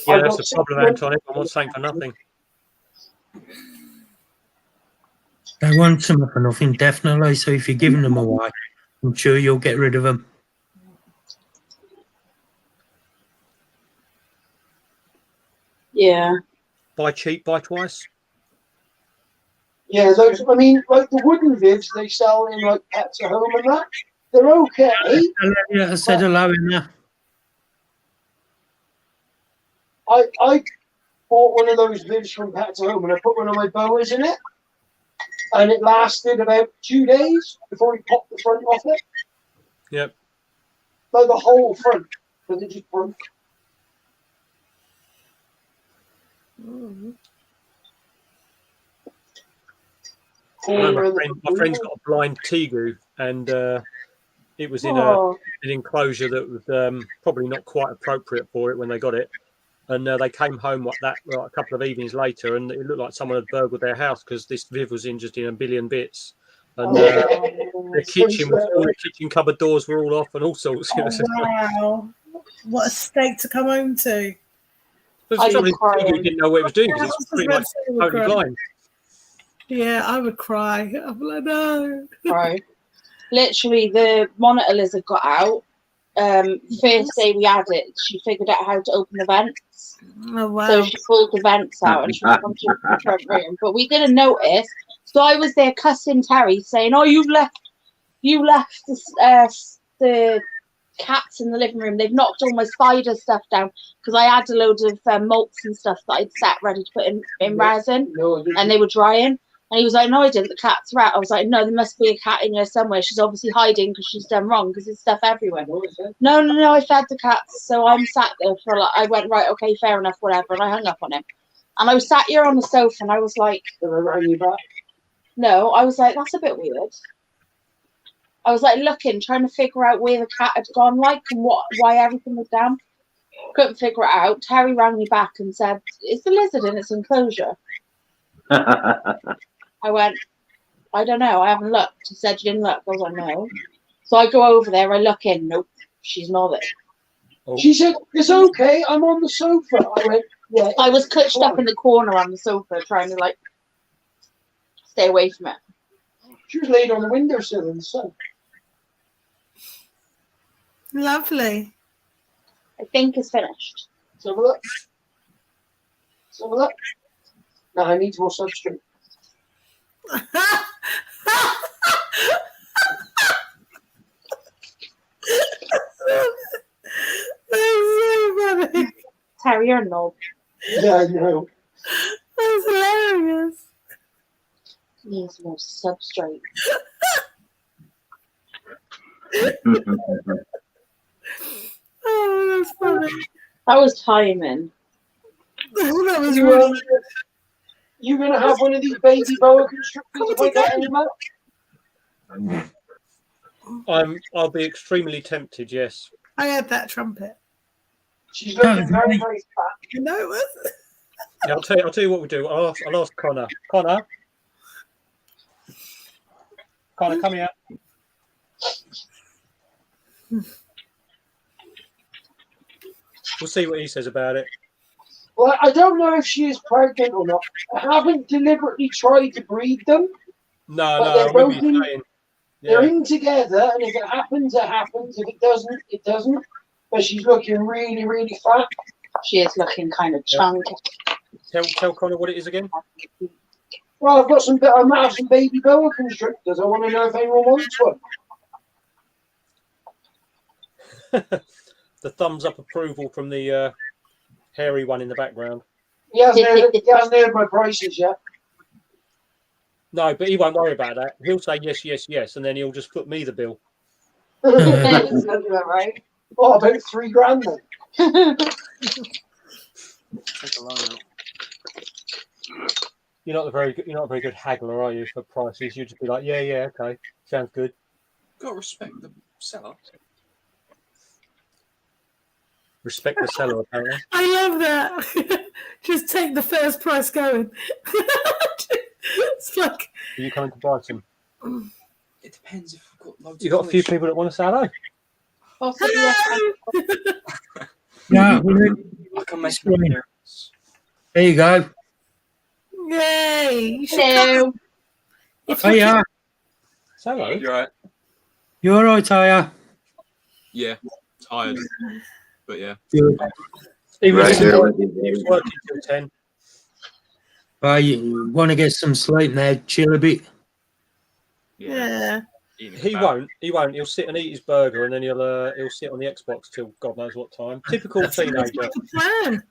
Yeah, that's the problem, Anton. Everyone wants something for nothing. They want something for nothing, definitely. So if you're giving them away, I'm sure you'll get rid of them. Yeah. Buy cheap, buy twice. Yeah, those. I mean, like the wooden vids they sell in like Pets at Home and that. They're okay. I said hello in there. I bought one of those Vivs from Pet to Home and I put one of my boas in it. And it lasted about 2 days before he popped the front off it. Yep. Like the whole front. Because it just broke. My friend's got a blind tegu, and it was in an enclosure that was probably not quite appropriate for it when they got it. And they came home a couple of evenings later, and it looked like someone had burgled their house because this Viv was in just in a billion bits. And the kitchen was all the kitchen cupboard doors were all off and all sorts. Wow, what a state to come home to! But somebody didn't know what it was doing because it's pretty much totally blind. Yeah, I would cry. I'm like, no. Right. Literally, the monitor lizard got out. First day we had it, she figured out how to open the vents. Oh, wow. So she pulled the vents out and she went to the front room. But we didn't notice. So I was there cussing Terry, saying, "Oh, you left the cats in the living room. They've knocked all my spider stuff down because I had a load of molts and stuff that I'd set ready to put in resin, and they were drying." And he was like, "No, I didn't. The cat's rat." I was like, "No, there must be a cat in here somewhere. She's obviously hiding because she's done wrong because there's stuff everywhere." No, I fed the cats. So I'm sat there for I went, right, okay, fair enough, whatever. And I hung up on him. And I was sat here on the sofa and I was like, no, I was like, that's a bit weird. I was like looking, trying to figure out where the cat had gone, like, and why everything was down. Couldn't figure it out. Terry rang me back and said, "Is the lizard in its enclosure?" I went, "I don't know. I haven't looked." He said, "You didn't look?" I was like, "No." So I go over there. I look in. Nope, she's not there. Oh. She said, "It's okay. I'm on the sofa." I went, "Yeah." I was clutched up in the corner on the sofa, trying to stay away from it. She was laid on the windowsill in the sun. Lovely. I think it's finished. So look. No, I need more substrate. That's so funny. Terry, you're a knob. Yeah, I know. That's hilarious. Needs more substrate. Oh, that's funny. That was timing. That was really good. You gonna have one of these baby boa constrictors if I get any more? I'll be extremely tempted. Yes. I had that trumpet. She's looking very, very fat. You know it was. Yeah, I'll tell you what we'll do. I'll ask Connor. Connor, come here. We'll see what he says about it. Well, I don't know if she is pregnant or not. I haven't deliberately tried to breed them. No, they're both in, yeah. They're in together, and if it happens, it happens. If it doesn't, it doesn't. But she's looking really, really fat. She is looking kind of chunky. Tell Connor what it is again. Well, I might have some baby boa constrictors. I want to know if anyone wants one. The thumbs up approval from the hairy one in the background. He hasn't heard my prices yet. No, but he won't worry about that. He'll say yes, yes, yes, and then he'll just put me the bill. That's about right. Oh, about $3,000 then. Take a line out. You're not a very good haggler, are you, for prices? You just be like, yeah, okay, sounds good. Got to respect the seller. Respect the seller, apparently. I love that. Just take the first price going. It's like. Are you coming to buy some? It depends if we've got loads. You got a few people that want to say hello. Yeah, I can make an appearance. there you go. Yay! You should Hello. come. If Oh, you yeah. Hello. You're right. You all right, are you? Yeah, tired, but yeah. Good. He was Right there working till 10. You want to get some sleep now, chill a bit. Yeah. He won't. He'll sit and eat his burger, and then he'll sit on the Xbox till God knows what time. Typical teenager. Plan.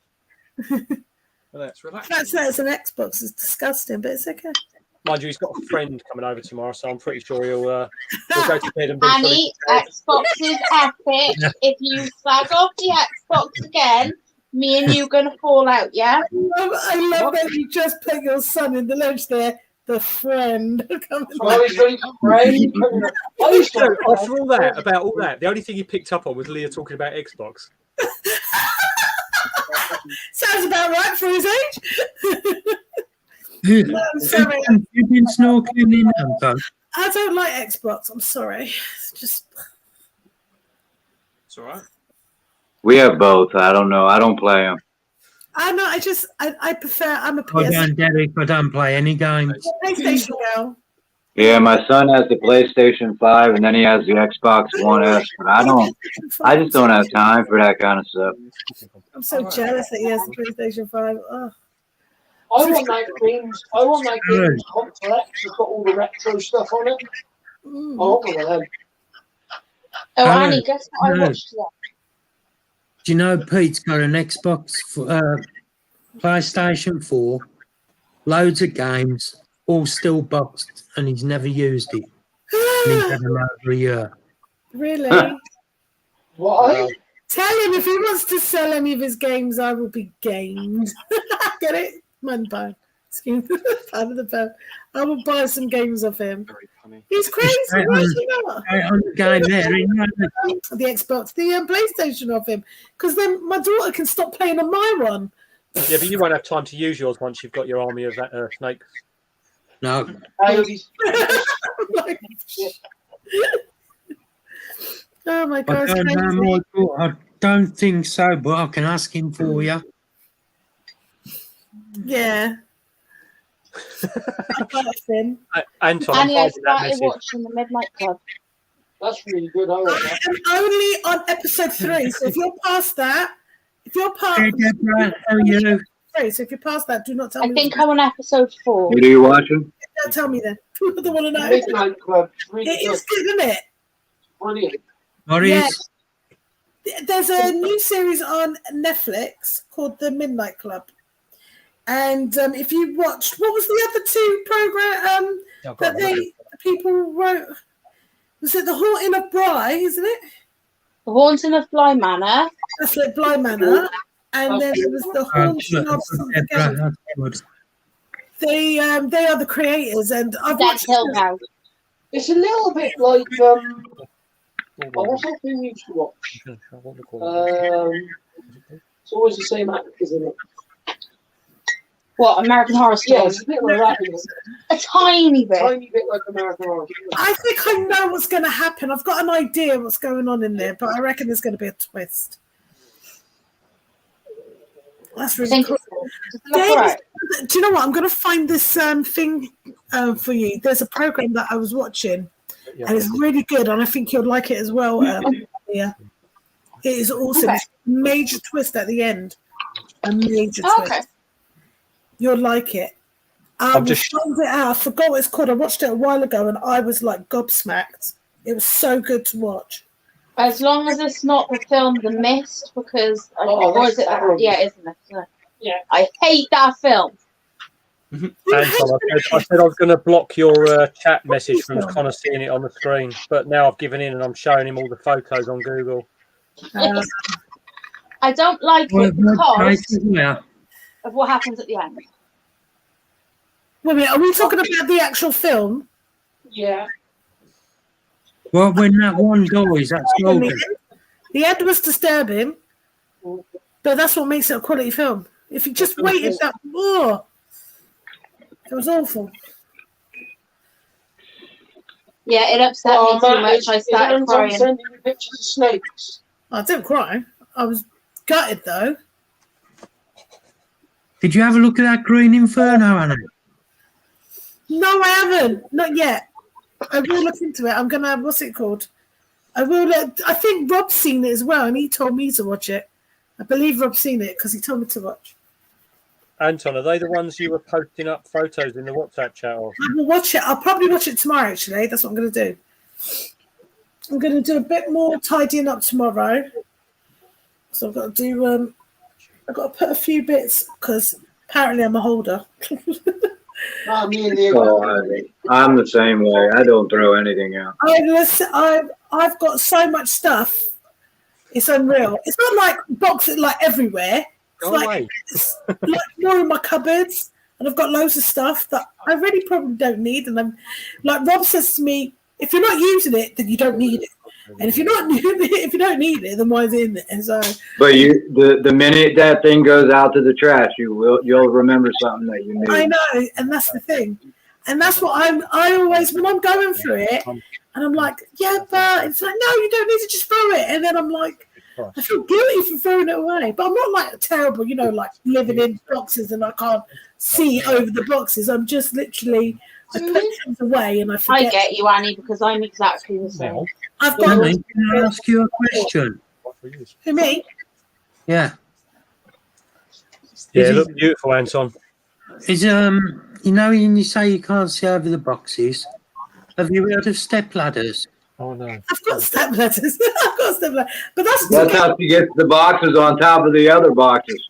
That's That's an Xbox. It's disgusting, but it's okay. Mind you, he's got a friend coming over tomorrow, so I'm pretty sure he'll go to bed and be Annie, Xbox is epic. If you slag off the Xbox again, me and you gonna fall out, yeah? I love that you just put your son in the lunch there. The friend. After all that, about all that, the only thing he picked up on was Leah talking about Xbox. Sounds about right for his age. You've been snorkeling in Anton. I don't like Xbox. I'm sorry. It's just. It's all right. We have both. I don't know. I don't play them. I know. I prefer. I'm a PS. I don't, Derek. I don't play any games. PlayStation girl. Yeah, my son has the PlayStation 5 and then he has the Xbox One S. But I just don't have time for that kind of stuff. I'm so jealous that he has the PlayStation 5. Oh. I want that games complex. It's got all the retro stuff on it. I want one of them. Oh, Annie, guess what I watched today? Do you know Pete's got an Xbox, PlayStation 4, loads of games, all still boxed, and he's never used it. And he's had them over a year. Really? Why? Tell him if he wants to sell any of his games, I will be gamed. Get it? Man pound. Excuse me. Pound of the pound. I will buy some games off him. He's crazy. Why is he not? The game there, the Xbox, the PlayStation off him. Because then my daughter can stop playing on my one. Yeah, but you won't have time to use yours once you've got your army of snakes. No. Oh my God. I don't think so, but I can ask him for you. Yeah. Anton, Annie, I started watching the Midnight Club. That's really good. I like that. I'm only on episode 3, so if you're past that, Hey, Deborah, how are you? So if you're past that, do not tell me. I think I'm on episode 4. What are you watching? Don't tell me then. I don't want to know. Midnight Club. It is good, isn't it? Brilliant. What is? There's a new series on Netflix called The Midnight Club. And if you watched, what was the other 2 program that people wrote? Was it The Haunting of Bly, isn't it? The Haunting of Bly Manor. That's it, Bly Manor. And then there was The Haunting of They are the creators, and I've watched Hill House. It's a little bit like what's that thing you used to watch? It's always the same actors in it. What, American Horror Story? Yeah, it's a bit like that. A tiny bit. Tiny bit like American Horror Story. I think I know what's going to happen. I've got an idea what's going on in there, but I reckon there's going to be a twist. That's really cool. Right. Do you know what? I'm going to find this thing for you. There's a program that I was watching, and it's really good, and I think you'll like it as well. Yeah, it is awesome. Okay. It's a major twist at the end. A major twist. Okay. You'll like it. I found it out. I forgot what it's called. I watched it a while ago, and I was like gobsmacked. It was so good to watch. As long as it's not the film The Mist, because or is it? Yeah, it is The Mist. Yeah. I hate that film. Anton, I said I was going to block your chat message from Connor seeing it on the screen, but now I've given in and I'm showing him all the photos on Google. I don't like it because of what happens at the end. Wait a minute, are we talking about the actual film? Yeah. Well, when that one dies, that's golden. The end was disturbing, but that's what makes it a quality film. If you just waited that more, it was awful. Yeah, it upset me too much. I started crying. Sending you pictures of snakes. I didn't cry. I was gutted though. Did you have a look at that Green Inferno, Anna? No, I haven't. Not yet. I will look into it. I'm gonna. What's it called? I will. I think Rob's seen it as well, and he told me to watch it. I believe Rob's seen it because he told me to watch. Anton, are they the ones you were posting up photos in the WhatsApp chat of? I will watch it. I'll probably watch it tomorrow. Actually, that's what I'm gonna do. I'm going to do a bit more tidying up tomorrow. So I've got to do. I've got to put a few bits because apparently I'm a holder. Not me and the I'm the same way. I don't throw anything out. I've got so much stuff. It's unreal. It's not like boxes like everywhere. It's like more in my cupboards, and I've got loads of stuff that I really probably don't need. And I'm like Rob says to me, if you're not using it, then you don't need it. And if you don't need it, then why is it in there? And so, but the minute that thing goes out to the trash, you'll remember something that you need. I know, and that's the thing, and that's what I always when I'm going through it, and I'm like, yeah, but it's like, no, you don't need to just throw it, and then I'm like, I feel guilty for throwing it away, but I'm not like terrible, like living in boxes and I can't see over the boxes. I'm just literally. I put things away and I forget. I get you, Annie, because I'm exactly the same. I've got. Can I ask you a question? For me? Yeah. Yeah, look beautiful, Anton. Is when you say you can't see over the boxes, have you heard of step ladders? Oh no. I've got step ladders. But that's how you get the boxes on top of the other boxes.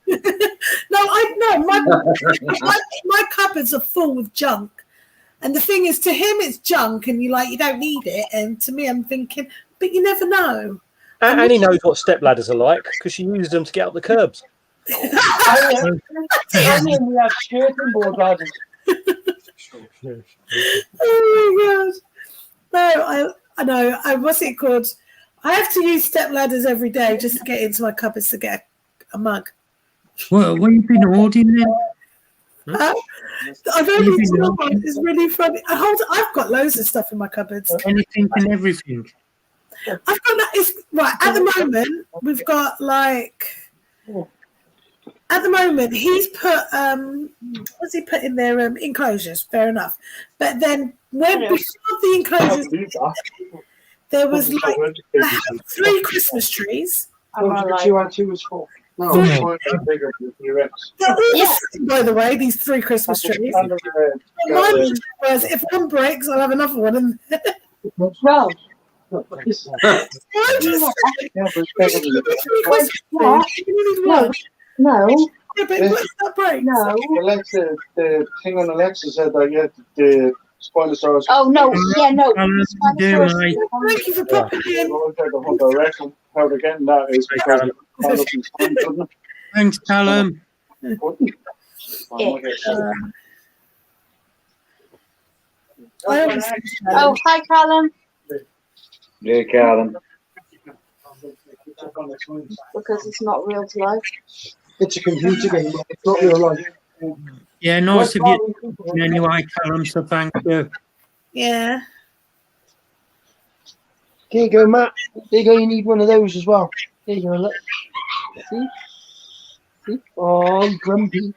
My cupboards are full with junk. And the thing is, to him, it's junk, and you don't need it. And to me, I'm thinking, but you never know. And he knows what step ladders are like because she used them to get up the curbs. I mean, we have skirting board ladders. Oh my god! No, I know. What's it called? I have to use step ladders every day just to get into my cupboards to get a mug. What have you been hoarding then? I've only one. It's really funny. I've got loads of stuff in my cupboards. Anything and everything. I've got that. It's right at the moment. We've got at the moment he's put what's he put in there? Enclosures. Fair enough. But then before the enclosures, there was I have 3 Christmas trees. Two is 4. No, bigger than T-Rex. By the way, these 3 Christmas trees. Whereas if one breaks, I'll have another one. And Well, no. Alexa, the thing on Alexa said that you had the Spinosaurus. Oh no! Yeah, no. Thank you for popping in. I reckon how they're getting that is because Thanks, Callum. Oh, hi, Callum. Yeah, Callum. Because it's not real to life. It's a computer game. It's not real life. Yeah, nice of you. Anyway, Callum, so thank you. Yeah. There you go, Matt. There you go. You need one of those as well. There you go. Look. See? Oh, you're grumpy.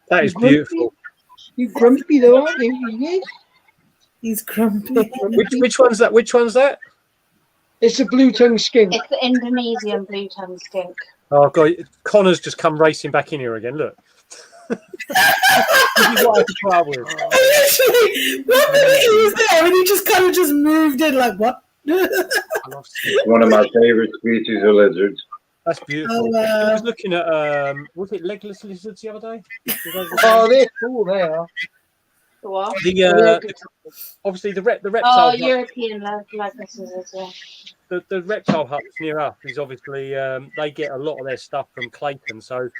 That is beautiful. You're grumpy though, aren't you? He's grumpy. Which one's that? Which one's that? It's a blue tongue skink. It's the Indonesian blue tongue skink. Oh god, Connor's just come racing back in here again. Look. This is what I could put up with. Literally, he was there and he just kind of just moved in like what? One of my favorite species of lizards. That's beautiful. I was looking at was it legless lizards the other day? Oh, they're cool. They are. The what? Obviously the reptile. Oh, European legless lizards. Yeah. The reptile huts near us is obviously they get a lot of their stuff from Clayton, so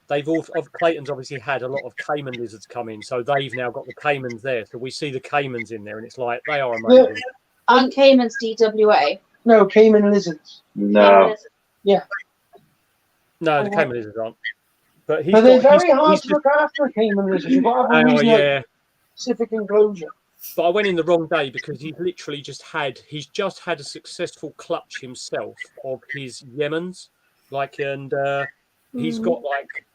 Clayton's obviously had a lot of caiman lizards come in, so they've now got the caimans there. So we see the caimans in there, and it's like they are amazing. Aren't caimans DWA? No, caiman lizards. No. Yeah. No, the caiman lizards aren't. But they're very hard to look after a caiman lizard. You've got to have a specific enclosure. But I went in the wrong day because he's literally just had a successful clutch himself of his Yemens, he's got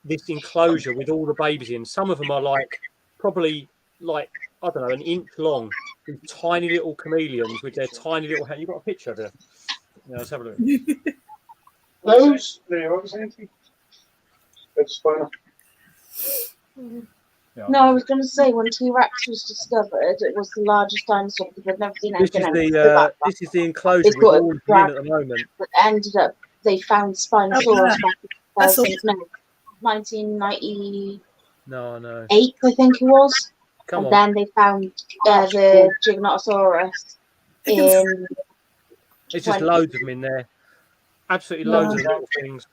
this enclosure with all the babies in. Some of them are probably I don't know, an inch long. These tiny little chameleons with their tiny little hand. You got a picture of it? Yeah, let's have a look. Those? There, what was anything? It's fine. No, I was going to say when T-Rex was discovered, it was the largest dinosaur because I've never seen This anything. is the enclosure It's with got a all of them in dragon. at the moment. But ended up, they found Spinosaurus Oh, wow. back in That's 1998, No. I think it was. Come and on. then they found the Giganotosaurus in. It's just loads of them in there. Absolutely loads of little things.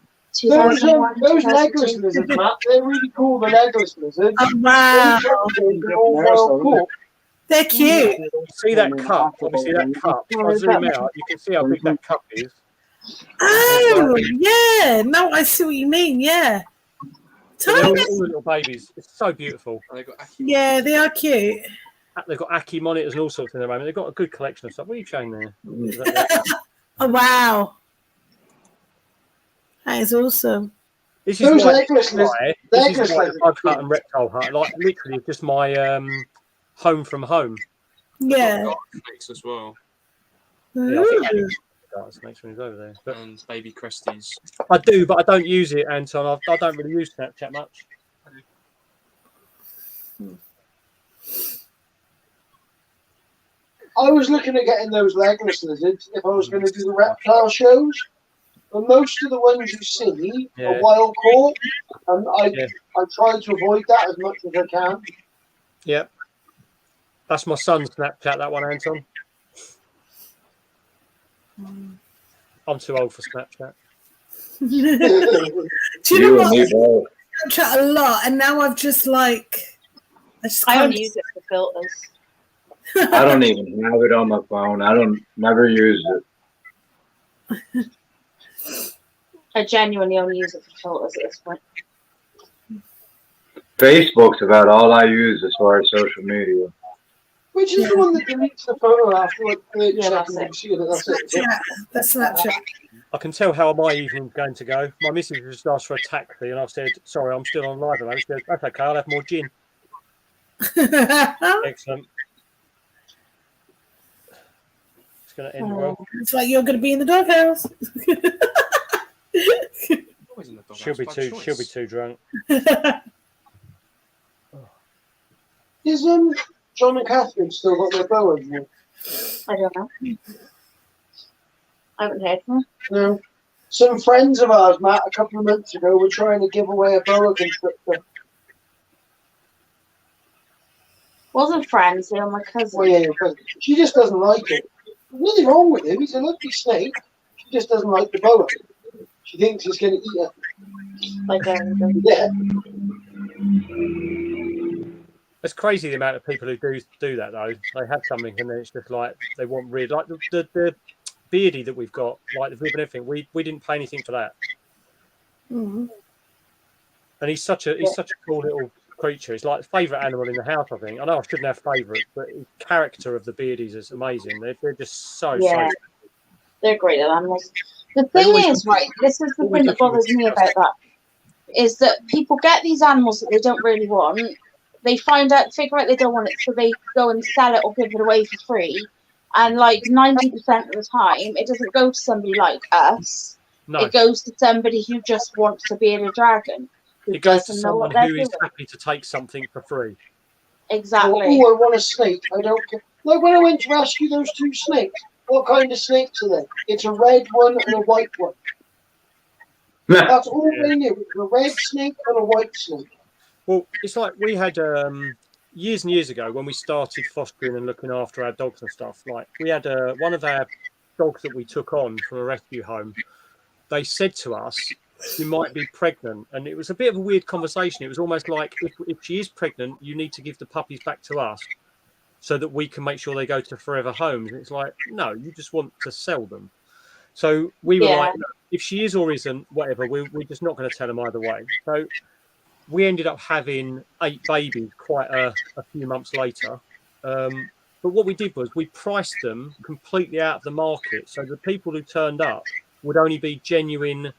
Those legless lizards, Matt, they're really cool, the legless lizards. Oh, wow. They're cute. See that cup? Obviously, that cup. If I zoom out, you can see how big that cup is. Oh, yeah. No, I see what you mean. Yeah. So they're all the little babies. It's so beautiful. Yeah, they are cute. They've got Aki monitors and all sorts in the moment. They've got a good collection of stuff. What are you showing there? Oh, wow. That is awesome. This is why the Bug Hut and Reptile Hut, like literally just my home from home. Yeah. Snakes as well. Yeah, I think Ellie got snakes when he's over there. But And baby cresties. I do, but I don't use it, Anton. I don't really use Snapchat much. I was looking at getting those legless lizards if I was going to do the reptile shows. But most of the ones you see are wild caught, and I try to avoid that as much as I can. Yeah. That's my son's Snapchat, that one, Anton. I'm too old for Snapchat. Do you know what? I Snapchat a lot, and now I've just like. I only use it for filters. I don't even have it on my phone. I don't never use it. I genuinely only use it for filters at this point. Facebook's about all I use as far as social media. Which is the one that deletes the photo after like 30 seconds. You see it, that's it. Yeah, that's Snapchat. I can tell how my evening's going to go. My missus just asked for a taxi, and I've said, sorry, I'm still on live at the moment. She goes, that's okay, I'll have more gin. Excellent. It's going to end well. It's like you're going to be in the doghouse. She'll be too drunk. Is John and Catherine still got their bow in you? I don't know. I haven't heard from her. No. Some friends of ours, Matt, a couple of months ago, were trying to give away a boa constrictor. Wasn't friends, they were my cousin. Well, yeah, your cousin. She just doesn't like it. There's nothing wrong with him. He's a lovely snake. She just doesn't like the boa. She thinks he's going to eat her. Like, yeah. It's crazy the amount of people who do that though. They have something and then it's just like they want rid. Like the beardy that we've got, like the rib and everything. We didn't pay anything for that. Mm-hmm. And he's such a cool little creature. He's like the favourite animal in the house, I think. I know I shouldn't have favourites, but the character of the beardies is amazing. They're just so they're great animals. The thing is, right, this is the thing that bothers me about that, is that people get these animals that they don't really want, they figure out they don't want it, so they go and sell it or give it away for free, and like 90% of the time, it doesn't go to somebody like us, it goes to somebody who just wants a bearded dragon. It goes to someone who is happy to take something for free. Exactly. Oh, I want a snake. I don't care. Like when I went to rescue those two snakes, what kind of snakes are they? It's a red one and a white one. That's all they knew. It's a red snake and a white snake. Well, it's like we had years and years ago when we started fostering and looking after our dogs and stuff. Like we had one of our dogs that we took on from a rescue home. They said to us, "You might be pregnant," and it was a bit of a weird conversation. It was almost like if she is pregnant, you need to give the puppies back to us, so that we can make sure they go to forever homes. And it's like, no, you just want to sell them. So we were like, no, if she is or isn't, whatever, we're just not going to tell them either way. So we ended up having 8 babies quite a few months later. But what we did was we priced them completely out of the market. So the people who turned up would only be genuinely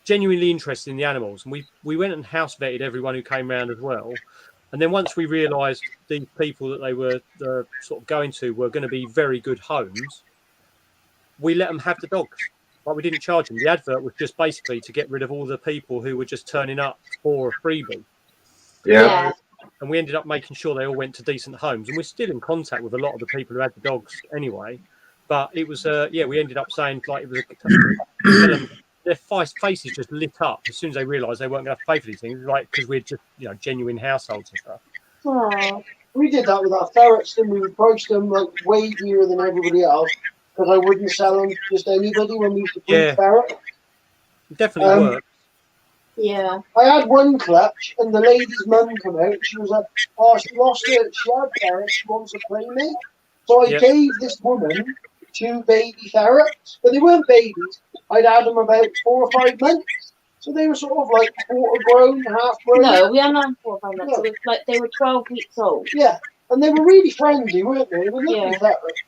interested in the animals. And we went and house vetted everyone who came around as well. And then once we realised the people that they were sort of going to were going to be very good homes, we let them have the dogs. Like we didn't charge them. The advert was just basically to get rid of all the people who were just turning up for a freebie. Yeah. and we ended up making sure they all went to decent homes. And we're still in contact with a lot of the people who had the dogs anyway. But it was, we ended up saying like it was their faces just lit up as soon as they realised they weren't going to have to pay for these things, like because we're just genuine households and stuff. Oh, we did that with our ferrets, and we would price them like way dearer than everybody else because I wouldn't sell them to just anybody when we used to breed ferret. It definitely worked. Yeah. I had one clutch, and the lady's mum came out. And she was like, "Oh, she lost it. She had ferrets. She wants a playmate." So I gave this woman 2 baby ferrets, but they weren't babies. I'd had them about 4 or 5 months, so they were sort of like quarter grown, half grown. No, we hadn't had 4 or 5 months. It was like they were 12 weeks old. Yeah, and they were really friendly, weren't they? They were lovely ferrets.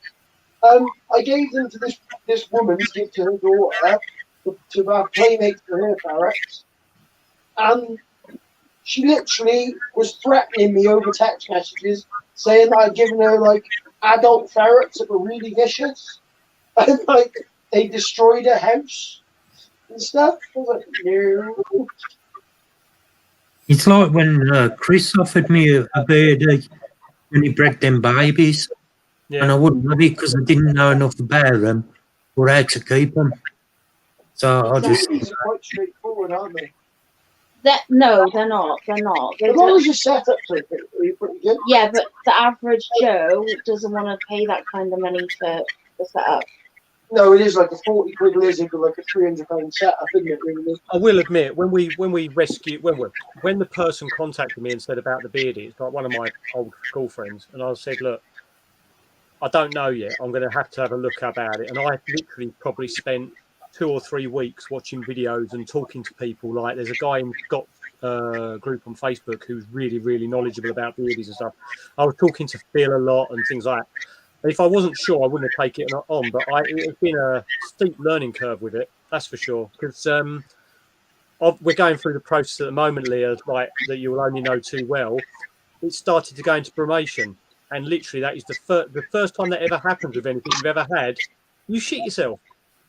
I gave them to this woman to give to her daughter to have playmates for her ferrets. And she literally was threatening me over text messages, saying that I'd given her like adult ferrets that were really vicious, and like they destroyed her house and stuff. I was like, no. It's like when Chris offered me a bird when he bred them babies, and I wouldn't have it because I didn't know enough about them or how to keep them. So I just. These are quite straightforward, aren't they? No, they're not. They're not. As long as you set up to it, you're pretty good. Yeah, but the average Joe doesn't want to pay that kind of money for the setup. No, it is like a 40 quid lizard with like a £300 setup, isn't it? Really? I will admit, when the person contacted me and said about the beardie, it's like one of my old school friends, and I said, look, I don't know yet. I'm going to have a look about it, and I literally probably spent 2 or 3 weeks watching videos and talking to people. Like there's a guy in got group on Facebook who's really, really knowledgeable about beardies and stuff. I was talking to Phil a lot and things like that. And if I wasn't sure, I wouldn't have taken it on. But it's been a steep learning curve with it, that's for sure. Because we're going through the process at the moment, Leah, like that you will only know too well. It started to go into brumation, and literally that is the first time that ever happened with anything you've ever had. You shit yourself.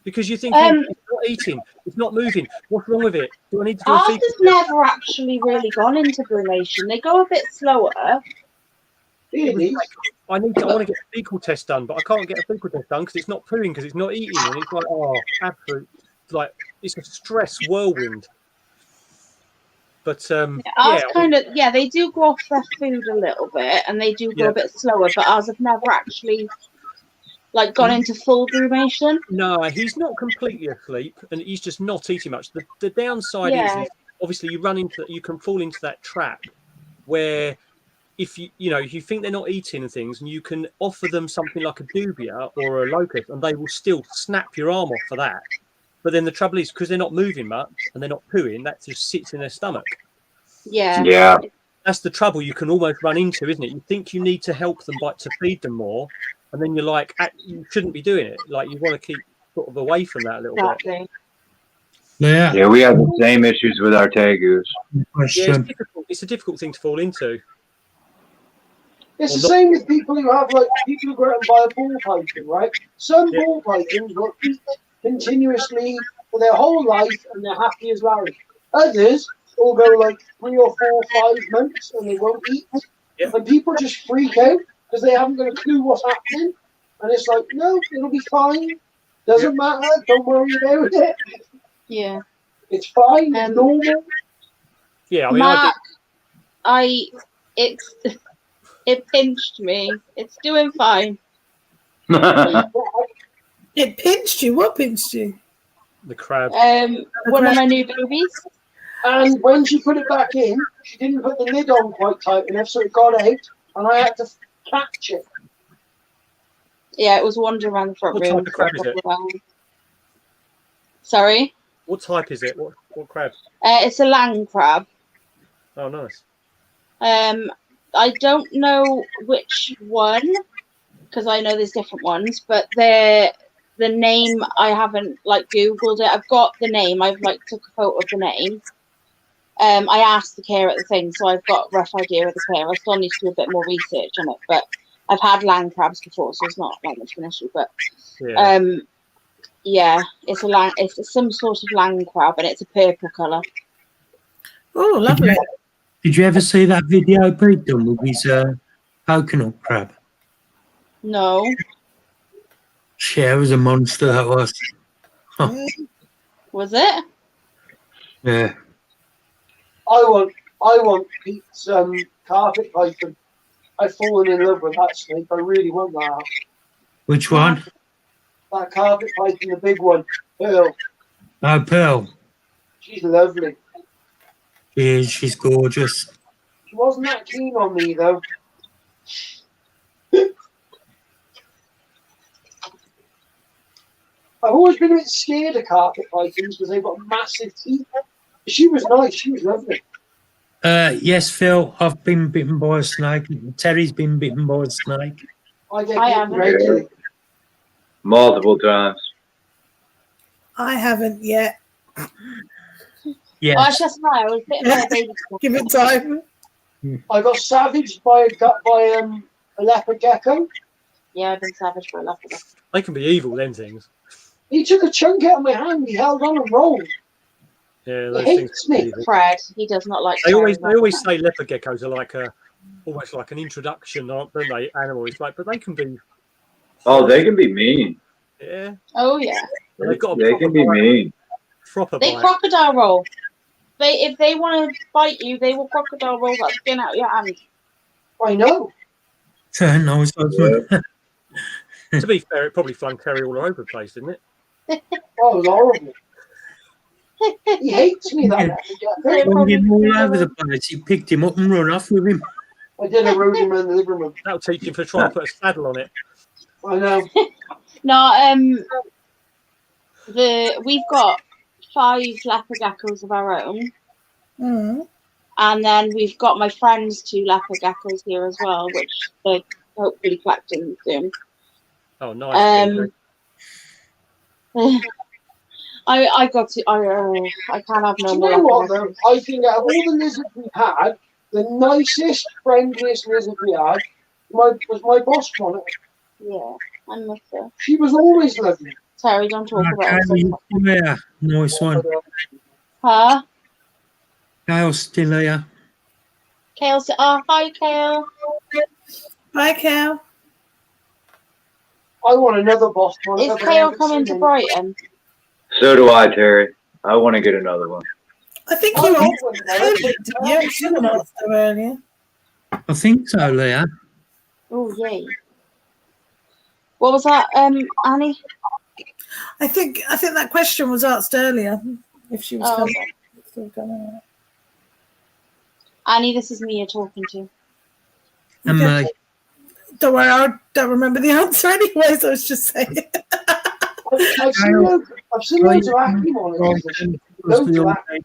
Because you think it's not eating, it's not moving. What's wrong with it? Do I need to do Ours has never actually really gone into brumation. They go a bit slower. Really? I want to get a fecal test done, but I can't get a fecal test done because it's not pooing, because it's not eating, and it's like absolute, like it's a stress whirlwind. But ours they do go off their food a little bit, and they do go a bit slower. But ours have never actually gone into full brumation. No, he's not completely asleep, and he's just not eating much. The downside is obviously you can fall into that trap where if you think they're not eating and things, and you can offer them something like a dubia or a locust, and they will still snap your arm off for that. But then the trouble is, because they're not moving much and they're not pooing, that just sits in their stomach. Yeah. That's the trouble you can almost run into, isn't it? You think you need to help them to feed them more, and then you're like, you shouldn't be doing it. Like you want to keep sort of away from that a little bit. Yeah, we have the same issues with our tegus. Yeah, it's a difficult thing to fall into. It's the same with people who have people who go out and buy a ball python, right? Some ball pythons will eat continuously for their whole life and they're happy as Larry. Others will go 3 or 4 or 5 months and they won't eat. And people just freak out because they haven't got a clue what's happening. And it's like, no, it'll be fine. Doesn't matter. Don't worry about it. Yeah. It's fine. It's normal. Yeah, I mean, Mark, it pinched me. It's doing fine. It pinched you? What pinched you? The crab. One of my new babies. And when she put it back in, she didn't put the lid on quite tight enough, so it got out, and I had to catch it. Yeah, it was wandering around the front room. What type of crab is it? Sorry? What type is it? What crab? It's a land crab. Oh, nice. I don't know which one, because I know there's different ones, but the name, I haven't Googled it. I've got the name. I've took a photo of the name. I asked the carer at the thing, so I've got a rough idea of the carer. I still need to do a bit more research on it, but I've had land crabs before, so it's not much of an issue. But it's some sort of land crab, and it's a purple colour. Oh, lovely. Did you ever see that video Pete done with his coconut crab? No. Yeah, it was a monster, that was. Was it? Yeah. I want Pete's carpet python. I've fallen in love with that snake. I really want that. Which one? That carpet python, the big one, Pearl. Oh, Pearl. She's lovely. She's gorgeous. She wasn't that keen on me though. I've always been a bit scared of carpet pythons because they've got massive teeth. She was nice. She was lovely. Yes, Phil, I've been bitten by a snake. Terry's been bitten by a snake. I get bitten regularly. Multiple times. I haven't yet. Yeah. Oh, it's just right. I was bitten by a baby. Give it time. I got savaged by a leopard gecko. Yeah, I've been savaged by a leopard gecko. They can be evil, them things. He took a chunk out of my hand. He held on and rolled. Yeah, He those hates things. me. Fred, he does not like. They always cherries. say leopard geckos are like almost like an introduction, aren't they? Animals, like, but they can be. Oh, they can be mean. Yeah. Oh yeah. They've got. They can be mean. Proper They bite. crocodile roll. If they want to bite you, they will crocodile roll that skin out of your hand. I know. No, it's To be fair, it probably flung Terry all over the place, didn't it? Oh, it was horrible. He hates me, that leopard gecko. Flung him all over the place. He picked him up and run off with him. I did a rode him around the living room. That'll teach him to try and put a saddle on it. I know. No, we've got 5 leopard geckos of our own, and then we've got my friend's 2 leopard geckos here as well, which they're hopefully collecting soon. Oh, nice. I got to. I can't have no Do you more. know what, leopard though? I think out of all the lizards we had, the nicest, friendliest lizard we had was my boss monitor. geckos. Yeah, I miss her. She was always lovely. Terry, don't talk about it. Yeah, nice one. Huh? Gail's still here. Kale said, "Oh, hi, Kale." Bye, Cal. I want another boss monitor. Is Kale coming to Brighton? So do I, Terry. I want to get another one. I think I you want asked one, earlier, Terry. didn't you? Someone asked her earlier. I think so, Leah. Oh, yay. What was that, Annie? I think that question was asked earlier. If she was Oh, coming. okay. Still coming. Annie, this is me you're talking to. And me. Don't worry, I don't remember the answer anyway, so I was just saying. I've seen loads of acne monitors. Loads of acne.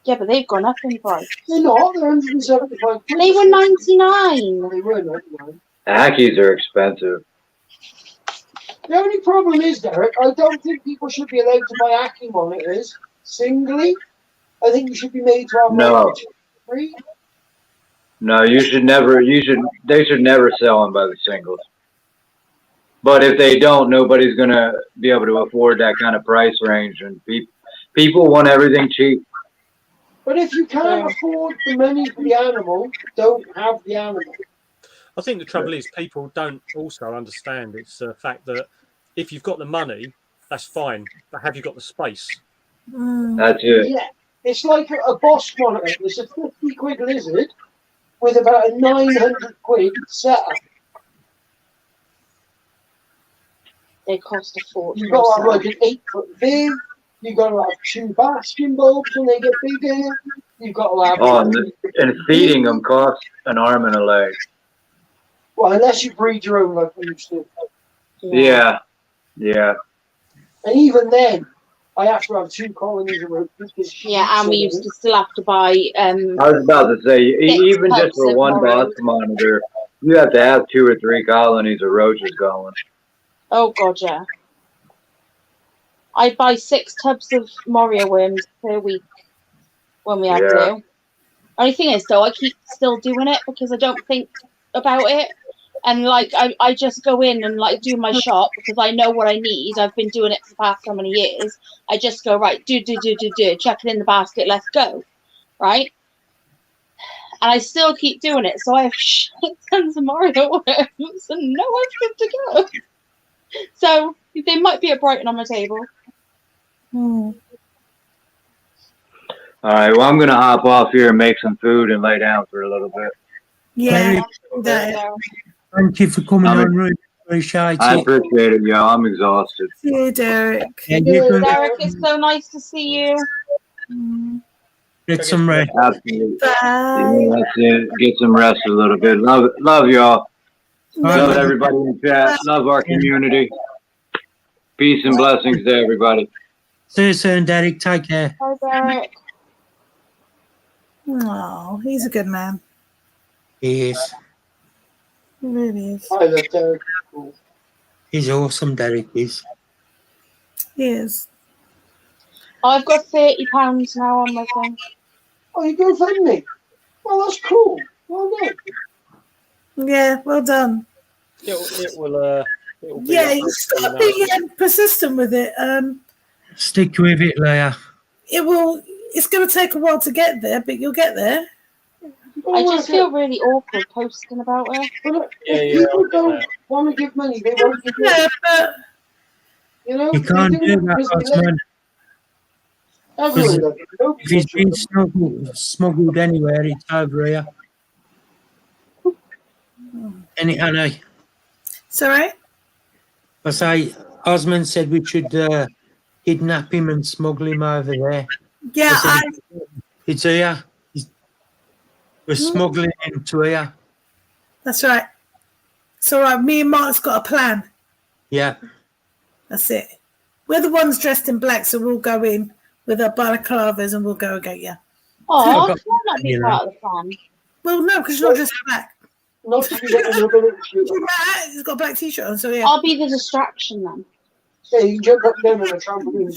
Yeah, but they've gone up in price. They're not. They're 175. They were 99. They were 99. Ackies are expensive. The only problem is, Derek, I don't think people should be allowed to buy acne monitors singly. I think you should be made to have No. free. No, they should never sell them by the singles. But if they don't, nobody's going to be able to afford that kind of price range. And people want everything cheap. But if you can't afford the money for the animal, don't have the animal. I think the trouble is people don't also understand it's the fact that if you've got the money, that's fine. But have you got the space? That's it. Yeah. It's like a boss monitor. It's a 50 quid lizard with about a 900 quid setup. They cost a fortune. You've got to have like an 8-foot viv. You've got to have 2 basking bulbs when they get bigger. You've got to have. Oh, and feeding them costs an arm and a leg. Well, unless you breed your own like we used to. Yeah. And even then, I have to have 2 colonies of roaches. Yeah, and we used to still have to buy. I was about to say, even just for one boss monitor, you have to have 2 or 3 colonies of roaches going. Oh god, yeah. I buy 6 tubs of Moria worms per week when we have to. Only thing is, though, I keep still doing it because I don't think about it. And like I just go in and like do my shop because I know what I need. I've been doing it for the past so many years. I just go right, do, chuck it in the basket, let's go, right? And I still keep doing it, so I have tons of Mario worms and no one's good to go. So they might be at Brighton on my table. All right, well, I'm going to hop off here and make some food and lay down for a little bit. Yeah. Thank you for coming on. Really appreciate it. I appreciate it, yo. I'm exhausted. See you, Derek. Yeah, Derek, it's so nice to see you. Get some rest. Absolutely. Bye. Yeah, that's it. Get some rest a little bit. Love y'all. Love everybody in chat. Love our community. Peace and blessings to everybody. See you soon, Derek. Take care. Bye, Derek. Oh, he's a good man. He is. He really is. I love Derek. He's awesome, Derek is. He is. I've got £30 now on my phone. Oh, you go fund me. Well, that's cool. Well done. Yeah, well done. It will be Yeah, you just got to be persistent with it. Stick with it, Leah. It will. It's going to take a while to get there, but you'll get there. I just feel really awkward posting about it. If people don't want to give money, they won't give money. Yeah, but you know, You can't do that, Osman. If he's been smuggled anywhere, it's over here. Annie. Sorry? I say, Osman said we should kidnap him and smuggle him over there. Yeah, it's here. We're smuggling him to here. That's right. It's all right. Me and Mark's got a plan. Yeah. That's it. We're the ones dressed in black, so we'll go in with our balaclavas and we'll go and get you. Oh, can that be part of the plan? Well, no, because you're not dressed in black. Not to be able He's got a black t-shirt on, so yeah. I'll be the distraction then. Yeah, you can jump up and down on a trampoline.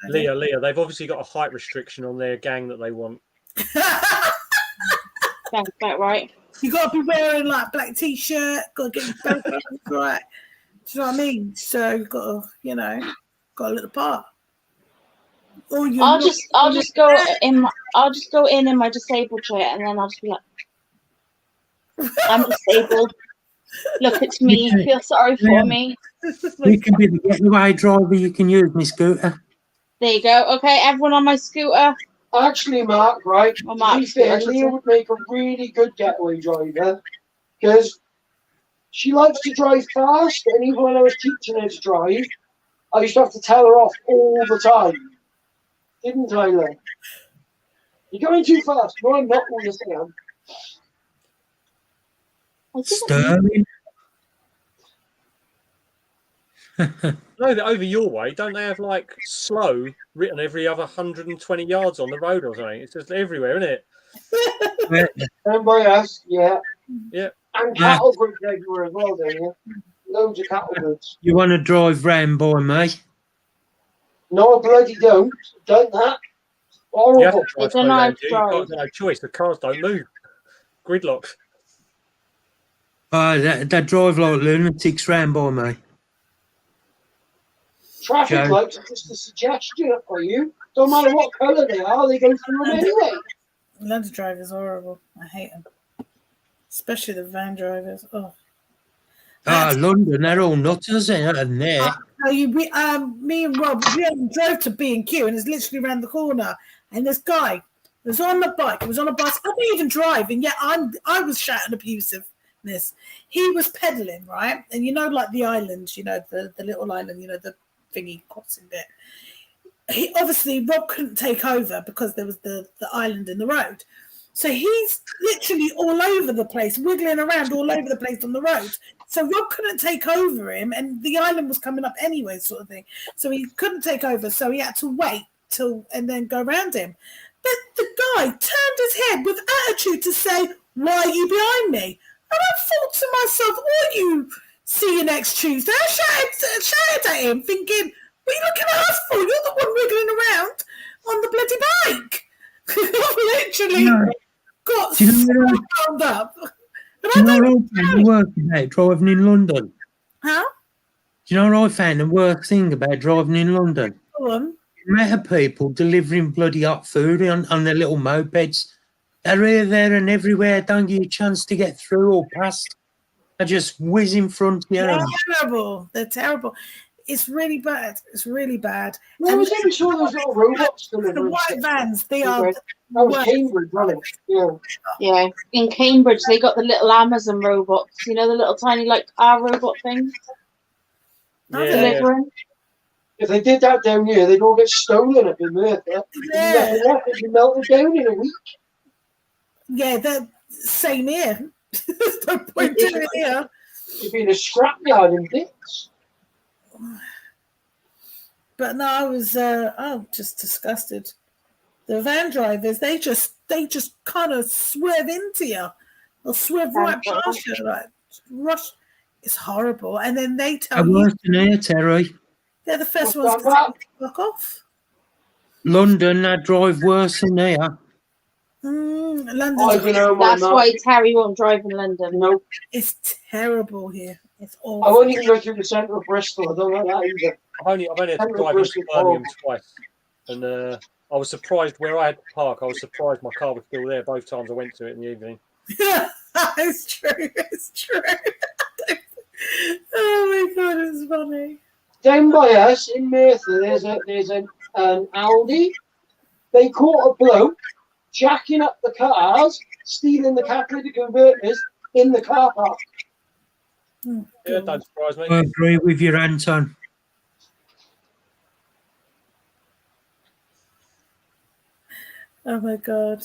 Leah, they've obviously got a height restriction on their gang that they want. Sounds about right. You got to be wearing like black t-shirt. Got to get your back right. Do you know what I mean? So you've got to, got a little part. I'll just go in my disabled chair, and then I'll just be like, I'm disabled. Look at me. Feel sorry for me. You can be the getaway driver. You can use my scooter. There you go. Okay, everyone on my scooter. Actually, Mark, right? To be fair, Leah would make a really good getaway driver because she likes to drive fast, and even when I was teaching her to drive, I used to have to tell her off all the time. Didn't I, Leah? You're going too fast. No, I'm not. Yes, I am. Sterling. No, they're over your way. Don't they have like slow written every other 120 yards on the road or something? It's just everywhere, isn't it? And by us, yeah. Yeah. And cattle groups everywhere as well, don't you? Loads of cattle groups. You want to drive round by me? No, I bloody don't. Done that. Horrible. You've got no choice. The cars don't move. Gridlock. They drive like lunatics round by me. Traffic lights are just a suggestion for you. Don't matter what colour they are, they go through them anyway. London drivers are horrible. I hate them. Especially the van drivers. Oh. London, they're all nutters, aren't they? Me and Rob, we drove to B&Q and it's literally around the corner. And this guy was on the bike. He was on a bus. I didn't even drive. And yet I was shouting abusiveness. He was pedaling, right? And like the island, the little island, the thingy crossing bit. Rob couldn't take over because there was the island in the road. So he's literally all over the place, wiggling around all over the place on the road. So Rob couldn't take over him, and the island was coming up anyway, sort of thing. So he couldn't take over, so he had to wait and then go around him. But the guy turned his head with attitude to say, "Why are you behind me?" And I thought to myself, "Oh, you see you next Tuesday." I shouted at him, thinking, "What are you looking at us for? You're the one wiggling around on the bloody bike." Literally got so wound up. But Do you know I what I don't found the worst about driving in London? Huh? Do you know what I found the worst thing about driving in London? Go on. The amount of people delivering bloody hot food on their little mopeds. They're here, there, and everywhere. Don't give you a chance to get through or past. They just whiz in front of you. They're terrible. They're terrible. It's really bad. It's really bad. Where was it we saw those little robots The delivering? white vans, they are That was Cambridge, wasn't it? Yeah. Yeah, in Cambridge they got the little Amazon robots. You know, the little tiny like car robot things. Delivering. If they did that down here, they'd all get stolen up in Merthyr. Yeah. They'd be melted down in a week. Yeah, the same here. There's no point doing it here. It'd be in a scrapyard in bits. But no, I was just disgusted. The van drivers, they just kind of swerve into you. They'll swerve right past you, like rush. It's horrible. And then they tell you worse than here, Terry. they're the first ones to tell you to fuck off. London, they drive worse than here. London. That's why Terry won't drive in London. Nope. It's terrible here. It's awful. I won't even go through the centre of Bristol. I don't like that either. I've only had to drive into Birmingham twice, and I was surprised where I had to park. I was surprised my car was still there both times I went to it in the evening. It's true. It's true. Oh my god, it's funny. Down by us in Merthyr, there's an Aldi. They caught a bloke jacking up the cars, stealing the catalytic converters in the car park. Yeah, don't surprise me. I agree with you, Anton. Oh my god.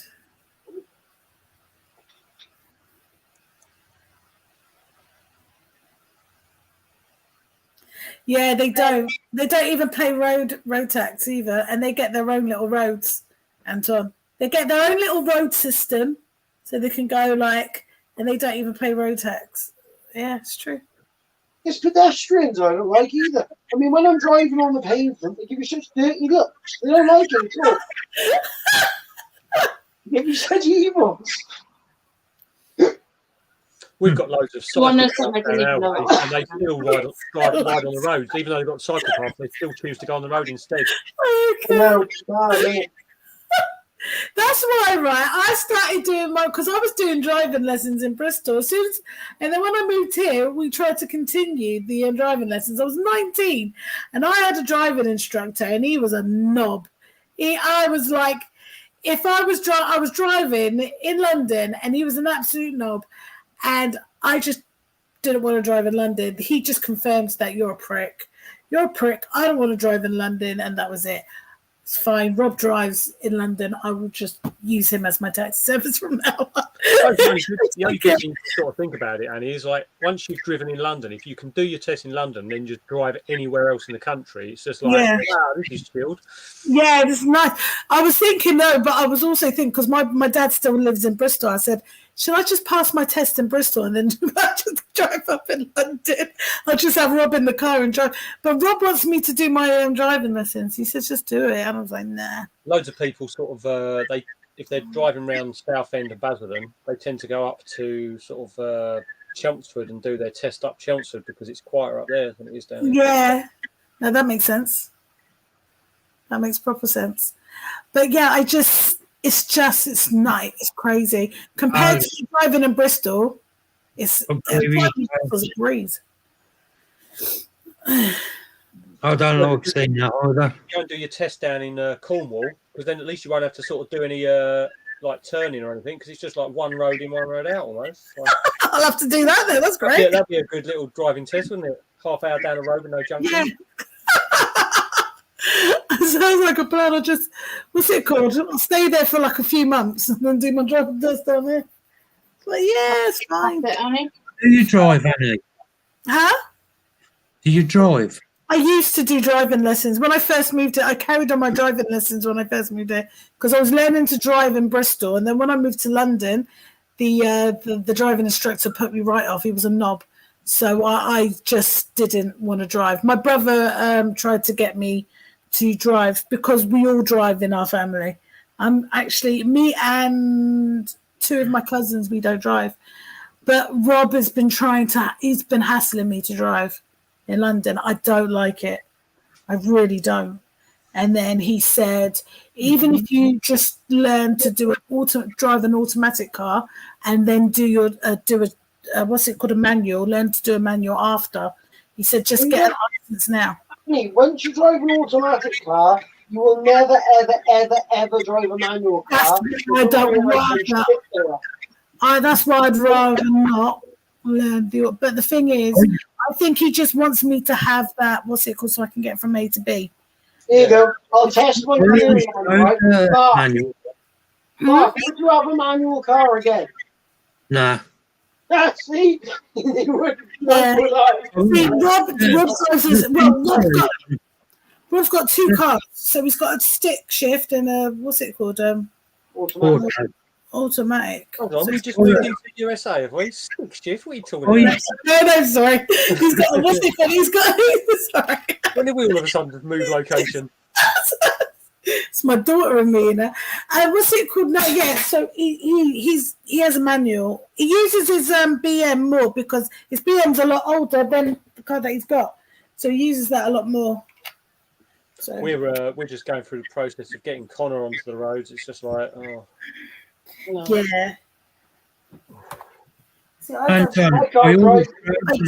Yeah, they don't. They don't even pay road tax either, and they get their own little roads. Anton, they get their own little road system, so they can go and they don't even pay road tax. Yeah, it's true. It's pedestrians I don't like either. I mean, when I'm driving on the pavement, they give you such dirty looks. They don't like it at all. They give you such evils. We've got loads of cyclists and they still drive on the roads, even though they've got cycle paths. They still choose to go on the road instead. That's why, right? I started doing because I was doing driving lessons in Bristol. And then when I moved here, we tried to continue the driving lessons. I was 19, and I had a driving instructor, and he was a knob. I was like, if I was driving in London, and he was an absolute knob, and I just didn't want to drive in London. He just confirms that you're a prick. You're a prick. I don't want to drive in London, and that was it. It's fine. Rob drives in London. I will just use him as my taxi service from now on. The only thing you sort of think about it, Annie, is like once you've driven in London, if you can do your test in London, then just drive anywhere else in the country. It's just like, wow, this is chilled. Yeah, it's nice. I was thinking but I was also thinking because my dad still lives in Bristol. I said, should I just pass my test in Bristol and then just drive up in London? I'll just have Rob in the car and drive. But Rob wants me to do my own driving lessons. He says, just do it. And I was like, nah. Loads of people sort of, if they're driving around Southend of Basildon, they tend to go up to sort of Chelmsford and do their test up Chelmsford because it's quieter up there than it is down there. Yeah. No, that makes sense. That makes proper sense. But yeah, it's night. It's crazy. Compared to driving in Bristol, it's a breeze. I don't like seeing that either. Go and do your test down in Cornwall, because then at least you won't have to sort of do any turning or anything, because it's just like one road in, one road out almost. I'll have to do that then. That's great. Yeah, that'd be a good little driving test, wouldn't it? Half hour down the road with no junction. Yeah. Sounds like a plan. What's it called? I'll stay there for like a few months and then do my driving test down there. But yeah, it's fine. Do you drive, Annie? Huh? Do you drive? I used to do driving lessons. When I first moved here, I carried on my driving lessons when I first moved here because I was learning to drive in Bristol. And then when I moved to London, the driving instructor put me right off. He was a knob. So I just didn't want to drive. My brother tried to get me to drive because we all drive in our family. Actually, me and two of my cousins, we don't drive. But Rob has been he's been hassling me to drive in London. I don't like it. I really don't. And then he said, even if you just learn to drive an automatic car and then do what's it called, a manual, learn to do a manual after. He said, just get a license now. Once you drive an automatic car, you will never, ever, ever, ever drive a manual car. I don't want that. That's why I'd rather not learn but the thing is, I think he just wants me to have that, what's it called, so I can get from A to B. There you go. I'll test my theory on right? Mark, would you have a manual car again? Nah. See? Rob's got two cars. So he's got a stick shift and a, what's it called? Automatic. Hold on, we just moved into the USA, have we? Stick shift, what are you talking about? No, sorry. He's got, what's it called? He's got, sorry. When did we all of a sudden just move location? It's my daughter and me, you know. What's it called? No, yeah. So he has a manual. He uses his BM more because his BM's a lot older than the car that he's got. So he uses that a lot more. So we're just going through the process of getting Connor onto the roads. It's just like, oh. Yeah. See, I do want to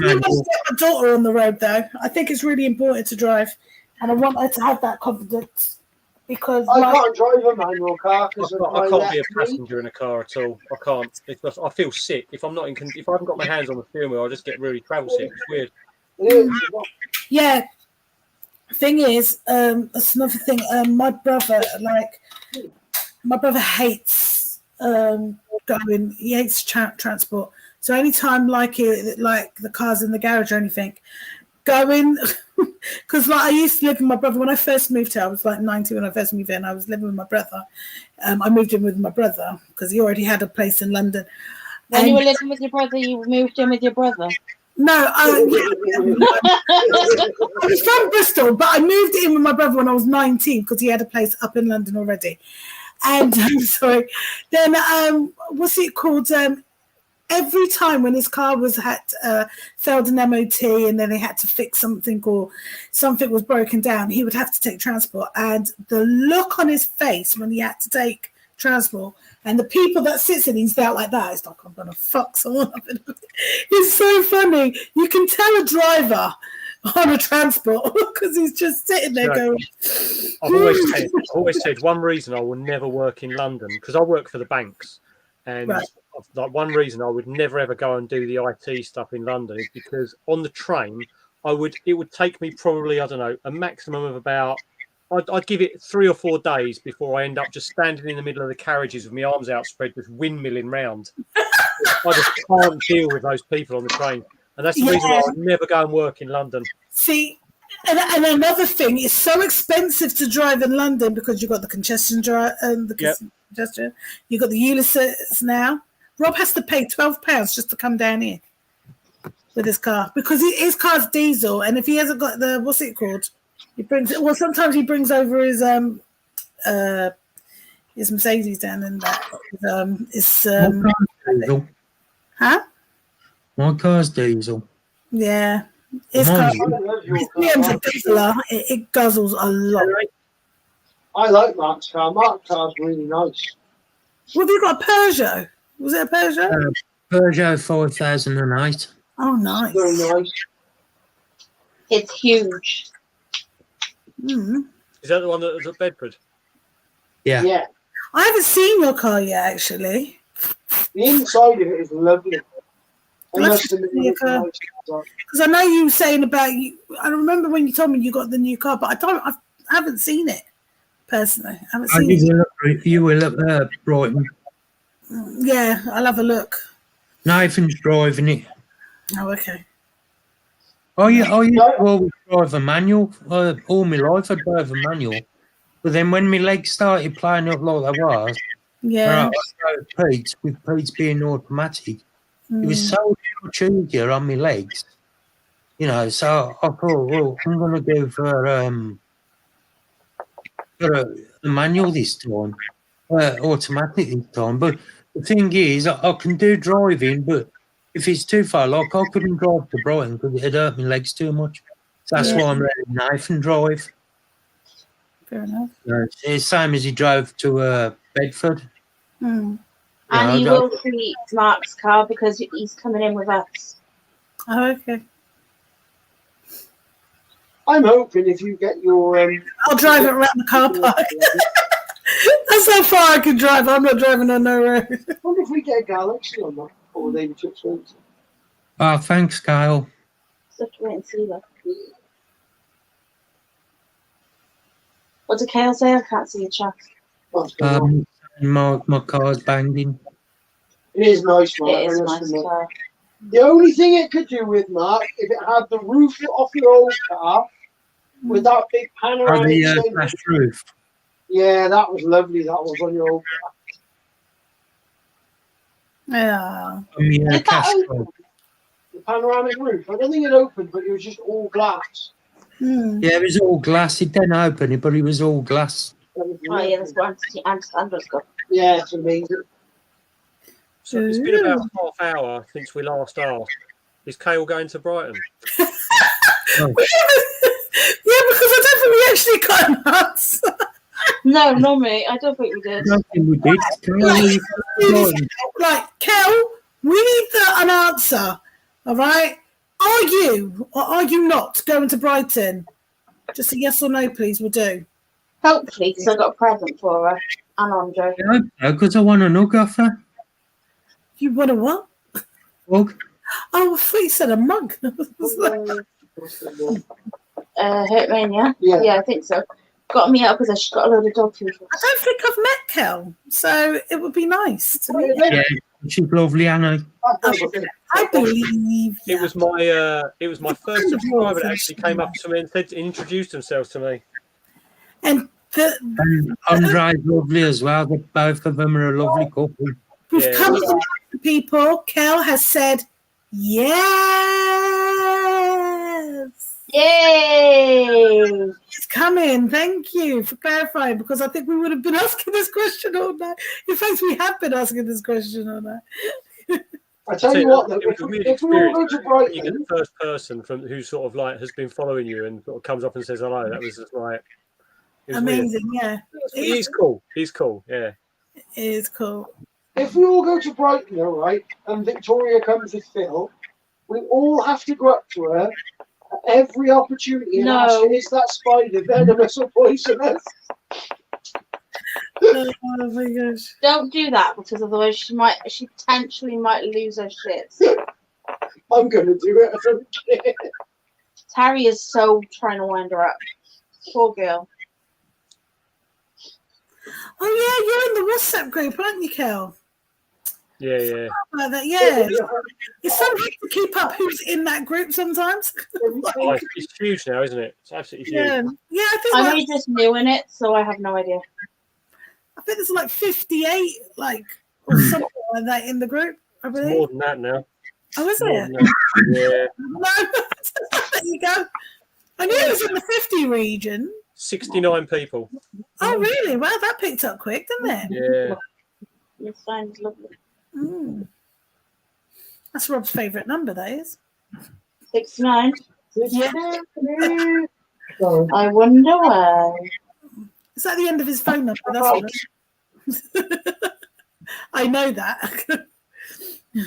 get my daughter on the road, though. I think it's really important to drive, and I want her to have that confidence. Because I can't drive a manual car because I can't be a passenger in a car at all. I can't. It's just, I feel sick if I'm not in. If I haven't got my hands on the steering wheel, I just get really travel sick. It's weird. Yeah. Thing is, that's another thing. My brother hates going. He hates transport. So anytime like the car's in the garage or anything, going. Because I used to live with my brother when I first moved here. I was 90 when I first moved in. I was living with my brother. I moved in with my brother because he already had a place in London. When you were living with your brother, you moved in with your brother? No, I was from Bristol, but I moved in with my brother when I was 19 because he had a place up in London already. And sorry, then what's it called? Every time when his car failed an MOT and then they had to fix something or something was broken down, he would have to take transport. And the look on his face when he had to take transport and the people that sits in, he's out like that. It's like, I'm going to fuck someone up. It's so funny. You can tell a driver on a transport because he's just sitting there going. I've always said one reason I will never work in London because I work for the banks. And like one reason I would never ever go and do the IT stuff in London is because on the train it would take me probably, I don't know, a maximum of about I'd give it 3 or 4 days before I end up just standing in the middle of the carriages with my arms outspread, just windmilling round. I just can't deal with those people on the train, and that's the reason why I would never go and work in London. See, and another thing, it's so expensive to drive in London because you've got the congestion congestion. You've got the Ulysses now. Rob has to pay £12 just to come down here with his car because his car's diesel, and if he hasn't got the what's it called, he brings it. Well, sometimes he brings over his Mercedes down and that. My car's diesel. Yeah, his BM's a diesel. It guzzles a lot. I like Mark's car. Mark's car's really nice. What have you got? A Peugeot? Was it a Peugeot? Peugeot 5008. Oh, nice. Very nice. It's huge. Mm. Is that the one that was at Bedford? Yeah. Yeah. I haven't seen your car yet, actually. The inside of it is lovely. Because I know you were saying about you. I remember when you told me you got the new car, but I haven't seen it personally. I haven't seen it. You will at Brighton. Yeah, I'll have a look. Nathan's driving it. Oh, okay. Oh, yeah. Well, drive a manual. All my life I drove a manual. But then when my legs started playing up like they was, I drove Pete, with Pete's being automatic. It was so much easier on my legs. You know, so I thought, well, I'm going to go for a manual this time, automatic this time. But the thing is, I can do driving, but if it's too far, like I couldn't drive to Brighton because it'd hurt my legs too much. So that's why I'm letting Nathan drive. Fair enough. It's the same as he drove to Bedford. Hmm. And he will treat Mark's car because he's coming in with us. Oh, okay. I'm hoping if you get your... I'll drive it around the car park. That's how far I can drive. I'm not driving on no road. I wonder if we get a Galaxy on that, or will they be too expensive? Oh, thanks, Kyle. So have to wait and see that. What did Kale say? I can't see your chat. My car's banging. It is nice, Mark. It is a nice car. The only thing it could do with, Mark, if it had the roof off your old car with that big panoramic... the flash roof. Yeah, that was lovely. That was on your old car. Yeah. The panoramic roof. I don't think it opened, but it was just all glass. Yeah, it was all glass. It didn't open it, but it was all glass. Oh, yeah, that's what Andrew's got. Yeah, it's amazing. So it's been about half hour since we last asked. Is Kale going to Brighton? Yeah, because I don't think we actually got an answer. No, not me. I don't think we did. I think we did. Like, Kel, we need an answer. All right? Are you or are you not going to Brighton? Just a yes or no, please, will do. Hopefully, because I got a present for her and Andre. No, because I want a nug off her. You want a what? Mug. Oh, I thought you said a mug. Hitmania? Yeah, I think so. Got me out because she's got a load of dog food. I don't think I've met Kel, so it would be nice to meet her. Yeah, she's lovely, Anna. I believe it was my first subscriber that actually came up to me and said introduced themselves to me. And Andre's lovely as well. Both of them are a lovely couple. We've come to the people. Kel has said yes. Yay! It's coming. Thank you for clarifying, because I think we would have been asking this question all night. In fact, we have been asking this question all night. I tell you what, though, it was a weird if we all go experience. to Brighton, You get the first person from who sort of like has been following you and sort of comes up and says hello. That was just like it was amazing. Weird. Yeah, He's cool. He's cool. Yeah, it is cool. if we all go to Brighton, all right, and Victoria comes with Phil, we all have to go up to her at every opportunity and ask her, is that spider venomous or poisonous? Oh my gosh! Don't do that, because otherwise she potentially might lose her shit. I'm gonna do it. I don't care. Terry is so trying to wind her up. Poor girl. Oh yeah, you're in the WhatsApp group, aren't you, Kel? yeah. About that, yeah. It's so hard to keep up who's in that group sometimes. Oh, it's huge now, isn't it? It's absolutely huge. Yeah. I think I'm like, only just new in it, so I have no idea. I think there's like 58, like or something like that in the group. I It's believe. more than that now. Oh, is More it? than that. Yeah. No, there you go. I knew it was in the 50 region. 69 people. Oh, really? Wow, that picked up quick, didn't it? Yeah. Your sound is lovely. Mm. That's Rob's favourite number, that is. 69. Yeah. I wonder why. Is that the end of his phone number? That's what I know that. You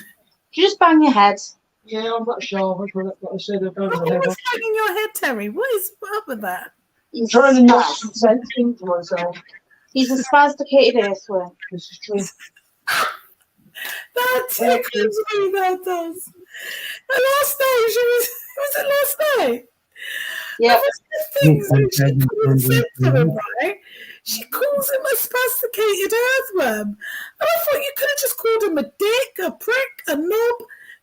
just bang your head. Yeah, I'm not sure. I said What's going in your head, Terry? What is up with that? I'm trying to make some sense into myself. He's a sophisticated earthworm. This is true. That tickles me, that does. And last night, was it last night? Yeah. Things that she couldn't say to him, right? She calls him a sophisticated earthworm. And I thought you could have just called him a dick, a prick, a knob.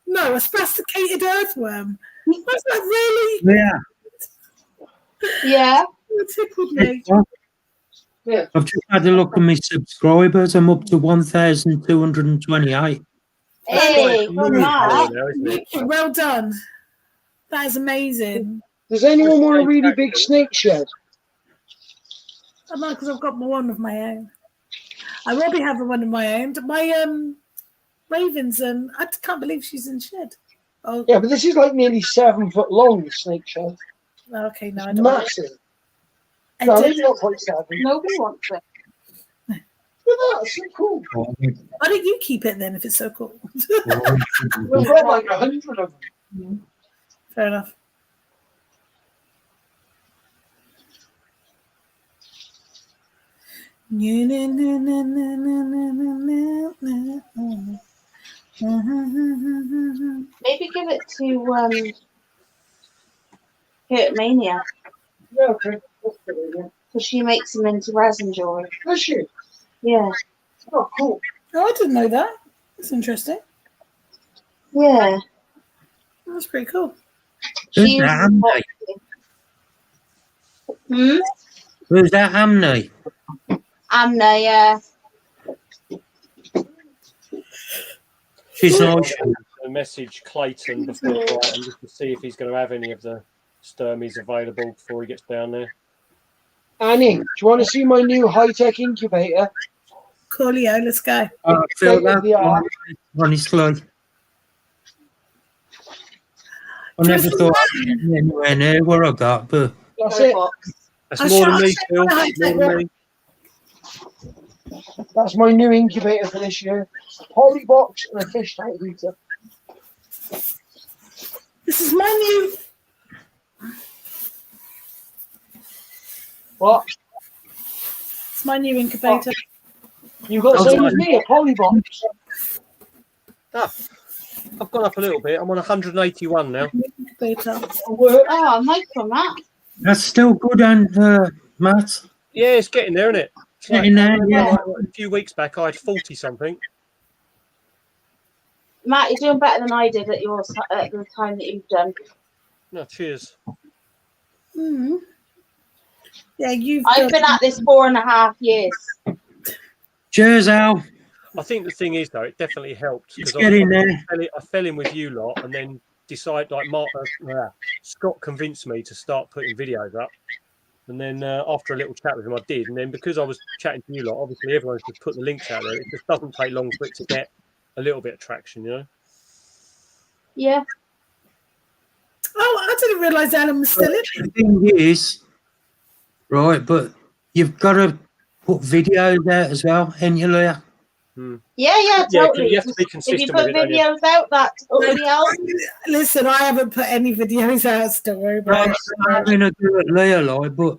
No, a sophisticated earthworm. Was that really? Yeah. Yeah. It tickled me. Yeah. I've just had a look at my subscribers. I'm up to 1,228. Hey, well done. That is amazing. Does anyone want a really big snake shed? I know, because I've got one of my own. I will be having one of my own. My Raven's, I can't believe she's in shed. Oh, Yeah, but this is like nearly 7 foot long, the snake shed. okay, no, I It's don't. massive. I No, don't- maybe not quite 7. Nobody wants it. Look at that, it's so cool. Why don't you keep it then if it's so cool? We've got like 100 of them. Fair enough. Maybe give it to Hitmania. Yeah, okay. That's a good idea. Because she makes them into resin jewelry. Does she? Yeah. Oh, cool. Oh, I didn't know that. That's interesting. Yeah. That's pretty cool. She uses epoxy. Hmm? Who's that Amni? Amna, yeah. She's not. A message Clayton before Brighton just to see if he's going to have any of the Sturmies available before he gets down there. Annie, do you want to see my new high-tech incubator? Coolio, let's go. I feel State of the that, art. honestly. I never thought I'd get anywhere near where I got, but That's it. That's more than me, Phil. More than me. That's my new incubator for this year. A poly box and a fish tank heater. This is my new. What? It's my new incubator. You've got the same as me, a poly box. Ah, I've gone up a little bit. I'm on 181 now. Incubator. Oh, nice one, Matt. that's still good, and Matt. Yeah, it's getting there, isn't it? It's Getting there, yeah. like a few weeks back, I had 40 something. Matt, you're doing better than I did at the time that you've done. No, cheers. Mm. Yeah, I've been at this 4.5 years. Cheers, Al. I think the thing is, though, it definitely helped. It's Because getting there. I fell in with you lot and then decided, like, Scott convinced me to start putting videos up. And then after a little chat with him, I did. And then because I was chatting to you lot, obviously everyone's just put the links out there. It just doesn't take long for it to get a little bit of traction, you know? Yeah. Oh, I didn't realise Alan was still in. The thing is, right, but you've got to put videos out as well, ain't you, Leah? Yeah, totally. You have to be If consistent you put with it, don't you? videos out, that totally helps. Listen, I haven't put any videos out. Don't worry about it. I'm going to do it, Leah, like, but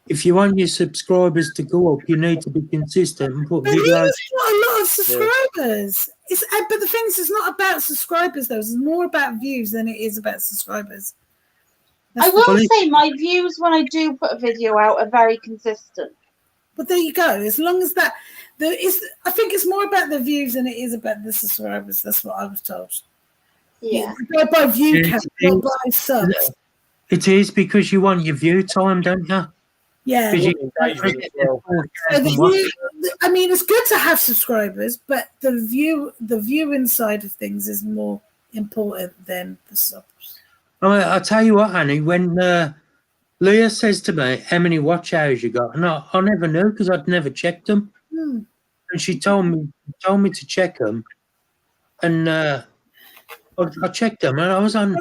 if you want your subscribers to go up, you need to be consistent and put But videos. he's got a lot of subscribers. It's but the thing is, it's not about subscribers though. It's more about views than it is about subscribers. I will say my views when I do put a video out are very consistent. But there you go. As long as that, I think it's more about the views than it is about the subscribers. That's what I was told. Yeah. By view count, not by subs. It is because you want your view time, don't you? Yeah. Because I mean, it's good to have subscribers, but the viewing side of things is more important than the subs. I'll tell you what, Annie, when Leah says to me, how many watch hours you got? And I never knew because I'd never checked them. Hmm. And she told me to check them. And I checked them and I was on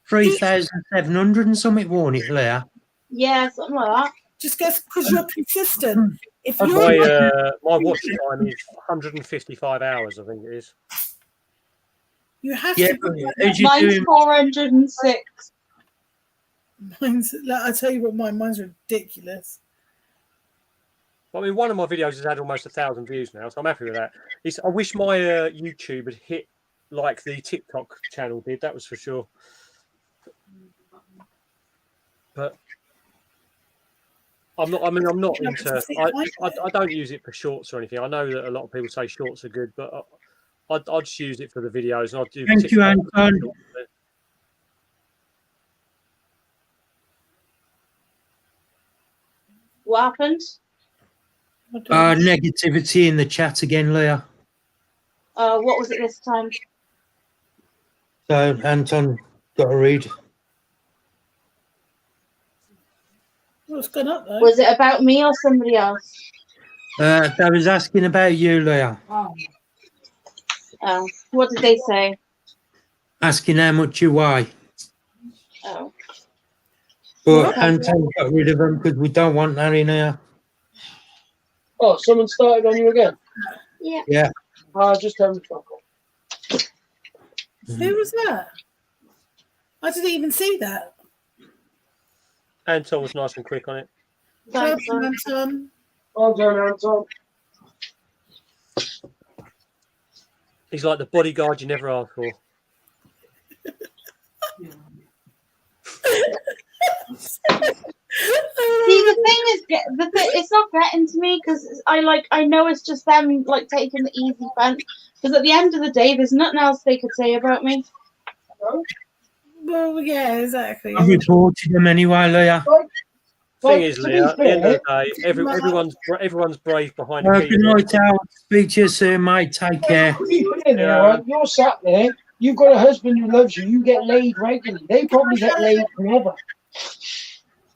3,700 and something, wasn't it, Leah? Yeah, something like that. Just because you're consistent. If My you're watch time is 155 hours, I think it is. you have Yeah, to. but as you Mine's doing, 406. Mine's, I tell you what, mine's ridiculous. I mean, one of my videos has had almost 1,000 views now, so I'm happy with that. I wish my YouTube had hit like the TikTok channel did. That was for sure. But I'm not. I mean, I'm not into. I don't use it for shorts or anything. I know that a lot of people say shorts are good, but I just use it for the videos. And I do. Thank you, Anton. What happened? Negativity in the chat again, Leah. What was it this time? So Anton got to read. What's going up though? Was it about me or somebody else? I was asking about you, Leah. Oh, what did they say? Asking how much you weigh. Oh. But Anton got rid of them because we don't want that in here. Oh, someone started on you again? Yeah. Yeah. Just having trouble. Who was that? I didn't even see that. Anton was nice and quick on it. Thanks, Anton. Well done, Anton. He's like the bodyguard you never asked for. See, the thing is, it's not getting to me because I know it's just them like taking the easy fence. Because at the end of the day, there's nothing else they could say about me. Well, yeah, exactly. I've reported them anyway, Leah. Thing is, Leah, at the end of the day, everyone's brave behind a Good keyboard. night, Al. Speak to you soon, mate. Take care. You're sat there. You've got a husband who loves you. You get laid regularly. They probably get laid forever.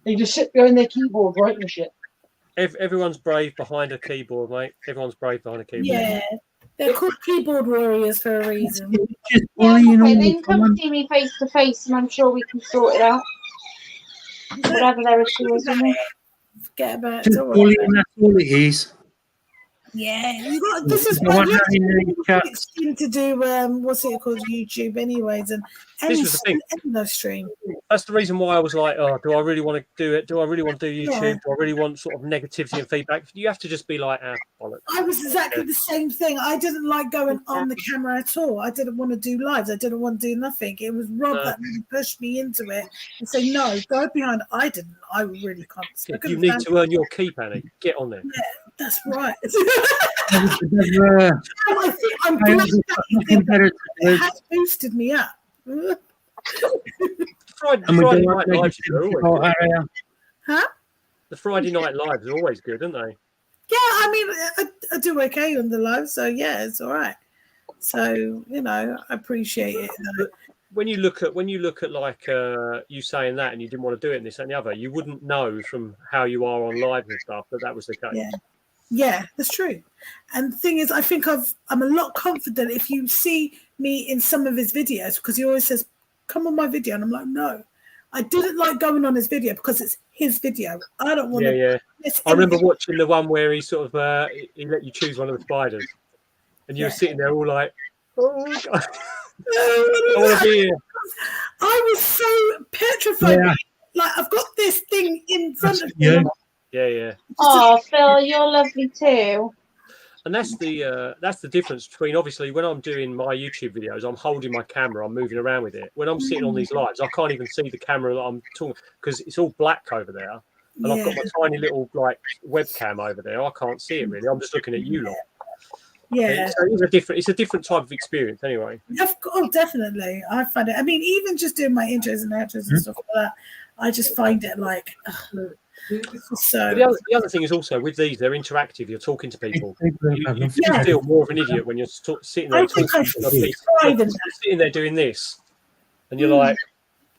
They just sit behind their keyboard writing shit. Everyone's brave behind a keyboard, mate. Everyone's brave behind a keyboard. Yeah, they're called keyboard warriors for a reason. Yeah, okay, they can come see me face to face, and I'm sure we can sort it out. Whatever their issue is with me. Forget about Just it. bullying, that's all it is. Yeah, you got. This is The one why having the chat. to do. What's it called? YouTube, anyways, and This was the thing. end the stream. That's the reason why I was like, oh, do I really want to do it? Do I really want to do YouTube? Yeah. Do I really want sort of negativity and feedback? You have to just be like, bollocks. I was exactly the same thing. I didn't like going on the camera at all. I didn't want to do lives. I didn't want to do nothing. It was Rob that really pushed me into it and say, no, go behind. I didn't. I really can't. You need to earn your keep, Annie. Get on there. Yeah, that's right. I think I'm glad that it has boosted me up. Friday night lives are always good. Huh? The Friday night lives are always good, aren't they? Yeah, I mean, I do okay on the live, so yeah, it's all right. So I appreciate it. But when you look at like you saying that, and you didn't want to do it, and this and the other, you wouldn't know from how you are on live and stuff that was the case. Yeah, that's true. And the thing is, I think I'm a lot confident if you see me in some of his videos, because he always says, come on my video. And I'm like, no, I didn't like going on his video because it's his video. I don't want to. Yeah. I remember watching the one where he sort of, he let you choose one of the spiders. And you were sitting there all like, oh, God. I want to be here. I was so petrified. Yeah. Like, I've got this thing in front of me. Yeah. Oh, Phil, you're lovely too. And that's the difference between, obviously, when I'm doing my YouTube videos, I'm holding my camera, I'm moving around with it. When I'm sitting on these lives, I can't even see the camera that I'm talking, because it's all black over there. And I've got my tiny little like webcam over there. I can't see it really. I'm just looking at you lot. Yeah. So it's a different type of experience anyway. Oh, definitely. I find it. I mean, even just doing my intros and outros and stuff like that, I just find it like. So the other thing is also with these, they're interactive. You're talking to people. You feel more of an idiot when you're sitting there talking to people. You're sitting there doing this, and you're like,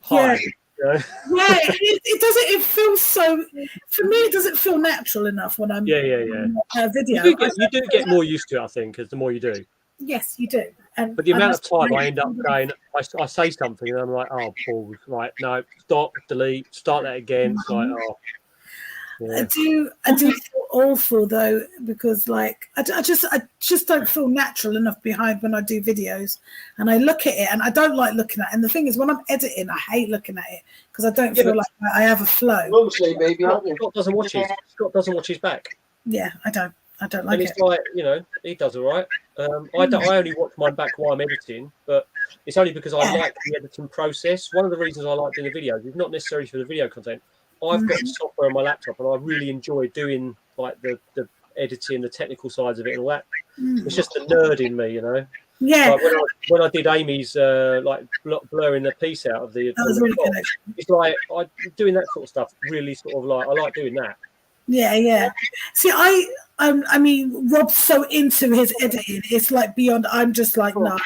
"Hi." Yeah, it doesn't. It feels so. For me, it doesn't feel natural enough when I'm video. You do get more used to it, I think, as the more you do. Yes, you do. But the amount of time I end up going, I say something and I'm like, oh, Paul, right, no, stop, delete, start that again. It's like, oh. Yeah. I do feel awful though, because like I just don't feel natural enough behind when I do videos, and I look at it and I don't like looking at it. And the thing is, when I'm editing, I hate looking at it because I don't feel like I have a flow. Obviously, baby, Scott doesn't watch his back. Yeah, I don't like and it's it. like, he does all right. I only watch mine back while I'm editing, but it's only because I like the editing process. One of the reasons I like doing the videos is not necessarily for the video content. I've got software on my laptop, and I really enjoy doing like the editing, the technical sides of it, and all that. It's just the nerd in me, Yeah. Like when I did Amy's like blurring the piece out of the, really good. It's like doing that sort of stuff. Really, sort of like I like doing that. Yeah. See, I mean, Rob's so into his editing. It's like beyond. I'm just like, no.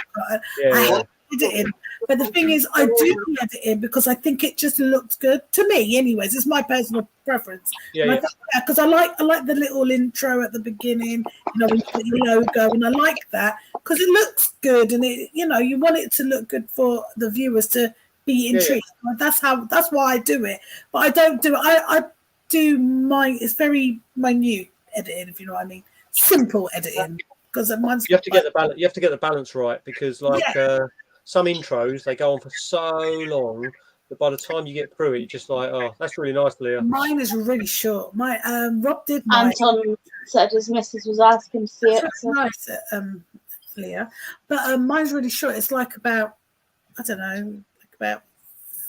I editing. But the thing is, I do the editing because I think it just looks good to me. Anyways, it's my personal preference. Yeah, because I like the little intro at the beginning. You know, when you put your logo, and I like that because it looks good, and it, you know, you want it to look good for the viewers to be intrigued. That's why I do it. But I don't do it. I do mine. It's very minute editing, if you know what I mean. Simple editing. Because you have to get the balance. You have to get the balance right because, like, some intros they go on for so long that by the time you get through it, you're just like, oh, that's really nice, Leah. Mine is really short. My Rob did mine. Anton said his missus was asking to see it. So. Nice, Leah. But mine's really short. It's like about, I don't know, like about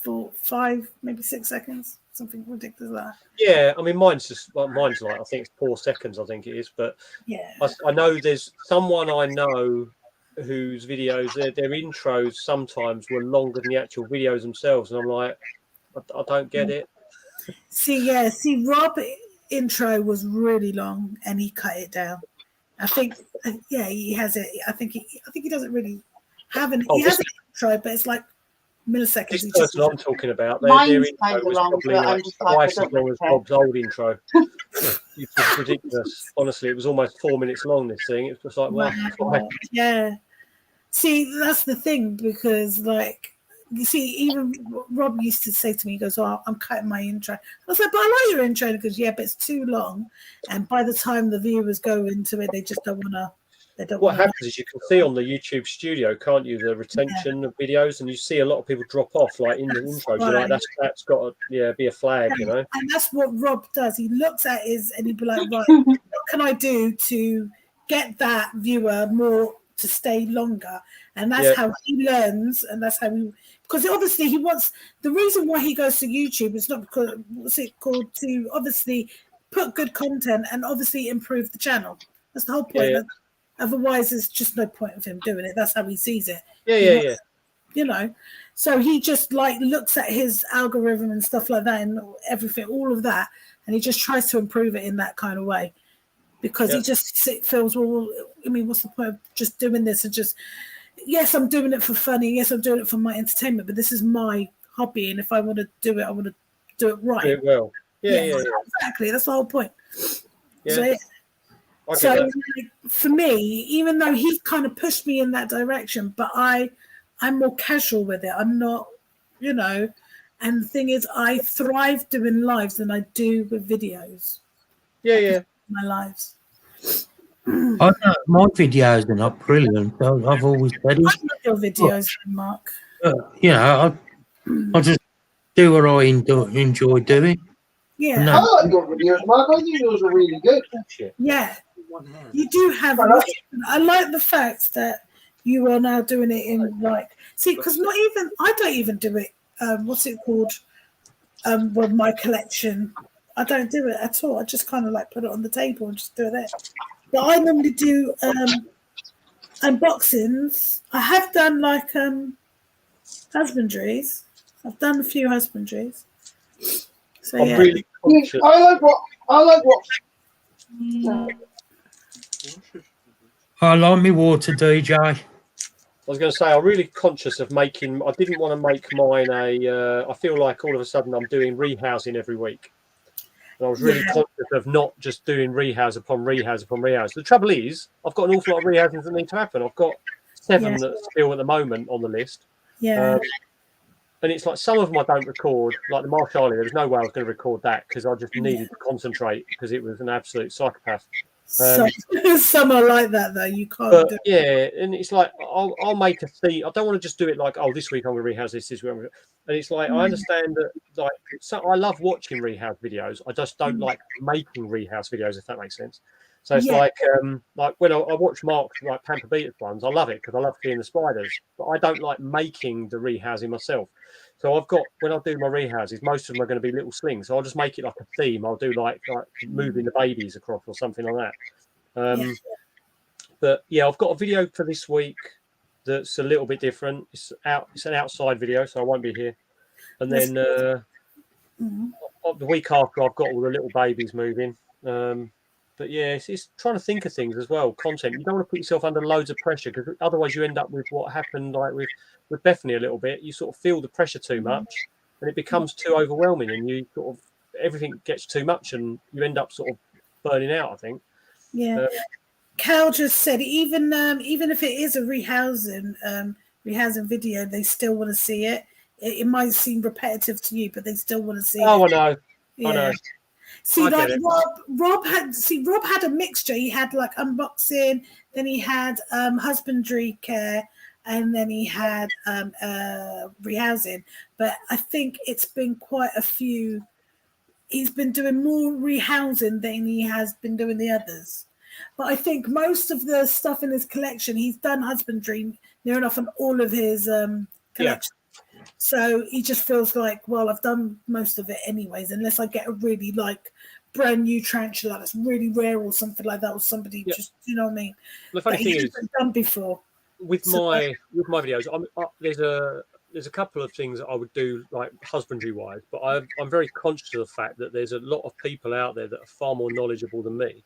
4, 5, maybe 6 seconds. Something ridiculous like that. Yeah, I mean, mine's like I think it's 4 seconds. I think it is, but yeah, I know there's someone I know whose videos their intros sometimes were longer than the actual videos themselves, and I'm like, I don't get it. See, Rob intro was really long, and he cut it down. I think, he has it. I think he doesn't really have an. He has an intro, but it's like milliseconds. This person I'm talking about, their Mine's intro kind of was long, probably but like I'm just like, twice I as don't long as care. Bob's old intro. It was ridiculous. Honestly, it was almost 4 minutes long. This thing, it was just like, wow. Yeah. See, that's the thing because, like, you see, even Rob used to say to me, he goes, "Oh, I'm cutting my intro." I was like, "But I like your intro." Because but it's too long, and by the time the viewers go into it, they just don't want to. What happens is you can see on the YouTube studio, can't you, the retention of videos, and you see a lot of people drop off like in the intros. You're like, that's got to be a flag, you know. And that's what Rob does. He looks at his and he'd be like, right, what can I do to get that viewer more to stay longer? And that's how he learns, and that's how because obviously he wants the reason why he goes to YouTube is not because what's it called to obviously put good content and obviously improve the channel. That's the whole point. Yeah. Otherwise, there's just no point of him doing it. That's how he sees it. Yeah. You know, so he just like looks at his algorithm and stuff like that and everything, all of that, and he just tries to improve it in that kind of way because he just feels, well, I mean, what's the point of just doing this and just, yes, I'm doing it for funny. Yes, I'm doing it for my entertainment, but this is my hobby. And if I want to do it, I want to do it right. Do it well. Yeah. Exactly. That's the whole point. Yeah. So like, for me, even though he kind of pushed me in that direction, but I'm more casual with it. I'm not, you know, and the thing is, I thrive doing lives than I do with videos. Yeah. My lives. I know my videos are not brilliant. I've always said it. I love your videos, Mark. You know, I just do what I enjoy doing. Yeah. I like your videos, Mark. I think those are really good. Yeah. You do have. I like the fact that you are now doing it in like. See, because I don't even do it. What's it called? With my collection, I don't do it at all. I just kind of like put it on the table and just do it there. But I normally do unboxings. I have done like husbandries. I've done a few husbandries. So I'm really conscious. I like what. I like me water, DJ. I was going to say, I'm really conscious of making. I didn't want to make mine I feel like all of a sudden I'm doing rehousing every week. And I was really conscious of not just doing rehouse upon rehouse upon rehouse. The trouble is, I've got an awful lot of rehousings that need to happen. I've got 7 that's still at the moment on the list. Yeah. And it's like some of them I don't record. Like the Marshalli, there was no way I was going to record that because I just needed to concentrate because it was an absolute psychopath. Some are like that though. You can't do it. Yeah, and it's like I'll make a theme. I don't want to just do it like, oh, this week I'm going to rehouse this week. And it's like I understand that, like, so I love watching rehouse videos. I just don't like making rehouse videos, if that makes sense. So it's like when I watch Mark's like Pamper Beaters ones, I love it because I love seeing the spiders, but I don't like making the rehousing myself. So I've got, when I do my rehouses, most of them are going to be little slings. So I'll just make it like a theme. I'll do like moving the babies across or something like that. But yeah, I've got a video for this week that's a little bit different. It's an outside video, so I won't be here. And then the week after, I've got all the little babies moving. But yeah, it's trying to think of things as well. Content. You don't want to put yourself under loads of pressure because otherwise you end up with what happened like with Bethany a little bit. You sort of feel the pressure too much, and it becomes too overwhelming, and you sort of everything gets too much, and you end up sort of burning out. I think. Yeah. Cal just said even if it is a rehousing video, they still want to see it. It might seem repetitive to you, but they still want to see it. Oh, I know. Yeah. I know. See, like Rob had a mixture. He had like unboxing, then he had husbandry care, and then he had rehousing. But I think it's been quite a few. He's been doing more rehousing than he has been doing the others. But I think most of the stuff in his collection, he's done husbandry near enough on all of his collection. So he just feels like, well, I've done most of it anyways, unless I get a really like brand new tarantula that's really rare or something like that, or somebody just, you know what I mean? The funny thing is, done before with my videos, there's a couple of things that I would do like husbandry wise, but I'm very conscious of the fact that there's a lot of people out there that are far more knowledgeable than me.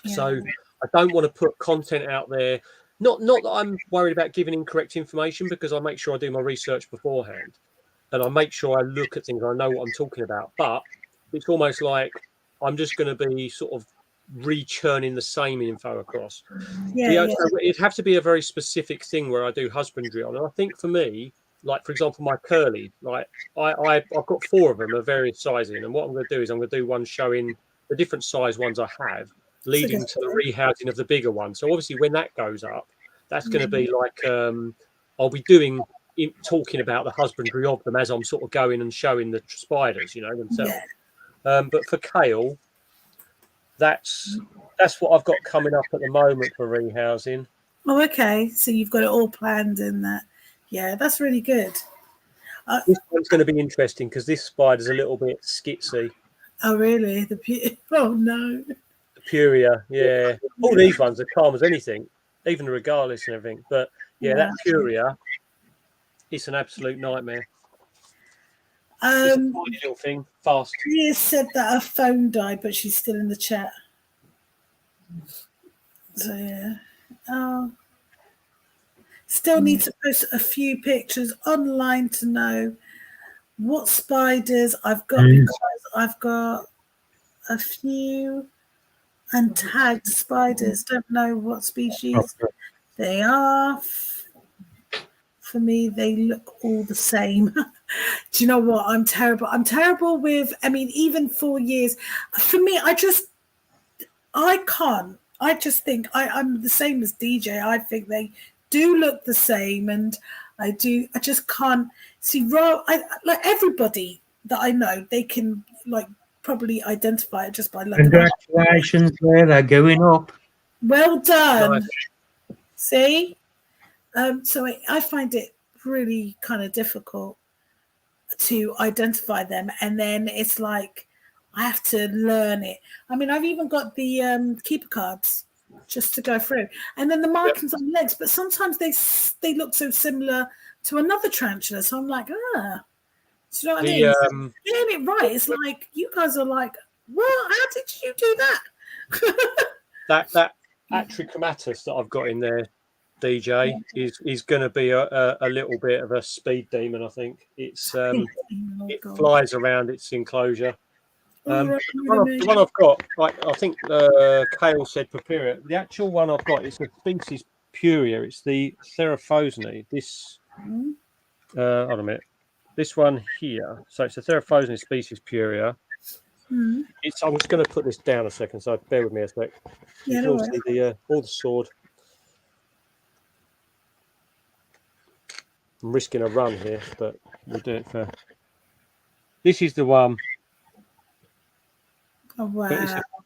Yeah. So I don't want to put content out there. Not that I'm worried about giving incorrect information, because I make sure I do my research beforehand and I make sure I look at things. I know what I'm talking about, but it's almost like I'm just going to be sort of re-churning the same info across. So it'd have to be a very specific thing where I do husbandry on. And I think for me, like for example, my curly, like I've got 4 of them of various sizing, and what I'm going to do is I'm going to do one showing the different size ones I have, leading to the rehousing of the bigger one. So obviously when that goes up, that's going to be like I'll be talking about the husbandry of them as I'm sort of going and showing the spiders, you know, themselves. But for Kale, that's what I've got coming up at the moment for rehousing. Oh, okay. So you've got it all planned in that. Yeah, that's really good. This one's going to be interesting because this spider's a little bit skitsy. Oh, really? Oh, no. The Puria, yeah. All these ones are calm as anything, even the Regalis and everything. But, yeah, that Puria, it's an absolute nightmare. It's a tiny little thing, fast. She said that her phone died, but she's still in the chat. So, yeah. Oh. Still need to post a few pictures online to know what spiders I've got, because I've got a few untagged spiders. Don't know what species they are. For me, they look all the same. Do you know what? I'm terrible. I'm terrible with, I mean, even 4 years. For me, I just think I'm the same as DJ. I think they do look the same, and I just can't see. Like everybody that I know, they can like probably identify it just by looking. Congratulations, they're going up. Well done. Nice. See, so I find it really kind of difficult to identify them, and then it's like I have to learn it. I mean, I've even got the keeper cards just to go through, and then the markings on the legs, but sometimes they look so similar to another tarantula, so I'm like, do you know what I mean? Getting it right, it's like you guys are like, well, how did you do that? that Atrichomatus that I've got in there, DJ, is going to be a little bit of a speed demon. I think it flies around its enclosure. The one I've got, like I think Kale said Papiria. The actual one I've got is a species Puria. It's the Theraphosne. This, hold on a minute. This one here. So it's a Theraphosne species Puria. I'm just going to put this down a second. So bear with me a sec. You can all see all the sword. I'm risking a run here, but we'll do it for. This is the one. Oh, wow.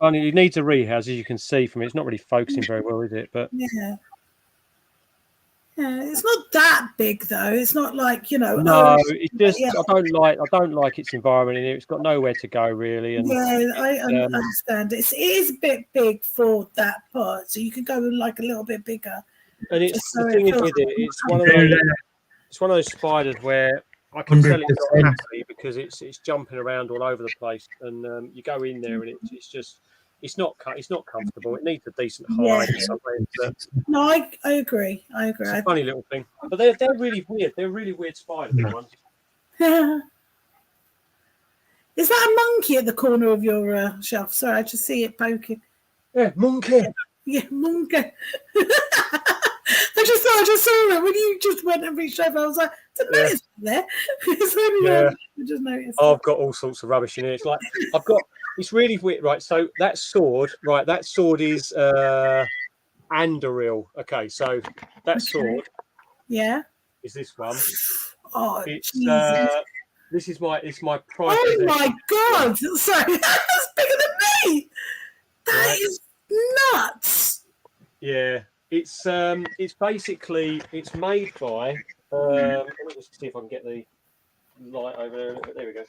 It needs a rehouse, as you can see from it. It's not really focusing very well, is it? But yeah, it's not that big though. It's not like, you know. No, it's just I don't like its environment in here. It's got nowhere to go really. And I understand. It is a bit big for that part, so you could go like a little bit bigger. And it's the thing is with it. It's one of those spiders where I can tell it's not happy because it's jumping around all over the place, and you go in there and it's just It's not comfortable. It needs a decent height. No, I agree. It's a funny little thing, but they're really weird. They're really weird spider ones. Is that a monkey at the corner of your shelf? Sorry, I just see it poking. Yeah, monkey. Yeah, monkey. I just saw it when you just went and reached over. I was like, didn't notice it there. It's only I just noticed. I've got all sorts of rubbish in here. It's like it's really weird, right? So that sword is Andoril. Okay, so that sword, is this one. Oh, it's Jesus. This is my private. Oh my God! Sorry, that's bigger than me. That is nuts. Yeah, it's basically it's made by. Let me just see if I can get the light over there. There we go.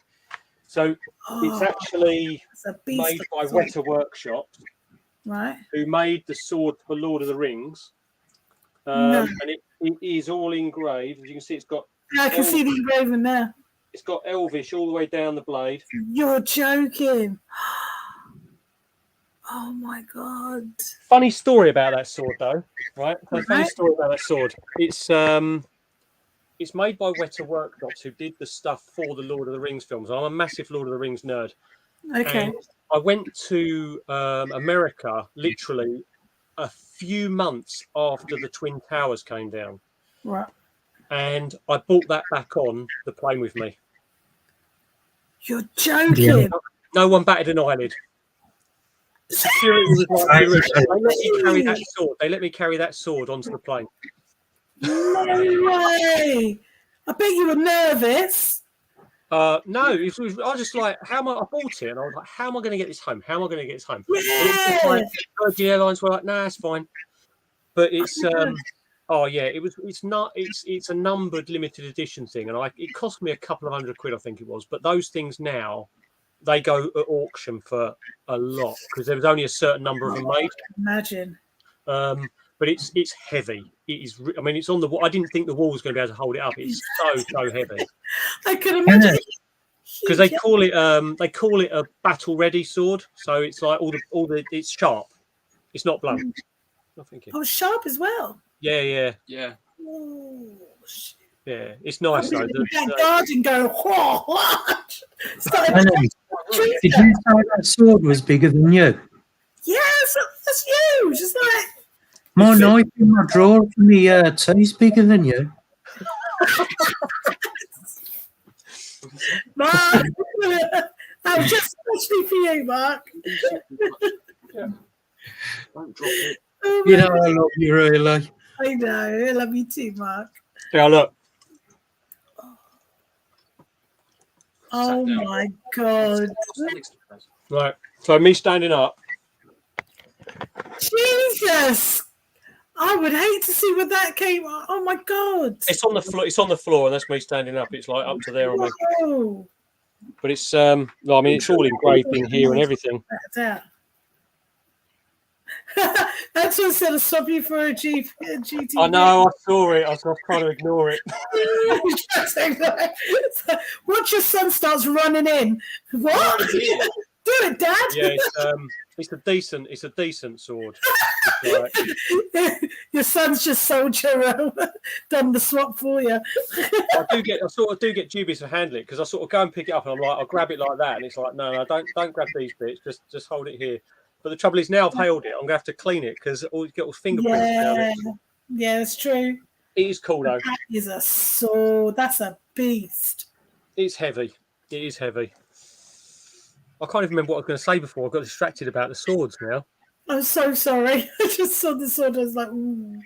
So it's actually made by Webster Workshops, right? Who made the sword for Lord of the Rings, and it is all engraved. As you can see, it's got. I can see the engraving there. It's got Elvish all the way down the blade. You're joking. Oh my God. Funny story about that sword, though, right? Funny story about that sword. It's made by Webster Workshops, who did the stuff for the Lord of the Rings films. I'm a massive Lord of the Rings nerd. Okay. And I went to America literally a few months after the Twin Towers came down. Right. And I brought that back on the plane with me. You're joking. No one batted an eyelid. Security was like, they let me carry that sword. They let me carry that sword onto the plane. No way! I bet you were nervous. No, I was just like, I bought it, and I was like, how am I going to get this home? How am I going to get this home? Yeah. Virgin Airlines were like, nah, it's fine. But it's it's a numbered limited edition thing, and it cost me a couple of £100, I think it was. But those things now, they go at auction for a lot because there was only a certain number of them made. Imagine. But it's heavy. It is. I mean, it's on the wall. I didn't think the wall was going to be able to hold it up. It's so heavy. I can imagine. Because they call it a battle ready sword. So it's like all the it's sharp. It's not blunt. Oh, sharp as well. Yeah. Oh, shit. Yeah, it's nice though. That garden go. Did you say that sword was bigger than you? Yes, that's huge. It's like my knife in my drawer for me tea's bigger than you. Mark, that was just especially for you, Mark. Don't drop it. Oh, you know I love you, really. I know. I love you too, Mark. Yeah, look. Oh my God. Right. So me standing up. Jesus. I would hate to see where that came. Oh my God. It's on the floor. It's on the floor, and that's me standing up. It's like up to there on me. Whoa. But it's no, I mean it's all engraved in here and everything. That's what said to stop you for a GT. I know. I saw it. I was trying to ignore it. Once your son starts running in, what? Do it, Dad. Yeah, it's a decent sword. Your son's just soldier done the swap for you. I sort of do get dubious to handle it because I sort of go and pick it up and I'm like, I'll grab it like that, and it's like, no, don't grab these bits. Just hold it here. But the trouble is now I've held it, I'm gonna have to clean it because you get all fingerprints down it. Yeah, it's true. It is cool though. That is a sword. That's a beast. It's heavy. It is heavy. I can't even remember what I was going to say before. I got distracted about the swords now. I'm so sorry. I just saw the sword. I was like, ooh.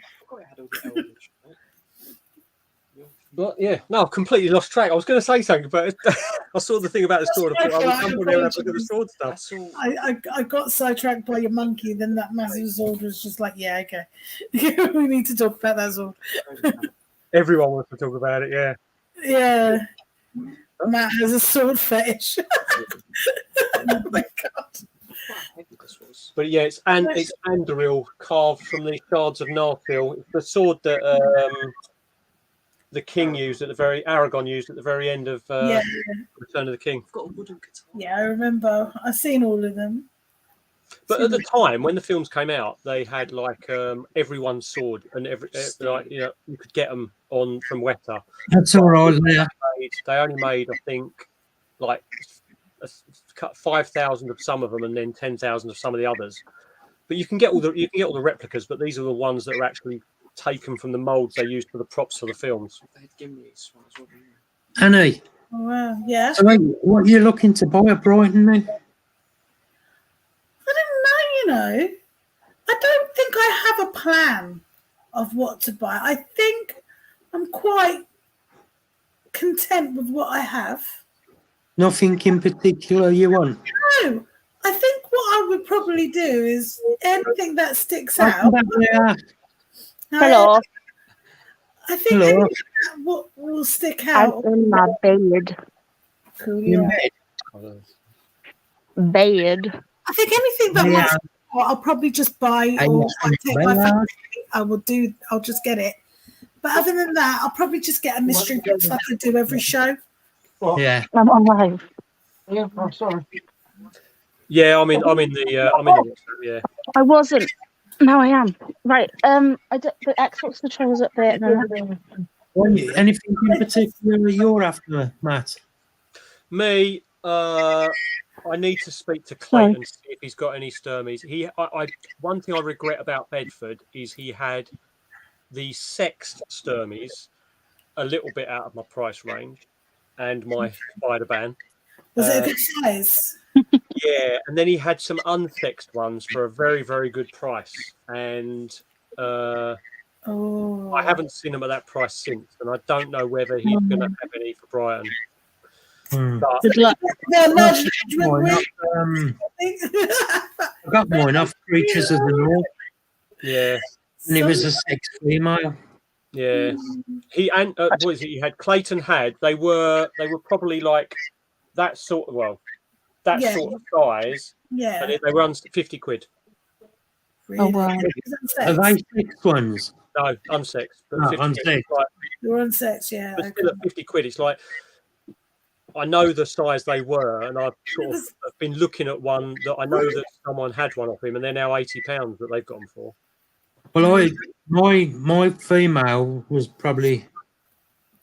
But yeah, no, I've completely lost track. I was going to say something, but I saw the thing about the sword. I thought I was there and look at the sword stuff. I got sidetracked by your monkey. Then that massive sword was just like, yeah, okay. We need to talk about that sword. Everyone wants to talk about it, yeah. Yeah. Matt has a sword fetish. Oh my God. But yeah, it's Andoril carved from the shards of Narsil. It's the sword that the king used Aragon used at the very end of Return of the King. Yeah, I remember. I've seen all of them. But at the time when the films came out, they had like everyone's sword and like, you know, you could get them on from Webster. That's all right. Yeah. They only made, I think, like 5,000 of some of them, and then 10,000 of some of the others. But you can get all the replicas, but these are the ones that are actually taken from the molds they used for the props for the films. Annie. Oh, wow. Yeah. So what are you looking to buy at Brighton then? I don't know, you know. I don't think I have a plan of what to buy. I think I'm quite content with what I have. Nothing in particular you want? No. I think what I would probably do is anything that sticks out. Hello. I think anything that will stick out. I'm in my bed. Bed. I think anything that wants to, I'll probably just buy, or I'll take my family. I'll just get it. But other than that, I'll probably just get a mystery box like I do every show. Yeah. I'm alive. Yeah, I'm sorry. Yeah, I'm in the yeah. I wasn't. No, I am. Right. The Xbox controller's up there. Anything in particular you're after, Matt? Me, I need to speak to Clayton and see if he's got any Sturmies. One thing I regret about Bedford is he had the sexed Sturmies a little bit out of my price range, and my Spider-Man. Was it a good size? Yeah, and then he had some unsexed ones for a very, very good price, and I haven't seen them at that price since, and I don't know whether he's going to have any for Brighton. But, good luck. I've got more enough Creatures of the North. Yeah, and he was a sex female. Yeah, he had Clayton had. They were probably like that sort of sort of size. Yeah, and they were 50 quid. Really? Oh wow! Are they sexed ones? No, unsexed. But No, 50 unsexed. quid, You're unsexed, yeah. but still at 50 quid, it's like I know the size they were, and I've sort of been looking at one that I know that someone had one of him, and they're now £80 that they've got them for. Well, my female was probably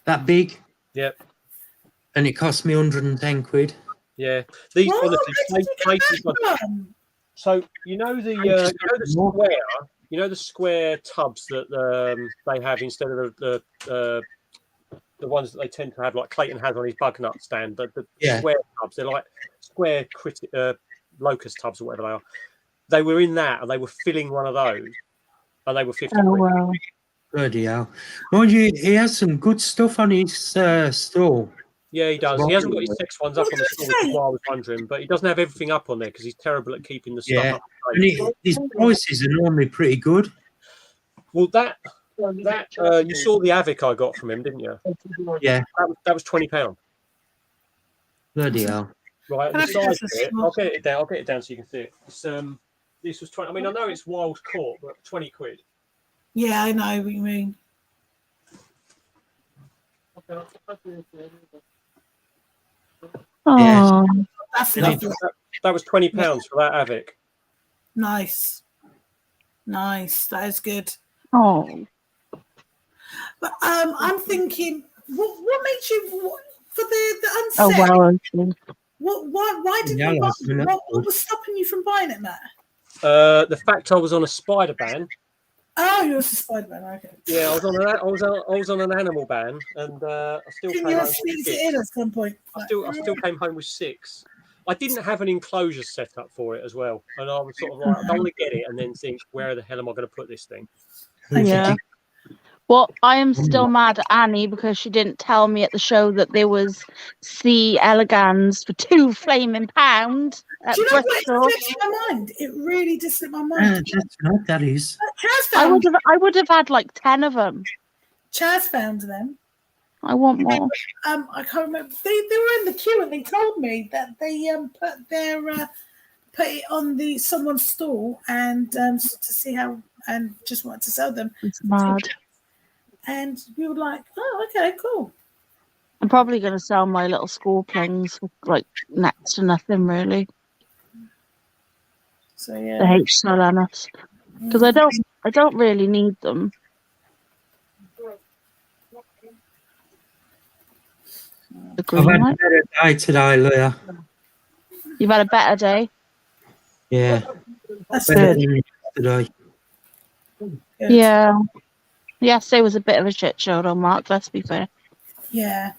that big. Yep. And it cost me 110 quid. Yeah. These honestly, so you know the square tubs that they have instead of the ones that they tend to have, like Clayton has on his bug nut stand. The square tubs, they're like square locust tubs or whatever they are. They were in that, and they were filling one of those, and they were 50 quid. Wow. Bloody hell. Mind you, he has some good stuff on his store. Yeah, he does. He hasn't got his sex ones up on the store, which is why I was wondering, but he doesn't have everything up on there because he's terrible at keeping the stuff up. And his prices are normally pretty good. Well, you saw the Avic I got from him, didn't you? Yeah. That was £20. Bloody hell. Right, the size of it, I'll get it down so you can see it. This was 20. I mean, I know it's wild caught, but 20 quid. Yeah, I know what you mean. Oh, That's lovely. That was £20 for that Avic. Nice. That is good. Oh. But I'm thinking, what makes you for the unsafe? Oh wow. Why did you buy it? What was stopping you from buying it, Matt? The fact I was on a spider ban. Oh, you were a spider ban. Okay. Yeah, I was on an animal ban, and I still came home with 6. It in at some point. I still came home with 6. I didn't have an enclosure set up for it as well, and I was sort of like, I don't want to get it and then think, where the hell am I going to put this thing? Yeah. Well, I am still mad at Annie because she didn't tell me at the show that there was C. elegans for £2 flaming pounds. Do you know what? It slipped my mind. It really did slip my mind. That's right, that is. I would have had like 10 of them. Chaz found them. I want more. I can't remember. They were in the queue and they told me that they put it on someone's stall and to see how, and just wanted to sell them. It's mad. And we were like, oh, okay, cool. I'm probably going to sell my little school plings for like next to nothing, really. So yeah. The H Solanus. Because I don't really need them. The I've green had light. a better day today, Leah. You've had a better day. Yeah. That's Better good. than yesterday. Good. Yeah. Yesterday was a bit of a shit show, though, Mark. Let's be fair. Yeah.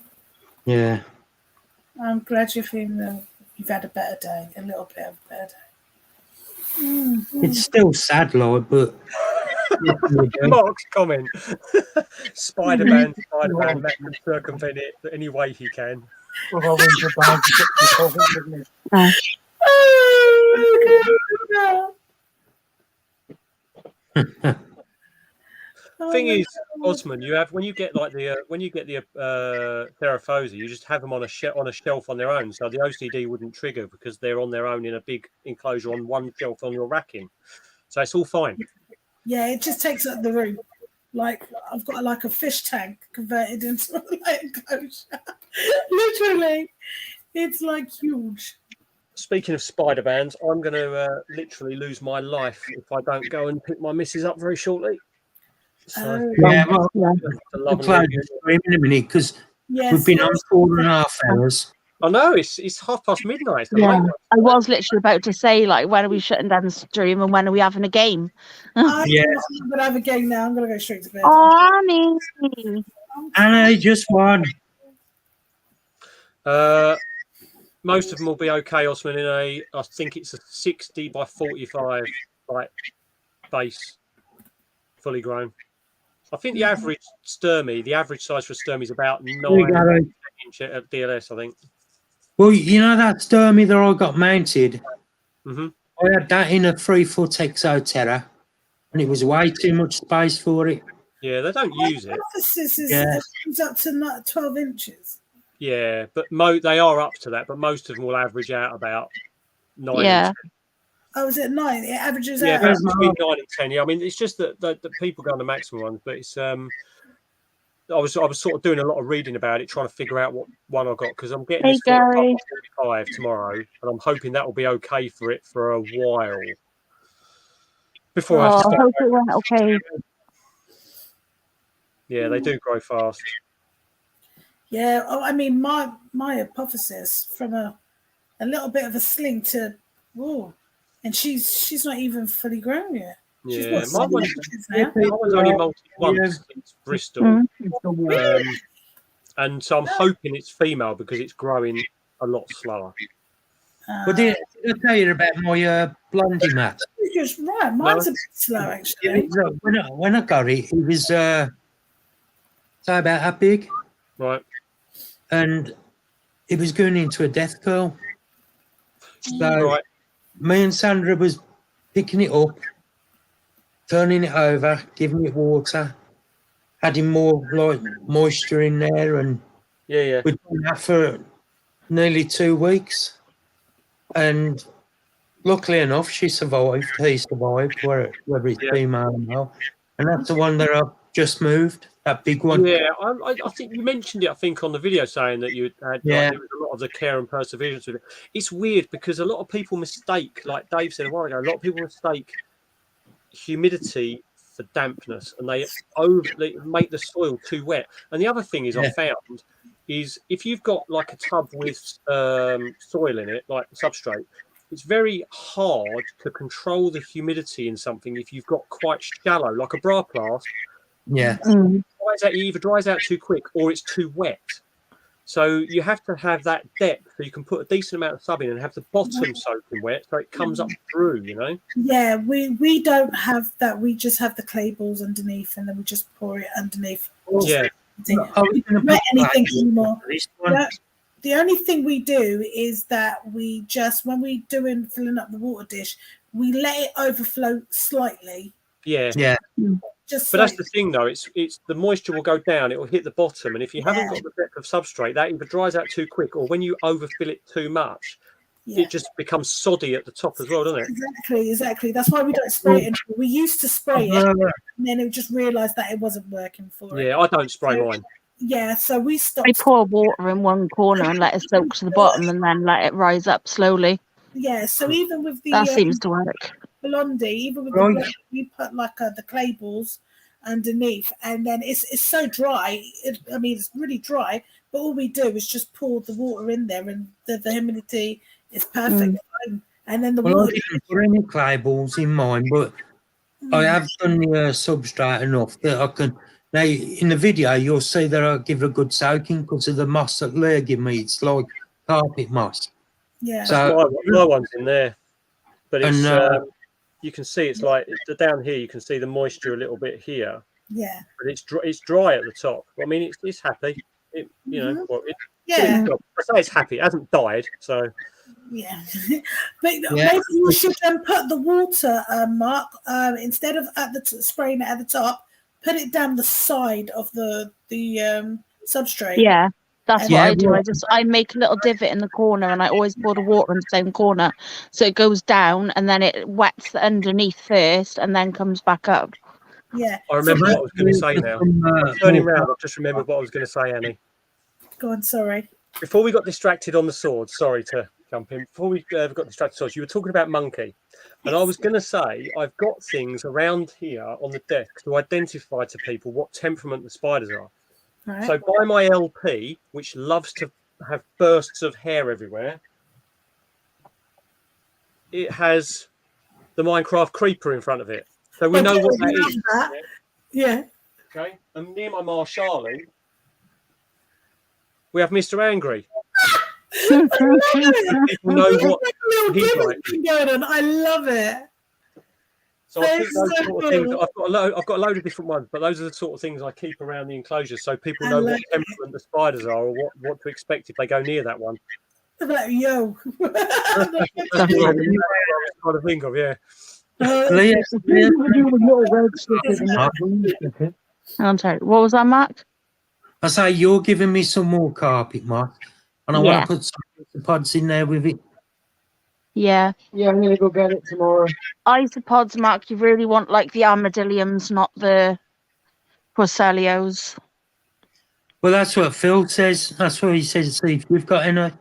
Yeah. I'm glad you're feeling you've had a better day, a little bit of a better day. It's still sad, Lord, but Mark's comment. Spider-Man, that can circumvent it any way he can. Thing is, Osman, you have when you get the Theraphosa, you just have them on a shelf on their own, so the OCD wouldn't trigger because they're on their own in a big enclosure on one shelf on your racking, so it's all fine. Yeah, it just takes up the room. Like I've got like a fish tank converted into a light enclosure. Literally, it's like huge. Speaking of Spider-Mans, I'm going to literally lose my life if I don't go and pick my missus up very shortly. So, yeah, well, we'll play the stream in a minute because we've been on 4.5 hours. I know it's midnight. It's Yeah, late one. I was literally about to say, like, when are we shutting down the stream and when are we having a game? I'm going to have a game now. I'm going to go straight to bed. Oh, Annie. Annie just won. Most of them will be okay, Osman, I think it's a 60 by 45 like base, fully grown. I think the average Sturmy, the average size for a Sturmy is about 9 inch at DLS, I think. Well, you know that Sturmy that I got mounted? Mm-hmm. I had that in a 3-foot Exoterra, and it was way too much space for it. Yeah, they don't use it. It's up to 12 inches. Yeah, but they are up to that, but most of them will average out about 9 Yeah. and 10. Oh, is it 9? It averages Yeah, out. between 9 and 10. Yeah, I mean, it's just that the people go on the maximum ones, but it's I was sort of doing a lot of reading about it, trying to figure out what one I got because I'm getting this 45 tomorrow, and I'm hoping that will be okay for it for a while before I have to start. I hope it went okay. Yeah, they do grow fast. Yeah, I mean, my hypothesis from a little bit of a sling to, and she's not even fully grown yet. Yeah, my one's only molted once since Bristol, and so I'm hoping it's female because it's growing a lot slower. But did I tell you about my blondie mat? You're right, mine's a bit slow actually. When I got it, it was say about that big, right? And it was going into a death curl. So me and Sandra was picking it up, turning it over, giving it water, adding more like moisture in there, and we've done that for nearly 2 weeks. And luckily enough, he survived, whether it's female or male. And that's the one that I've just moved, that big one. Yeah, I think you mentioned it, I think, on the video saying that you had there was a lot of the care and perseverance with it. It's weird because a lot of people mistake, like Dave said a while ago, a lot of people mistake humidity for dampness, and they make the soil too wet. And the other thing is I found is if you've got like a tub with soil in it, like substrate, it's very hard to control the humidity in something if you've got quite shallow, like a bra plast. Yeah. It either dries out too quick or it's too wet. So you have to have that depth so you can put a decent amount of sub in and have the bottom soaking wet so it comes up through, you know? Yeah, we don't have that. We just have the clay balls underneath and then we just pour it underneath. Yeah. We don't wet anything anymore. The only thing we do is that we just, when we filling up the water dish, we let it overflow slightly. Yeah. Just but that's the thing, though. It's the moisture will go down. It will hit the bottom, and if you haven't got the depth of substrate, that either dries out too quick, or when you overfill it too much, it just becomes soddy at the top as well, doesn't it? Exactly. That's why we don't spray it anymore. We used to spray it, and then we just realised that it wasn't working for it. Yeah, I don't spray mine. Yeah, so we stopped. I pour water in one corner and let it soak to the bottom, and then let it rise up slowly. Yeah, so even with the That seems to work. blondie, even with the Right. blondie, you put like the clay balls underneath, and then it's so dry. I mean, it's really dry. But all we do is just pour the water in there, and the humidity is perfect. And then the Well, I water. didn't put any clay balls in mine, but I have done the substrate enough that I can. Now, in the video, you'll see that I give it a good soaking because of the moss that Leah give me. It's like carpet moss. Yeah. So my one's in there, but it's And, you can see it's like down here. You can see the moisture a little bit here, Yeah. but it's dry at the top. I mean, it's happy. It, you know, well, it, Yeah. I say it's happy. It hasn't died, so. Yeah, but maybe you should put the water, Mark, instead of spraying it at the top, put it down the side of the substrate. Yeah, that's And what I do. I make a little divot in the corner, and I always pour the water in the same corner, so it goes down, and then it wets the underneath first, and then comes back up. Yeah, I remember what I was going to say now. I'm turning around. I've just remembered what I was going to say, Annie. Go on, sorry. Before we got distracted on the sword, sorry to jump in. Before we got distracted, swords, you were talking about monkey, and I was going to say I've got things around here on the desk to identify to people what temperament the spiders are. Right. So by my LP, which loves to have bursts of hair everywhere, it has the Minecraft creeper in front of it, so we know what that is. Yeah. Okay, and near my Marshali, we have Mr. Angry. People know what he's like. Going on. I love it. So I think those sort of things. I've got a load of different ones, but those are the sort of things I keep around the enclosure, so people know what temperament the spiders are, or what to expect if they go near that one. Like, yo. That's what I'm trying to think of, yeah. I'm sorry. What was that, Mark? I say you're giving me some more carpet, Mark, and I want to put some pods in there with it. Yeah. Yeah, I'm gonna go get it tomorrow. Isopods, Mark. You really want like the armadilliums, not the Porcelios. Well, that's what Phil says. That's what he says. See if you've got any.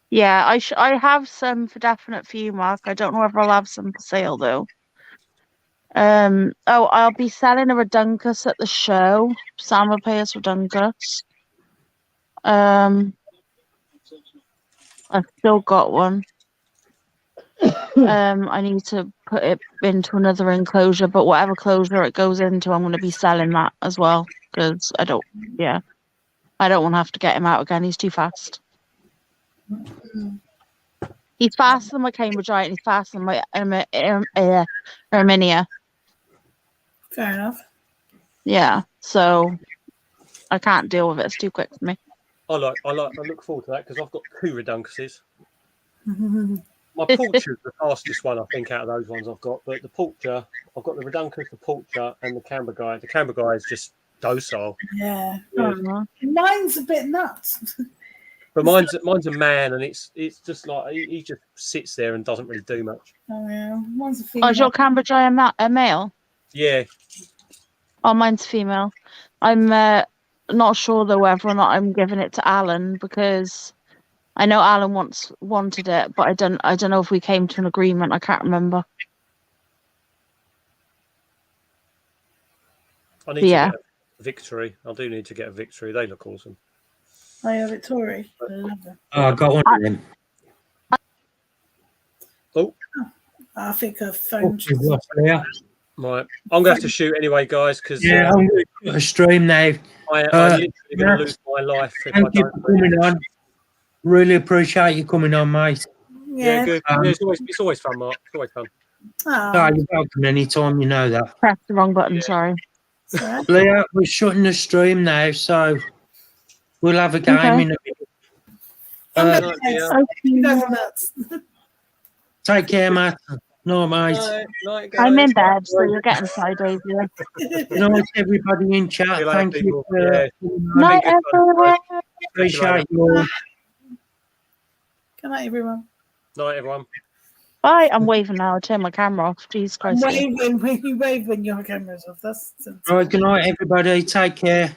Yeah, I have some for definite for you, Mark. I don't know if I'll have some for sale though. I'll be selling a Redunculus at the show. Sam will pay us Redunculus. I've still got one. I need to put it into another enclosure, but whatever closure it goes into, I'm going to be selling that as well because I don't want to have to get him out again. He's too fast. He's faster than my Cambridge Giant. He's faster than my Erminia. Fair enough. Yeah, so I can't deal with it. It's too quick for me. I look forward to that because I've got 2 Reduncuses. My Porcher is the fastest one, I think, out of those ones I've got. But the Porcher, I've got the Redunculus, the Porcher, and the Camber Guy. The Camber Guy is just docile. Yeah. Mine's a bit nuts. But mine's a man, and it's just like he just sits there and doesn't really do much. Oh yeah, mine's a female. Oh, is your Camber Giant a male? Yeah. Oh, mine's female. I'm not sure though whether or not I'm giving it to Alan because I know Alan wanted it, but I don't know if we came to an agreement. I can't remember. I need to get a Victory. I do need to get a Victory. They look awesome. Oh yeah, Victoria. I love them. Oh, I got one of them. Oh. I think her phone. Right, I'm gonna have to shoot anyway, guys. Because I'm going to put a stream now. I'm literally going to lose my life. Thank you for coming on. Really appreciate you coming on, mate. Yeah, good. It's always fun, Mark. It's always fun. Oh, you're welcome anytime. You know that. Press the wrong button. Sorry. Leah, we're shutting the stream now, so we'll have a game in a minute. Take care, mate. No, mate. I'm in bed, so you're getting sideways here. Night, everybody in chat. Thank you. Night, everyone. Appreciate you all. Good night, everyone. Night, everyone. Bye. I'm waving now. I turn my camera off. Jesus Christ. I'm waving when you wave when your camera's off. That's Right, good night, everybody. Take care.